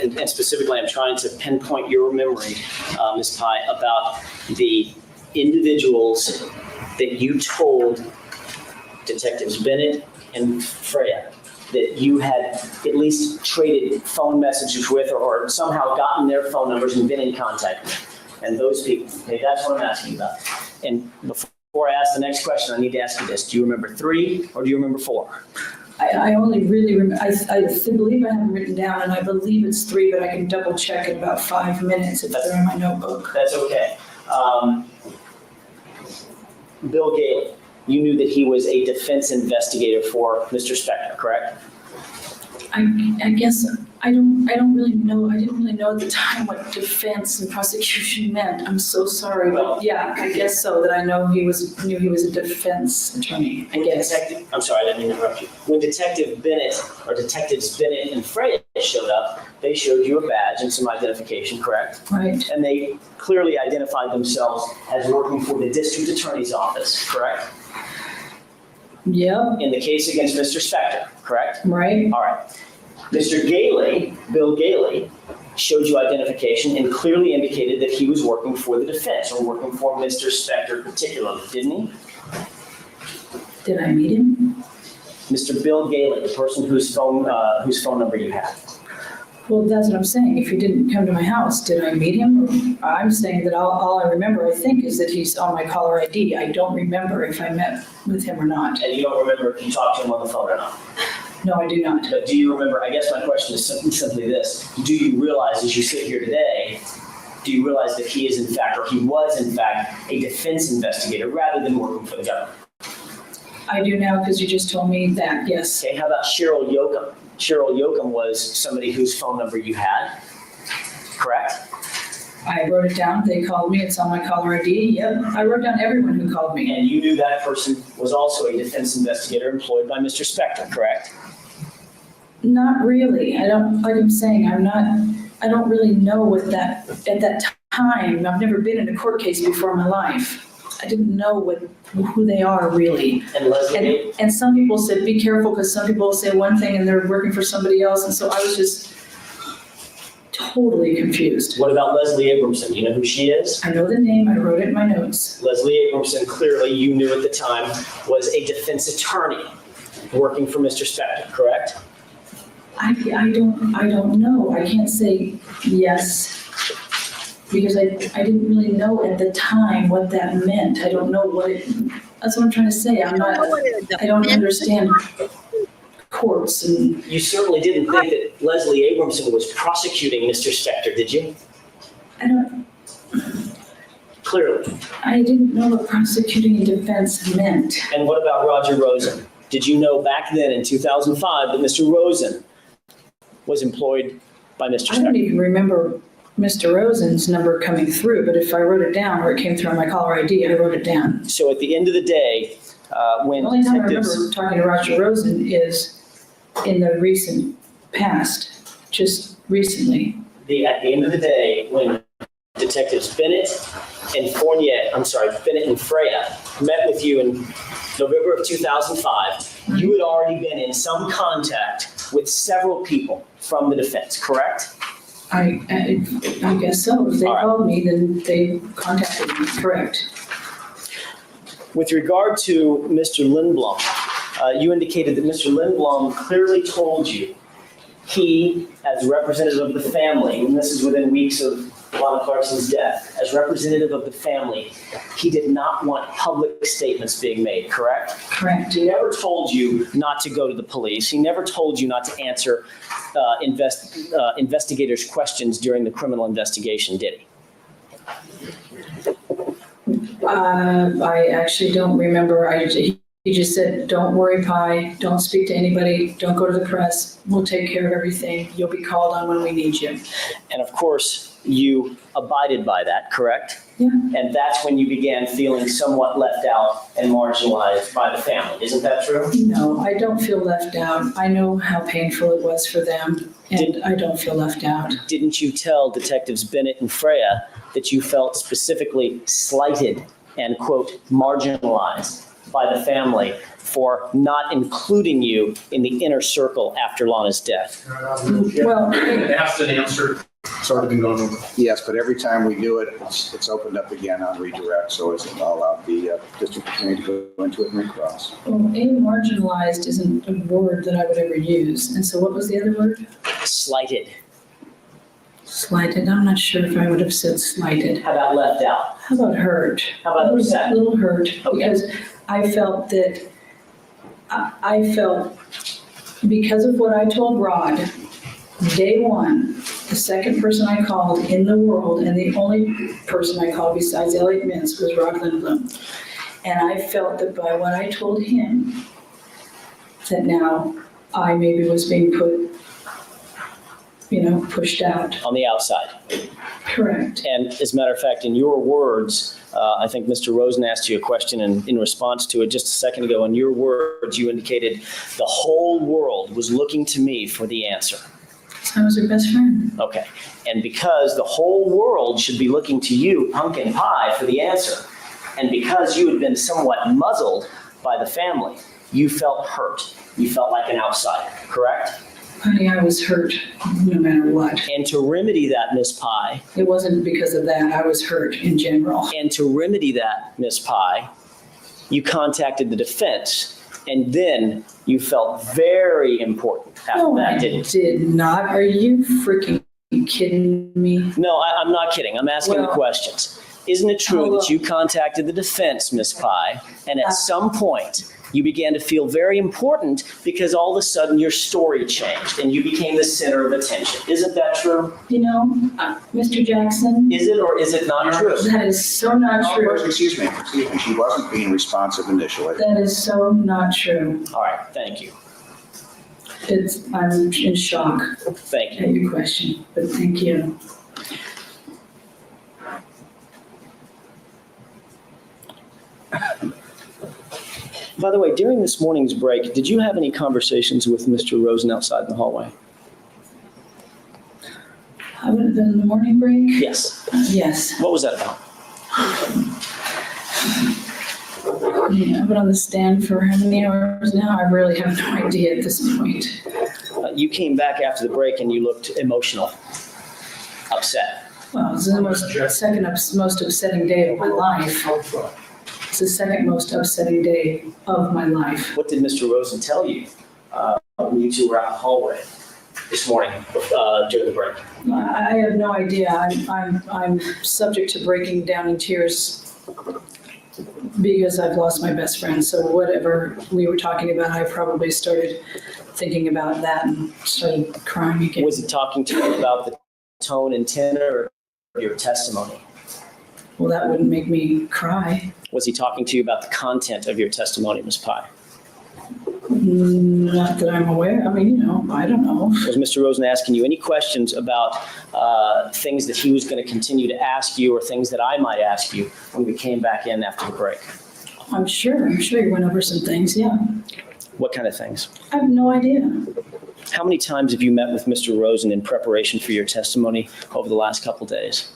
Speaker 5: and specifically I'm trying to pinpoint your memory, Ms. Pye, about the individuals that you told Detectives Bennett and Freya that you had at least traded phone messages with or somehow gotten their phone numbers and been in contact with. And those people, okay, that's what I'm asking about. And before I ask the next question, I need to ask you this. Do you remember 3 or do you remember 4?
Speaker 6: I only really remember, I believe I have them written down, and I believe it's 3, but I can double check in about 5 minutes if they're in my notebook.
Speaker 5: That's okay. Bill Gailey, you knew that he was a defense investigator for Mr. Spector, correct?
Speaker 6: I guess I don't really know. I didn't really know at the time what defense and prosecution meant. I'm so sorry, but yeah, I guess so. That I knew he was a defense attorney. I guess.
Speaker 5: I'm sorry, I didn't mean to interrupt you. When Detective Bennett or Detectives Bennett and Freya showed up, they showed you a badge and some identification, correct?
Speaker 6: Right.
Speaker 5: And they clearly identified themselves as working for the district attorney's office, correct?
Speaker 6: Yep,
Speaker 5: In the case against Mr. Spector, correct?
Speaker 6: right.
Speaker 5: All right. Mr. Gailey, Bill Gailey, showed you identification and clearly indicated that he was working for the defense or working for Mr. Spector particularly, didn't he?
Speaker 6: Did I meet him?
Speaker 5: Mr. Bill Gailey, the person whose phone number you have.
Speaker 6: Well, that's what I'm saying. If he didn't come to my house, did I meet him? I'm saying that all I remember, I think, is that he's on my caller ID. I don't remember if I met with him or not.
Speaker 5: And you don't remember if you talked to him on the phone or not?
Speaker 6: No, I do not.
Speaker 5: But do you remember, I guess my question is simply this, do you realize as you sit here today, do you realize that he is in fact, or he was in fact, a defense investigator rather than working for the government?
Speaker 6: I do now because you just told me that, yes.
Speaker 5: Okay, how about Cheryl Yoakum? Cheryl Yoakum was somebody whose phone number you had, correct?
Speaker 6: I wrote it down. They called me. It's on my caller ID. Yep. I wrote down everyone who called me.
Speaker 5: And you knew that person was also a defense investigator employed by Mr. Spector, correct?
Speaker 6: Not really. I don't, like I'm saying, I don't really know what that, at that time, I've never been in a court case before in my life. I didn't know who they are really.
Speaker 5: And Leslie?
Speaker 6: And some people said, be careful, because some people say one thing and they're working for somebody else. And so I was just totally confused.
Speaker 5: What about Leslie Abramson? Do you know who she is?
Speaker 6: I know the name. I wrote it in my notes.
Speaker 5: Leslie Abramson, clearly you knew at the time, was a defense attorney working for Mr. Spector, correct?
Speaker 6: I don't know. I can't say yes, because I didn't really know at the time what that meant. I don't know what it, that's what I'm trying to say. I don't understand courts and.
Speaker 5: You certainly didn't think that Leslie Abramson was prosecuting Mr. Spector, did you?
Speaker 6: I don't.
Speaker 5: Clearly.
Speaker 6: I didn't know what prosecuting a defense meant.
Speaker 5: And what about Roger Rosen? Did you know back then in 2005 that Mr. Rosen was employed by Mr. Spector?
Speaker 6: I don't even remember Mr. Rosen's number coming through, but if I wrote it down or it came through on my caller ID, I wrote it down.
Speaker 5: So at the end of the day, when
Speaker 6: The only time I
Speaker 5: detectives...
Speaker 6: remember talking to Roger Rosen is in the recent past, just recently.
Speaker 5: At the end of the day, when Detectives Bennett and Freya met with you in November of 2005, you had already been in some contact with several people from the defense, correct?
Speaker 6: I guess so. If they called me, then they contacted me, correct.
Speaker 5: With regard to Mr. Lindblom, you indicated that Mr. Lindblom clearly told you he, as representative of the family, and this is within weeks of Lana Clarkson's death, as representative of the family, he did not want public statements being made, correct?
Speaker 6: Correct.
Speaker 5: He never told you not to go to the police. He never told you not to answer investigators' questions during the criminal investigation, did he?
Speaker 6: I actually don't remember. He just said, don't worry, Pi, don't speak to anybody, don't go to the press, we'll take care of everything, you'll be called on when we need you.
Speaker 5: And of course, you abided by that, correct?
Speaker 6: Yeah.
Speaker 5: And that's when you began feeling somewhat left out and marginalized by the family, isn't that true?
Speaker 6: No, I don't feel left out. I know how painful it was for them, and I don't feel left out.
Speaker 5: Didn't you tell Detectives Bennett and Freya that you felt specifically slighted and, quote, marginalized by the family for not including you in the inner circle after Lana's death?
Speaker 6: Well,
Speaker 12: Asked and answered. It's already been gone over.
Speaker 2: Yes, but every time we do it, it's opened up again on redirect, so it's allowed the district attorney to go into it and recross.
Speaker 6: well, marginalized isn't a word that I would ever use. And so what was the other word?
Speaker 5: Slighted.
Speaker 6: Slighted. I'm not sure if I would have said slighted.
Speaker 5: How about left out?
Speaker 6: How about hurt?
Speaker 5: How about upset?
Speaker 6: A little hurt,
Speaker 5: Okay.
Speaker 6: because I felt that, I felt, because of what I told Rod, day one, the second person I called in the world, and the only person I called besides Elliot Mintz was Rod Lindblom. And I felt that by what I told him, that now I maybe was being put, pushed out.
Speaker 5: On the outside.
Speaker 6: Correct.
Speaker 5: And as a matter of fact, in your words, I think Mr. Rosen asked you a question, and in response to it just a second ago, in your words, you indicated the whole world was looking to me for the answer.
Speaker 14: I was her best friend.
Speaker 5: Okay. And because the whole world should be looking to you, pumpkin pie, for the answer, and because you had been somewhat muzzled by the family, you felt hurt. You felt like an outsider, correct?
Speaker 14: Honey, I was hurt no matter what.
Speaker 5: And to remedy that, Miss Pie,
Speaker 14: It wasn't because of that. I was hurt in general.
Speaker 5: and to remedy that, Miss Pie, you contacted the defense, and then you felt very important after
Speaker 14: No,
Speaker 5: that,
Speaker 14: I
Speaker 5: didn't you?
Speaker 14: did not. Are you freaking kidding me?
Speaker 5: No, I'm not kidding. I'm asking the
Speaker 14: Well-
Speaker 5: questions. Isn't it true
Speaker 14: Hello.
Speaker 5: that you contacted the defense, Miss Pie, and at some point you began to feel very important because all of a sudden your story changed and you became the center of attention? Isn't that true?
Speaker 14: You know, Mr. Jackson,
Speaker 5: Is it or is it not true?
Speaker 14: that is so not true.
Speaker 2: Excuse me, she wasn't being responsive initially.
Speaker 14: That is so not true.
Speaker 5: All right, thank you.
Speaker 14: I'm in shock
Speaker 5: Thank you.
Speaker 14: at your question, but thank you.
Speaker 5: By the way, during this morning's break, did you have any conversations with Mr. Rosen outside in the hallway?
Speaker 14: I would have been in the morning break?
Speaker 5: Yes.
Speaker 14: Yes.
Speaker 5: What was that about?
Speaker 14: Yeah, I've been on the stand for how many hours now? I really have no idea at this point.
Speaker 5: You came back after the break and you looked emotional, upset.
Speaker 14: Well, this is the most upsetting day of my life. It's the second most upsetting day of my life.
Speaker 5: What did Mr. Rosen tell you when you two were out in the hallway this morning during the break?
Speaker 14: I have no idea. I'm subject to breaking down in tears because I've lost my best friend. So whatever we were talking about, I probably started thinking about that and started crying again.
Speaker 5: Was he talking to you about the tone and tenor of your testimony?
Speaker 14: Well, that wouldn't make me cry.
Speaker 5: Was he talking to you about the content of your testimony, Ms. Pye?
Speaker 14: Not that I'm aware. I mean, I don't know.
Speaker 5: Was Mr. Rosen asking you any questions about things that he was going to continue to ask you or things that I might ask you when we came back in after the break?
Speaker 14: I'm sure you went over some things, yeah.
Speaker 5: What kind of things?
Speaker 14: I have no idea.
Speaker 5: How many times have you met with Mr. Rosen in preparation for your testimony over the last couple days?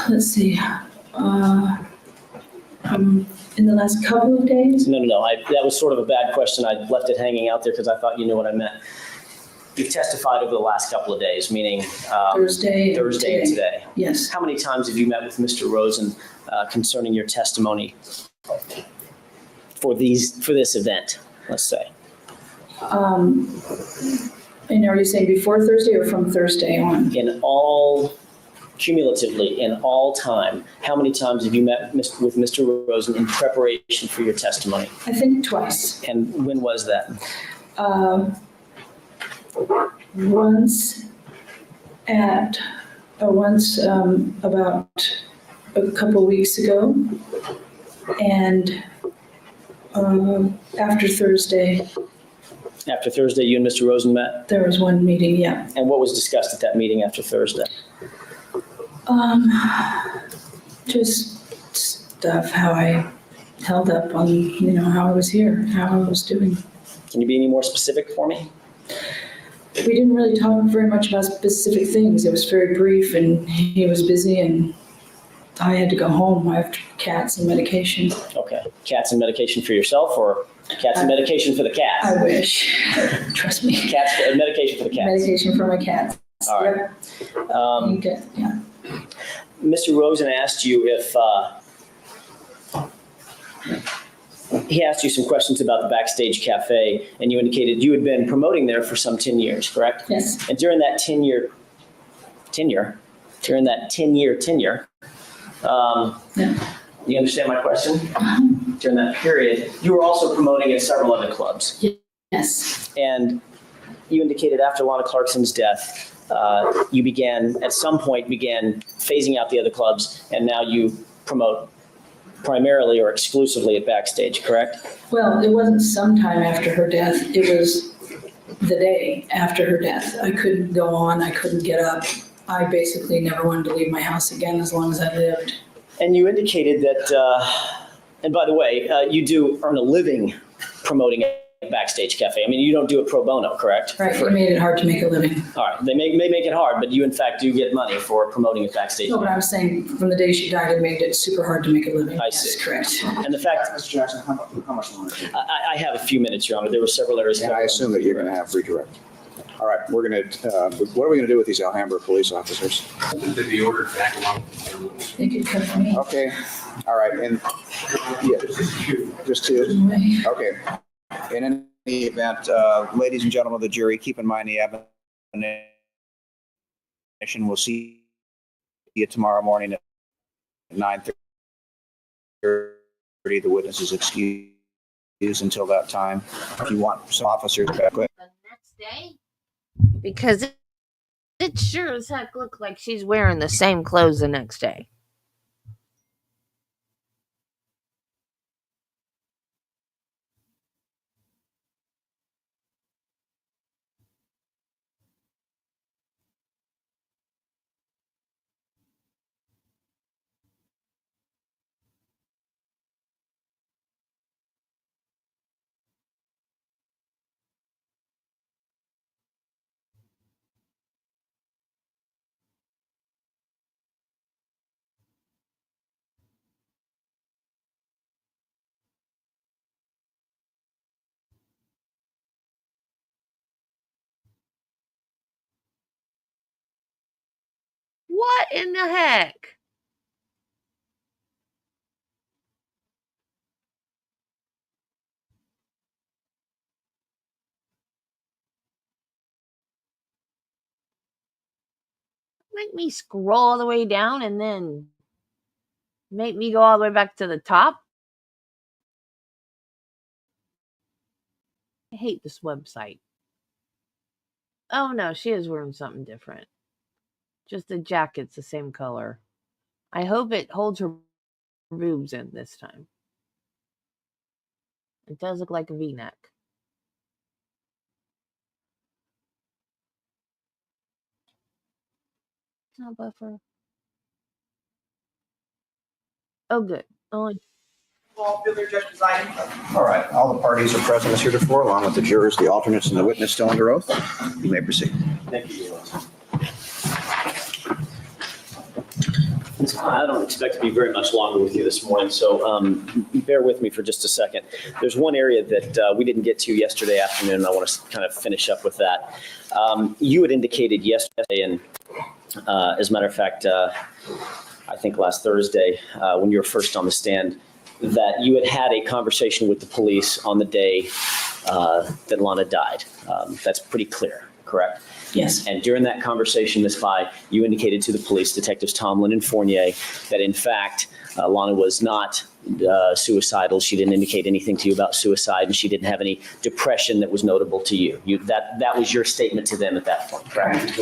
Speaker 14: Let's see. In the last couple of days?
Speaker 5: No. That was sort of a bad question. I left it hanging out there because I thought you knew what I meant. You've testified over the last couple of days, meaning
Speaker 14: Thursday
Speaker 5: and today.
Speaker 14: Yes.
Speaker 5: How many times have you met with Mr. Rosen concerning your testimony for this event, let's say?
Speaker 14: And are you saying before Thursday or from Thursday on?
Speaker 5: Cumulatively, in all time, how many times have you met with Mr. Rosen in preparation for your testimony?
Speaker 14: I think twice.
Speaker 5: And when was that?
Speaker 14: Once about a couple weeks ago, and after Thursday.
Speaker 5: After Thursday, you and Mr. Rosen met?
Speaker 14: There was one meeting, yeah.
Speaker 5: And what was discussed at that meeting after Thursday?
Speaker 14: Just stuff, how I held up on, how I was here, how I was doing.
Speaker 5: Can you be any more specific for me?
Speaker 14: We didn't really talk very much about specific things. It was very brief, and he was busy, and I had to go home. I have cats and medication.
Speaker 5: Okay. Cats and medication for yourself, or cats and medication for the cats?
Speaker 14: I wish. Trust me.
Speaker 5: Cats and medication for the cats.
Speaker 14: Medication for my cats.
Speaker 5: All right.
Speaker 14: Yep. Yeah.
Speaker 5: Mr. Rosen asked you if he asked you some questions about the Backstage Cafe, and you indicated you had been promoting there for some 10 years, correct?
Speaker 14: Yes.
Speaker 5: And during that 10-year tenure, you understand my question? During that period, you were also promoting at several other clubs.
Speaker 14: Yes.
Speaker 5: And you indicated after Lana Clarkson's death, you at some point began phasing out the other clubs, and now you promote primarily or exclusively at Backstage, correct?
Speaker 14: Well, it wasn't sometime after her death. It was the day after her death. I couldn't go on. I couldn't get up. I basically never wanted to leave my house again as long as I lived.
Speaker 5: And you indicated that, and by the way, you do earn a living promoting Backstage Cafe. I mean, you don't do it pro bono, correct?
Speaker 14: Right, you made it hard to make a living.
Speaker 5: All right, they may make it hard, but you in fact do get money for promoting it backstage.
Speaker 14: No, but I was saying, from the day she died, it made it super hard to make a living.
Speaker 5: I see.
Speaker 14: That's correct.
Speaker 5: And the fact,
Speaker 2: Mr. Jackson, how much longer?
Speaker 5: I have a few minutes, Your Honor. There were several areas.
Speaker 2: And I assume that you're going to have redirect. All right, what are we going to do with these Alhambra police officers?
Speaker 8: They'd be ordered back along.
Speaker 14: They could cut for me.
Speaker 2: Okay, all right, and, yeah, just to, okay. In any event, ladies and gentlemen of the jury, keep in mind the admonition. We'll see you tomorrow morning at 9:30. The witness is excused until that time. If you want some officers back,
Speaker 1: The next day? Because it sure as heck looked like she's wearing the same clothes the next day. What in the heck? Make me scroll all the way down and then make me go all the way back to the top? I hate this website. Oh no, she is wearing something different. Just the jacket's the same color. I hope it holds her boobs in this time. It does look like a V-neck. It's not buffer. Oh, good. Only
Speaker 2: All right, all the parties are present as heretofore, along with the jurors, the alternates, and the witness still under oath. You may proceed.
Speaker 5: Thank you, Your Honor. I don't expect to be very much longer with you this morning, so bear with me for just a second. There's one area that we didn't get to yesterday afternoon, and I want to kind of finish up with that. You had indicated yesterday, and as a matter of fact, I think last Thursday, when you were first on the stand, that you had had a conversation with the police on the day that Lana died. That's pretty clear, correct?
Speaker 14: Yes.
Speaker 5: And during that conversation, Ms. Pye, you indicated to the police, Detectives Tomlin and Fournier, that in fact, Lana was not suicidal. She didn't indicate anything to you about suicide, and she didn't have any depression that was notable to you. That was your statement to them at that point, correct?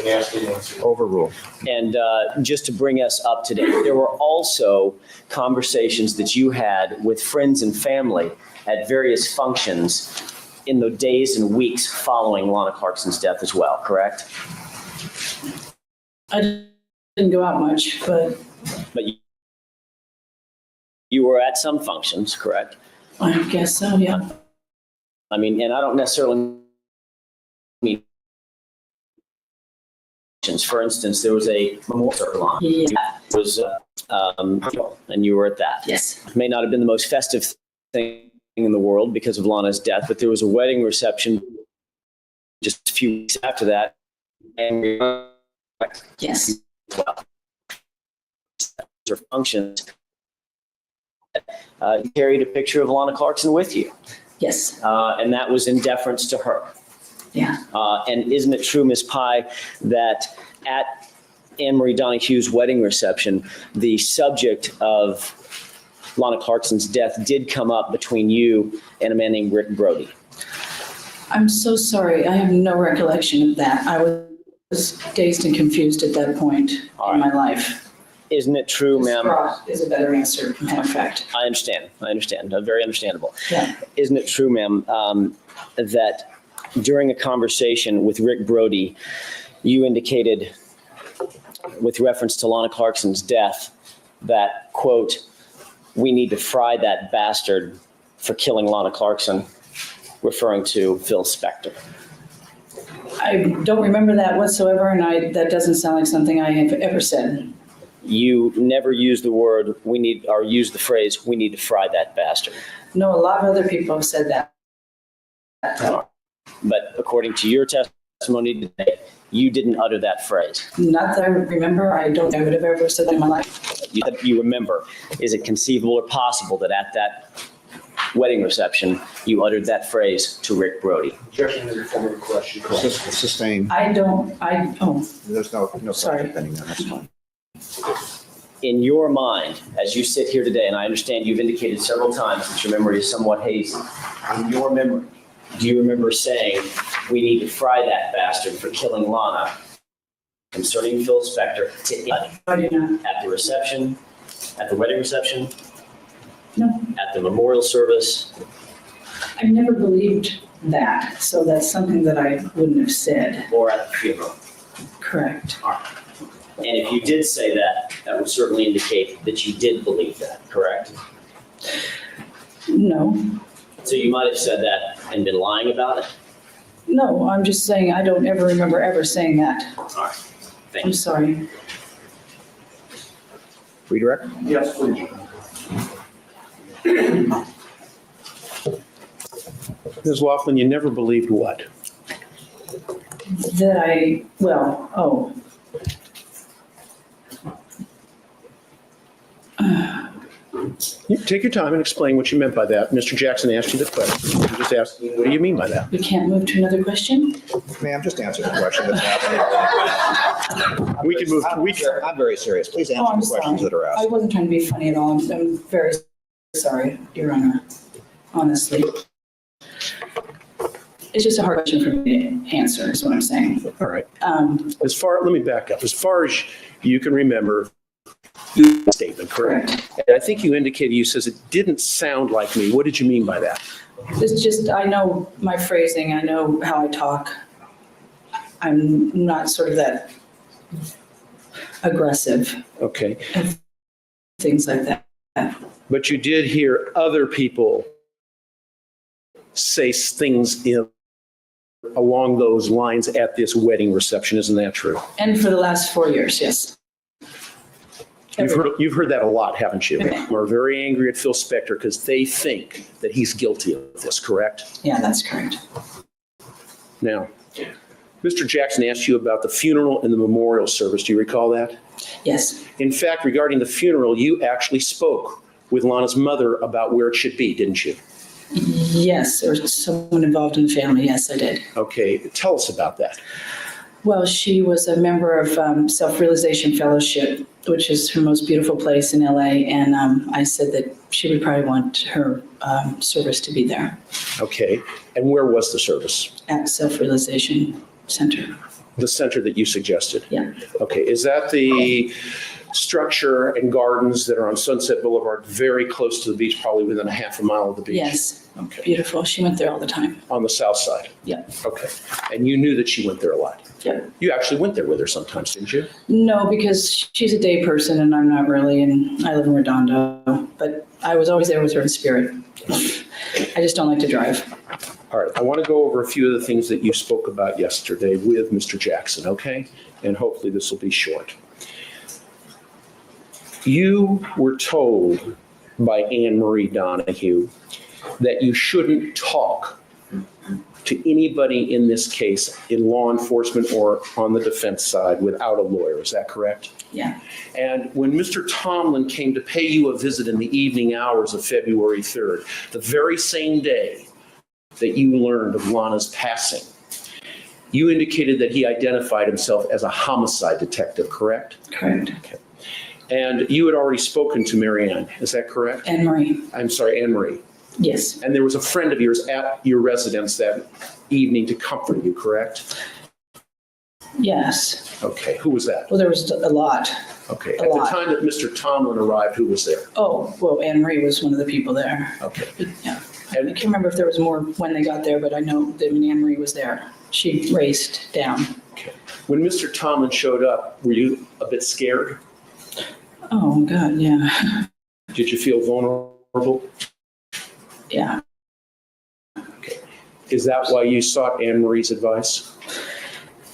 Speaker 2: Overruled.
Speaker 5: And just to bring us up to date, there were also conversations that you had with friends and family at various functions in the days and weeks following Lana Clarkson's death as well, correct?
Speaker 14: I didn't go out much, but
Speaker 5: But you were at some functions, correct?
Speaker 14: I guess so, yeah.
Speaker 5: I mean, and I don't necessarily mean, for instance, there was a memorial for Lana.
Speaker 14: Yeah.
Speaker 5: It was, and you were at that.
Speaker 14: Yes.
Speaker 5: It may not have been the most festive thing in the world because of Lana's death, but there was a wedding reception just a few weeks after that. And
Speaker 14: Yes.
Speaker 5: or functions, you carried a picture of Lana Clarkson with you.
Speaker 14: Yes.
Speaker 5: And that was in deference to her.
Speaker 14: Yeah.
Speaker 5: And isn't it true, Ms. Pye, that at Anne Marie Donahue's wedding reception, the subject of Lana Clarkson's death did come up between you and a man named Rick Brody?
Speaker 14: I'm so sorry. I have no recollection of that. I was dazed and confused at that point in my life.
Speaker 5: Isn't it true, ma'am?
Speaker 14: Is a better answer, matter of fact.
Speaker 5: I understand. Very understandable.
Speaker 14: Yeah.
Speaker 5: Isn't it true, ma'am, that during a conversation with Rick Brody, you indicated with reference to Lana Clarkson's death that, quote, "We need to fry that bastard for killing Lana Clarkson," referring to Phil Spector.
Speaker 14: I don't remember that whatsoever, and that doesn't sound like something I have ever said.
Speaker 5: You never used the word or used the phrase, "we need to fry that bastard."
Speaker 14: No, a lot of other people have said that.
Speaker 5: But according to your testimony today, you didn't utter that phrase.
Speaker 14: Not that I remember. I don't think I would have ever said that in my life.
Speaker 5: You remember. Is it conceivable or possible that at that wedding reception, you uttered that phrase to Rick Brody?
Speaker 12: Objection to the former question.
Speaker 2: Sustained. There's no
Speaker 14: Sorry.
Speaker 2: question pending there, that's fine.
Speaker 5: In your mind, as you sit here today, and I understand you've indicated several times that your memory is somewhat hazy, in your memory, do you remember saying, "We need to fry that bastard for killing Lana," concerning Phil Spector, to anybody?
Speaker 14: I do not.
Speaker 5: At the reception, at the wedding reception,
Speaker 14: No,
Speaker 5: at the memorial service?
Speaker 14: I never believed that, so that's something that I wouldn't have said.
Speaker 5: Or at the funeral?
Speaker 14: Correct.
Speaker 5: And if you did say that, that would certainly indicate that you did believe that, correct?
Speaker 14: No,
Speaker 5: So you might have said that and been lying about it?
Speaker 14: no, I'm just saying I don't ever remember ever saying that.
Speaker 5: All right, thank
Speaker 14: I'm
Speaker 5: you.
Speaker 14: sorry.
Speaker 2: Redirect?
Speaker 12: Yes, please.
Speaker 3: Ms. Laughlin, you never believed what? You take your time and explain what you meant by that. Mr. Jackson asked you the question. You just asked, what do you mean by that?
Speaker 14: We can't move to another question?
Speaker 2: Ma'am, just answer the question that's happening.
Speaker 3: We can move,
Speaker 2: I'm very serious. Please
Speaker 14: Oh, I'm
Speaker 2: answer the questions
Speaker 14: sorry.
Speaker 2: that are
Speaker 14: I
Speaker 2: asked.
Speaker 14: wasn't trying to be funny at all. I'm very sorry, Your Honor, honestly. It's just a hard question for me to answer, is what I'm saying.
Speaker 3: all right. Let me back up. As far as you can remember, statement, correct? And I think you indicated, you says it didn't sound like me. What did you mean by that?
Speaker 14: It's just, I know my phrasing, I know how I talk. I'm not sort of that aggressive,
Speaker 3: Okay.
Speaker 14: things like that.
Speaker 3: But you did hear other people say things along those lines at this wedding reception. Isn't that true?
Speaker 14: And for the last 4 years, yes.
Speaker 3: You've heard that a lot, haven't you?
Speaker 14: Okay.
Speaker 3: We're very angry at Phil Spector because they think that he's guilty of this, correct?
Speaker 14: Yeah, that's correct.
Speaker 3: Now, Mr. Jackson asked you about the funeral and the memorial service. Do you recall that?
Speaker 14: Yes,
Speaker 3: In fact, regarding the funeral, you actually spoke with Lana's mother about where it should be, didn't you?
Speaker 14: yes, there was someone involved in the family, yes, I did.
Speaker 3: Okay, tell us about that.
Speaker 14: Well, she was a member of Self-Realization Fellowship, which is her most beautiful place in LA, and I said that she would probably want her service to be there
Speaker 3: Okay, and where was the service?
Speaker 14: at Self-Realization Center.
Speaker 3: The center that you suggested?
Speaker 14: Yeah.
Speaker 3: Okay, is that the structure and gardens that are on Sunset Boulevard, very close to the beach, probably within a half a mile of the beach?
Speaker 14: Yes,
Speaker 3: Okay,
Speaker 14: beautiful. She went there all the time.
Speaker 3: on the south side?
Speaker 14: Yeah.
Speaker 3: Okay, and you knew that she went there a lot?
Speaker 14: Yeah.
Speaker 3: You actually went there with her sometimes, didn't you?
Speaker 14: No, because she's a day person and I'm not really, and I live in Redondo, but I was always there with her in spirit. I just don't like to drive.
Speaker 3: All right, I want to go over a few of the things that you spoke about yesterday with Mr. Jackson, okay? And hopefully this will be short. You were told by Anne Marie Donahue that you shouldn't talk to anybody in this case in law enforcement or on the defense side without a lawyer. Is that correct?
Speaker 14: Yeah.
Speaker 3: And when Mr. Tomlin came to pay you a visit in the evening hours of February 3rd, the very same day that you learned of Lana's passing, you indicated that he identified himself as a homicide detective, correct?
Speaker 14: Correct.
Speaker 3: Okay. And you had already spoken to Mary Ann, is that correct?
Speaker 14: Anne Marie.
Speaker 3: I'm sorry, Anne Marie.
Speaker 14: Yes.
Speaker 3: And there was a friend of yours at your residence that evening to comfort you, correct?
Speaker 14: Yes.
Speaker 3: Okay, who was that?
Speaker 14: Well, there was a lot.
Speaker 3: Okay,
Speaker 14: A
Speaker 3: at the
Speaker 14: lot.
Speaker 3: time that Mr. Tomlin arrived, who was there?
Speaker 14: Oh, well, Anne Marie was one of the people there.
Speaker 3: Okay.
Speaker 14: But, yeah. I can't remember if there was more when they got there, but I know that Anne Marie was there. She raced down.
Speaker 3: Okay. When Mr. Tomlin showed up, were you a bit scared?
Speaker 14: Oh, God, yeah.
Speaker 3: Did you feel vulnerable?
Speaker 14: Yeah.
Speaker 3: Is that why you sought Anne Marie's advice?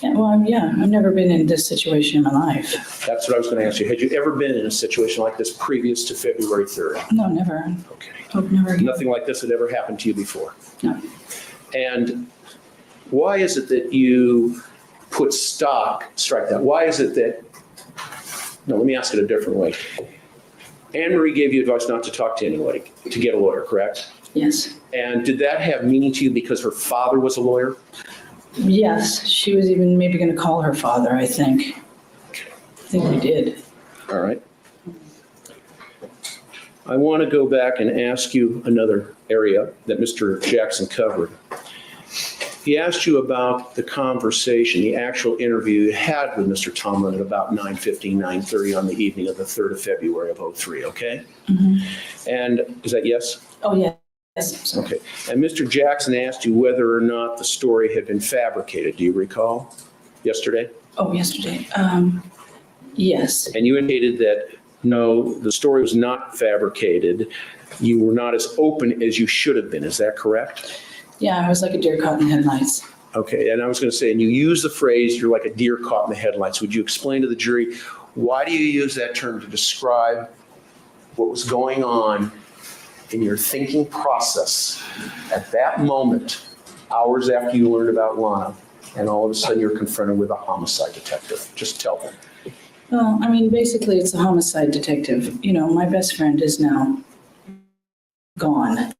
Speaker 14: Yeah, well, yeah, I've never been in this situation in my life.
Speaker 3: That's what I was going to ask you. Had you ever been in a situation like this previous to February 3rd?
Speaker 14: No, never.
Speaker 3: Okay.
Speaker 14: Hope never.
Speaker 3: Nothing like this had ever happened to you before?
Speaker 14: No.
Speaker 3: And why is it that you put strike that, why is it that, no, let me ask it a different way. Anne Marie gave you advice not to talk to anybody, to get a lawyer, correct?
Speaker 14: Yes.
Speaker 3: And did that have meaning to you because her father was a lawyer?
Speaker 14: Yes, she was even maybe going to call her father, I think. I think we did.
Speaker 3: All right. I want to go back and ask you another area that Mr. Jackson covered. He asked you about the conversation, the actual interview you had with Mr. Tomlin at about 9:50, 9:30 on the evening of the 3rd of February of 03, okay?
Speaker 14: Mm-hmm.
Speaker 3: And is that yes?
Speaker 14: Oh, yeah. Yes.
Speaker 3: Okay. And Mr. Jackson asked you whether or not the story had been fabricated. Do you recall? Yesterday?
Speaker 14: Oh, yesterday. Yes.
Speaker 3: And you indicated that, no, the story was not fabricated. You were not as open as you should have been. Is that correct?
Speaker 14: Yeah, I was like a deer caught in the headlights.
Speaker 3: Okay. And I was going to say, and you use the phrase, you're like a deer caught in the headlights. Would you explain to the jury, why do you use that term to describe what was going on in your thinking process at that moment, hours after you learned about Lana, and all of a sudden you're confronted with a homicide detective? Just tell them.
Speaker 14: Well, I mean, basically, it's a homicide detective. You know, my best friend is now gone.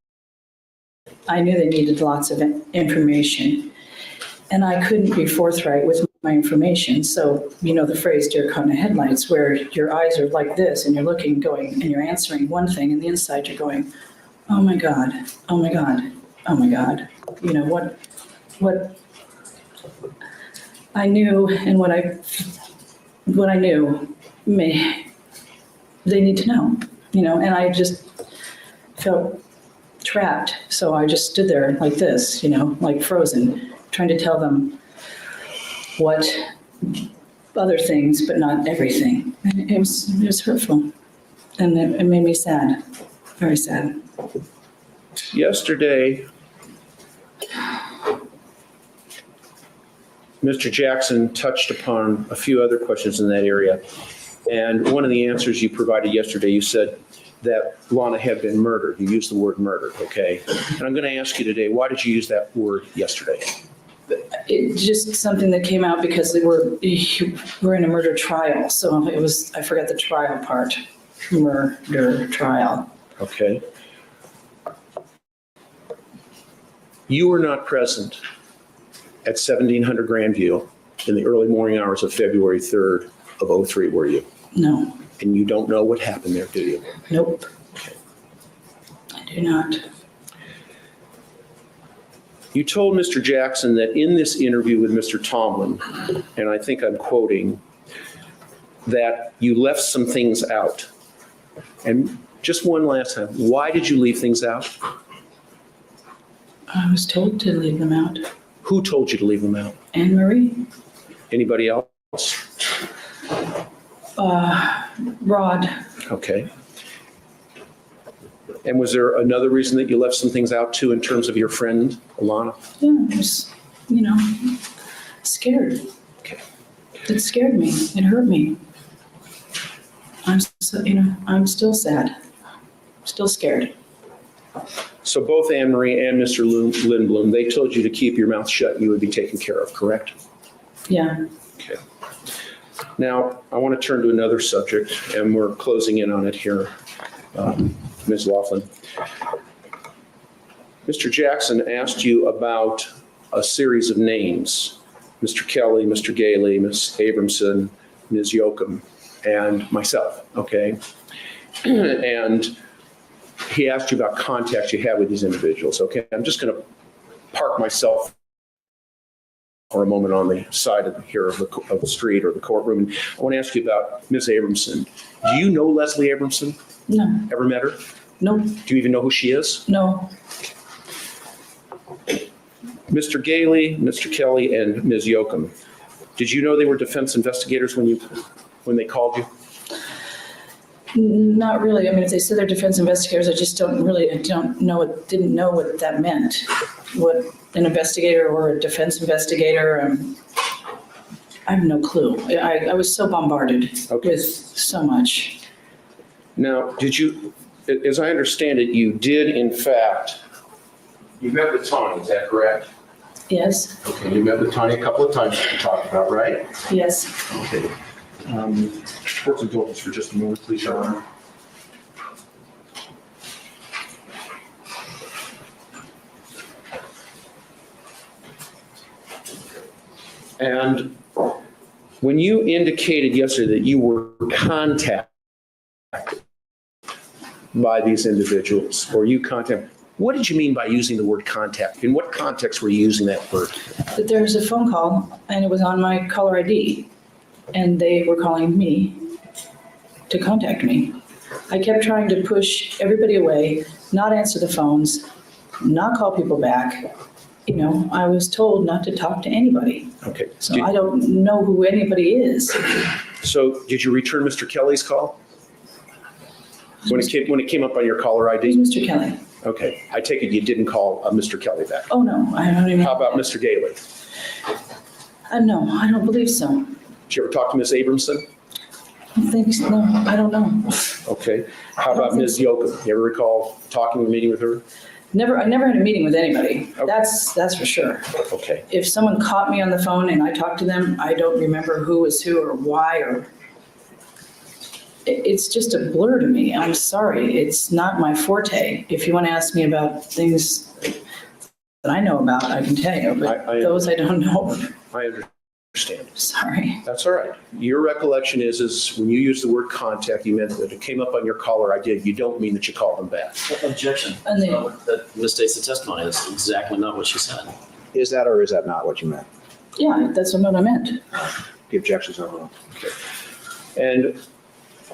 Speaker 14: I knew they needed lots of information, and I couldn't be forthright with my information. So, you know, the phrase deer caught in the headlights, where your eyes are like this and you're looking, going, and you're answering one thing, and the inside you're going, oh my God, oh my God, oh my God. You know, what I knew and what I knew, they need to know, you know, and I just felt trapped. So I just stood there like this, you know, like frozen, trying to tell them what other things, but not everything. And it was hurtful, and it made me sad, very sad.
Speaker 3: Yesterday, Mr. Jackson touched upon a few other questions in that area. And one of the answers you provided yesterday, you said that Lana had been murdered. You used the word murdered, okay? And I'm going to ask you today, why did you use that word yesterday?
Speaker 14: It's just something that came out because we're in a murder trial. So it was, I forgot the trial part, murder trial.
Speaker 3: Okay. You were not present at 1700 Grandview in the early morning hours of February 3rd of 03, were you?
Speaker 14: No.
Speaker 3: And you don't know what happened there, do you?
Speaker 14: Nope. Okay. I do not.
Speaker 3: You told Mr. Jackson that in this interview with Mr. Tomlin, and I think I'm quoting, that you left some things out. And just one last time, why did you leave things out?
Speaker 14: I was told to leave them out.
Speaker 3: Who told you to leave them out?
Speaker 14: Anne Marie.
Speaker 3: Anybody else?
Speaker 14: Rod.
Speaker 3: Okay. And was there another reason that you left some things out too in terms of your friend, Alana?
Speaker 14: Yeah, I was, you know, scared.
Speaker 3: Okay.
Speaker 14: It scared me. It hurt me. I'm still sad. Still scared.
Speaker 3: So both Anne Marie and Mr. Lindblom, they told you to keep your mouth shut and you would be taken care of, correct?
Speaker 14: Yeah.
Speaker 3: Okay. Now, I want to turn to another subject, and we're closing in on it here, Ms. Laughlin. Mr. Jackson asked you about a series of names, Mr. Kelly, Mr. Gailey, Ms. Abramson, Ms. Yoakum, and myself, okay? And he asked you about contacts you had with these individuals, okay? I'm just going to park myself for a moment on the side of the street or the courtroom. And I want to ask you about Ms. Abramson. Do you know Leslie Abramson?
Speaker 14: No.
Speaker 3: Ever met her?
Speaker 14: No.
Speaker 3: Do you even know who she is?
Speaker 14: No.
Speaker 3: Mr. Gailey, Mr. Kelly, and Ms. Yoakum. Did you know they were defense investigators when they called you?
Speaker 6: Not really. I mean, if they said they're defense investigators, I didn't know what that meant. What an investigator or a defense investigator, I have no clue. I was so bombarded with so much.
Speaker 3: Now, did you, as I understand it, you did in fact, you met with Tony, is that correct?
Speaker 6: Yes,
Speaker 3: Okay, you met with Tony a couple of times to talk about, right?
Speaker 6: yes.
Speaker 3: Okay.
Speaker 12: Court's indulgence for just a moment, please, Your Honor.
Speaker 3: And when you indicated yesterday that you were contacted by these individuals, or you contacted, what did you mean by using the word contact? In what context were you using that word?
Speaker 6: But there was a phone call, and it was on my caller ID, and they were calling me to contact me. I kept trying to push everybody away, not answer the phones, not call people back. You know, I was told not to talk to anybody.
Speaker 3: Okay.
Speaker 6: So I don't know who anybody is.
Speaker 3: So did you return Mr. Kelly's call? When it came up on your caller ID?
Speaker 6: Who's Mr. Kelly?
Speaker 3: Okay, I take it you didn't call Mr. Kelly back.
Speaker 6: Oh, no, I don't even.
Speaker 3: How about Mr. Daly?
Speaker 6: No, I don't believe so.
Speaker 3: Did you ever talk to Ms. Abramson?
Speaker 6: I don't think so. No, I don't know.
Speaker 3: Okay. How about Ms. Yoakum? You ever recall talking or meeting with her?
Speaker 6: I never had a meeting with anybody.
Speaker 3: Okay.
Speaker 6: That's for sure.
Speaker 3: Okay.
Speaker 6: If someone caught me on the phone and I talked to them, I don't remember who was who or why or. It's just a blur to me. I'm sorry. It's not my forte. If you want to ask me about things that I know about, I can tell you, but those I don't know.
Speaker 3: I understand.
Speaker 6: Sorry.
Speaker 3: That's all right. Your recollection is when you use the word contact, you meant that it came up on your caller ID. You don't mean that you called them back.
Speaker 5: Objection.
Speaker 6: And they,
Speaker 5: That misstates the testimony. That's exactly not what she said.
Speaker 2: Is that or is that not what you meant?
Speaker 6: yeah, that's what I meant.
Speaker 2: The objections are wrong.
Speaker 3: Okay. And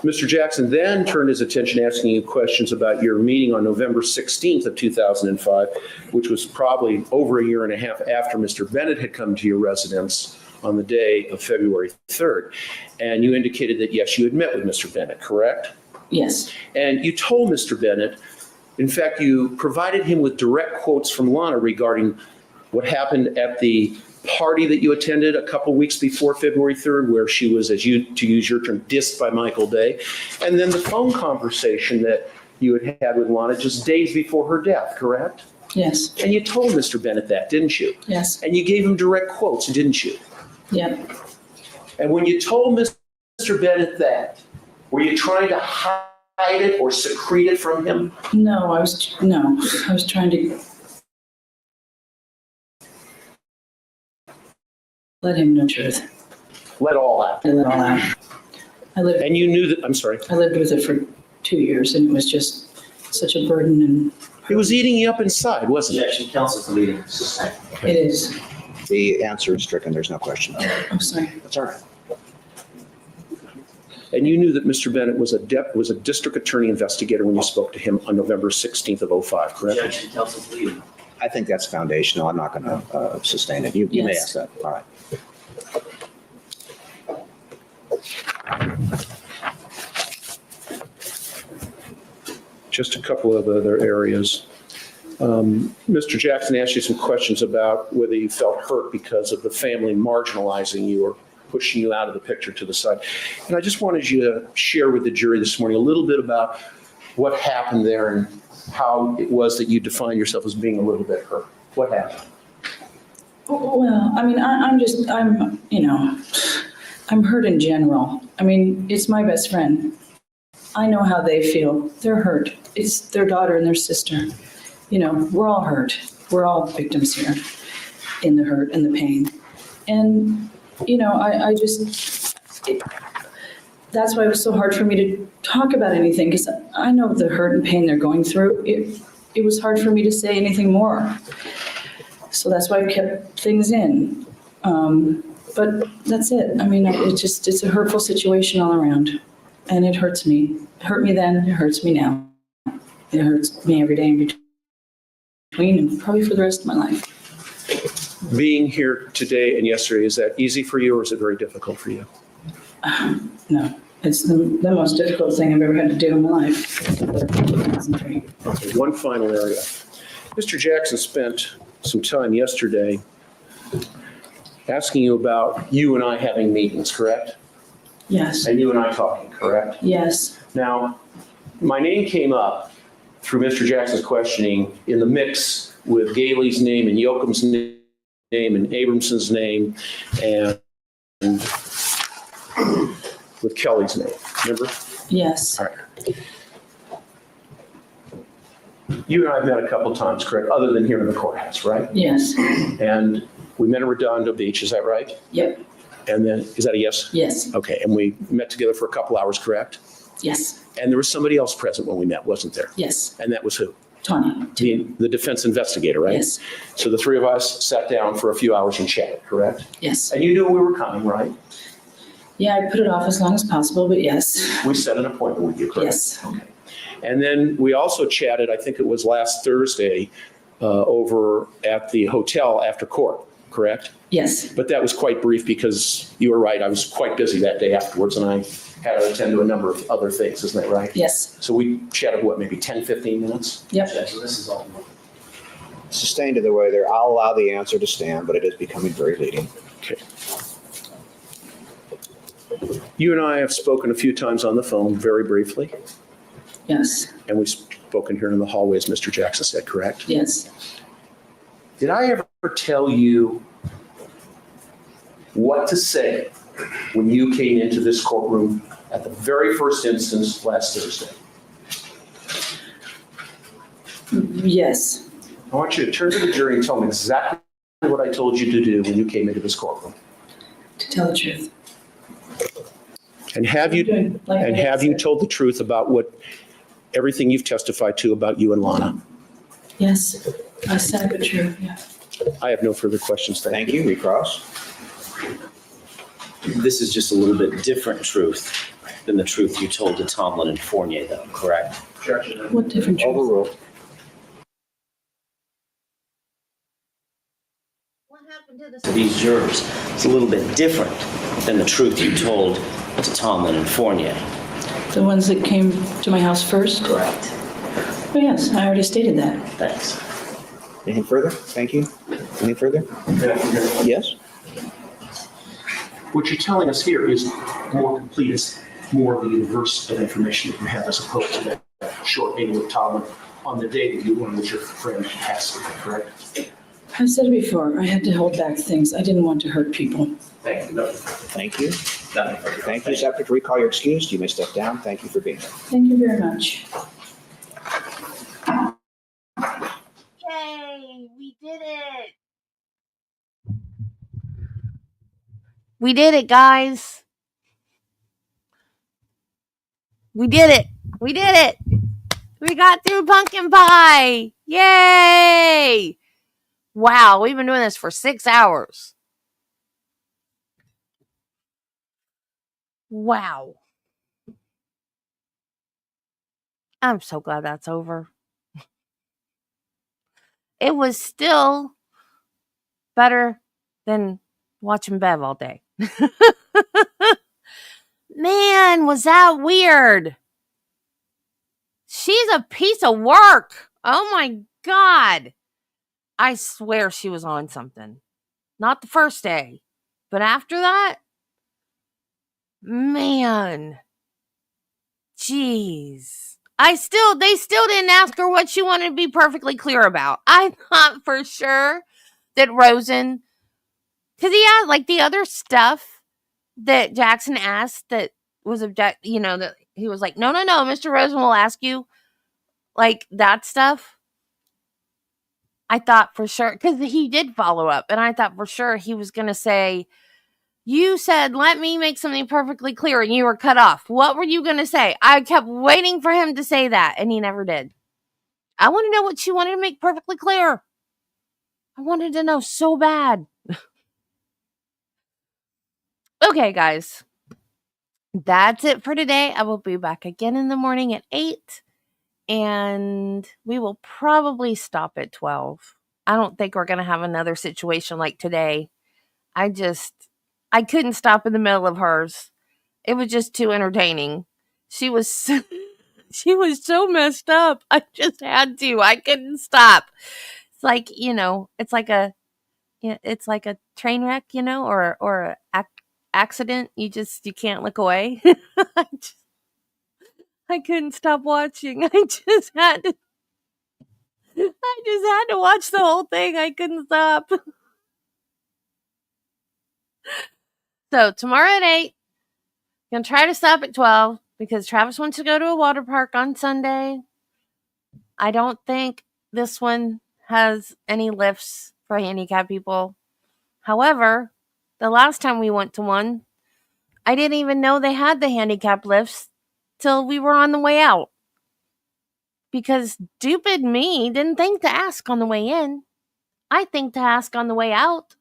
Speaker 3: Mr. Jackson then turned his attention asking you questions about your meeting on November 16th of 2005, which was probably over a year and a half after Mr. Bennett had come to your residence on the day of February 3rd. And you indicated that, yes, you had met with Mr. Bennett, correct?
Speaker 6: Yes.
Speaker 3: And you told Mr. Bennett, in fact, you provided him with direct quotes from Lana regarding what happened at the party that you attended a couple weeks before February 3rd, where she was, as you, to use your term, dissed by Michael Day. And then the phone conversation that you had had with Lana just days before her death, correct?
Speaker 6: Yes.
Speaker 3: And you told Mr. Bennett that, didn't you?
Speaker 6: Yes.
Speaker 3: And you gave him direct quotes, didn't you?
Speaker 6: Yep.
Speaker 3: And when you told Mr. Bennett that, were you trying to hide it or secrete it from him?
Speaker 6: No, I was trying to let him know the truth.
Speaker 3: Let all out.
Speaker 6: I let all out.
Speaker 3: And you knew that, I'm sorry.
Speaker 6: I lived with it for 2 years and it was just such a burden and.
Speaker 3: It was eating you up inside, wasn't it?
Speaker 5: Objection, counsel's leading.
Speaker 6: It is.
Speaker 2: The answer is stricken, there's no question.
Speaker 6: I'm sorry.
Speaker 2: That's all right.
Speaker 3: And you knew that Mr. Bennett was a district attorney investigator when you spoke to him on November 16th of 05, correct?
Speaker 5: Objection, counsel's leading.
Speaker 2: I think that's foundational. I'm not going to sustain it. You may ask that. All right.
Speaker 3: Just a couple of other areas. Mr. Jackson asked you some questions about whether you felt hurt because of the family marginalizing you or pushing you out of the picture to the side. And I just wanted you to share with the jury this morning a little bit about what happened there and how it was that you defined yourself as being a little bit hurt. What happened?
Speaker 6: Well, I mean, I'm hurt in general. I mean, it's my best friend. I know how they feel. They're hurt. It's their daughter and their sister. You know, we're all hurt. We're all victims here in the hurt and the pain. And, you know, that's why it was so hard for me to talk about anything, because I know the hurt and pain they're going through. It was hard for me to say anything more. So that's why I kept things in. But that's it. I mean, it's a hurtful situation all around. And it hurts me. It hurt me then, it hurts me now. It hurts me every day in between and probably for the rest of my life.
Speaker 3: Being here today and yesterday, is that easy for you or is it very difficult for you?
Speaker 6: No.
Speaker 14: It's the most difficult thing I've ever had to do in my life.
Speaker 3: Okay, one final area. Mr. Jackson spent some time yesterday asking you about you and I having meetings, correct?
Speaker 14: Yes,
Speaker 3: And you and I talking, correct?
Speaker 14: yes,
Speaker 3: Now, my name came up through Mr. Jackson's questioning in the mix with Gailey's name and Yoakum's name and Abramson's name and with Kelly's name, remember?
Speaker 14: yes,
Speaker 3: All right. You and I have met a couple times, correct, other than here in the courthouse, right?
Speaker 14: yes,
Speaker 3: And we met in Redondo Beach, is that right?
Speaker 14: yep,
Speaker 3: And then, is that a yes?
Speaker 14: yes,
Speaker 3: Okay, and we met together for a couple hours, correct?
Speaker 14: yes,
Speaker 3: And there was somebody else present when we met, wasn't there?
Speaker 14: yes.
Speaker 3: And that was who?
Speaker 14: Tony,
Speaker 3: The defense investigator, right?
Speaker 14: yes,
Speaker 3: So the three of us sat down for a few hours and chatted, correct?
Speaker 14: yes.
Speaker 3: And you knew we were coming, right?
Speaker 14: Yeah, I put it off as long as possible, but yes,
Speaker 3: We set an appointment with you, correct?
Speaker 14: yes,
Speaker 3: Okay. And then we also chatted, I think it was last Thursday, over at the hotel after court, correct?
Speaker 14: yes,
Speaker 3: But that was quite brief because you were right, I was quite busy that day afterwards and I had to attend to a number of other things, isn't that right?
Speaker 14: yes,
Speaker 3: So we chatted, what, maybe 10, 15 minutes?
Speaker 14: yep.
Speaker 3: Yeah, so this is all.
Speaker 2: Sustained to the way there. I'll allow the answer to stand, but it is becoming very leading.
Speaker 3: Okay. You and I have spoken a few times on the phone, very briefly,
Speaker 14: Yes,
Speaker 3: and we've spoken here in the hallway, as Mr. Jackson said, correct?
Speaker 14: yes,
Speaker 3: Did I ever tell you what to say when you came into this courtroom at the very first instance last Thursday?
Speaker 14: yes.
Speaker 3: I want you to turn to the jury and tell them exactly what I told you to do when you came into this courtroom.
Speaker 14: To tell the truth.
Speaker 3: And have you told the truth about everything you've testified to about you and Lana?
Speaker 14: Yes, I said the truth, yeah.
Speaker 3: I have no further questions.
Speaker 2: Thank you. Recross.
Speaker 5: This is just a little bit different truth than the truth you told to Tomlin and Fournier, though, correct?
Speaker 14: What different truth?
Speaker 2: Overruled.
Speaker 1: What happened to
Speaker 5: To these jurors, it's a little bit different than the truth you told to Tomlin and Fournier.
Speaker 14: The ones that came to my house first?
Speaker 5: Correct.
Speaker 14: Oh, yes, I already stated that.
Speaker 5: Thanks.
Speaker 2: Anything further? Thank you. Anything further? Yes?
Speaker 3: What you're telling us here is more complete, is more of the universe of information that you have as opposed to that short meeting with Tomlin on the day that you went with your friend Haskell, correct?
Speaker 14: I've said it before, I had to hold back things. I didn't want to hurt people.
Speaker 3: Thank you. No,
Speaker 2: Thank you.
Speaker 3: nothing further.
Speaker 2: Thank you. Subject to recall, you're excused. You may step down. Thank you for being here.
Speaker 14: Thank you very much.
Speaker 1: Yay, we did it. We did it, guys. We did it. We did it. We got through pumpkin pie. Yay. Wow, we've been doing this for 6 hours. Wow. I'm so glad that's over. It was still better than watching Bev all day. Man, was that weird. She's a piece of work. Oh my God. I swear she was on something. Not the first day, but after that, man. Jeez. They still didn't ask her what she wanted to be perfectly clear about. I thought for sure that Rosen, because he had like the other stuff that Jackson asked that was that he was like, no, Mr. Rosen will ask you like that stuff. I thought for sure, because he did follow up, and I thought for sure he was going to say, you said, let me make something perfectly clear, and you were cut off. What were you going to say? I kept waiting for him to say that, and he never did. I want to know what she wanted to make perfectly clear. I wanted to know so bad. Okay, guys. That's it for today. I will be back again in the morning at 8, and we will probably stop at 12. I don't think we're going to have another situation like today. I couldn't stop in the middle of hers. It was just too entertaining. She was she was so messed up. I just had to. I couldn't stop. It's like, it's like a train wreck, or a accident. You can't look away. I, just, I couldn't stop watching. I just had to watch the whole thing. I couldn't stop. So tomorrow at 8, I'm gonna try to stop at 12 because Travis wants to go to a water park on Sunday. I don't think this one has any lifts for handicapped people. However, the last time we went to one, I didn't even know they had the handicap lifts till we were on the way out. Because stupid me didn't think to ask on the way in. I think to ask on the way out.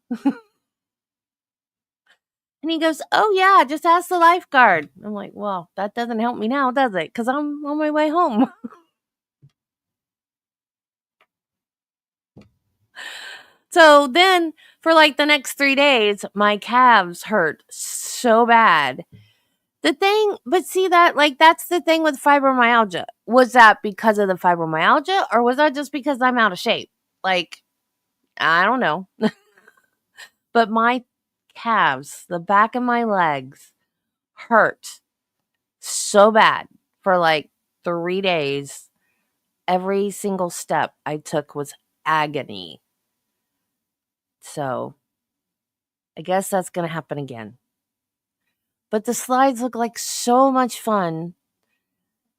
Speaker 1: And he goes, "Oh yeah, just ask the lifeguard." I'm like, "Well, that doesn't help me now, does it? Because I'm on my way home." So then for like the next 3 days, my calves hurt so bad. But see that's the thing with fibromyalgia. Was that because of the fibromyalgia or was that just because I'm out of shape? Like, I don't know. But my calves, the back of my legs hurt so bad for like 3 days. Every single step I took was agony. So I guess that's going to happen again. But the slides look like so much fun.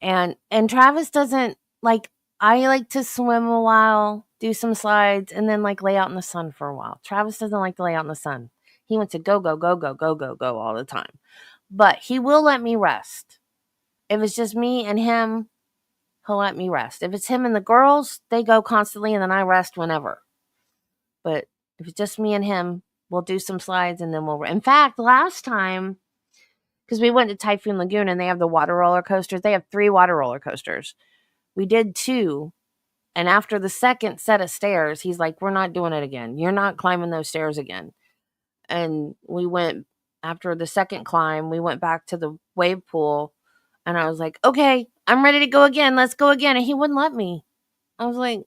Speaker 1: And Travis doesn't like, I like to swim a while, do some slides, and then like lay out in the sun for a while. Travis doesn't like to lay out in the sun. He wants to go, go, go, go, go, go, go all the time. But he will let me rest. If it's just me and him, he'll let me rest. If it's him and the girls, they go constantly and then I rest whenever. But if it's just me and him, we'll do some slides and then we'll. In fact, last time, because we went to Typhoon Lagoon and they have the water roller coasters. They have 3 water roller coasters. We did 2. And after the second set of stairs, he's like, "We're not doing it again. You're not climbing those stairs again." And we went, after the second climb, we went back to the wave pool. And I was like, "Okay, I'm ready to go again. Let's go again." And he wouldn't let me. I was like,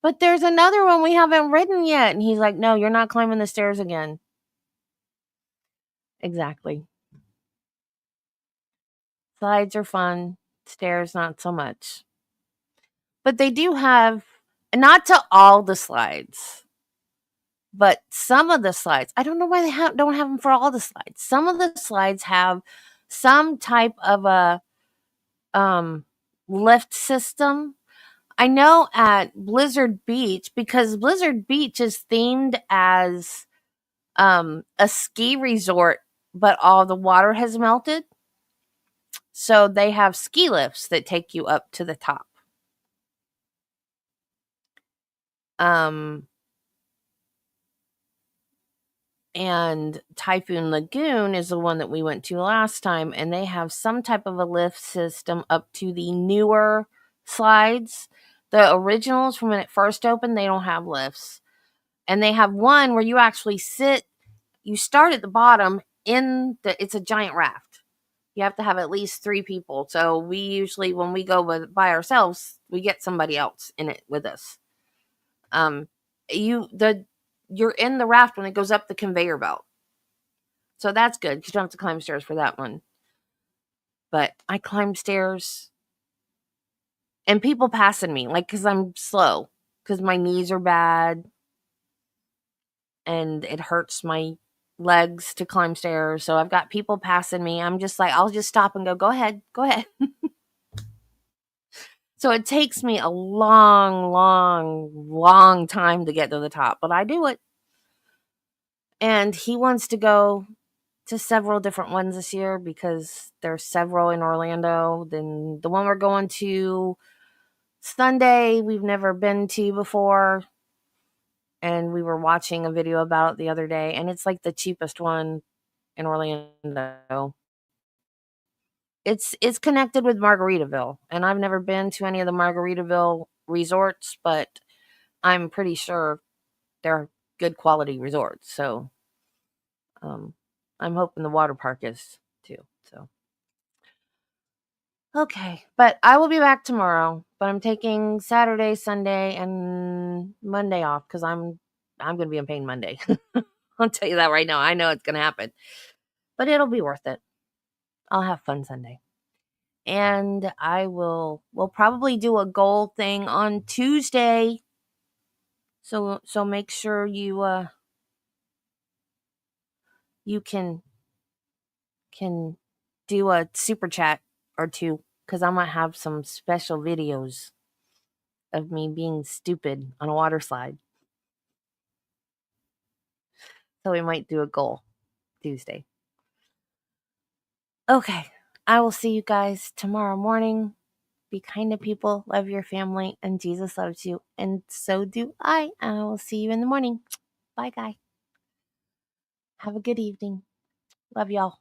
Speaker 1: "But there's another one we haven't ridden yet." And he's like, "No, you're not climbing the stairs again." Exactly. Slides are fun. Stairs, not so much. But they do have, not to all the slides, but some of the slides. I don't know why they don't have them for all the slides. Some of the slides have some type of a lift system. I know at Blizzard Beach, because Blizzard Beach is themed as a ski resort, but all the water has melted. So they have ski lifts that take you up to the top. And Typhoon Lagoon is the one that we went to last time, and they have some type of a lift system up to the newer slides. The originals from when it first opened, they don't have lifts. And they have one where you actually you start at the bottom it's a giant raft. You have to have at least 3 people. So we usually, when we go by ourselves, we get somebody else in it with us. You're in the raft when it goes up the conveyor belt. So that's good because you don't have to climb stairs for that one. But I climbed stairs and people passing me, like, because I'm slow, because my knees are bad and it hurts my legs to climb stairs. So I've got people passing me. I'm just like, I'll just stop and go ahead. So it takes me a long, long, long time to get to the top, but I do it. And he wants to go to several different ones this year because there's several in Orlando. Then the one we're going to Sunday, we've never been to before. And we were watching a video about it the other day, and it's like the cheapest one in Orlando. It's connected with Margaritaville, and I've never been to any of the Margaritaville resorts, but I'm pretty sure they're good quality resorts. So I'm hoping the water park is too. Okay, but I will be back tomorrow. But I'm taking Saturday, Sunday, and Monday off because I'm going to be in pain Monday. I'll tell you that right now. I know it's going to happen, but it'll be worth it. I'll have fun Sunday, and we'll probably do a goal thing on Tuesday. So make sure you can do a super chat or two because I might have some special videos of me being stupid on a water slide. So we might do a goal Tuesday. Okay, I will see you guys tomorrow morning. Be kind to people, love your family, and Jesus loves you, and so do I. And I will see you in the morning. Bye, guys. Have a good evening. Love y'all.